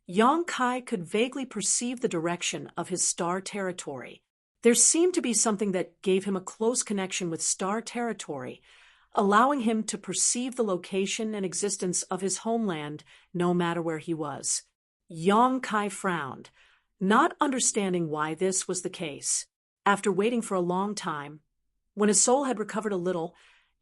Yang Kai could vaguely perceive the direction of his star territory. There seemed to be something that gave him a close connection with star territory, allowing him to perceive the location and existence of his homeland no matter where he was. Yang Kai frowned, not understanding why this was the case. After waiting for a long time, when his soul had recovered a little,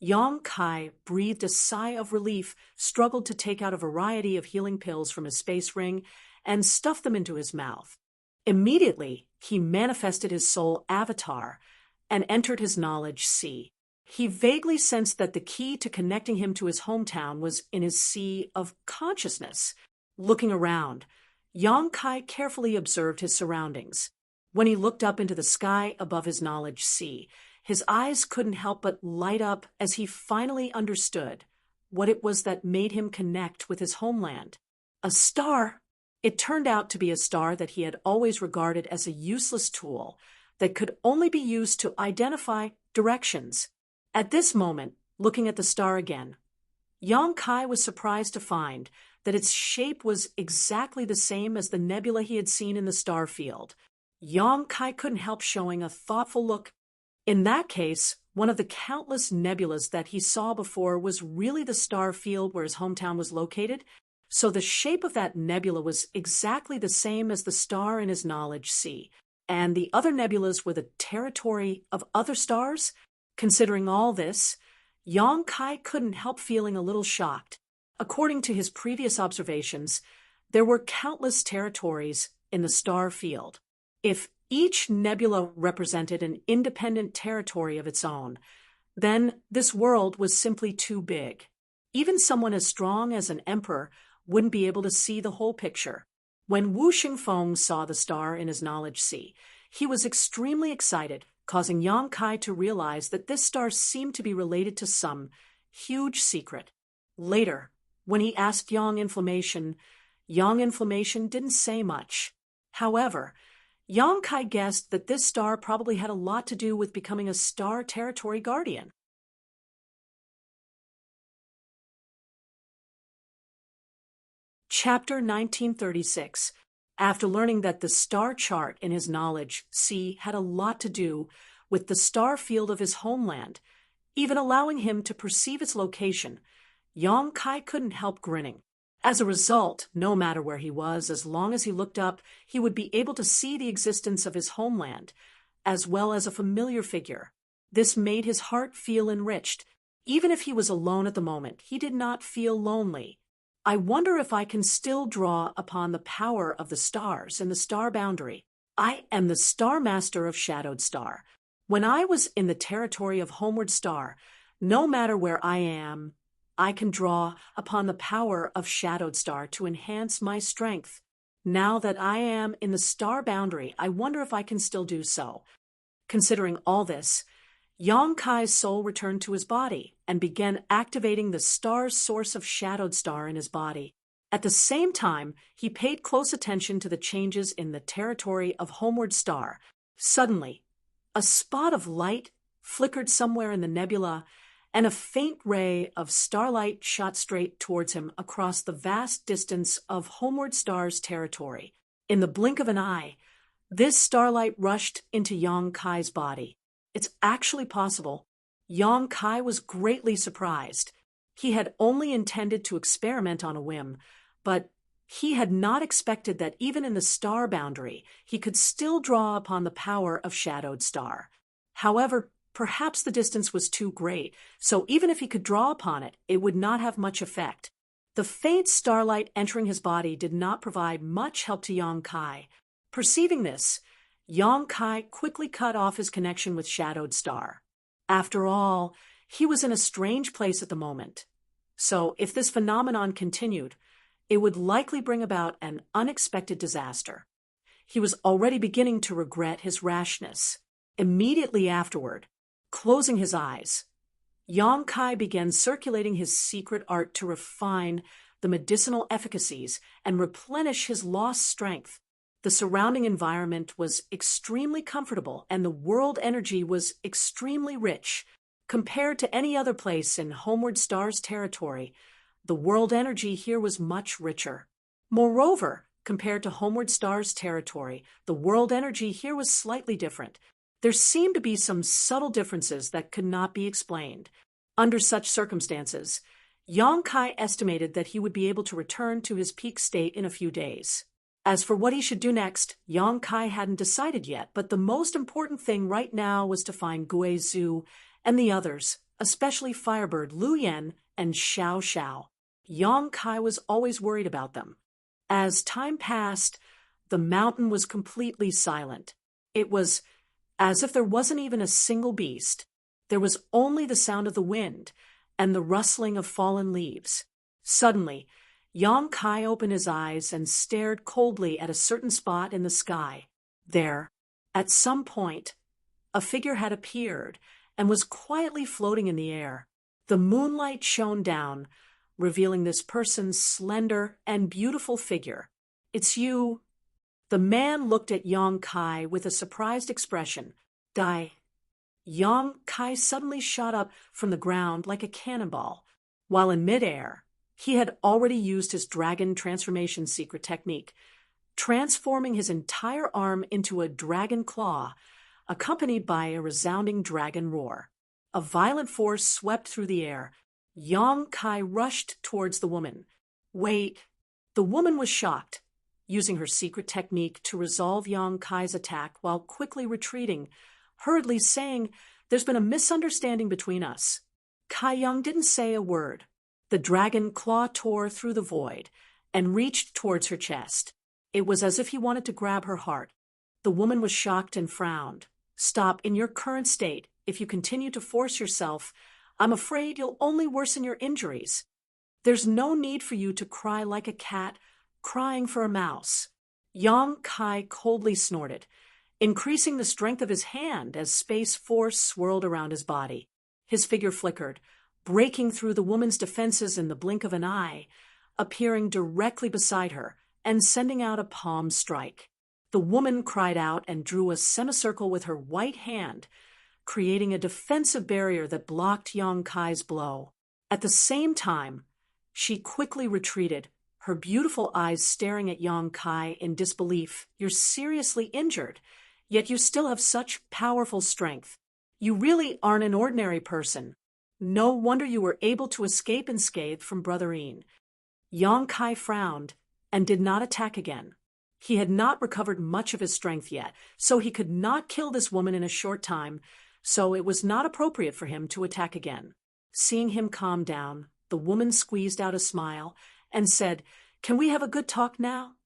Yang Kai breathed a sigh of relief, struggled to take out a variety of healing pills from his space ring, and stuffed them into his mouth. Immediately, he manifested his soul avatar and entered his knowledge sea. He vaguely sensed that the key to connecting him to his hometown was in his sea of consciousness. Looking around, Yang Kai carefully observed his surroundings. When he looked up into the sky above his knowledge sea, his eyes couldn't help but light up as he finally understood what it was that made him connect with his homeland. A star! It turned out to be a star that he had always regarded as a useless tool that could only be used to identify directions. At this moment, looking at the star again, Yang Kai was surprised to find that its shape was exactly the same as the nebula he had seen in the star field. Yang Kai couldn't help showing a thoughtful look. In that case, one of the countless nebulas that he saw before was really the star field where his hometown was located, so the shape of that nebula was exactly the same as the star in his knowledge sea, and the other nebulas were the territory of other stars? Considering all this, Yang Kai couldn't help feeling a little shocked. According to his previous observations, there were countless territories in the star field. If each nebula represented an independent territory of its own, then this world was simply too big. Even someone as strong as an emperor wouldn't be able to see the whole picture. When Wu Xingfeng saw the star in his knowledge sea, he was extremely excited, causing Yang Kai to realize that this star seemed to be related to some huge secret. Later, when he asked Yang Inflammation didn't say much. However, Yang Kai guessed that this star probably had a lot to do with becoming a star territory guardian. Chapter 1936. After learning that the star chart in his knowledge sea had a lot to do with the star field of his homeland, even allowing him to perceive its location, Yang Kai couldn't help grinning. As a result, no matter where he was, as long as he looked up, he would be able to see the existence of his homeland, as well as a familiar figure. This made his heart feel enriched. Even if he was alone at the moment, he did not feel lonely. I wonder if I can still draw upon the power of the stars and the star boundary. I am the Star Master of Shadowed Star. When I was in the territory of Homeward Star, no matter where I am, I can draw upon the power of Shadowed Star to enhance my strength. Now that I am in the star boundary, I wonder if I can still do so. Considering all this, Yang Kai's soul returned to his body and began activating the star's source of Shadowed Star in his body. At the same time, he paid close attention to the changes in the territory of Homeward Star. Suddenly, A spot of light flickered somewhere in the nebula, and a faint ray of starlight shot straight towards him across the vast distance of Homeward Star's territory. In the blink of an eye, this starlight rushed into Yang Kai's body. It's actually possible. Yang Kai was greatly surprised. He had only intended to experiment on a whim, but he had not expected that even in the star boundary, he could still draw upon the power of Shadowed Star. However, perhaps the distance was too great, so even if he could draw upon it, it would not have much effect. The faint starlight entering his body did not provide much help to Yang Kai. Perceiving this, Yang Kai quickly cut off his connection with Shadowed Star. After all, he was in a strange place at the moment. So, if this phenomenon continued, it would likely bring about an unexpected disaster. He was already beginning to regret his rashness. Immediately afterward, closing his eyes, Yang Kai began circulating his secret art to refine the medicinal efficacies and replenish his lost strength. The surrounding environment was extremely comfortable, and the world energy was extremely rich. Compared to any other place in Homeward Star's territory, the world energy here was much richer. Moreover, compared to Homeward Star's territory, the world energy here was slightly different. There seemed to be some subtle differences that could not be explained. Under such circumstances, Yang Kai estimated that he would be able to return to his peak state in a few days. As for what he should do next, Yang Kai hadn't decided yet, but the most important thing right now was to find Gui Zhu and the others, especially Firebird Lu Yan and Xiao Xiao. Yang Kai was always worried about them. As time passed, the mountain was completely silent. It was as if there wasn't even a single beast. There was only the sound of the wind and the rustling of fallen leaves. Suddenly, Yang Kai opened his eyes and stared coldly at a certain spot in the sky. There, at some point, a figure had appeared and was quietly floating in the air. The moonlight shone down, revealing this person's slender and beautiful figure. "It's you." The man looked at Yang Kai with a surprised expression. "Dai." Yang Kai suddenly shot up from the ground like a cannonball. While in midair, he had already used his dragon transformation secret technique, transforming his entire arm into a dragon claw, accompanied by a resounding dragon roar. A violent force swept through the air. Yang Kai rushed towards the woman. "Wait." The woman was shocked, using her secret technique to resolve Yang Kai's attack while quickly retreating, hurriedly saying, "There's been a misunderstanding between us." Kai Yang didn't say a word. The dragon claw tore through the void and reached towards her chest. It was as if he wanted to grab her heart. The woman was shocked and frowned. "Stop. In your current state, if you continue to force yourself, I'm afraid you'll only worsen your injuries. There's no need for you to cry like a cat crying for a mouse." Yang Kai coldly snorted, increasing the strength of his hand as space force swirled around his body. His figure flickered, breaking through the woman's defenses in the blink of an eye, appearing directly beside her and sending out a palm strike. The woman cried out and drew a semicircle with her white hand, creating a defensive barrier that blocked Yang Kai's blow. At the same time, she quickly retreated, her beautiful eyes staring at Yang Kai in disbelief. "You're seriously injured, yet you still have such powerful strength. You really aren't an ordinary person. No wonder you were able to escape unscathed from Brother Een." Yang Kai frowned and did not attack again. He had not recovered much of his strength yet, so he could not kill this woman in a short time, so it was not appropriate for him to attack again. Seeing him calm down, the woman squeezed out a smile and said, "Can we have a good talk now?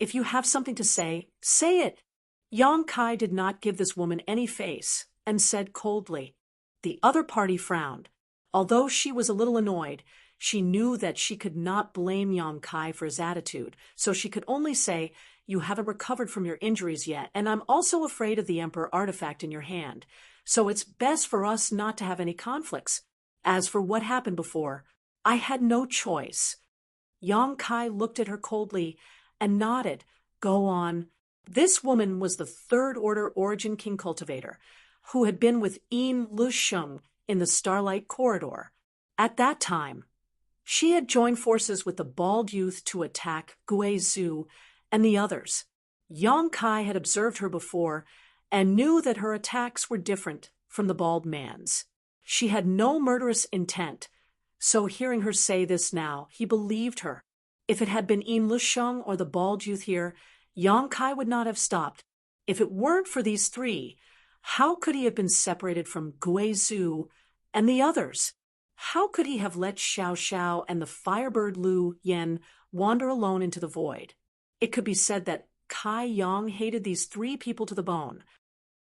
If you have something to say, say it." Yang Kai did not give this woman any face and said coldly. The other party frowned. Although she was a little annoyed, she knew that she could not blame Yang Kai for his attitude, so she could only say, "You haven't recovered from your injuries yet, and I'm also afraid of the Emperor artifact in your hand, so it's best for us not to have any conflicts. As for what happened before, I had no choice." Yang Kai looked at her coldly and nodded. "Go on." This woman was the Third Order Origin King Cultivator, who had been with Yin Lusheng in the Starlight Corridor. At that time, she had joined forces with the bald youth to attack Gui Zhu and the others. Yang Kai had observed her before and knew that her attacks were different from the bald man's. She had no murderous intent, so hearing her say this now, he believed her. If it had been Yin Lusheng or the bald youth here, Yang Kai would not have stopped. If it weren't for these three, how could he have been separated from Gui Zhu and the others? How could he have let Xiao Xiao and the firebird Lu Yen wander alone into the void? It could be said that Kai Yang hated these three people to the bone.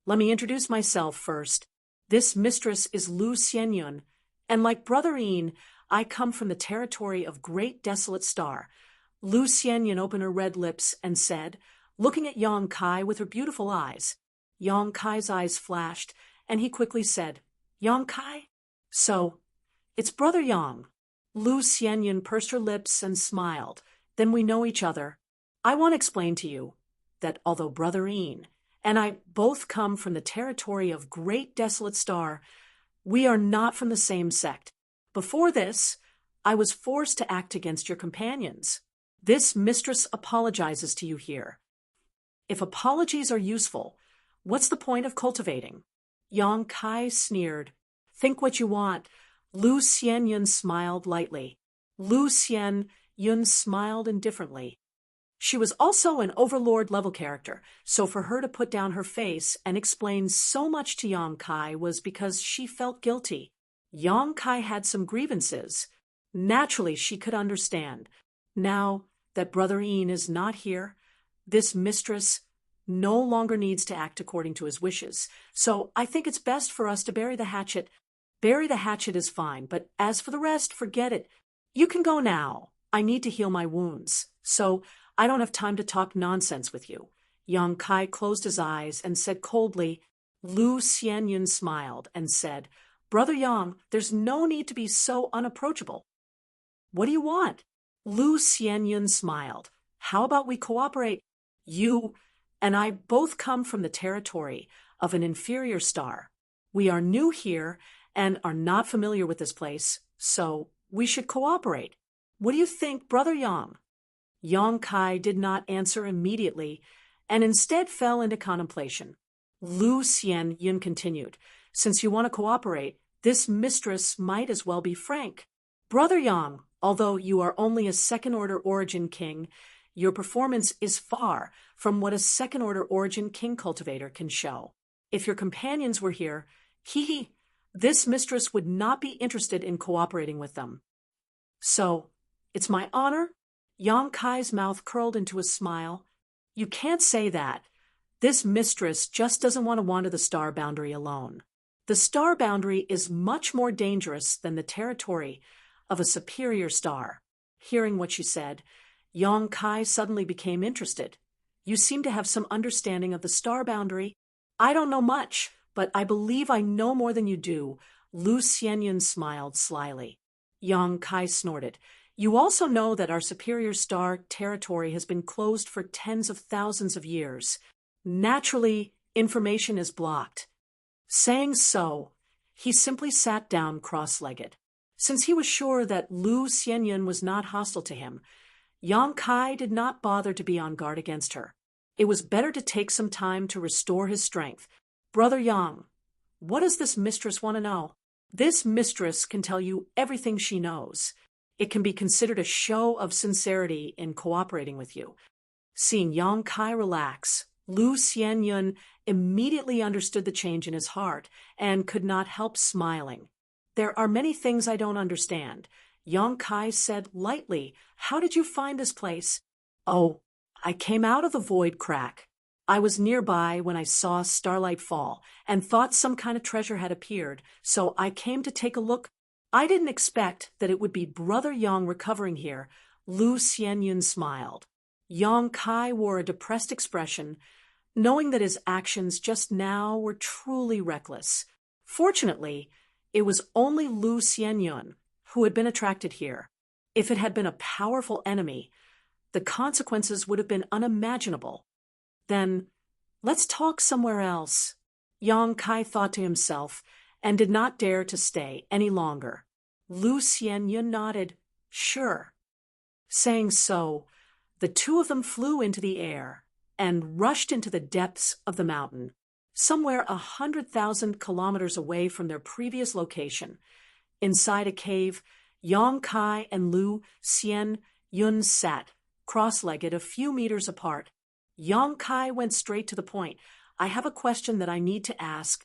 Let me introduce myself first. This mistress is Lu Xianyun, and like Brother Yin, I come from the territory of Great Desolate Star. Lu Xianyun opened her red lips and said, looking at Yang Kai with her beautiful eyes. Yang Kai's eyes flashed, and he quickly said, Yang Kai? So, it's Brother Yang. Lu Xianyun pursed her lips and smiled. Then we know each other. I want to explain to you that although Brother Yin and I both come from the territory of Great Desolate Star, we are not from the same sect. Before this, I was forced to act against your companions. This mistress apologizes to you here. If apologies are useful, what's the point of cultivating? Yang Kai sneered. Think what you want. Lu Xianyun smiled lightly. Lu Xianyun smiled indifferently. She was also an overlord-level character, so for her to put down her face and explain so much to Yang Kai was because she felt guilty. Yang Kai had some grievances. Naturally, she could understand. Now that Brother Yin is not here, this mistress no longer needs to act according to his wishes, so I think it's best for us to bury the hatchet. Bury the hatchet is fine, but as for the rest, forget it. You can go now. I need to heal my wounds, so I don't have time to talk nonsense with you. Yang Kai closed his eyes and said coldly. Lu Xianyun smiled and said, Brother Yang, there's no need to be so unapproachable. What do you want? Lu Xianyun smiled. How about we cooperate? You and I both come from the territory of an inferior star. We are new here and are not familiar with this place, so we should cooperate. What do you think, Brother Yang? Yang Kai did not answer immediately, and instead fell into contemplation. Lu Xianyun continued, Since you want to cooperate, this mistress might as well be frank. Brother Yang, although you are only a second-order origin king, your performance is far from what a second-order origin king cultivator can show. If your companions were here, this mistress would not be interested in cooperating with them. So, it's my honor? Yang Kai's mouth curled into a smile. You can't say that. This mistress just doesn't want to wander the star boundary alone. The star boundary is much more dangerous than the territory of a superior star. Hearing what she said, Yang Kai suddenly became interested. You seem to have some understanding of the star boundary. I don't know much, but I believe I know more than you do. Lu Xianyun smiled slyly. Yang Kai snorted. You also know that our superior star territory has been closed for tens of thousands of years. Naturally, information is blocked. Saying so, he simply sat down cross-legged. Since he was sure that Lu Xianyun was not hostile to him, Yang Kai did not bother to be on guard against her. It was better to take some time to restore his strength. Brother Yang, what does this mistress want to know? This mistress can tell you everything she knows. It can be considered a show of sincerity in cooperating with you. Seeing Yang Kai relax, Lu Xianyun immediately understood the change in his heart and could not help smiling. There are many things I don't understand. Yang Kai said lightly, How did you find this place? Oh, I came out of the void crack. I was nearby when I saw starlight fall and thought some kind of treasure had appeared, so I came to take a look. I didn't expect that it would be Brother Yang recovering here. Lu Xianyun smiled. Yang Kai wore a depressed expression, knowing that his actions just now were truly reckless. Fortunately, it was only Lu Xianyun who had been attracted here. If it had been a powerful enemy, the consequences would have been unimaginable. Then, let's talk somewhere else. Yang Kai thought to himself, and did not dare to stay any longer. Lu Xianyun nodded, sure. Saying so, the two of them flew into the air and rushed into the depths of the mountain, somewhere 100,000 kilometers away from their previous location. Inside a cave, Yang Kai and Lu Xianyun sat, cross-legged, a few meters apart. Yang Kai went straight to the point. I have a question that I need to ask.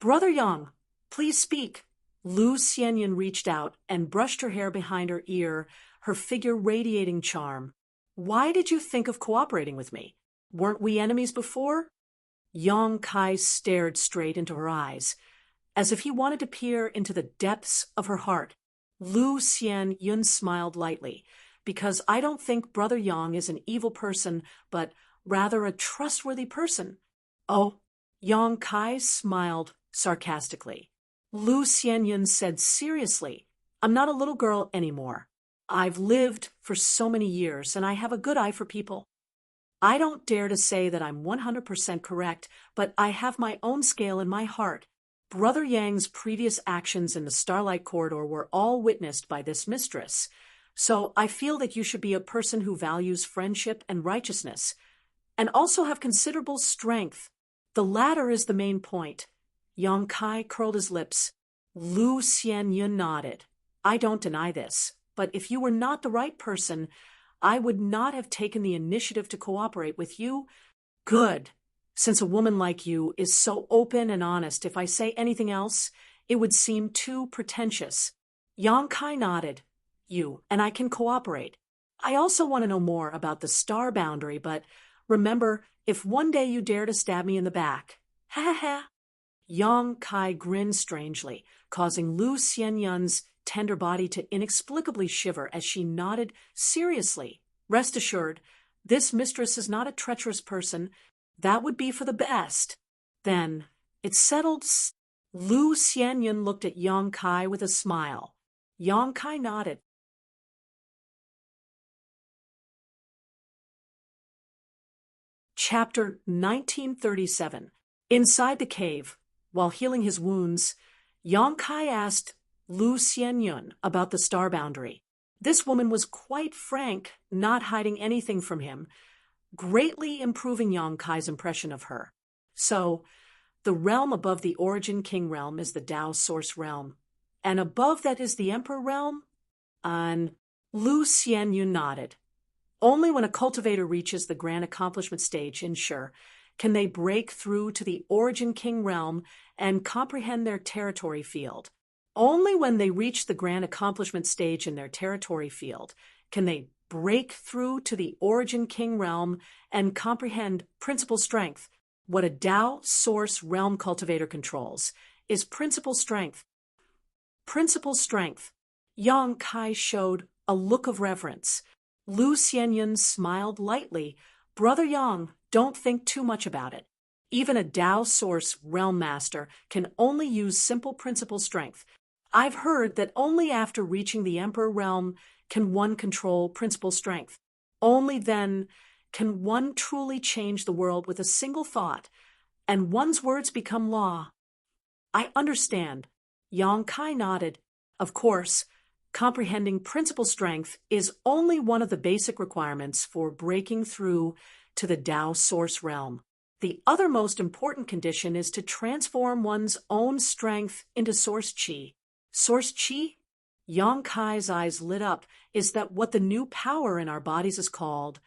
Brother Yang, please speak. Lu Xianyun reached out and brushed her hair behind her ear, her figure radiating charm. Why did you think of cooperating with me? Weren't we enemies before? Yang Kai stared straight into her eyes, as if he wanted to peer into the depths of her heart. Lu Xianyun smiled lightly, because I don't think Brother Yang is an evil person, but rather a trustworthy person. Oh, Yang Kai smiled sarcastically. Lu Xianyun said seriously, I'm not a little girl anymore. I've lived for so many years, and I have a good eye for people. I don't dare to say that I'm 100% correct, but I have my own scale in my heart. Brother Yang's previous actions in the Starlight Corridor were all witnessed by this mistress, so I feel that you should be a person who values friendship and righteousness, and also have considerable strength. The latter is the main point. Yang Kai curled his lips. Lu Xianyun nodded. I don't deny this, but if you were not the right person, I would not have taken the initiative to cooperate with you. Good. Since a woman like you is so open and honest, if I say anything else, it would seem too pretentious. Yang Kai nodded. You and I can cooperate. I also want to know more about the star boundary, but remember, if one day you dare to stab me in the back. Ha ha ha. Yang Kai grinned strangely, causing Lu Xianyun's tender body to inexplicably shiver as she nodded seriously. Rest assured, this mistress is not a treacherous person. That would be for the best. Then, it's settled. Lu Xianyun looked at Yang Kai with a smile. Yang Kai nodded. Chapter 1937. Inside the cave, while healing his wounds, Yang Kai asked Lu Xianyun about the star boundary. This woman was quite frank, not hiding anything from him, greatly improving Yang Kai's impression of her. So, the realm above the Origin King realm is the Tao Source realm, and above that is the Emperor realm? And Lu Xianyun nodded. Only when a cultivator reaches the grand accomplishment stage in Sure can they break through to the Origin King realm and comprehend their territory field. Only when they reach the grand accomplishment stage in their territory field can they break through to the Origin King realm and comprehend principal strength. What a Tao Source realm cultivator controls is principal strength. Principal strength. Yang Kai showed a look of reverence. Lu Xianyun smiled lightly. Brother Yang, don't think too much about it. Even a Tao Source realm master can only use simple principal strength. I've heard that only after reaching the Emperor realm can one control principal strength. Only then can one truly change the world with a single thought, and one's words become law. I understand. Yang Kai nodded. Of course, comprehending principal strength is only one of the basic requirements for breaking through to the Tao Source realm. The other most important condition is to transform one's own strength into Source Qi. Source Qi? Yang Kai's eyes lit up. Is that what the new power in our bodies is called?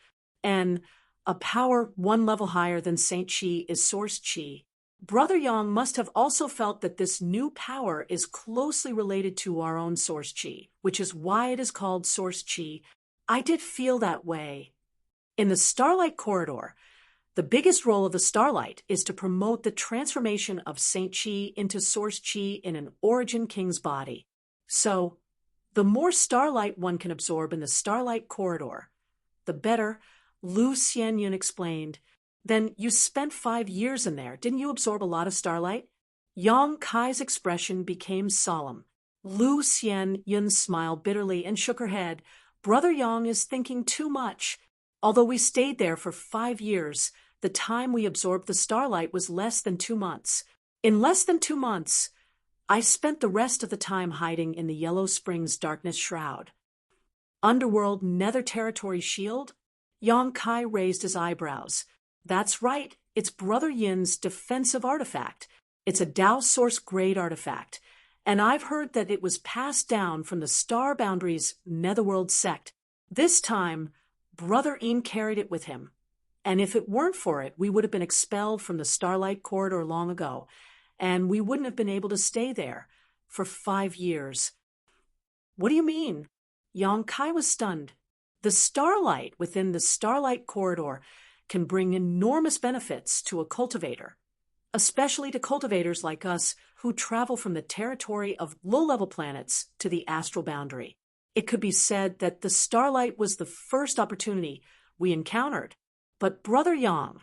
And a power one level higher than Saint Qi is Source Qi. Brother Yang must have also felt that this new power is closely related to our own Source Qi, which is why it is called Source Qi. I did feel that way. In the Starlight Corridor, the biggest role of the Starlight is to promote the transformation of Saint Qi into Source Qi in an Origin King's body. So, the more Starlight one can absorb in the Starlight Corridor, the better, Lu Xianyun explained. Then you spent 5 years in there. Didn't you absorb a lot of Starlight? Yang Kai's expression became solemn. Lu Xianyun smiled bitterly and shook her head. Brother Yang is thinking too much. Although we stayed there for 5 years, the time we absorbed the Starlight was less than 2 months. In less than 2 months, I spent the rest of the time hiding in the Yellow Springs darkness shroud. Underworld Nether Territory Shield? Yang Kai raised his eyebrows. That's right, it's Brother Yin's defensive artifact. It's a Dao Source grade artifact, and I've heard that it was passed down from the Star Boundaries Netherworld sect. This time, Brother Yin carried it with him, and if it weren't for it, we would have been expelled from the Starlight Corridor long ago, and we wouldn't have been able to stay there for 5 years. What do you mean? Yang Kai was stunned. The starlight within the Starlight Corridor can bring enormous benefits to a cultivator, especially to cultivators like us who travel from the territory of low-level planets to the astral boundary. It could be said that the starlight was the first opportunity we encountered. But Brother Yang,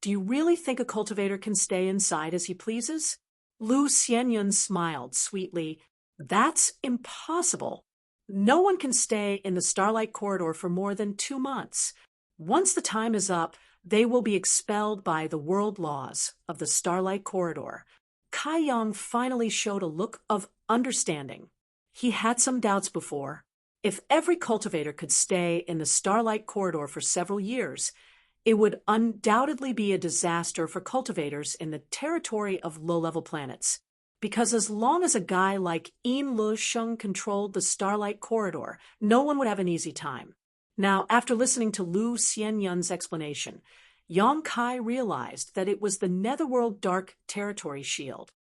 do you really think a cultivator can stay inside as he pleases? Lu Xianyun smiled sweetly. That's impossible. No one can stay in the Starlight Corridor for more than 2 months. Once the time is up, they will be expelled by the world laws of the Starlight Corridor. Kai Yang finally showed a look of understanding. He had some doubts before. If every cultivator could stay in the Starlight Corridor for several years, it would undoubtedly be a disaster for cultivators in the territory of low-level planets. Because as long as a guy like Yin Le Sheng controlled the Starlight Corridor, no one would have an easy time. Now, after listening to Lu Xianyun's explanation, Yang Kai realized that it was the Netherworld Dark Territory Shield.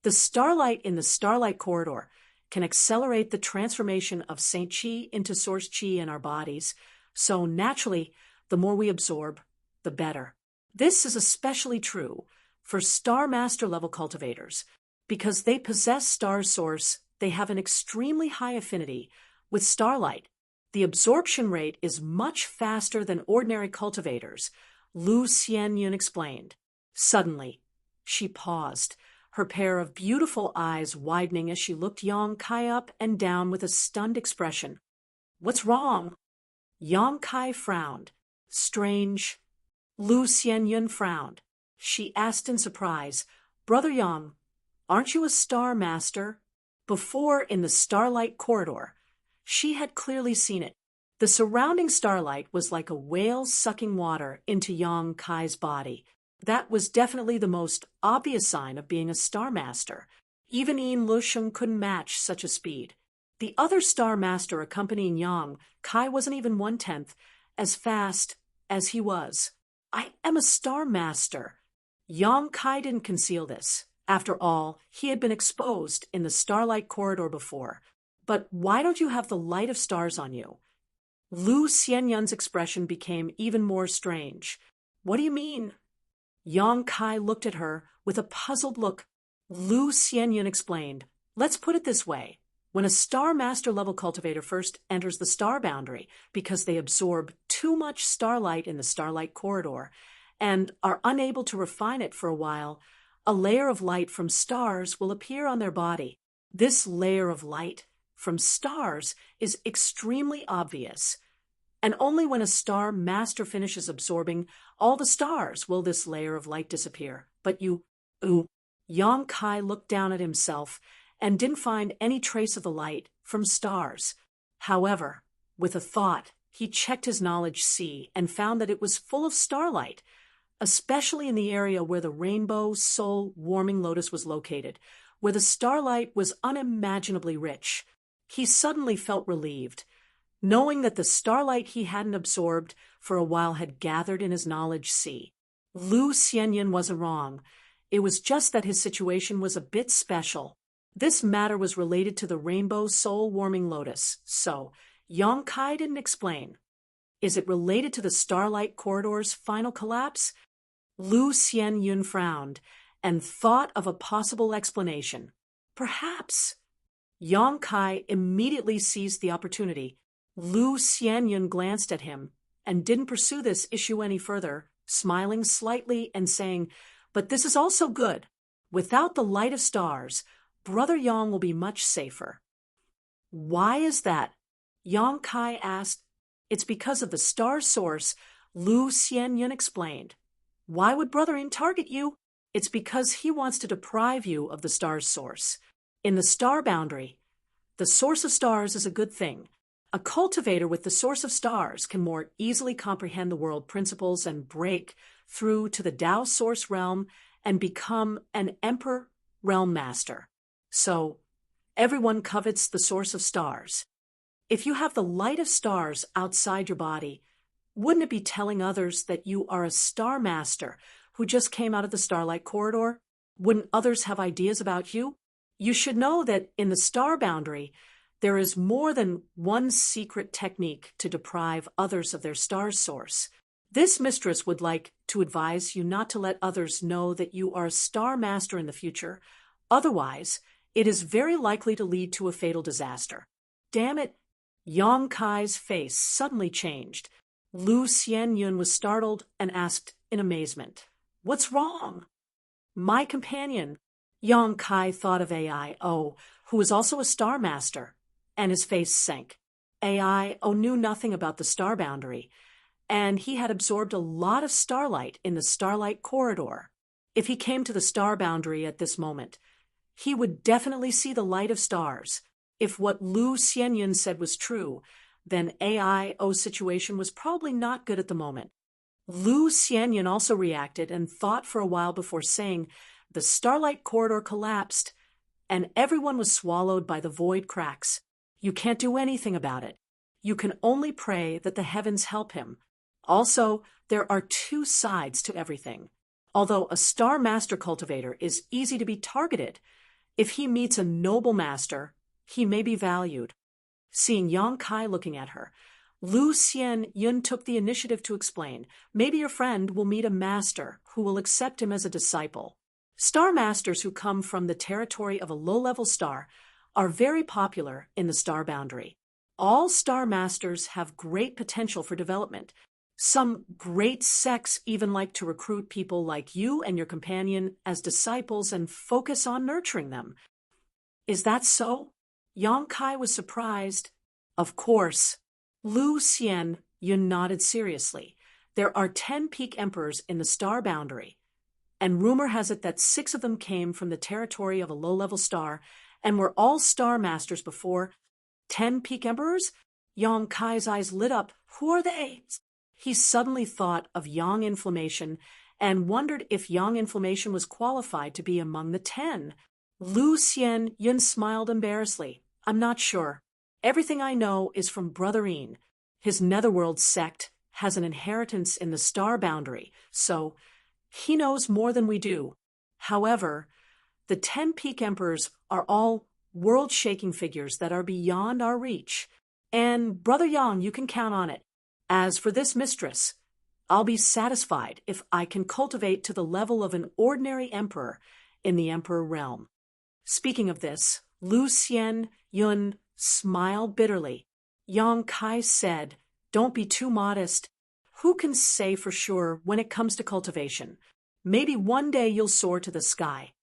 The starlight in the Starlight Corridor can accelerate the transformation of Saint Qi into Source Qi in our bodies, so naturally, the more we absorb, the better. This is especially true for Star Master level cultivators. Because they possess Star Source, they have an extremely high affinity with starlight. The absorption rate is much faster than ordinary cultivators, Lu Xianyun explained. Suddenly, she paused, her pair of beautiful eyes widening as she looked Yang Kai up and down with a stunned expression. What's wrong? Yang Kai frowned. Strange. Lu Xianyun frowned. She asked in surprise, Brother Yang, aren't you a Star Master? Before, in the Starlight Corridor, she had clearly seen it. The surrounding starlight was like a whale sucking water into Yang Kai's body. That was definitely the most obvious sign of being a Star Master. Even Yin Le Sheng couldn't match such a speed. The other Star Master accompanying Yang Kai wasn't even 1/10 as fast as he was. I am a Star Master. Yang Kai didn't conceal this. After all, he had been exposed in the Starlight Corridor before. But why don't you have the light of stars on you? Lu Xianyun's expression became even more strange. What do you mean? Yang Kai looked at her with a puzzled look. Lu Xianyun explained, let's put it this way. When a Star Master level cultivator first enters the star boundary because they absorb too much starlight in the Starlight Corridor and are unable to refine it for a while, a layer of light from stars will appear on their body. This layer of light from stars is extremely obvious, and only when a Star Master finishes absorbing all the stars will this layer of light disappear. But Yang Kai looked down at himself and didn't find any trace of the light from stars. However, with a thought, he checked his knowledge sea and found that it was full of starlight, especially in the area where the Rainbow Soul Warming Lotus was located, where the starlight was unimaginably rich. He suddenly felt relieved, knowing that the starlight he hadn't absorbed for a while had gathered in his knowledge sea. Lu Xianyun wasn't wrong. It was just that his situation was a bit special. This matter was related to the Rainbow Soul Warming Lotus, so Yang Kai didn't explain. Is it related to the Starlight Corridor's final collapse? Lu Xianyun frowned and thought of a possible explanation. Perhaps. Yang Kai immediately seized the opportunity. Lu Xianyun glanced at him and didn't pursue this issue any further, smiling slightly and saying, but this is also good. Without the light of stars, Brother Yang will be much safer. Why is that? Yang Kai asked. It's because of the star source, Lu Xianyun explained. Why would Brother Yin target you? It's because he wants to deprive you of the star's source. In the star boundary, the source of stars is a good thing. A cultivator with the source of stars can more easily comprehend the world principles and break through to the Tao source realm and become an emperor realm master. So, everyone covets the source of stars. If you have the light of stars outside your body, wouldn't it be telling others that you are a star master who just came out of the starlight corridor? Wouldn't others have ideas about you? You should know that in the star boundary, there is more than one secret technique to deprive others of their star source. This mistress would like to advise you not to let others know that you are a star master in the future. Otherwise, it is very likely to lead to a fatal disaster. Damn it! Yang Kai's face suddenly changed. Lu Xianyun was startled and asked in amazement, "What's wrong?" "My companion." Yang Kai thought of AIO, who was also a star master, and his face sank. AIO knew nothing about the star boundary, and he had absorbed a lot of starlight in the starlight corridor. If he came to the star boundary at this moment, he would definitely see the light of stars. If what Lu Xianyun said was true, then AIO's situation was probably not good at the moment. Lu Xianyun also reacted and thought for a while before saying the starlight corridor collapsed, and everyone was swallowed by the void cracks. You can't do anything about it. You can only pray that the heavens help him. Also, there are two sides to everything. Although a star master cultivator is easy to be targeted, if he meets a noble master, he may be valued. Seeing Yang Kai looking at her, Lu Xianyun took the initiative to explain, maybe your friend will meet a master who will accept him as a disciple. Star masters who come from the territory of a low-level star are very popular in the star boundary. All star masters have great potential for development. Some great sects even like to recruit people like you and your companion as disciples and focus on nurturing them. Is that so? Yang Kai was surprised. Of course. Lu Xianyun nodded seriously. There are 10 peak emperors in the star boundary, and rumor has it that 6 of them came from the territory of a low-level star and were all star masters before. 10 peak emperors? Yang Kai's eyes lit up. Who are they? He suddenly thought of Yang Inflammation and wondered if Yang Inflammation was qualified to be among the 10. Lu Xianyun smiled embarrassedly. I'm not sure. Everything I know is from Brother Een. His netherworld sect has an inheritance in the star boundary, so he knows more than we do. However, the 10 peak emperors are all world-shaking figures that are beyond our reach. And Brother Yang, you can count on it. As for this mistress, I'll be satisfied if I can cultivate to the level of an ordinary emperor in the emperor realm. Speaking of this, Lu Xianyun smiled bitterly. Yang Kai said, "Don't be too modest. Who can say for sure when it comes to cultivation? Maybe one day you'll soar to the sky."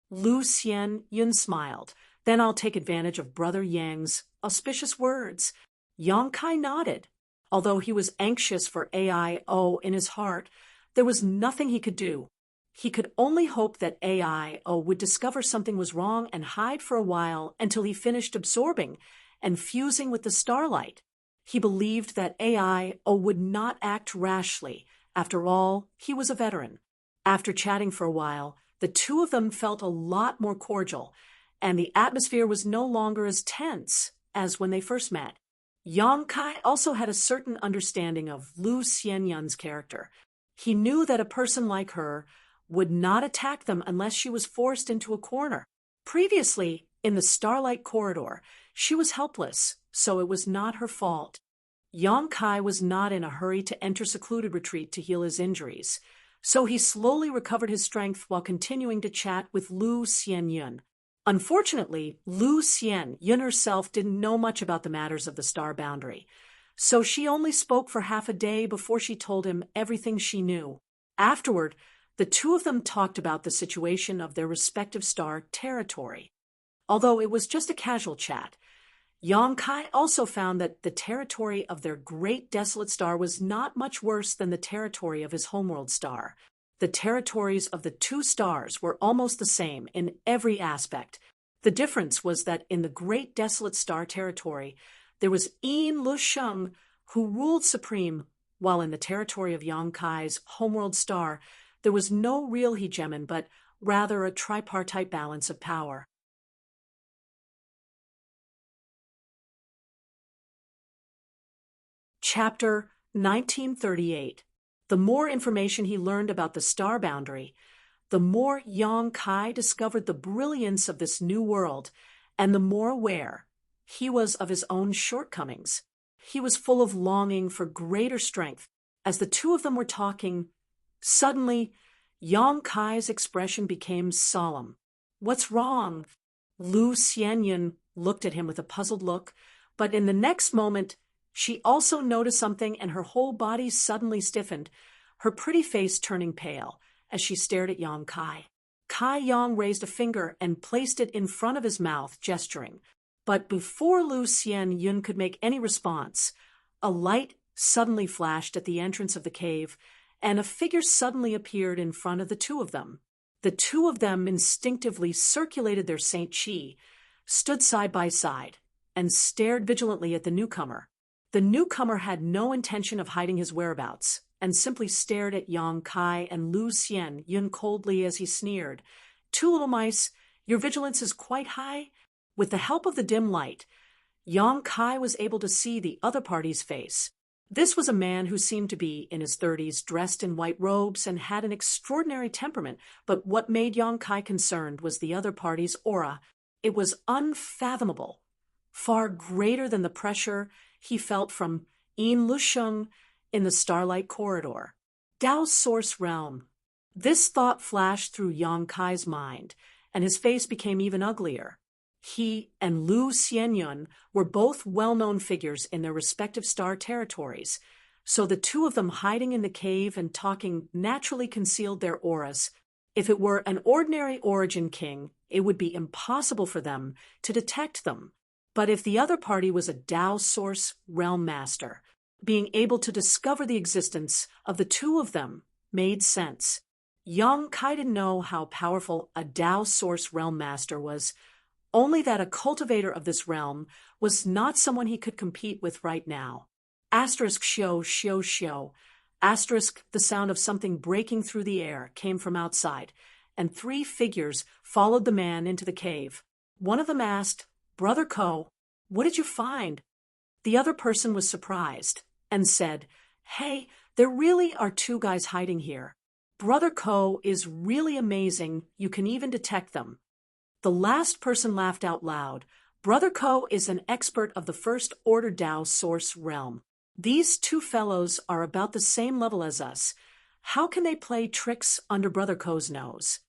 Lu Xianyun smiled. "Then I'll take advantage of Brother Yang's auspicious words." Yang Kai nodded. Although he was anxious for AIO in his heart, there was nothing he could do. He could only hope that AIO would discover something was wrong and hide for a while until he finished absorbing and fusing with the starlight. He believed that AIO would not act rashly. After all, he was a veteran. After chatting for a while, the two of them felt a lot more cordial, and the atmosphere was no longer as tense as when they first met. Yang Kai also had a certain understanding of Lu Xianyun's character. He knew that a person like her would not attack them unless she was forced into a corner. Previously, in the starlight corridor, she was helpless, so it was not her fault. Yang Kai was not in a hurry to enter secluded retreat to heal his injuries, so he slowly recovered his strength while continuing to chat with Lu Xianyun. Unfortunately, Lu Xianyun herself didn't know much about the matters of the star boundary, so she only spoke for half a day before she told him everything she knew. Afterward, the two of them talked about the situation of their respective star territory. Although it was just a casual chat, Yang Kai also found that the territory of their great desolate star was not much worse than the territory of his homeworld star. The territories of the two stars were almost the same in every aspect. The difference was that in the great desolate star territory, there was Yin Lusheng, who ruled supreme, while in the territory of Yang Kai's homeworld star, there was no real hegemon, but rather a tripartite balance of power. Chapter 1938. The more information he learned about the star boundary, the more Yang Kai discovered the brilliance of this new world, and the more aware he was of his own shortcomings. He was full of longing for greater strength. As the two of them were talking, suddenly, Yang Kai's expression became solemn. "What's wrong?" Lu Xianyun looked at him with a puzzled look, but in the next moment, she also noticed something and her whole body suddenly stiffened, her pretty face turning pale as she stared at Yang Kai. Kai Yang raised a finger and placed it in front of his mouth, gesturing. But before Lu Xianyun could make any response, a light suddenly flashed at the entrance of the cave, and a figure suddenly appeared in front of the two of them. The two of them instinctively circulated their Saint Chi, stood side by side, and stared vigilantly at the newcomer. The newcomer had no intention of hiding his whereabouts, and simply stared at Yang Kai and Lu Xianyun coldly as he sneered. "Two little mice, your vigilance is quite high?" With the help of the dim light, Yang Kai was able to see the other party's face. This was a man who seemed to be in his 30s, dressed in white robes, and had an extraordinary temperament, but what made Yang Kai concerned was the other party's aura. It was unfathomable, far greater than the pressure he felt from Yin Lusheng in the starlight corridor. Tao's source realm. This thought flashed through Yang Kai's mind, and his face became even uglier. He and Lu Xianyun were both well-known figures in their respective star territories, so the two of them hiding in the cave and talking naturally concealed their auras. If it were an ordinary origin king, it would be impossible for them to detect them. But if the other party was a Tao source realm master, being able to discover the existence of the two of them made sense. Yang Kai didn't know how powerful a Tao source realm master was, only that a cultivator of this realm was not someone he could compete with right now. Asterisk shio. Asterisk, the sound of something breaking through the air came from outside, and three figures followed the man into the cave. One of them asked, "Brother Ko, what did you find?" The other person was surprised and said, "Hey, there really are two guys hiding here. Brother Ko is really amazing, you can even detect them." The last person laughed out loud. "Brother Ko is an expert of the first order Tao source realm. These two fellows are about the same level as us. How can they play tricks under Brother Ko's nose?"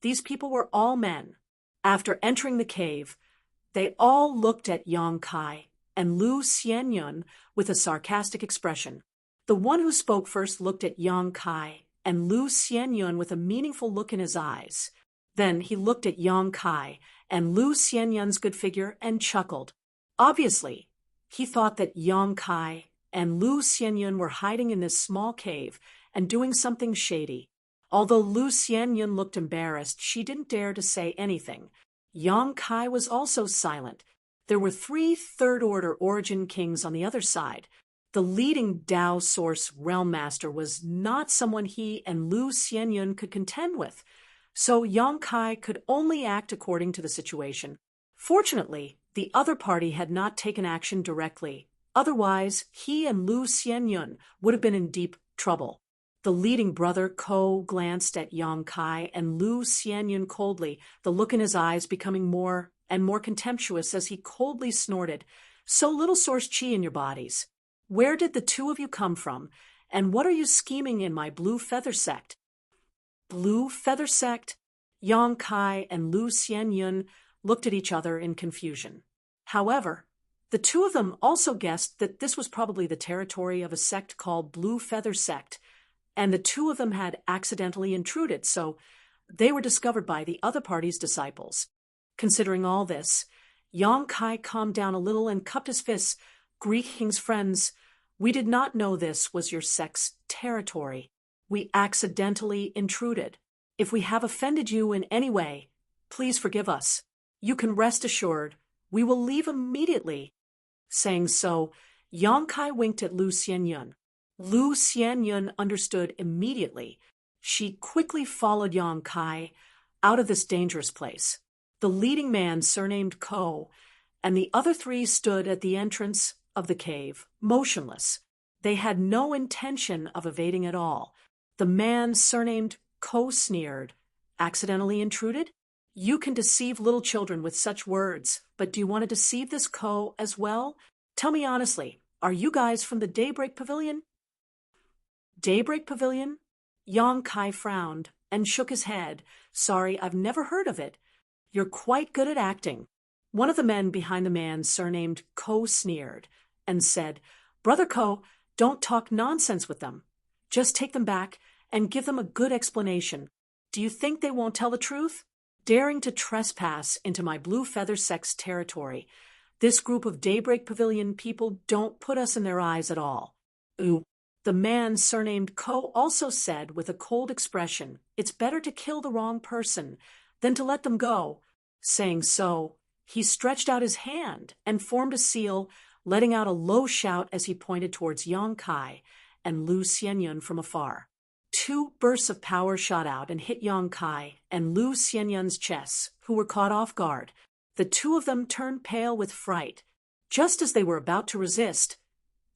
These people were all men. After entering the cave, they all looked at Yang Kai and Lu Xianyun with a sarcastic expression. The one who spoke first looked at Yang Kai and Lu Xianyun with a meaningful look in his eyes. Then he looked at Yang Kai and Lu Xianyun's good figure and chuckled. Obviously, he thought that Yang Kai and Lu Xianyun were hiding in this small cave and doing something shady. Although Lu Xianyun looked embarrassed, she didn't dare to say anything. Yang Kai was also silent. There were three third-order origin kings on the other side. The leading Tao source realm master was not someone he and Lu Xianyun could contend with, so Yang Kai could only act according to the situation. Fortunately, the other party had not taken action directly. Otherwise, he and Lu Xianyun would have been in deep trouble. The leading brother, Ko, glanced at Yang Kai and Lu Xianyun coldly, the look in his eyes becoming more and more contemptuous as he coldly snorted, "So little source chi in your bodies. Where did the two of you come from, and what are you scheming in my blue feather sect?" Blue feather sect? Yang Kai and Lu Xianyun looked at each other in confusion. However, the two of them also guessed that this was probably the territory of a sect called Blue Feather Sect, and the two of them had accidentally intruded, so they were discovered by the other party's disciples. Considering all this, Yang Kai calmed down a little and cupped his fists. "Greek king's friends, we did not know this was your sect's territory." We accidentally intruded. If we have offended you in any way, please forgive us. You can rest assured, we will leave immediately." Saying so, Yang Kai winked at Lu Xianyun. Lu Xianyun understood immediately. She quickly followed Yang Kai out of this dangerous place. The leading man, surnamed Ko, and the other three stood at the entrance of the cave, motionless. They had no intention of evading at all. The man, surnamed Ko, sneered. "Accidentally intruded? You can deceive little children with such words, but do you want to deceive this Ko as well? Tell me honestly, are you guys from the Daybreak Pavilion?" "Daybreak Pavilion?" Yang Kai frowned and shook his head. "Sorry, I've never heard of it. You're quite good at acting." One of the men behind the man surnamed Ko sneered and said, "Brother Ko, don't talk nonsense with them. Just take them back and give them a good explanation. Do you think they won't tell the truth? Daring to trespass into my Blue Feather Sect's territory. This group of Daybreak Pavilion people don't put us in their eyes at all." "Ooh." The man surnamed Ko also said with a cold expression, "It's better to kill the wrong person than to let them go." Saying so, he stretched out his hand and formed a seal, letting out a low shout as he pointed towards Yang Kai and Lu Xianyun from afar. Two bursts of power shot out and hit Yang Kai and Lu Xianyun's chests, who were caught off guard. The two of them turned pale with fright. Just as they were about to resist,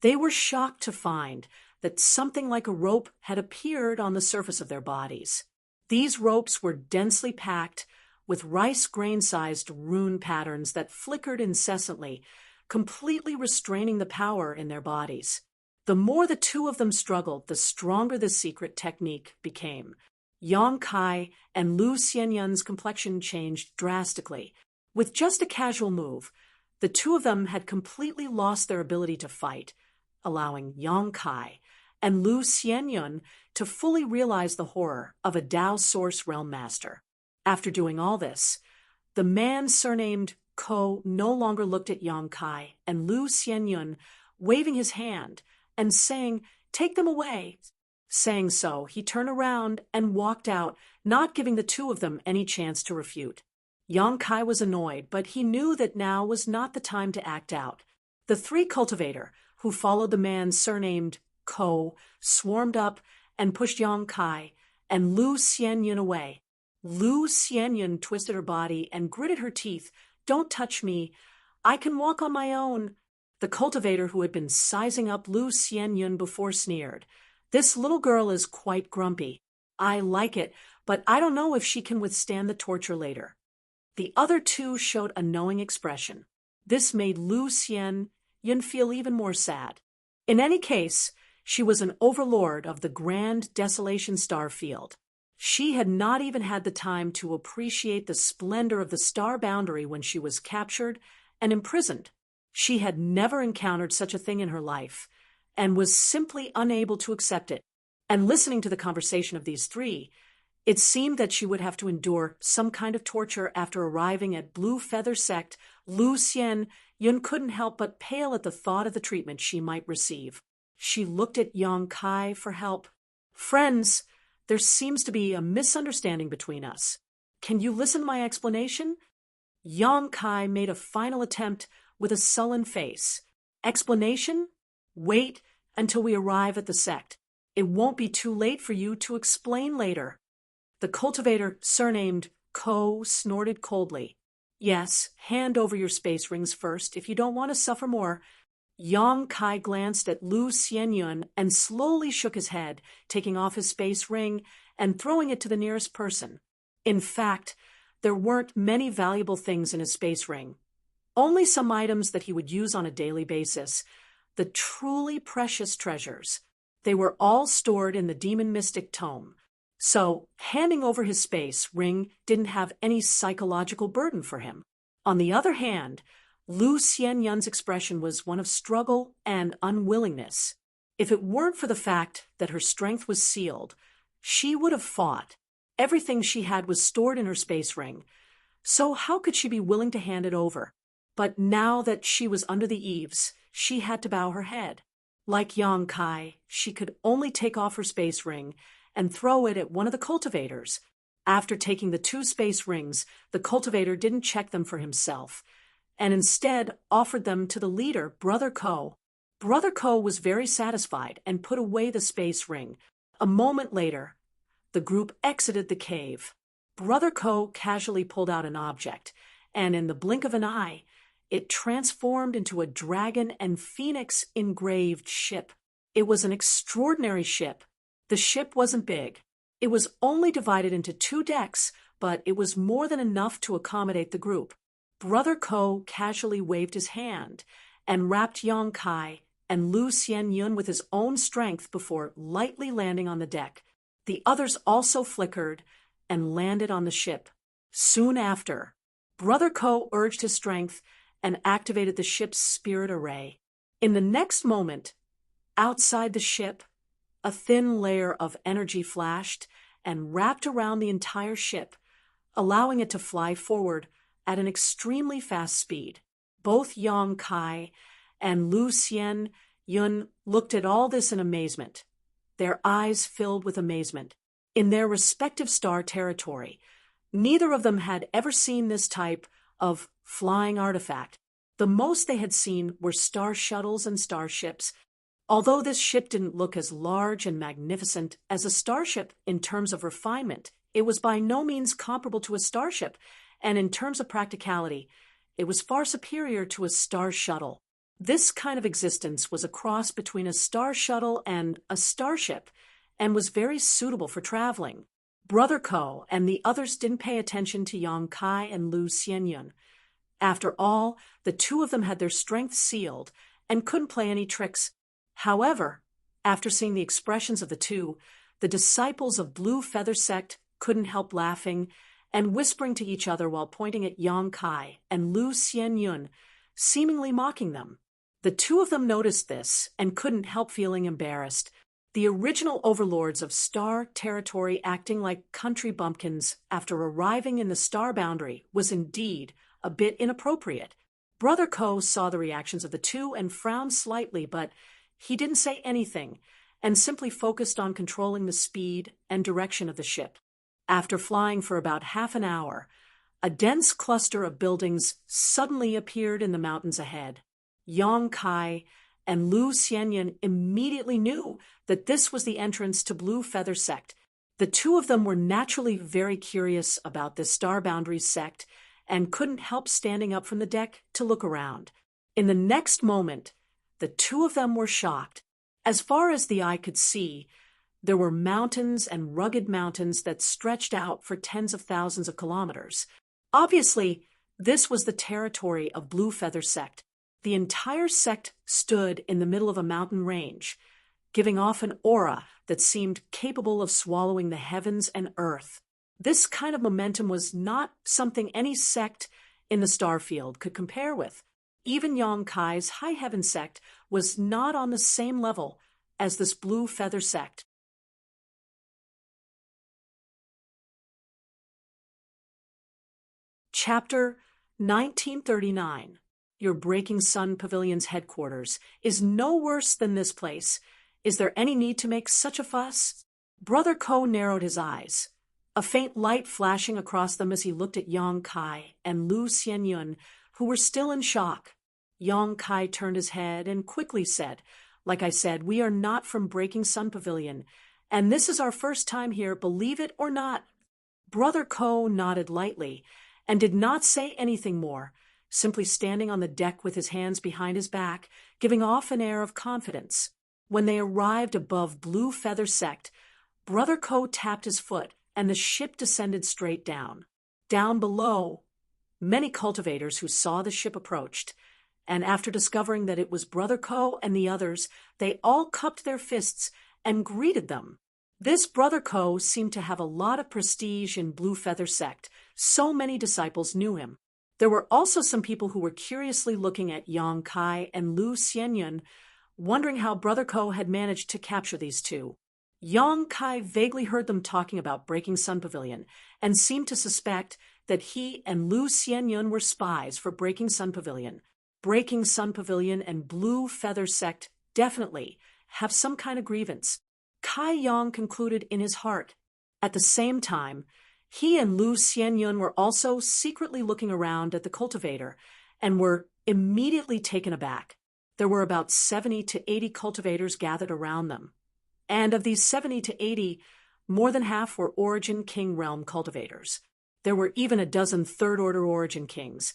they were shocked to find that something like a rope had appeared on the surface of their bodies. These ropes were densely packed with rice grain-sized rune patterns that flickered incessantly, completely restraining the power in their bodies. The more the two of them struggled, the stronger the secret technique became. Yang Kai and Lu Xianyun's complexion changed drastically. With just a casual move, the two of them had completely lost their ability to fight, allowing Yang Kai and Lu Xianyun to fully realize the horror of a Tao Source Realm Master. After doing all this, the man surnamed Ko no longer looked at Yang Kai and Lu Xianyun, waving his hand and saying, "Take them away." Saying so, he turned around and walked out, not giving the two of them any chance to refute. Yang Kai was annoyed, but he knew that now was not the time to act out. The three cultivator, who followed the man surnamed Ko, swarmed up and pushed Yang Kai and Lu Xianyun away. Lu Xianyun twisted her body and gritted her teeth. "Don't touch me. I can walk on my own." The cultivator, who had been sizing up Lu Xianyun before, sneered. "This little girl is quite grumpy. I like it, but I don't know if she can withstand the torture later." The other two showed a knowing expression. This made Lu Xianyun feel even more sad. In any case, she was an overlord of the Grand Desolation Star Field. She had not even had the time to appreciate the splendor of the star boundary when she was captured and imprisoned. She had never encountered such a thing in her life, and was simply unable to accept it. And listening to the conversation of these three, it seemed that she would have to endure some kind of torture after arriving at Blue Feather Sect. Lu Xianyun couldn't help but pale at the thought of the treatment she might receive. She looked at Yang Kai for help. "Friends, there seems to be a misunderstanding between us. Can you listen to my explanation?" Yang Kai made a final attempt with a sullen face. "Explanation? Wait until we arrive at the sect. It won't be too late for you to explain later." The cultivator, surnamed Ko, snorted coldly. "Yes, hand over your space rings first if you don't want to suffer more." Yang Kai glanced at Lu Xianyun and slowly shook his head, taking off his space ring and throwing it to the nearest person. In fact, there weren't many valuable things in his space ring. Only some items that he would use on a daily basis, the truly precious treasures. They were all stored in the Demon Mystic Tome. So, handing over his space ring didn't have any psychological burden for him. On the other hand, Lu Xianyun's expression was one of struggle and unwillingness. If it weren't for the fact that her strength was sealed, she would have fought. Everything she had was stored in her space ring, so how could she be willing to hand it over? But now that she was under the eaves, she had to bow her head. Like Yang Kai, she could only take off her space ring and throw it at one of the cultivators. After taking the 2 space rings, the cultivator didn't check them for himself, and instead offered them to the leader, Brother Ko. Brother Ko was very satisfied and put away the space ring. A moment later, the group exited the cave. Brother Ko casually pulled out an object, and in the blink of an eye, it transformed into a dragon and phoenix engraved ship. It was an extraordinary ship. The ship wasn't big. It was only divided into 2 decks, but it was more than enough to accommodate the group. Brother Ko casually waved his hand and wrapped Yang Kai and Lu Xianyun with his own strength before lightly landing on the deck. The others also flickered and landed on the ship. Soon after, Brother Ko urged his strength and activated the ship's spirit array. In the next moment, outside the ship, a thin layer of energy flashed and wrapped around the entire ship, allowing it to fly forward at an extremely fast speed. Both Yang Kai and Lu Xianyun looked at all this in amazement, their eyes filled with amazement. In their respective star territory, neither of them had ever seen this type of flying artifact. The most they had seen were star shuttles and starships. Although this ship didn't look as large and magnificent as a starship in terms of refinement, it was by no means comparable to a starship, and in terms of practicality, it was far superior to a star shuttle. This kind of existence was a cross between a star shuttle and a starship, and was very suitable for traveling. Brother Ko and the others didn't pay attention to Yang Kai and Lu Xianyun. After all, the 2 of them had their strength sealed and couldn't play any tricks. However, after seeing the expressions of the 2, the disciples of Blue Feather Sect couldn't help laughing and whispering to each other while pointing at Yang Kai and Lu Xianyun, seemingly mocking them. The 2 of them noticed this and couldn't help feeling embarrassed. The original overlords of star territory acting like country bumpkins after arriving in the star boundary was indeed a bit inappropriate. Brother Ko saw the reactions of the 2 and frowned slightly, but he didn't say anything and simply focused on controlling the speed and direction of the ship. After flying for about half an hour, a dense cluster of buildings suddenly appeared in the mountains ahead. Yang Kai and Lu Xianyun immediately knew that this was the entrance to Blue Feather Sect. The 2 of them were naturally very curious about this star boundary sect and couldn't help standing up from the deck to look around. In the next moment, the 2 of them were shocked. As far as the eye could see, there were mountains and rugged mountains that stretched out for tens of thousands of kilometers. Obviously, this was the territory of Blue Feather Sect. The entire sect stood in the middle of a mountain range, giving off an aura that seemed capable of swallowing the heavens and earth. This kind of momentum was not something any sect in the starfield could compare with. Even Yang Kai's High Heaven sect was not on the same level as this Blue Feather Sect. Chapter 1939. Your Breaking Sun Pavilion's headquarters is no worse than this place. Is there any need to make such a fuss? Brother Ko narrowed his eyes, a faint light flashing across them as he looked at Yang Kai and Lu Xianyun, who were still in shock. Yang Kai turned his head and quickly said, "Like I said, we are not from Breaking Sun Pavilion, and this is our first time here, believe it or not." Brother Ko nodded lightly and did not say anything more, simply standing on the deck with his hands behind his back, giving off an air of confidence. When they arrived above Blue Feather Sect, Brother Ko tapped his foot, and the ship descended straight down. Down below, many cultivators who saw the ship approached, and after discovering that it was Brother Ko and the others, they all cupped their fists and greeted them. This Brother Ko seemed to have a lot of prestige in Blue Feather Sect. So many disciples knew him. There were also some people who were curiously looking at Yang Kai and Lu Xianyun, wondering how Brother Ko had managed to capture these 2. Yang Kai vaguely heard them talking about Breaking Sun Pavilion and seemed to suspect that he and Lu Xianyun were spies for Breaking Sun Pavilion. Breaking Sun Pavilion and Blue Feather Sect definitely have some kind of grievance. Kai Yang concluded in his heart. At the same time, he and Lu Xianyun were also secretly looking around at the cultivator and were immediately taken aback. There were about 70 to 80 cultivators gathered around them. And of these 70 to 80, more than half were Origin King realm cultivators. There were even a dozen third-order Origin Kings.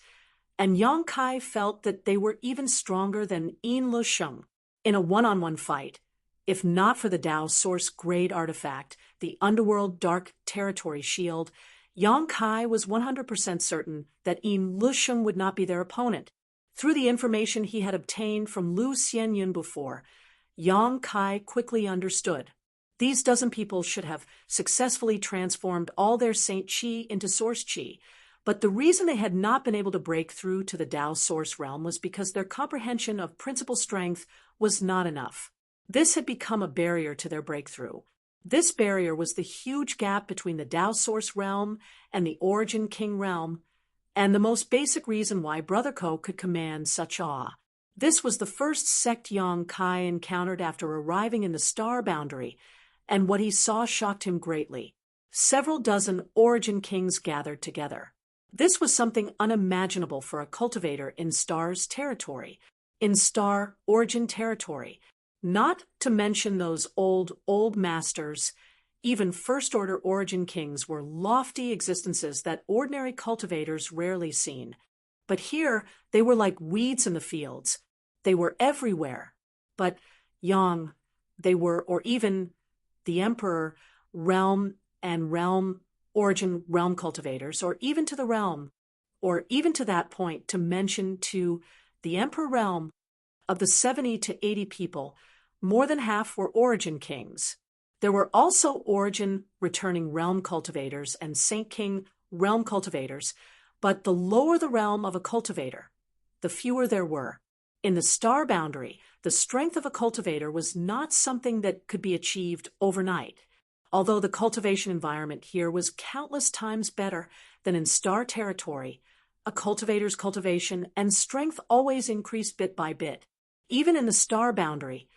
And Yang Kai felt that they were even stronger than Yin Lusheng in a one-on-one fight. If not for the Dao Source Grade artifact, the Underworld Dark Territory Shield, Yang Kai was 100% certain that Yin Lusheng would not be their opponent. Through the information he had obtained from Lu Xianyun before, Yang Kai quickly understood. These dozen people should have successfully transformed all their Saint Qi into Source Qi, but the reason they had not been able to break through to the Dao Source realm was because their comprehension of principal strength was not enough. This had become a barrier to their breakthrough. This barrier was the huge gap between the Dao Source realm and the Origin King realm, and the most basic reason why Brother Ko could command such awe. This was the first sect Yang Kai encountered after arriving in the star boundary, and what he saw shocked him greatly. Several dozen Origin Kings gathered together. This was something unimaginable for a cultivator in Star's territory, in Star Origin territory. Not to mention those old masters, even first-order Origin Kings were lofty existences that ordinary cultivators rarely seen. But here, they were like weeds in the fields. They were everywhere. But Yang, they were, or even the Emperor, realm and realm, Origin realm cultivators, or even to the realm, or even to that point to mention to the Emperor realm, of the 70 to 80 people, more than half were Origin Kings. There were also Origin returning realm cultivators and Saint King realm cultivators, but the lower the realm of a cultivator, the fewer there were. In the star boundary, the strength of a cultivator was not something that could be achieved overnight. Although the cultivation environment here was countless times better than in star territory, a cultivator's cultivation and strength always increased bit by bit. Even in the star boundary,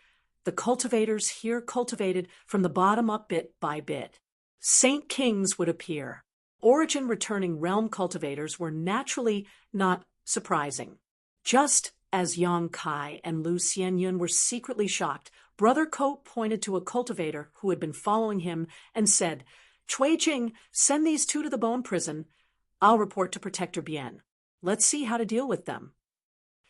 the cultivators here cultivated from the bottom up bit by bit. Saint Kings would appear. Origin returning realm cultivators were naturally not surprising. Just as Yang Kai and Lu Xianyun were secretly shocked, Brother Ko pointed to a cultivator who had been following him and said, "Cui Jing, send these two to the bone prison. I'll report to Protector Bien. Let's see how to deal with them."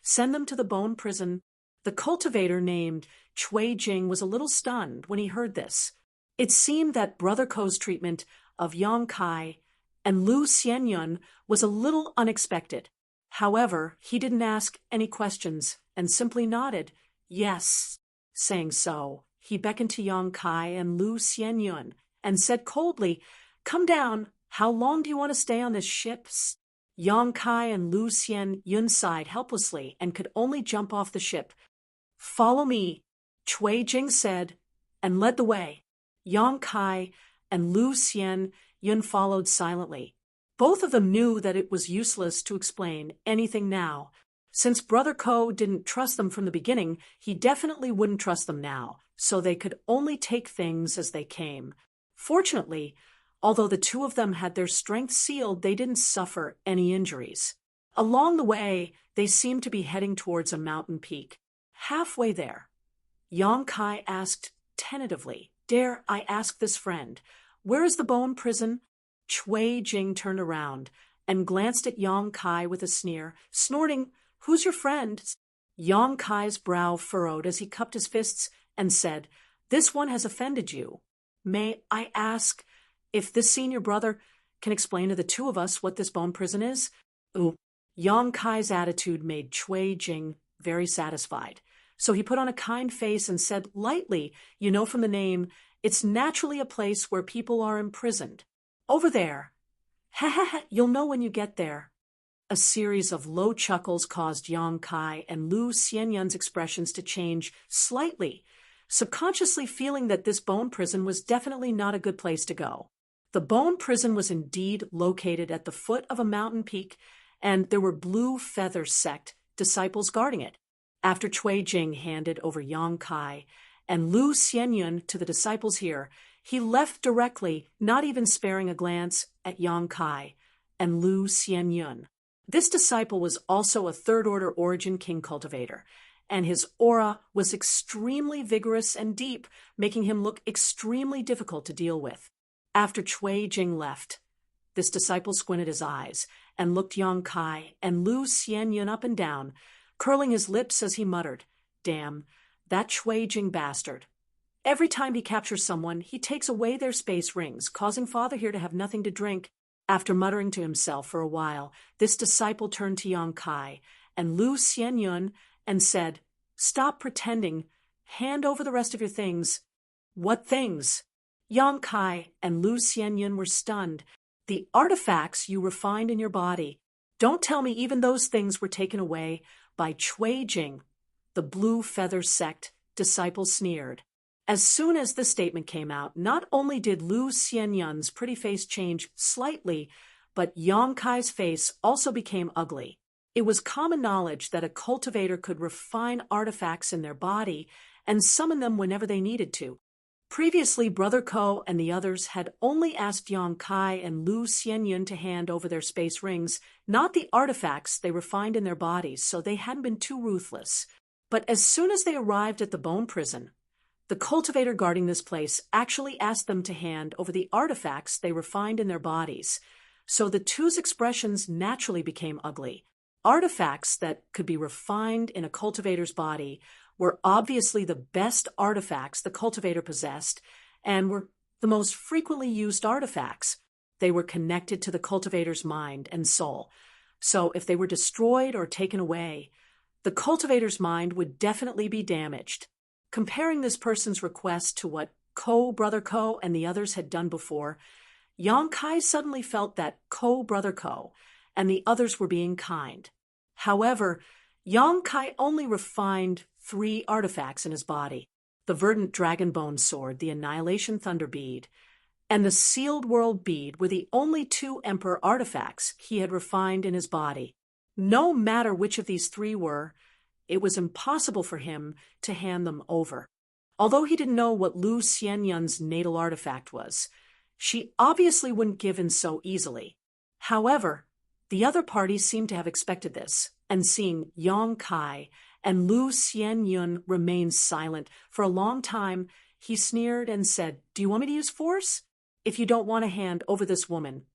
Send them to the bone prison. The cultivator named Cui Jing was a little stunned when he heard this. It seemed that Brother Ko's treatment of Yang Kai and Lu Xianyun was a little unexpected. However, he didn't ask any questions and simply nodded, yes. Saying so, he beckoned to Yang Kai and Lu Xianyun and said coldly, "Come down. How long do you want to stay on this ship?" Yang Kai and Lu Xianyun sighed helplessly and could only jump off the ship. "Follow me," Cui Jing said, and led the way. Yang Kai and Lu Xianyun followed silently. Both of them knew that it was useless to explain anything now. Since Brother Ko didn't trust them from the beginning, he definitely wouldn't trust them now, so they could only take things as they came. Fortunately, although the two of them had their strength sealed, they didn't suffer any injuries. Along the way, they seemed to be heading towards a mountain peak. Halfway there, Yang Kai asked tentatively, "Dare I ask this friend, where is the bone prison?" Cui Jing turned around and glanced at Yang Kai with a sneer, snorting, "Who's your friend?" Yang Kai's brow furrowed as he cupped his fists and said, "This one has offended you. May I ask if this senior brother can explain to the two of us what this bone prison is?" Ooh. Yang Kai's attitude made Cui Jing very satisfied. So he put on a kind face and said lightly, "You know from the name, it's naturally a place where people are imprisoned. Over there. Ha ha ha, you'll know when you get there." A series of low chuckles caused Yang Kai and Lu Xianyun's expressions to change slightly, subconsciously feeling that this bone prison was definitely not a good place to go. The bone prison was indeed located at the foot of a mountain peak, and there were Blue Feather sect disciples guarding it. After Cui Jing handed over Yang Kai and Lu Xianyun to the disciples here, he left directly, not even sparing a glance at Yang Kai and Lu Xianyun. This disciple was also a third-order origin king cultivator, and his aura was extremely vigorous and deep, making him look extremely difficult to deal with. After Cui Jing left, this disciple squinted his eyes and looked Yang Kai and Lu Xianyun up and down, curling his lips as he muttered, "Damn, that Cui Jing bastard. Every time he captures someone, he takes away their space rings, causing Father here to have nothing to drink." After muttering to himself for a while, this disciple turned to Yang Kai and Lu Xianyun and said, "Stop pretending. Hand over the rest of your things." "What things?" Yang Kai and Lu Xianyun were stunned. "The artifacts you refined in your body. Don't tell me even those things were taken away by Cui Jing." The Blue Feather Sect disciple sneered. As soon as this statement came out, not only did Lu Xianyun's pretty face change slightly, but Yang Kai's face also became ugly. It was common knowledge that a cultivator could refine artifacts in their body and summon them whenever they needed to. Previously, Brother Ko and the others had only asked Yang Kai and Lu Xianyun to hand over their space rings, not the artifacts they refined in their bodies, so they hadn't been too ruthless. But as soon as they arrived at the bone prison, the cultivator guarding this place actually asked them to hand over the artifacts they refined in their bodies, so the two's expressions naturally became ugly. Artifacts that could be refined in a cultivator's body were obviously the best artifacts the cultivator possessed and were the most frequently used artifacts. They were connected to the cultivator's mind and soul, so if they were destroyed or taken away, the cultivator's mind would definitely be damaged. Comparing this person's request to what Brother Ko and the others had done before, Yang Kai suddenly felt that Brother Ko and the others were being kind. However, Yang Kai only refined 3 artifacts in his body: the Verdant Dragon Bone Sword, the Annihilation Thunder Bead, and the Sealed World Bead were the only 2 Emperor artifacts he had refined in his body. No matter which of these 3 were, it was impossible for him to hand them over. Although he didn't know what Lu Xianyun's natal artifact was, she obviously wouldn't give in so easily. However, the other parties seemed to have expected this, and seeing Yang Kai and Lu Xianyun remain silent for a long time, he sneered and said, "Do you want me to use force? If you don't want to hand over this woman,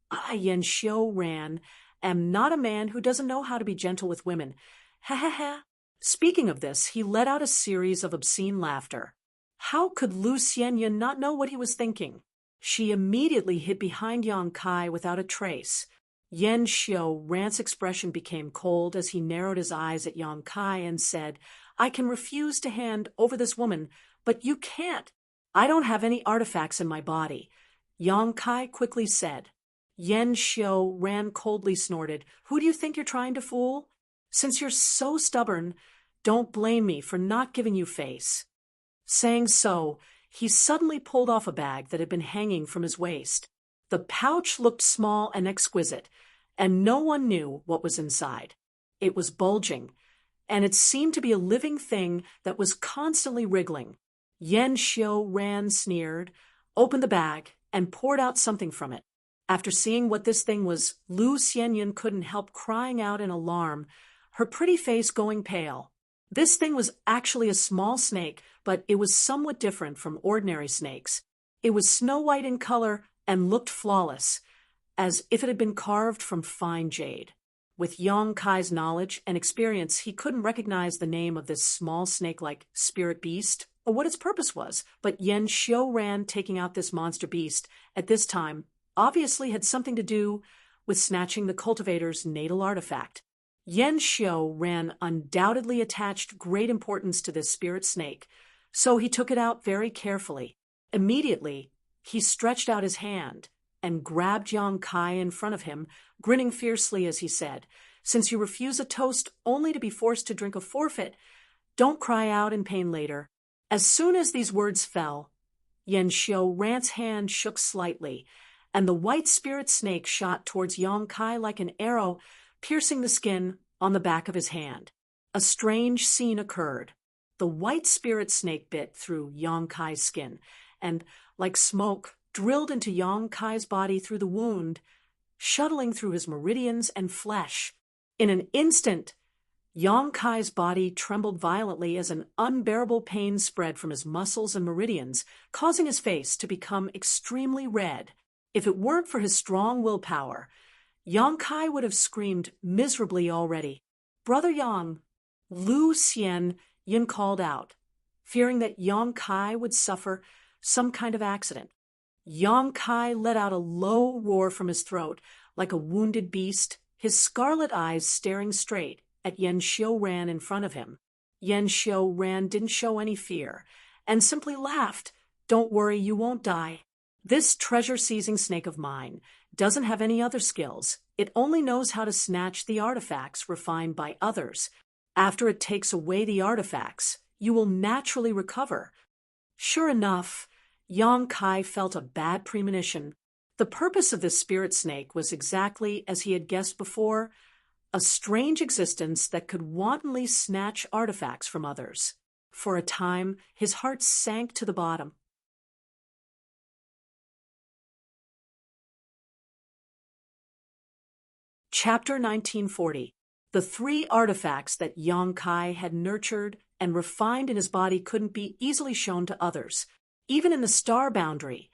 I, Yen Xiu Ran, am not a man who doesn't know how to be gentle with women. Ha ha ha." Speaking of this, he let out a series of obscene laughter. How could Lu Xianyun not know what he was thinking? She immediately hid behind Yang Kai without a trace. Yen Xiu Ran's expression became cold as he narrowed his eyes at Yang Kai and said, "I can refuse to hand over this woman, but you can't. I don't have any artifacts in my body." Yang Kai quickly said. Yen Xiu Ran coldly snorted, "Who do you think you're trying to fool? Since you're so stubborn, don't blame me for not giving you face." Saying so, he suddenly pulled off a bag that had been hanging from his waist. The pouch looked small and exquisite, and no one knew what was inside. It was bulging, and it seemed to be a living thing that was constantly wriggling. Yen Xiu Ran sneered, opened the bag, and poured out something from it. After seeing what this thing was, Lu Xianyun couldn't help crying out in alarm, her pretty face going pale. This thing was actually a small snake, but it was somewhat different from ordinary snakes. It was snow white in color and looked flawless, as if it had been carved from fine jade. With Yang Kai's knowledge and experience, he couldn't recognize the name of this small snake-like spirit beast or what its purpose was, but Yen Xiu Ran taking out this monster beast at this time obviously had something to do with snatching the cultivator's natal artifact. Yen Xiu Ran undoubtedly attached great importance to this spirit snake, so he took it out very carefully. Immediately, he stretched out his hand and grabbed Yang Kai in front of him, grinning fiercely as he said, "Since you refuse a toast only to be forced to drink a forfeit, don't cry out in pain later." As soon as these words fell, Yen Xiu Ran's hand shook slightly, and the white spirit snake shot towards Yang Kai like an arrow, piercing the skin on the back of his hand. A strange scene occurred. The white spirit snake bit through Yang Kai's skin, and, like smoke, drilled into Yang Kai's body through the wound, shuttling through his meridians and flesh. In an instant, Yang Kai's body trembled violently as an unbearable pain spread from his muscles and meridians, causing his face to become extremely red. If it weren't for his strong willpower, Yang Kai would have screamed miserably already. "Brother Yang," Lu Xian Yin called out, fearing that Yang Kai would suffer some kind of accident. Yang Kai let out a low roar from his throat, like a wounded beast, his scarlet eyes staring straight at Yan Xiuran in front of him. Yan Xiuran didn't show any fear, and simply laughed. "Don't worry, you won't die. This treasure-seizing snake of mine doesn't have any other skills. It only knows how to snatch the artifacts refined by others. After it takes away the artifacts, you will naturally recover." Sure enough, Yang Kai felt a bad premonition. The purpose of this spirit snake was exactly as he had guessed before, a strange existence that could wantonly snatch artifacts from others. For a time, his heart sank to the bottom. Chapter 1940. The three artifacts that Yang Kai had nurtured and refined in his body couldn't be easily shown to others. Even in the star boundary,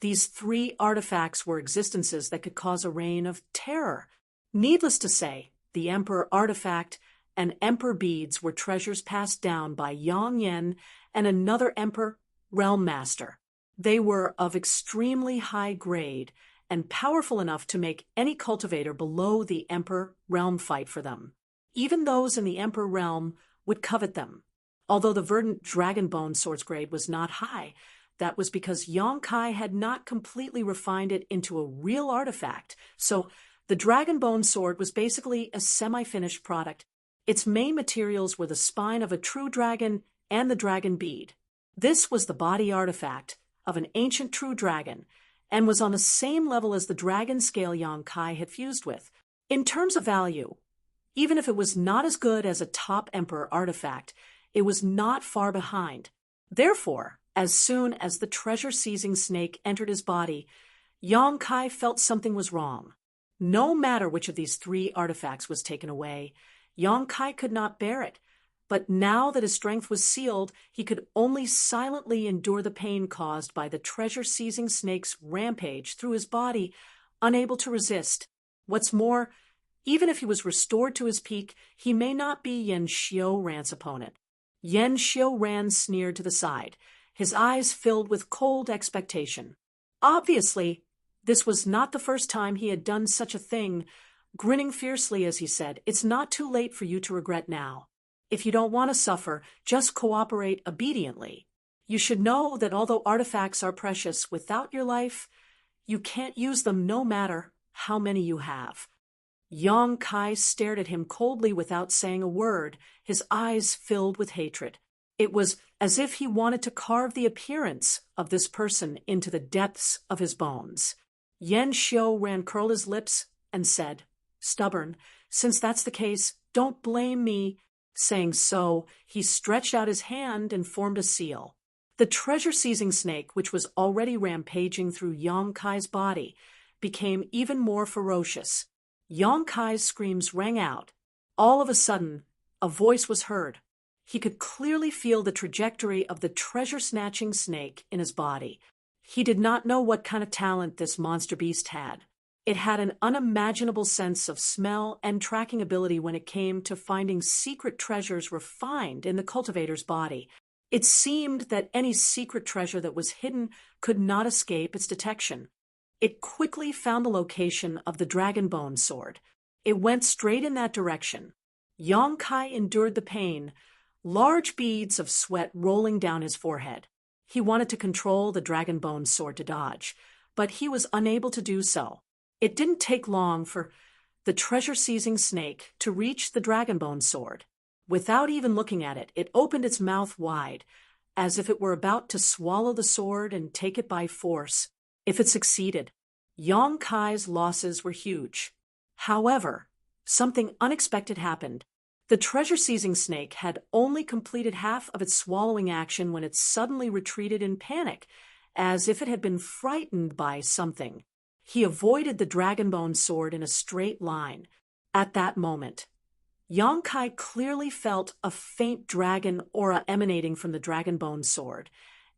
these three artifacts were existences that could cause a reign of terror. Needless to say, the Emperor artifact and Emperor beads were treasures passed down by Yang Yen and another Emperor Realm Master. They were of extremely high grade and powerful enough to make any cultivator below the Emperor Realm fight for them. Even those in the Emperor Realm would covet them. Although the verdant dragon bone sword's grade was not high, that was because Yang Kai had not completely refined it into a real artifact, so the dragon bone sword was basically a semi-finished product. Its main materials were the spine of a true dragon and the dragon bead. This was the body artifact of an ancient true dragon, and was on the same level as the dragon scale Yang Kai had fused with. In terms of value, even if it was not as good as a top Emperor artifact, it was not far behind. Therefore, as soon as the treasure-seizing snake entered his body, Yang Kai felt something was wrong. No matter which of these three artifacts was taken away, Yang Kai could not bear it. But now that his strength was sealed, he could only silently endure the pain caused by the treasure-seizing snake's rampage through his body, unable to resist. What's more, even if he was restored to his peak, he may not be Yan Xiuran's opponent. Yan Xiuran sneered to the side, his eyes filled with cold expectation. Obviously, this was not the first time he had done such a thing. Grinning fiercely as he said, "It's not too late for you to regret now. If you don't want to suffer, just cooperate obediently. You should know that although artifacts are precious, without your life, you can't use them no matter how many you have." Yang Kai stared at him coldly without saying a word, his eyes filled with hatred. It was as if he wanted to carve the appearance of this person into the depths of his bones. Yan Xiuran curled his lips and said, "Stubborn, since that's the case, don't blame me." Saying so, he stretched out his hand and formed a seal. The treasure-seizing snake, which was already rampaging through Yang Kai's body, became even more ferocious. Yang Kai's screams rang out. All of a sudden, a voice was heard. He could clearly feel the trajectory of the treasure-snatching snake in his body. He did not know what kind of talent this monster beast had. It had an unimaginable sense of smell and tracking ability when it came to finding secret treasures refined in the cultivator's body. It seemed that any secret treasure that was hidden could not escape its detection. It quickly found the location of the dragon bone sword. It went straight in that direction. Yang Kai endured the pain, large beads of sweat rolling down his forehead. He wanted to control the dragon bone sword to dodge, but he was unable to do so. It didn't take long for the treasure-seizing snake to reach the dragon bone sword. Without even looking at it, it opened its mouth wide, as if it were about to swallow the sword and take it by force. If it succeeded, Yang Kai's losses were huge. However, something unexpected happened. The treasure-seizing snake had only completed half of its swallowing action when it suddenly retreated in panic, as if it had been frightened by something. He avoided the dragonbone sword in a straight line. At that moment, Yongkai clearly felt a faint dragon aura emanating from the dragonbone sword,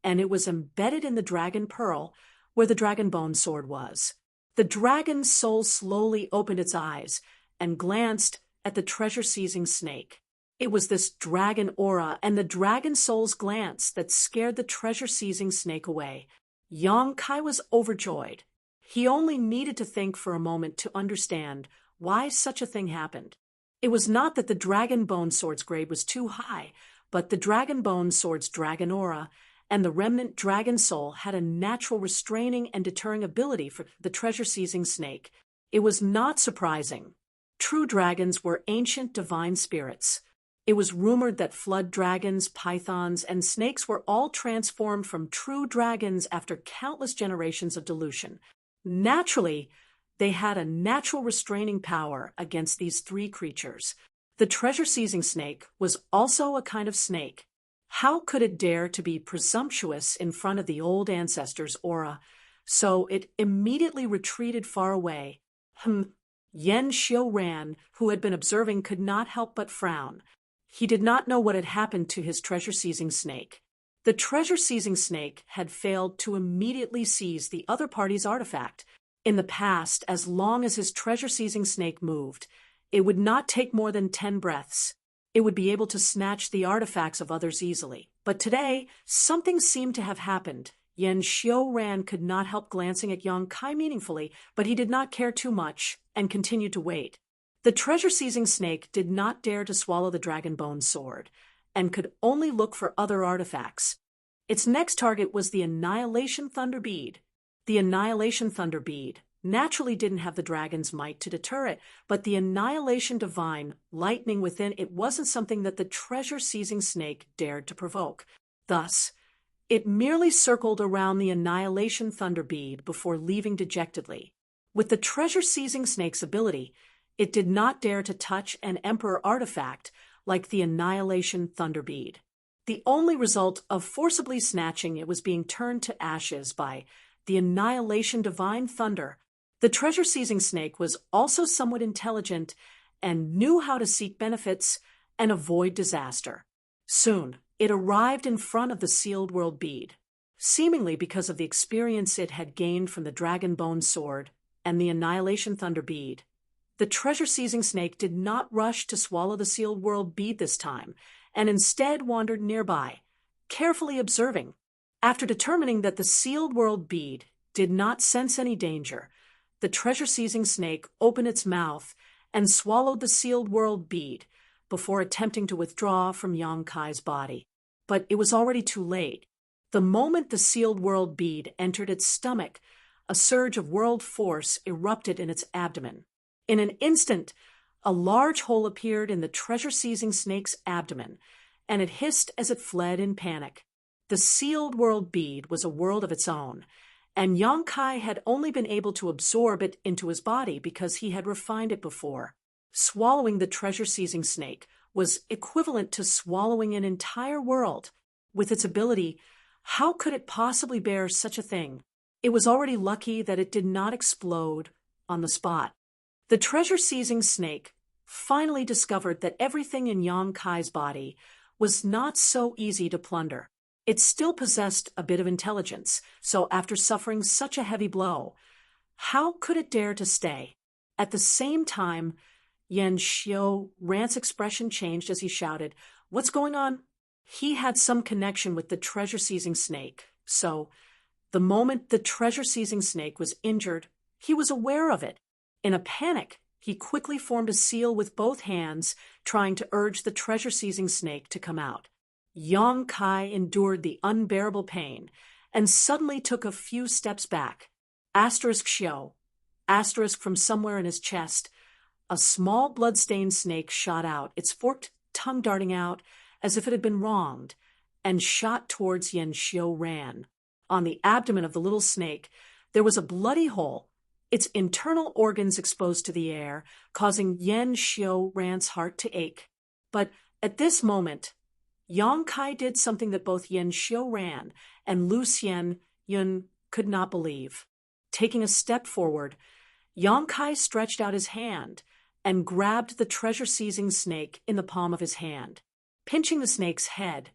and it was embedded in the dragon pearl where the dragonbone sword was. The dragon's soul slowly opened its eyes and glanced at the treasure-seizing snake. It was this dragon aura and the dragon soul's glance that scared the treasure-seizing snake away. Yongkai was overjoyed. He only needed to think for a moment to understand why such a thing happened. It was not that the dragon bone sword's grade was too high, but the dragon bone sword's dragon aura and the remnant dragon soul had a natural restraining and deterring ability for the treasure-seizing snake. It was not surprising. True dragons were ancient divine spirits. It was rumored that flood dragons, pythons, and snakes were all transformed from true dragons after countless generations of dilution. Naturally, they had a natural restraining power against these three creatures. The treasure-seizing snake was also a kind of snake. How could it dare to be presumptuous in front of the old ancestor's aura? So it immediately retreated far away. Yen Xiuran, who had been observing, could not help but frown. He did not know what had happened to his treasure-seizing snake. The treasure-seizing snake had failed to immediately seize the other party's artifact. In the past, as long as his treasure-seizing snake moved, it would not take more than 10 breaths. It would be able to snatch the artifacts of others easily. But today, something seemed to have happened. Yen Xiuran could not help glancing at Yongkai meaningfully, but he did not care too much and continued to wait. The treasure-seizing snake did not dare to swallow the dragon-bone sword and could only look for other artifacts. Its next target was the Annihilation Thunder Bead. The Annihilation Thunder Bead naturally didn't have the dragon's might to deter it, but the Annihilation Divine lightning within it wasn't something that the treasure-seizing snake dared to provoke. Thus, it merely circled around the Annihilation Thunder Bead before leaving dejectedly. With the treasure-seizing snake's ability, it did not dare to touch an Emperor artifact like the Annihilation Thunder Bead. The only result of forcibly snatching it was being turned to ashes by the Annihilation Divine Thunder. The treasure-seizing snake was also somewhat intelligent and knew how to seek benefits and avoid disaster. Soon, it arrived in front of the Sealed World Bead. Seemingly because of the experience it had gained from the Dragon Bone Sword and the Annihilation Thunder Bead, the treasure-seizing snake did not rush to swallow the Sealed World Bead this time, and instead wandered nearby, carefully observing. After determining that the Sealed World Bead did not sense any danger, the treasure-seizing snake opened its mouth and swallowed the Sealed World Bead before attempting to withdraw from Yongkai's body. But it was already too late. The moment the Sealed World Bead entered its stomach, a surge of world force erupted in its abdomen. In an instant, a large hole appeared in the treasure-seizing snake's abdomen, and it hissed as it fled in panic. The Sealed World Bead was a world of its own, and Yongkai had only been able to absorb it into his body because he had refined it before. Swallowing the treasure-seizing snake was equivalent to swallowing an entire world. With its ability, how could it possibly bear such a thing? It was already lucky that it did not explode on the spot. The treasure-seizing snake finally discovered that everything in Yongkai's body was not so easy to plunder. It still possessed a bit of intelligence, so after suffering such a heavy blow, how could it dare to stay? At the same time, Yen Xiuran's expression changed as he shouted, "What's going on?" He had some connection with the treasure-seizing snake, so the moment the treasure-seizing snake was injured, he was aware of it. In a panic, he quickly formed a seal with both hands, trying to urge the treasure-seizing snake to come out. Yongkai endured the unbearable pain and suddenly took a few steps back. *Xiu. From somewhere in his chest, a small blood-stained snake shot out, its forked tongue darting out as if it had been wronged, and shot towards Yen Xiuran. On the abdomen of the little snake, there was a bloody hole, its internal organs exposed to the air, causing Yen Xiuran's heart to ache. But at this moment, Yang Kai did something that both Yan Xiuran and Lu Xianyun could not believe. Taking a step forward, Yang Kai stretched out his hand and grabbed the treasure-seizing snake in the palm of his hand. Pinching the snake's head,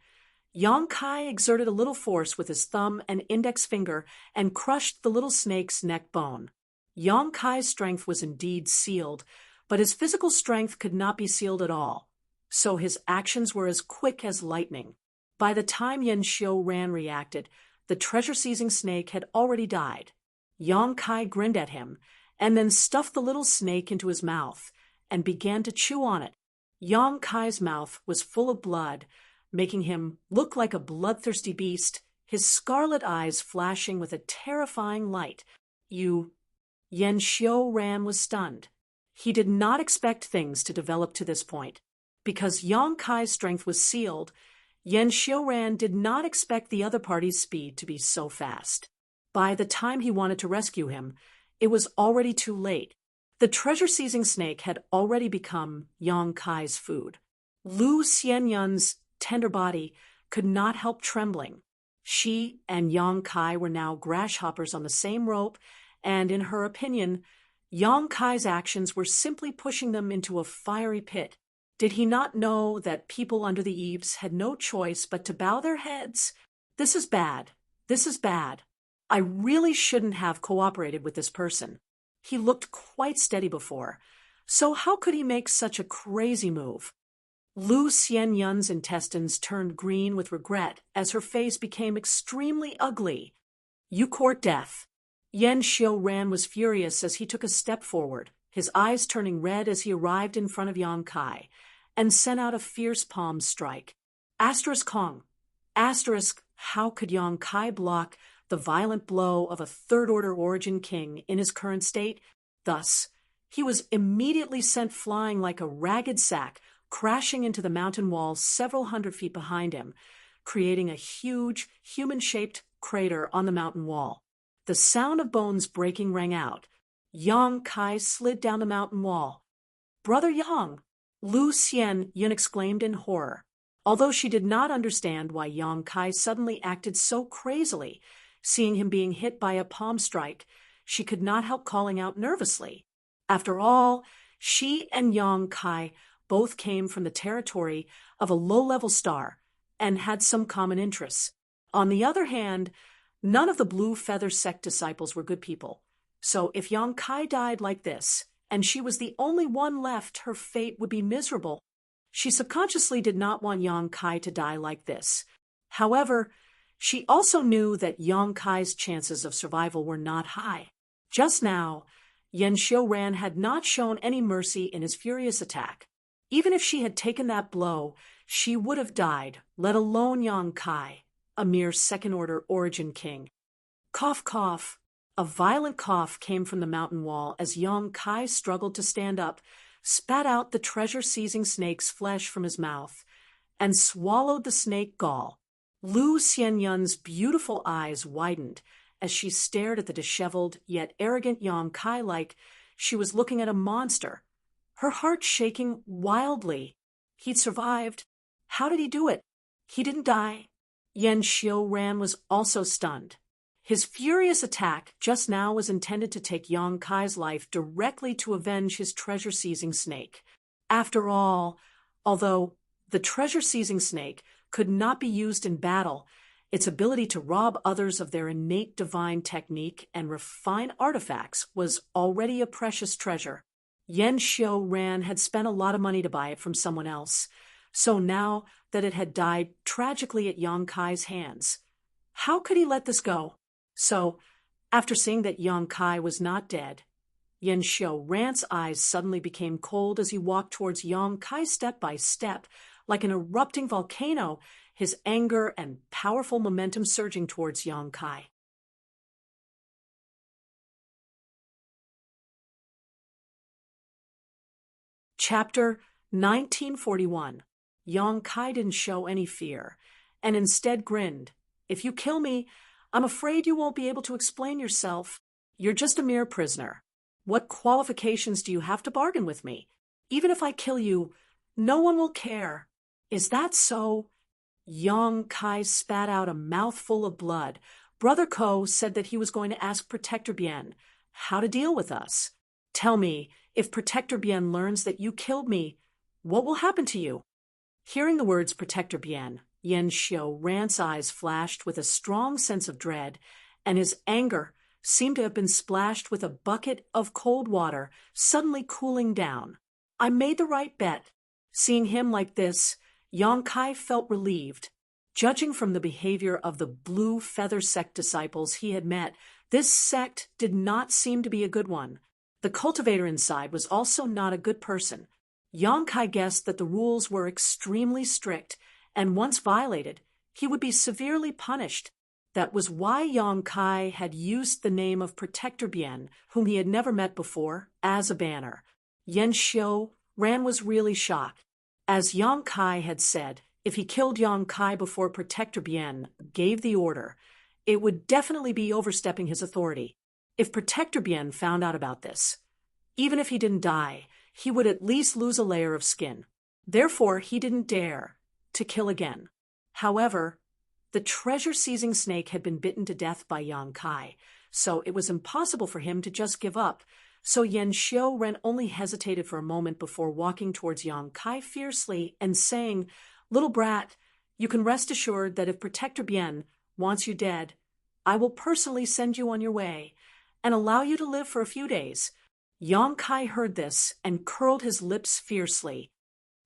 Yang Kai exerted a little force with his thumb and index finger and crushed the little snake's neck bone. Yang Kai's strength was indeed sealed, but his physical strength could not be sealed at all, so his actions were as quick as lightning. By the time Yan Xiuran reacted, the treasure-seizing snake had already died. Yang Kai grinned at him and then stuffed the little snake into his mouth and began to chew on it. Yang Kai's mouth was full of blood, making him look like a bloodthirsty beast, his scarlet eyes flashing with a terrifying light. Yan Xiuran was stunned. He did not expect things to develop to this point. Because Yang Kai's strength was sealed, Yan Xiuran did not expect the other party's speed to be so fast. By the time he wanted to rescue him, it was already too late. The treasure-seizing snake had already become Yang Kai's food. Lu Xianyun's tender body could not help trembling. She and Yang Kai were now grasshoppers on the same rope, and in her opinion, Yang Kai's actions were simply pushing them into a fiery pit. Did he not know that people under the eaves had no choice but to bow their heads? This is bad. This is bad. I really shouldn't have cooperated with this person. He looked quite steady before, so how could he make such a crazy move? Lu Xianyun's intestines turned green with regret as her face became extremely ugly. You court death. Yan Xiuran was furious as he took a step forward, his eyes turning red as he arrived in front of Yang Kai, and sent out a fierce palm strike. Asterisk Kong. Asterisk, how could Yang Kai block the violent blow of a third-order origin king in his current state? Thus, he was immediately sent flying like a ragged sack, crashing into the mountain wall several hundred feet behind him, creating a huge, human-shaped crater on the mountain wall. The sound of bones breaking rang out. Yang Kai slid down the mountain wall. "Brother Yang!" Lu Xianyun exclaimed in horror. Although she did not understand why Yang Kai suddenly acted so crazily, seeing him being hit by a palm strike, she could not help calling out nervously. After all, she and Yang Kai both came from the territory of a low-level star and had some common interests. On the other hand, none of the Blue Feather sect disciples were good people. So if Yang Kai died like this, and she was the only one left, her fate would be miserable. She subconsciously did not want Yang Kai to die like this. However, she also knew that Yang Kai's chances of survival were not high. Just now, Yan Xiuran had not shown any mercy in his furious attack. Even if she had taken that blow, she would have died, let alone Yang Kai, a mere second-order origin king. Cough, cough. A violent cough came from the mountain wall as Yang Kai struggled to stand up, spat out the treasure-seizing snake's flesh from his mouth, and swallowed the snake gall. Lu Xianyun's beautiful eyes widened as she stared at the disheveled yet arrogant Yang Kai like she was looking at a monster, her heart shaking wildly. He'd survived. How did he do it? He didn't die. Yan Xiuran was also stunned. His furious attack just now was intended to take Yang Kai's life directly to avenge his treasure-seizing snake. After all, although the treasure-seizing snake could not be used in battle, its ability to rob others of their innate divine technique and refine artifacts was already a precious treasure. Yan Xiuran had spent a lot of money to buy it from someone else, so now that it had died tragically at Yang Kai's hands, how could he let this go? So, after seeing that Yang Kai was not dead, Yan Xiuran's eyes suddenly became cold as he walked towards Yang Kai step by step, like an erupting volcano, his anger and powerful momentum surging towards Yang Kai. Chapter 1941. Yang Kai didn't show any fear, and instead grinned. "If you kill me, I'm afraid you won't be able to explain yourself. You're just a mere prisoner. What qualifications do you have to bargain with me? Even if I kill you, No one will care. Is that so? Young Kai spat out a mouthful of blood. Brother Ko said that he was going to ask Protector Bien how to deal with us. Tell me, if Protector Bien learns that you killed me, what will happen to you? Hearing the words Protector Bien, Yen Xiu Ran's eyes flashed with a strong sense of dread, and his anger seemed to have been splashed with a bucket of cold water, suddenly cooling down. I made the right bet. Seeing him like this, Yang Kai felt relieved. Judging from the behavior of the Blue Feather Sect disciples he had met, this sect did not seem to be a good one. The cultivator inside was also not a good person. Yang Kai guessed that the rules were extremely strict, and once violated, he would be severely punished. That was why Yang Kai had used the name of Protector Bien, whom he had never met before, as a banner. Yen Xiu Ran was really shocked. As Yang Kai had said, if he killed Yang Kai before Protector Bien gave the order, it would definitely be overstepping his authority. If Protector Bien found out about this, even if he didn't die, he would at least lose a layer of skin. Therefore, he didn't dare to kill again. However, the treasure-seizing snake had been bitten to death by Yang Kai, so it was impossible for him to just give up. So Yen Xiu Ren only hesitated for a moment before walking towards Yang Kai fiercely and saying, "Little brat, you can rest assured that if Protector Bien wants you dead, I will personally send you on your way and allow you to live for a few days." Yang Kai heard this and curled his lips fiercely.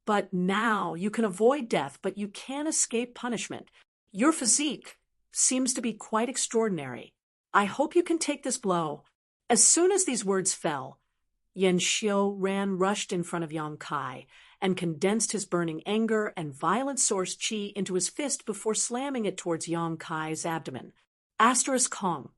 "But now you can avoid death, but you can't escape punishment. Your physique seems to be quite extraordinary. I hope you can take this blow." As soon as these words fell, Yen Xiu Ran rushed in front of Yang Kai and condensed his burning anger and violent source qi into his fist before slamming it towards Yang Kai's abdomen. Kong.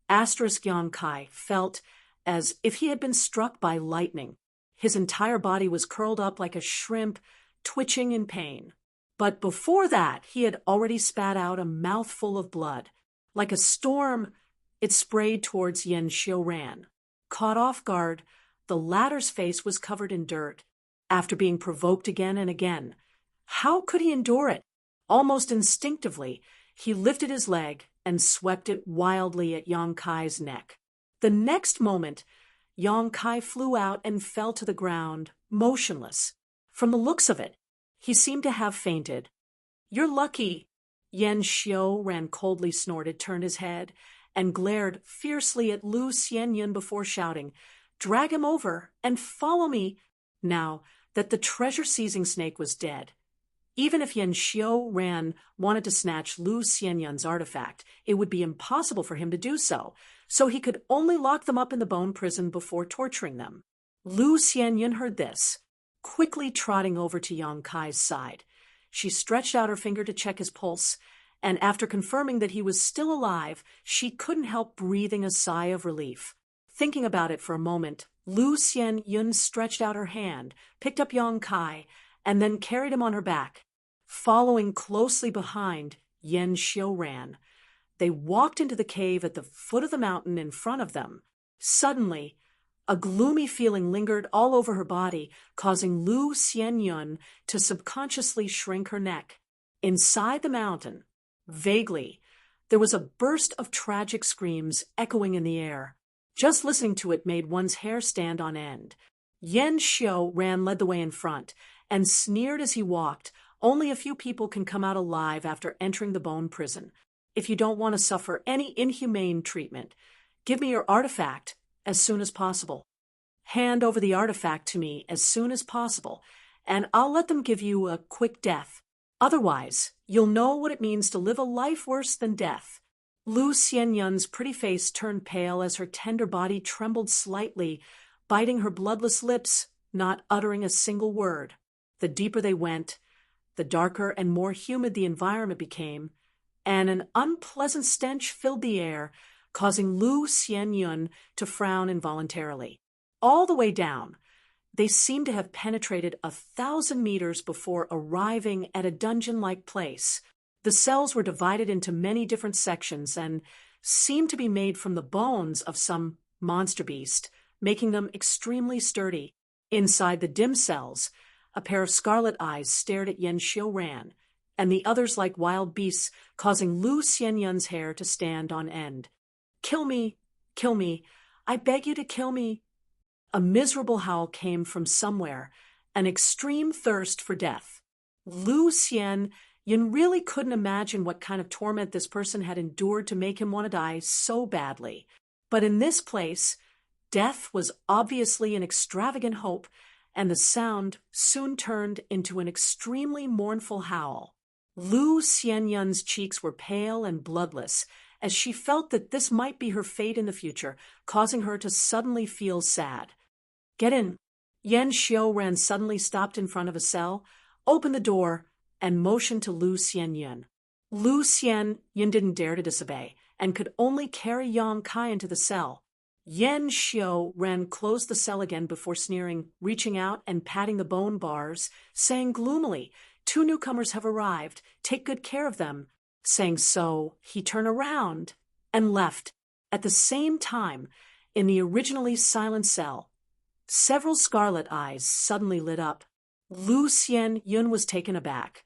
Yang Kai felt as if he had been struck by lightning. His entire body was curled up like a shrimp, twitching in pain. But before that, he had already spat out a mouthful of blood. Like a storm, it sprayed towards Yen Xiu Ran. Caught off guard, the latter's face was covered in dirt. After being provoked again and again, how could he endure it? Almost instinctively, he lifted his leg and swept it wildly at Yang Kai's neck. The next moment, Yang Kai flew out and fell to the ground, motionless. From the looks of it, he seemed to have fainted. "You're lucky," Yen Xiu Ran coldly snorted, turned his head, and glared fiercely at Lu Xianyun before shouting, "Drag him over and follow me." Now that the treasure-seizing snake was dead, even if Yen Xiu Ran wanted to snatch Lu Xianyun's artifact, it would be impossible for him to do so, so he could only lock them up in the bone prison before torturing them. Lu Xianyun heard this, quickly trotting over to Yang Kai's side. She stretched out her finger to check his pulse, and after confirming that he was still alive, she couldn't help breathing a sigh of relief. Thinking about it for a moment, Lu Xianyun stretched out her hand, picked up Yang Kai, and then carried him on her back. Following closely behind Yen Xiu Ran, they walked into the cave at the foot of the mountain in front of them. Suddenly, a gloomy feeling lingered all over her body, causing Lu Xianyun to subconsciously shrink her neck. Inside the mountain, vaguely, there was a burst of tragic screams echoing in the air. Just listening to it made one's hair stand on end. Yen Xiu Ran led the way in front and sneered as he walked, "Only a few people can come out alive after entering the bone prison. If you don't want to suffer any inhumane treatment, give me your artifact as soon as possible. Hand over the artifact to me as soon as possible, and I'll let them give you a quick death. Otherwise, you'll know what it means to live a life worse than death." Lu Xianyun's pretty face turned pale as her tender body trembled slightly, biting her bloodless lips, not uttering a single word. The deeper they went, the darker and more humid the environment became, and an unpleasant stench filled the air, causing Lu Xianyun to frown involuntarily. All the way down, they seemed to have penetrated 1,000 meters before arriving at a dungeon-like place. The cells were divided into many different sections and seemed to be made from the bones of some monster beast, making them extremely sturdy. Inside the dim cells, A pair of scarlet eyes stared at Yen Xiaoran, and the others like wild beasts, causing Lu Xianyun's hair to stand on end. "Kill me! Kill me! I beg you to kill me!" A miserable howl came from somewhere, an extreme thirst for death. Lu Xianyun really couldn't imagine what kind of torment this person had endured to make him want to die so badly. But in this place, death was obviously an extravagant hope, and the sound soon turned into an extremely mournful howl. Lu Xianyun's cheeks were pale and bloodless, as she felt that this might be her fate in the future, causing her to suddenly feel sad. "Get in." Yen Xiaoran suddenly stopped in front of a cell, opened the door, and motioned to Lu Xianyun. Lu Xianyun didn't dare to disobey, and could only carry Yang Kai into the cell. Yen Xiaoran closed the cell again before sneering, reaching out and patting the bone bars, saying gloomily, "Two newcomers have arrived. Take good care of them." Saying so, he turned around and left. At the same time, in the originally silent cell, several scarlet eyes suddenly lit up. Lu Xianyun was taken aback.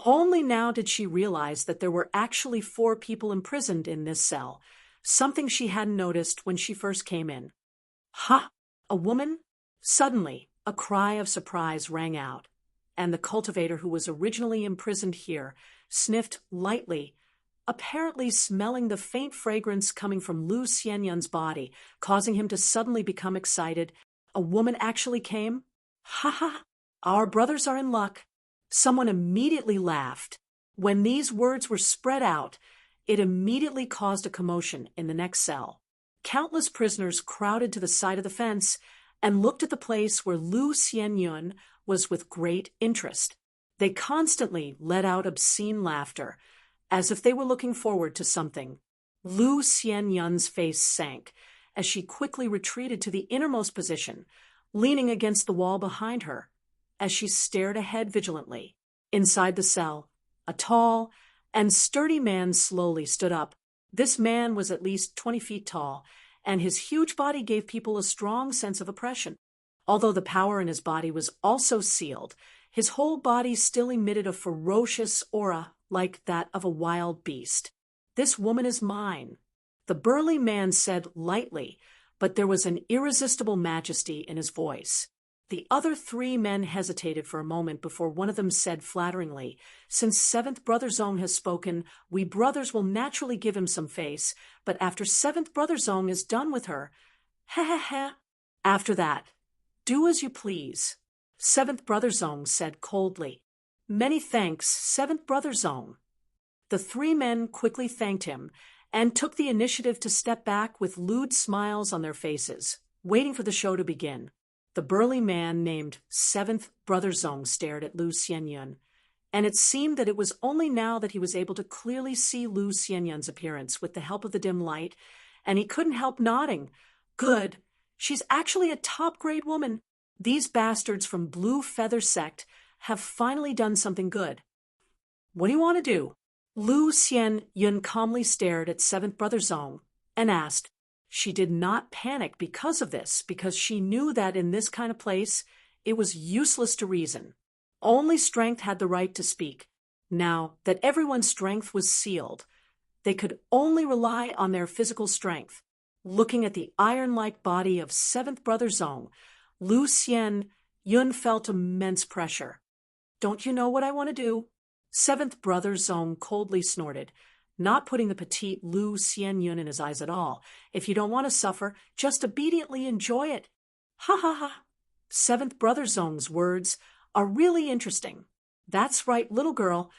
Only now did she realize that there were actually 4 people imprisoned in this cell, something she hadn't noticed when she first came in. "Ha! A woman?" Suddenly, a cry of surprise rang out, and the cultivator who was originally imprisoned here sniffed lightly, apparently smelling the faint fragrance coming from Lu Xianyun's body, causing him to suddenly become excited. "A woman actually came? Ha ha! Our brothers are in luck." Someone immediately laughed. When these words were spread out, it immediately caused a commotion in the next cell. Countless prisoners crowded to the side of the fence and looked at the place where Lu Xianyun was with great interest. They constantly let out obscene laughter, as if they were looking forward to something. Lu Xianyun's face sank as she quickly retreated to the innermost position, leaning against the wall behind her, as she stared ahead vigilantly. Inside the cell, a tall and sturdy man slowly stood up. This man was at least 20 feet tall, and his huge body gave people a strong sense of oppression. Although the power in his body was also sealed, his whole body still emitted a ferocious aura like that of a wild beast. "This woman is mine," the burly man said lightly, but there was an irresistible majesty in his voice. The other 3 men hesitated for a moment before one of them said flatteringly, "Since 7th Brother Zong has spoken, we brothers will naturally give him some face, but after 7th Brother Zong is done with her, after that, do as you please." 7th Brother Zong said coldly, "Many thanks, 7th Brother Zong." The 3 men quickly thanked him and took the initiative to step back with lewd smiles on their faces, waiting for the show to begin. The burly man named 7th Brother Zong stared at Lu Xianyun, and it seemed that it was only now that he was able to clearly see Lu Xianyun's appearance with the help of the dim light, and he couldn't help nodding. "Good. She's actually a top-grade woman. These bastards from Blue Feather Sect have finally done something good." "What do you want to do?" Lu Xianyun calmly stared at 7th Brother Zong and asked. She did not panic because of this, because she knew that in this kind of place, it was useless to reason. Only strength had the right to speak. Now that everyone's strength was sealed, they could only rely on their physical strength. Looking at the iron-like body of 7th Brother Zong, Lu Xianyun felt immense pressure. "Don't you know what I want to do?" 7th Brother Zong coldly snorted, not putting the petite Lu Xianyun in his eyes at all. "If you don't want to suffer, just obediently enjoy it." "Ha ha ha." 7th Brother Zong's words are really interesting. "That's right, little girl.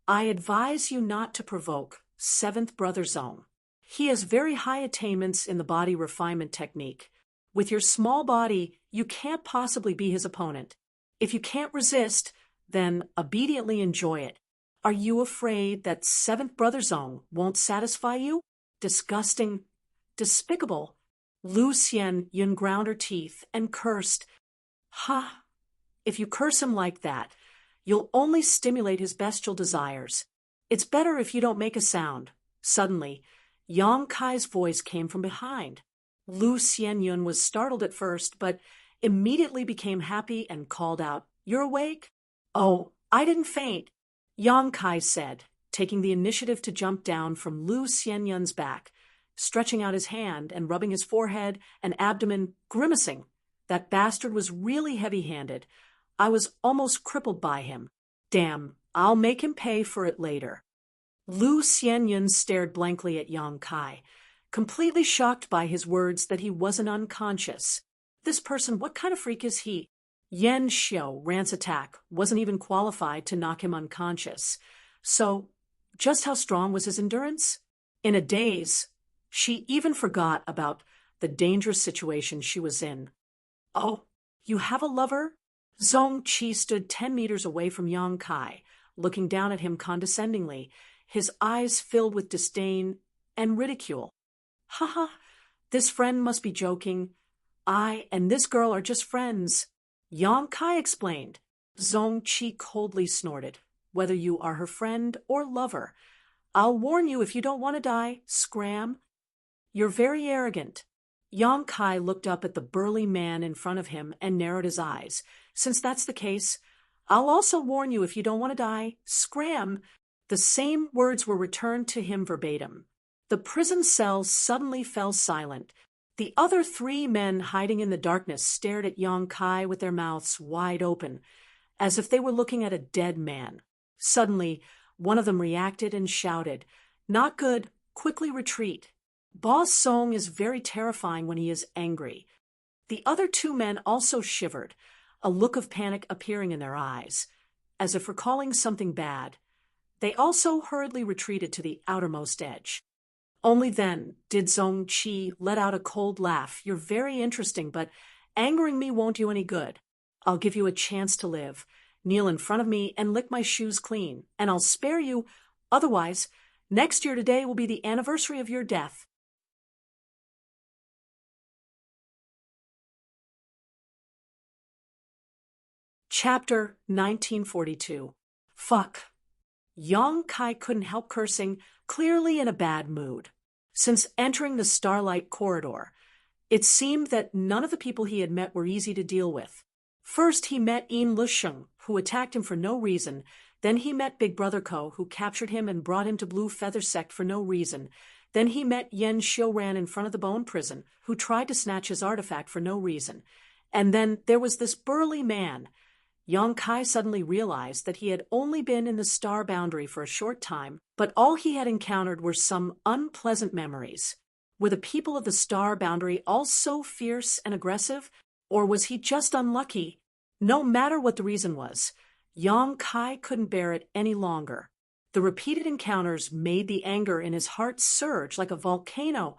I advise you not to provoke 7th Brother Zong. He has very high attainments in the body refinement technique. With your small body, you can't possibly be his opponent. If you can't resist, then obediently enjoy it. Are you afraid that 7th Brother Zong won't satisfy you? Disgusting. Despicable." Lu Xianyun ground her teeth and cursed. "Ha! If you curse him like that, you'll only stimulate his bestial desires. It's better if you don't make a sound." Suddenly, Yang Kai's voice came from behind. Lu Xianyun was startled at first, but immediately became happy and called out, You're awake? Oh, I didn't faint, Yang Kai said, taking the initiative to jump down from Lu Xianyun's back, stretching out his hand and rubbing his forehead and abdomen, grimacing. That bastard was really heavy-handed. I was almost crippled by him. Damn, I'll make him pay for it later. Lu Xianyun stared blankly at Yang Kai, completely shocked by his words that he wasn't unconscious. This person, what kind of freak is he? Yan Xiao, Rant's attack, wasn't even qualified to knock him unconscious. So, just how strong was his endurance? In a daze, she even forgot about the dangerous situation she was in. Oh, you have a lover? Zhong Qi stood 10 meters away from Yang Kai, looking down at him condescendingly, his eyes filled with disdain and ridicule. Haha, this friend must be joking. I and this girl are just friends, Yang Kai explained. Zhong Qi coldly snorted. Whether you are her friend or lover, I'll warn you if you don't want to die, scram. You're very arrogant. Yang Kai looked up at the burly man in front of him and narrowed his eyes. Since that's the case, I'll also warn you if you don't want to die, scram. The same words were returned to him verbatim. The prison cell suddenly fell silent. The other 3 men hiding in the darkness stared at Yang Kai with their mouths wide open, as if they were looking at a dead man. Suddenly, one of them reacted and shouted, "Not good, quickly retreat." Boss Song is very terrifying when he is angry. The other 2 men also shivered, a look of panic appearing in their eyes, as if recalling something bad. They also hurriedly retreated to the outermost edge. Only then did Zhong Qi let out a cold laugh. You're very interesting, but angering me won't do any good. I'll give you a chance to live. Kneel in front of me and lick my shoes clean, and I'll spare you. Otherwise, next year today will be the anniversary of your death. Chapter 1942. Fuck. Yang Kai couldn't help cursing, clearly in a bad mood. Since entering the Starlight Corridor, it seemed that none of the people he had met were easy to deal with. First, he met Yin Lusheng, who attacked him for no reason. Then he met Big Brother Ko, who captured him and brought him to Blue Feather Sect for no reason. Then he met Yen Xiuran in front of the Bone Prison, who tried to snatch his artifact for no reason. And then there was this burly man. Yang Kai suddenly realized that he had only been in the Star Boundary for a short time, but all he had encountered were some unpleasant memories. Were the people of the Star Boundary all so fierce and aggressive, or was he just unlucky? No matter what the reason was, Yang Kai couldn't bear it any longer. The repeated encounters made the anger in his heart surge like a volcano,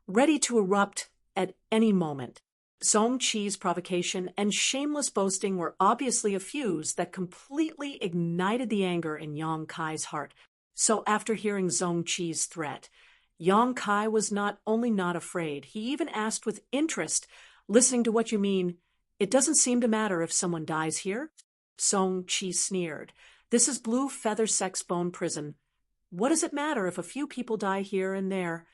ready to erupt at any moment. Zhong Qi's provocation and shameless boasting were obviously a fuse that completely ignited the anger in Yang Kai's heart. So after hearing Zhong Qi's threat, Yang Kai was not only not afraid, he even asked with interest, "Listening to what you mean, it doesn't seem to matter if someone dies here?" Zhong Qi sneered. "This is Blue Feather Sect's Bone Prison. What does it matter if a few people die here and there?"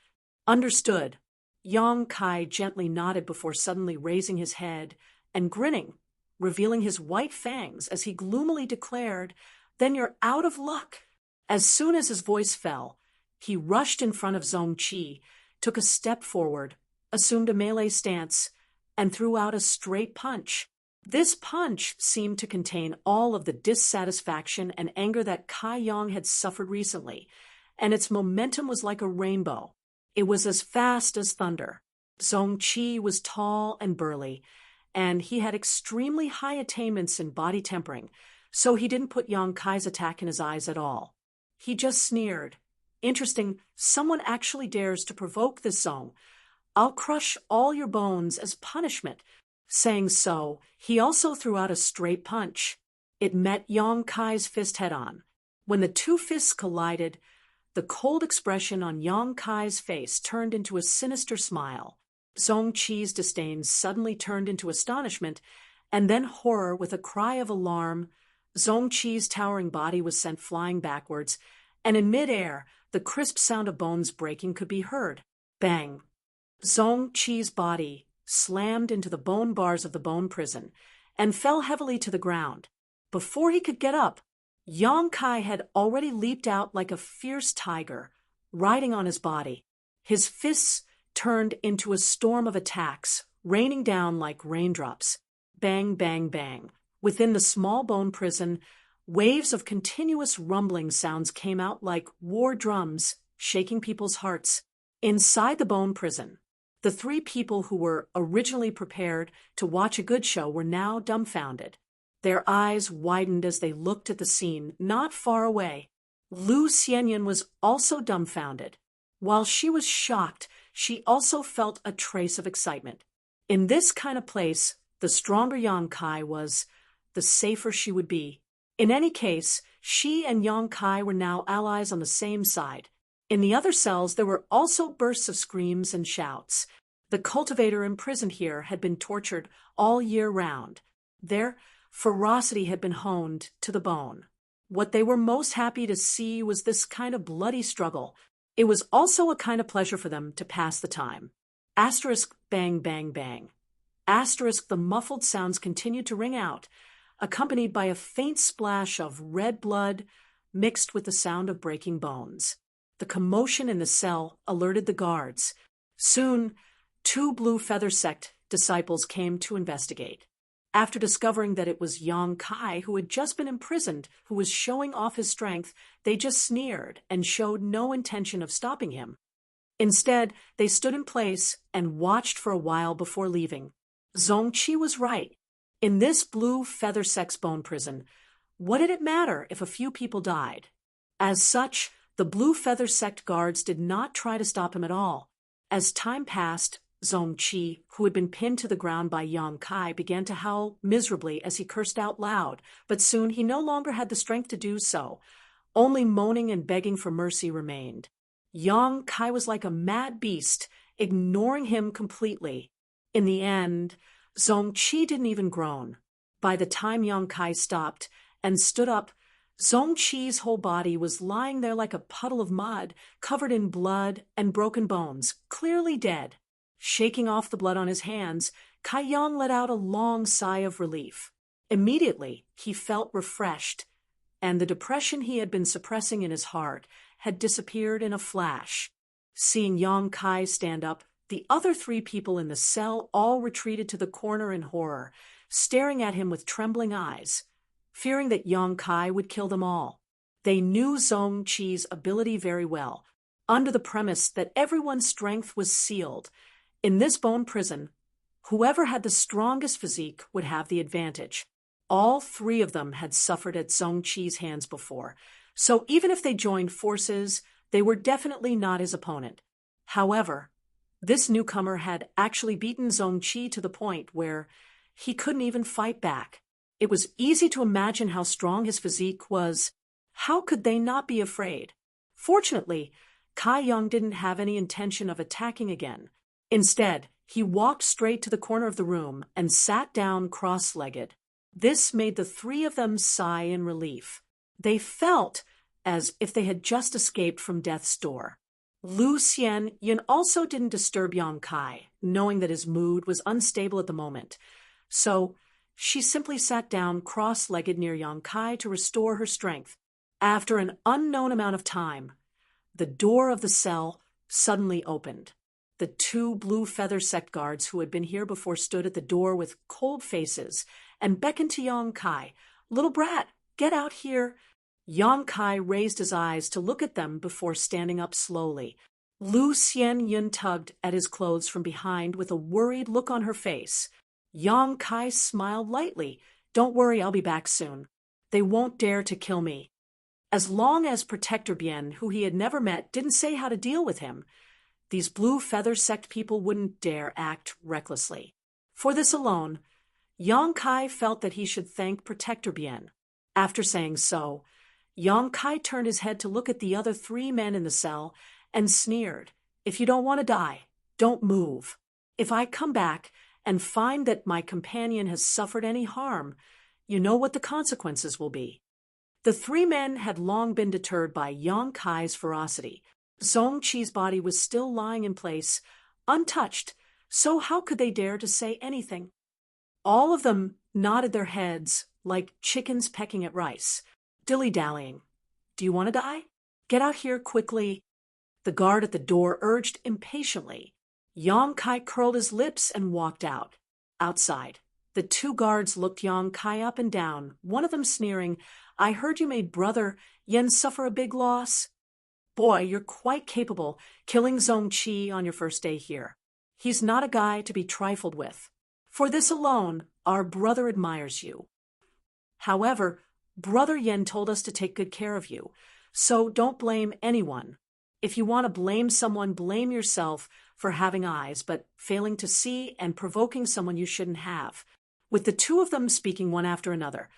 "Understood." Yang Kai gently nodded before suddenly raising his head and grinning, revealing his white fangs as he gloomily declared, "Then you're out of luck." As soon as his voice fell, he rushed in front of Zhong Qi, took a step forward, assumed a melee stance, and threw out a straight punch. This punch seemed to contain all of the dissatisfaction and anger that Kai Yang had suffered recently, and its momentum was like a rainbow. It was as fast as thunder. Zhong Qi was tall and burly, and he had extremely high attainments in body tempering, so he didn't put Yang Kai's attack in his eyes at all. He just sneered. "Interesting, someone actually dares to provoke this Zhong. I'll crush all your bones as punishment." Saying so, he also threw out a straight punch. It met Yang Kai's fist head-on. When the 2 fists collided, the cold expression on Yang Kai's face turned into a sinister smile. Zhong Qi's disdain suddenly turned into astonishment, and then horror. With a cry of alarm, Zhong Qi's towering body was sent flying backwards, and in mid-air, the crisp sound of bones breaking could be heard. Bang! Zhong Qi's body slammed into the bone bars of the bone prison and fell heavily to the ground. Before he could get up, Yang Kai had already leaped out like a fierce tiger, riding on his body. His fists turned into a storm of attacks, raining down like raindrops. Bang, bang, bang. Within the small bone prison, waves of continuous rumbling sounds came out like war drums, shaking people's hearts. Inside the bone prison, the three people who were originally prepared to watch a good show were now dumbfounded. Their eyes widened as they looked at the scene not far away. Lu Xianyan was also dumbfounded. While she was shocked, she also felt a trace of excitement. In this kind of place, the stronger Yang Kai was, the safer she would be. In any case, she and Yang Kai were now allies on the same side. In the other cells, there were also bursts of screams and shouts. The cultivator imprisoned here had been tortured all year round. Their ferocity had been honed to the bone. What they were most happy to see was this kind of bloody struggle. It was also a kind of pleasure for them to pass the time. Asterisk, bang, bang, bang. Asterisk, the muffled sounds continued to ring out, accompanied by a faint splash of red blood mixed with the sound of breaking bones. The commotion in the cell alerted the guards. Soon, 2 Blue Feather Sect disciples came to investigate. After discovering that it was Yang Kai who had just been imprisoned, who was showing off his strength, they just sneered and showed no intention of stopping him. Instead, they stood in place and watched for a while before leaving. Zongqi was right. In this Blue Feather Sect's bone prison, what did it matter if a few people died? As such, the Blue Feather Sect guards did not try to stop him at all. As time passed, Zongqi, who had been pinned to the ground by Yang Kai, began to howl miserably as he cursed out loud, but soon he no longer had the strength to do so. Only moaning and begging for mercy remained. Yang Kai was like a mad beast, ignoring him completely. In the end, Zongqi didn't even groan. By the time Yang Kai stopped and stood up, Zongqi's whole body was lying there like a puddle of mud, covered in blood and broken bones, clearly dead. Shaking off the blood on his hands, Kai Yang let out a long sigh of relief. Immediately, he felt refreshed, and the depression he had been suppressing in his heart had disappeared in a flash. Seeing Yang Kai stand up, the other 3 people in the cell all retreated to the corner in horror, staring at him with trembling eyes, fearing that Yang Kai would kill them all. They knew Zongqi's ability very well, under the premise that everyone's strength was sealed. In this bone prison, whoever had the strongest physique would have the advantage. All 3 of them had suffered at Zongqi's hands before, so even if they joined forces, they were definitely not his opponent. However, this newcomer had actually beaten Zongqi to the point where he couldn't even fight back. It was easy to imagine how strong his physique was. How could they not be afraid? Fortunately, Kai Yang didn't have any intention of attacking again. Instead, he walked straight to the corner of the room and sat down cross-legged. This made the 3 of them sigh in relief. They felt as if they had just escaped from death's door. Lu Xianyan also didn't disturb Yang Kai, knowing that his mood was unstable at the moment. So, she simply sat down cross-legged near Yang Kai to restore her strength. After an unknown amount of time, the door of the cell suddenly opened. The 2 Blue Feather Sect guards who had been here before stood at the door with cold faces and beckoned to Yang Kai. "Little brat, get out here." Yang Kai raised his eyes to look at them before standing up slowly. Lu Xianyan tugged at his clothes from behind with a worried look on her face. Yang Kai smiled lightly. "Don't worry, I'll be back soon. They won't dare to kill me." As long as Protector Bien, who he had never met, didn't say how to deal with him, these Blue Feather Sect people wouldn't dare act recklessly. For this alone, Yang Kai felt that he should thank Protector Bien. After saying so, Yang Kai turned his head to look at the other 3 men in the cell and sneered. "If you don't want to die, don't move. If I come back and find that my companion has suffered any harm, you know what the consequences will be." The 3 men had long been deterred by Yang Kai's ferocity. Zongqi's body was still lying in place, untouched, so how could they dare to say anything? All of them nodded their heads like chickens pecking at rice, dilly-dallying. Do you want to die? Get out here quickly. The guard at the door urged impatiently. Yang Kai curled his lips and walked out. Outside, the two guards looked Yang Kai up and down, one of them sneering, "I heard you made brother Yen suffer a big loss." "Boy, you're quite capable, killing Zhong Qi on your first day here. He's not a guy to be trifled with. For this alone, our brother admires you. However, Brother Yen told us to take good care of you, so don't blame anyone. If you want to blame someone, blame yourself for having eyes but failing to see and provoking someone you shouldn't have." With the two of them speaking one after another,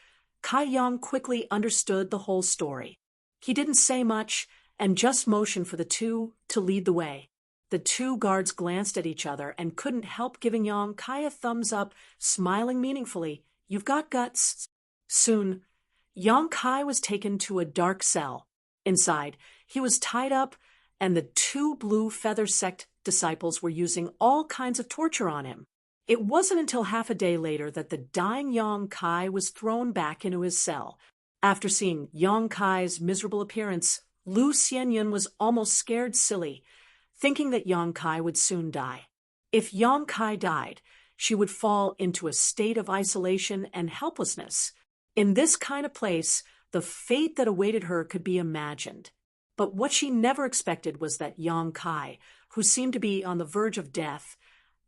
Kai Yang quickly understood the whole story. He didn't say much and just motioned for the two to lead the way. The two guards glanced at each other and couldn't help giving Yang Kai a thumbs up, smiling meaningfully. "You've got guts." Soon, Yang Kai was taken to a dark cell. Inside, he was tied up, and the two Blue Feather Sect disciples were using all kinds of torture on him. It wasn't until half a day later that the dying Yang Kai was thrown back into his cell. After seeing Yang Kai's miserable appearance, Lu Xianyun was almost scared silly, thinking that Yang Kai would soon die. If Yang Kai died, she would fall into a state of isolation and helplessness. In this kind of place, the fate that awaited her could be imagined. But what she never expected was that Yang Kai, who seemed to be on the verge of death,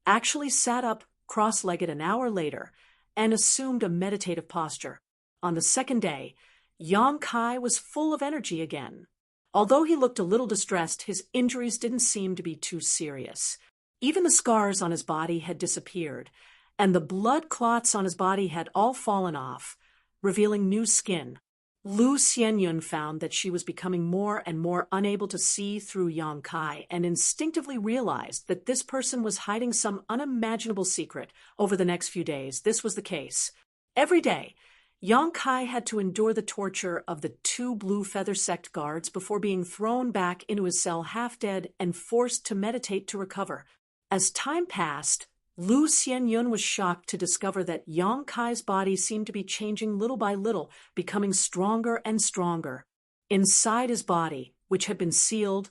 actually sat up cross-legged an hour later and assumed a meditative posture. On the second day, Yang Kai was full of energy again. Although he looked a little distressed, his injuries didn't seem to be too serious. Even the scars on his body had disappeared, and the blood clots on his body had all fallen off, revealing new skin. Lu Xianyun found that she was becoming more and more unable to see through Yang Kai and instinctively realized that this person was hiding some unimaginable secret. Over the next few days, this was the case. Every day, Yang Kai had to endure the torture of the two Blue Feather Sect guards before being thrown back into his cell half-dead and forced to meditate to recover. As time passed, Lu Xianyun was shocked to discover that Yang Kai's body seemed to be changing little by little, becoming stronger and stronger. Inside his body, which had been sealed,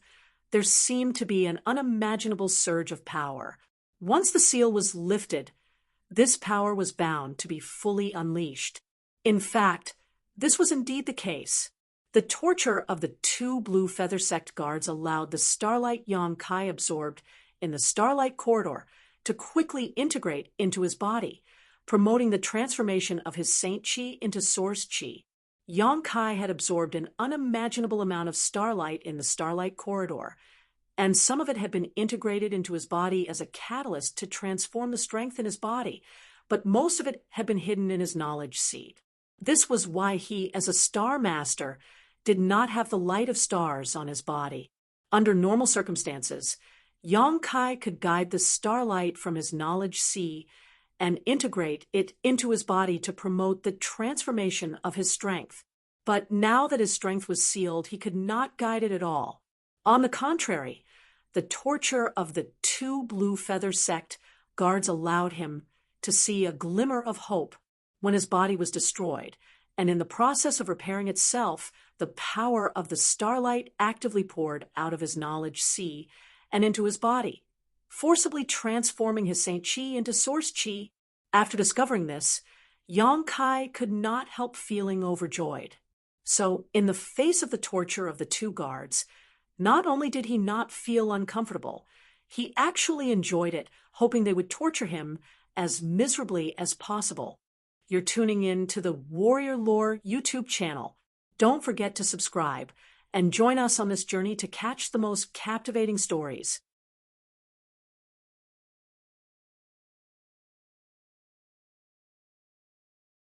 there seemed to be an unimaginable surge of power. Once the seal was lifted, this power was bound to be fully unleashed. In fact, this was indeed the case. The torture of the two Blue Feather Sect guards allowed the Starlight Yang Kai absorbed in the Starlight Corridor to quickly integrate into his body, promoting the transformation of his Saint Qi into Source Qi. Yang Kai had absorbed an unimaginable amount of starlight in the Starlight Corridor, and some of it had been integrated into his body as a catalyst to transform the strength in his body, but most of it had been hidden in his knowledge seed. This was why he, as a Star Master, did not have the light of stars on his body. Under normal circumstances, Yang Kai could guide the starlight from his knowledge sea and integrate it into his body to promote the transformation of his strength. But now that his strength was sealed, he could not guide it at all. On the contrary, the torture of the two Blue Feather Sect guards allowed him to see a glimmer of hope when his body was destroyed, and in the process of repairing itself, the power of the starlight actively poured out of his knowledge sea and into his body, forcibly transforming his Saint Qi into Source Qi. After discovering this, Yang Kai could not help feeling overjoyed. So, in the face of the torture of the two guards, not only did he not feel uncomfortable, he actually enjoyed it, hoping they would torture him as miserably as possible. You're tuning in to the Warrior Lore YouTube channel. Don't forget to subscribe and join us on this journey to catch the most captivating stories.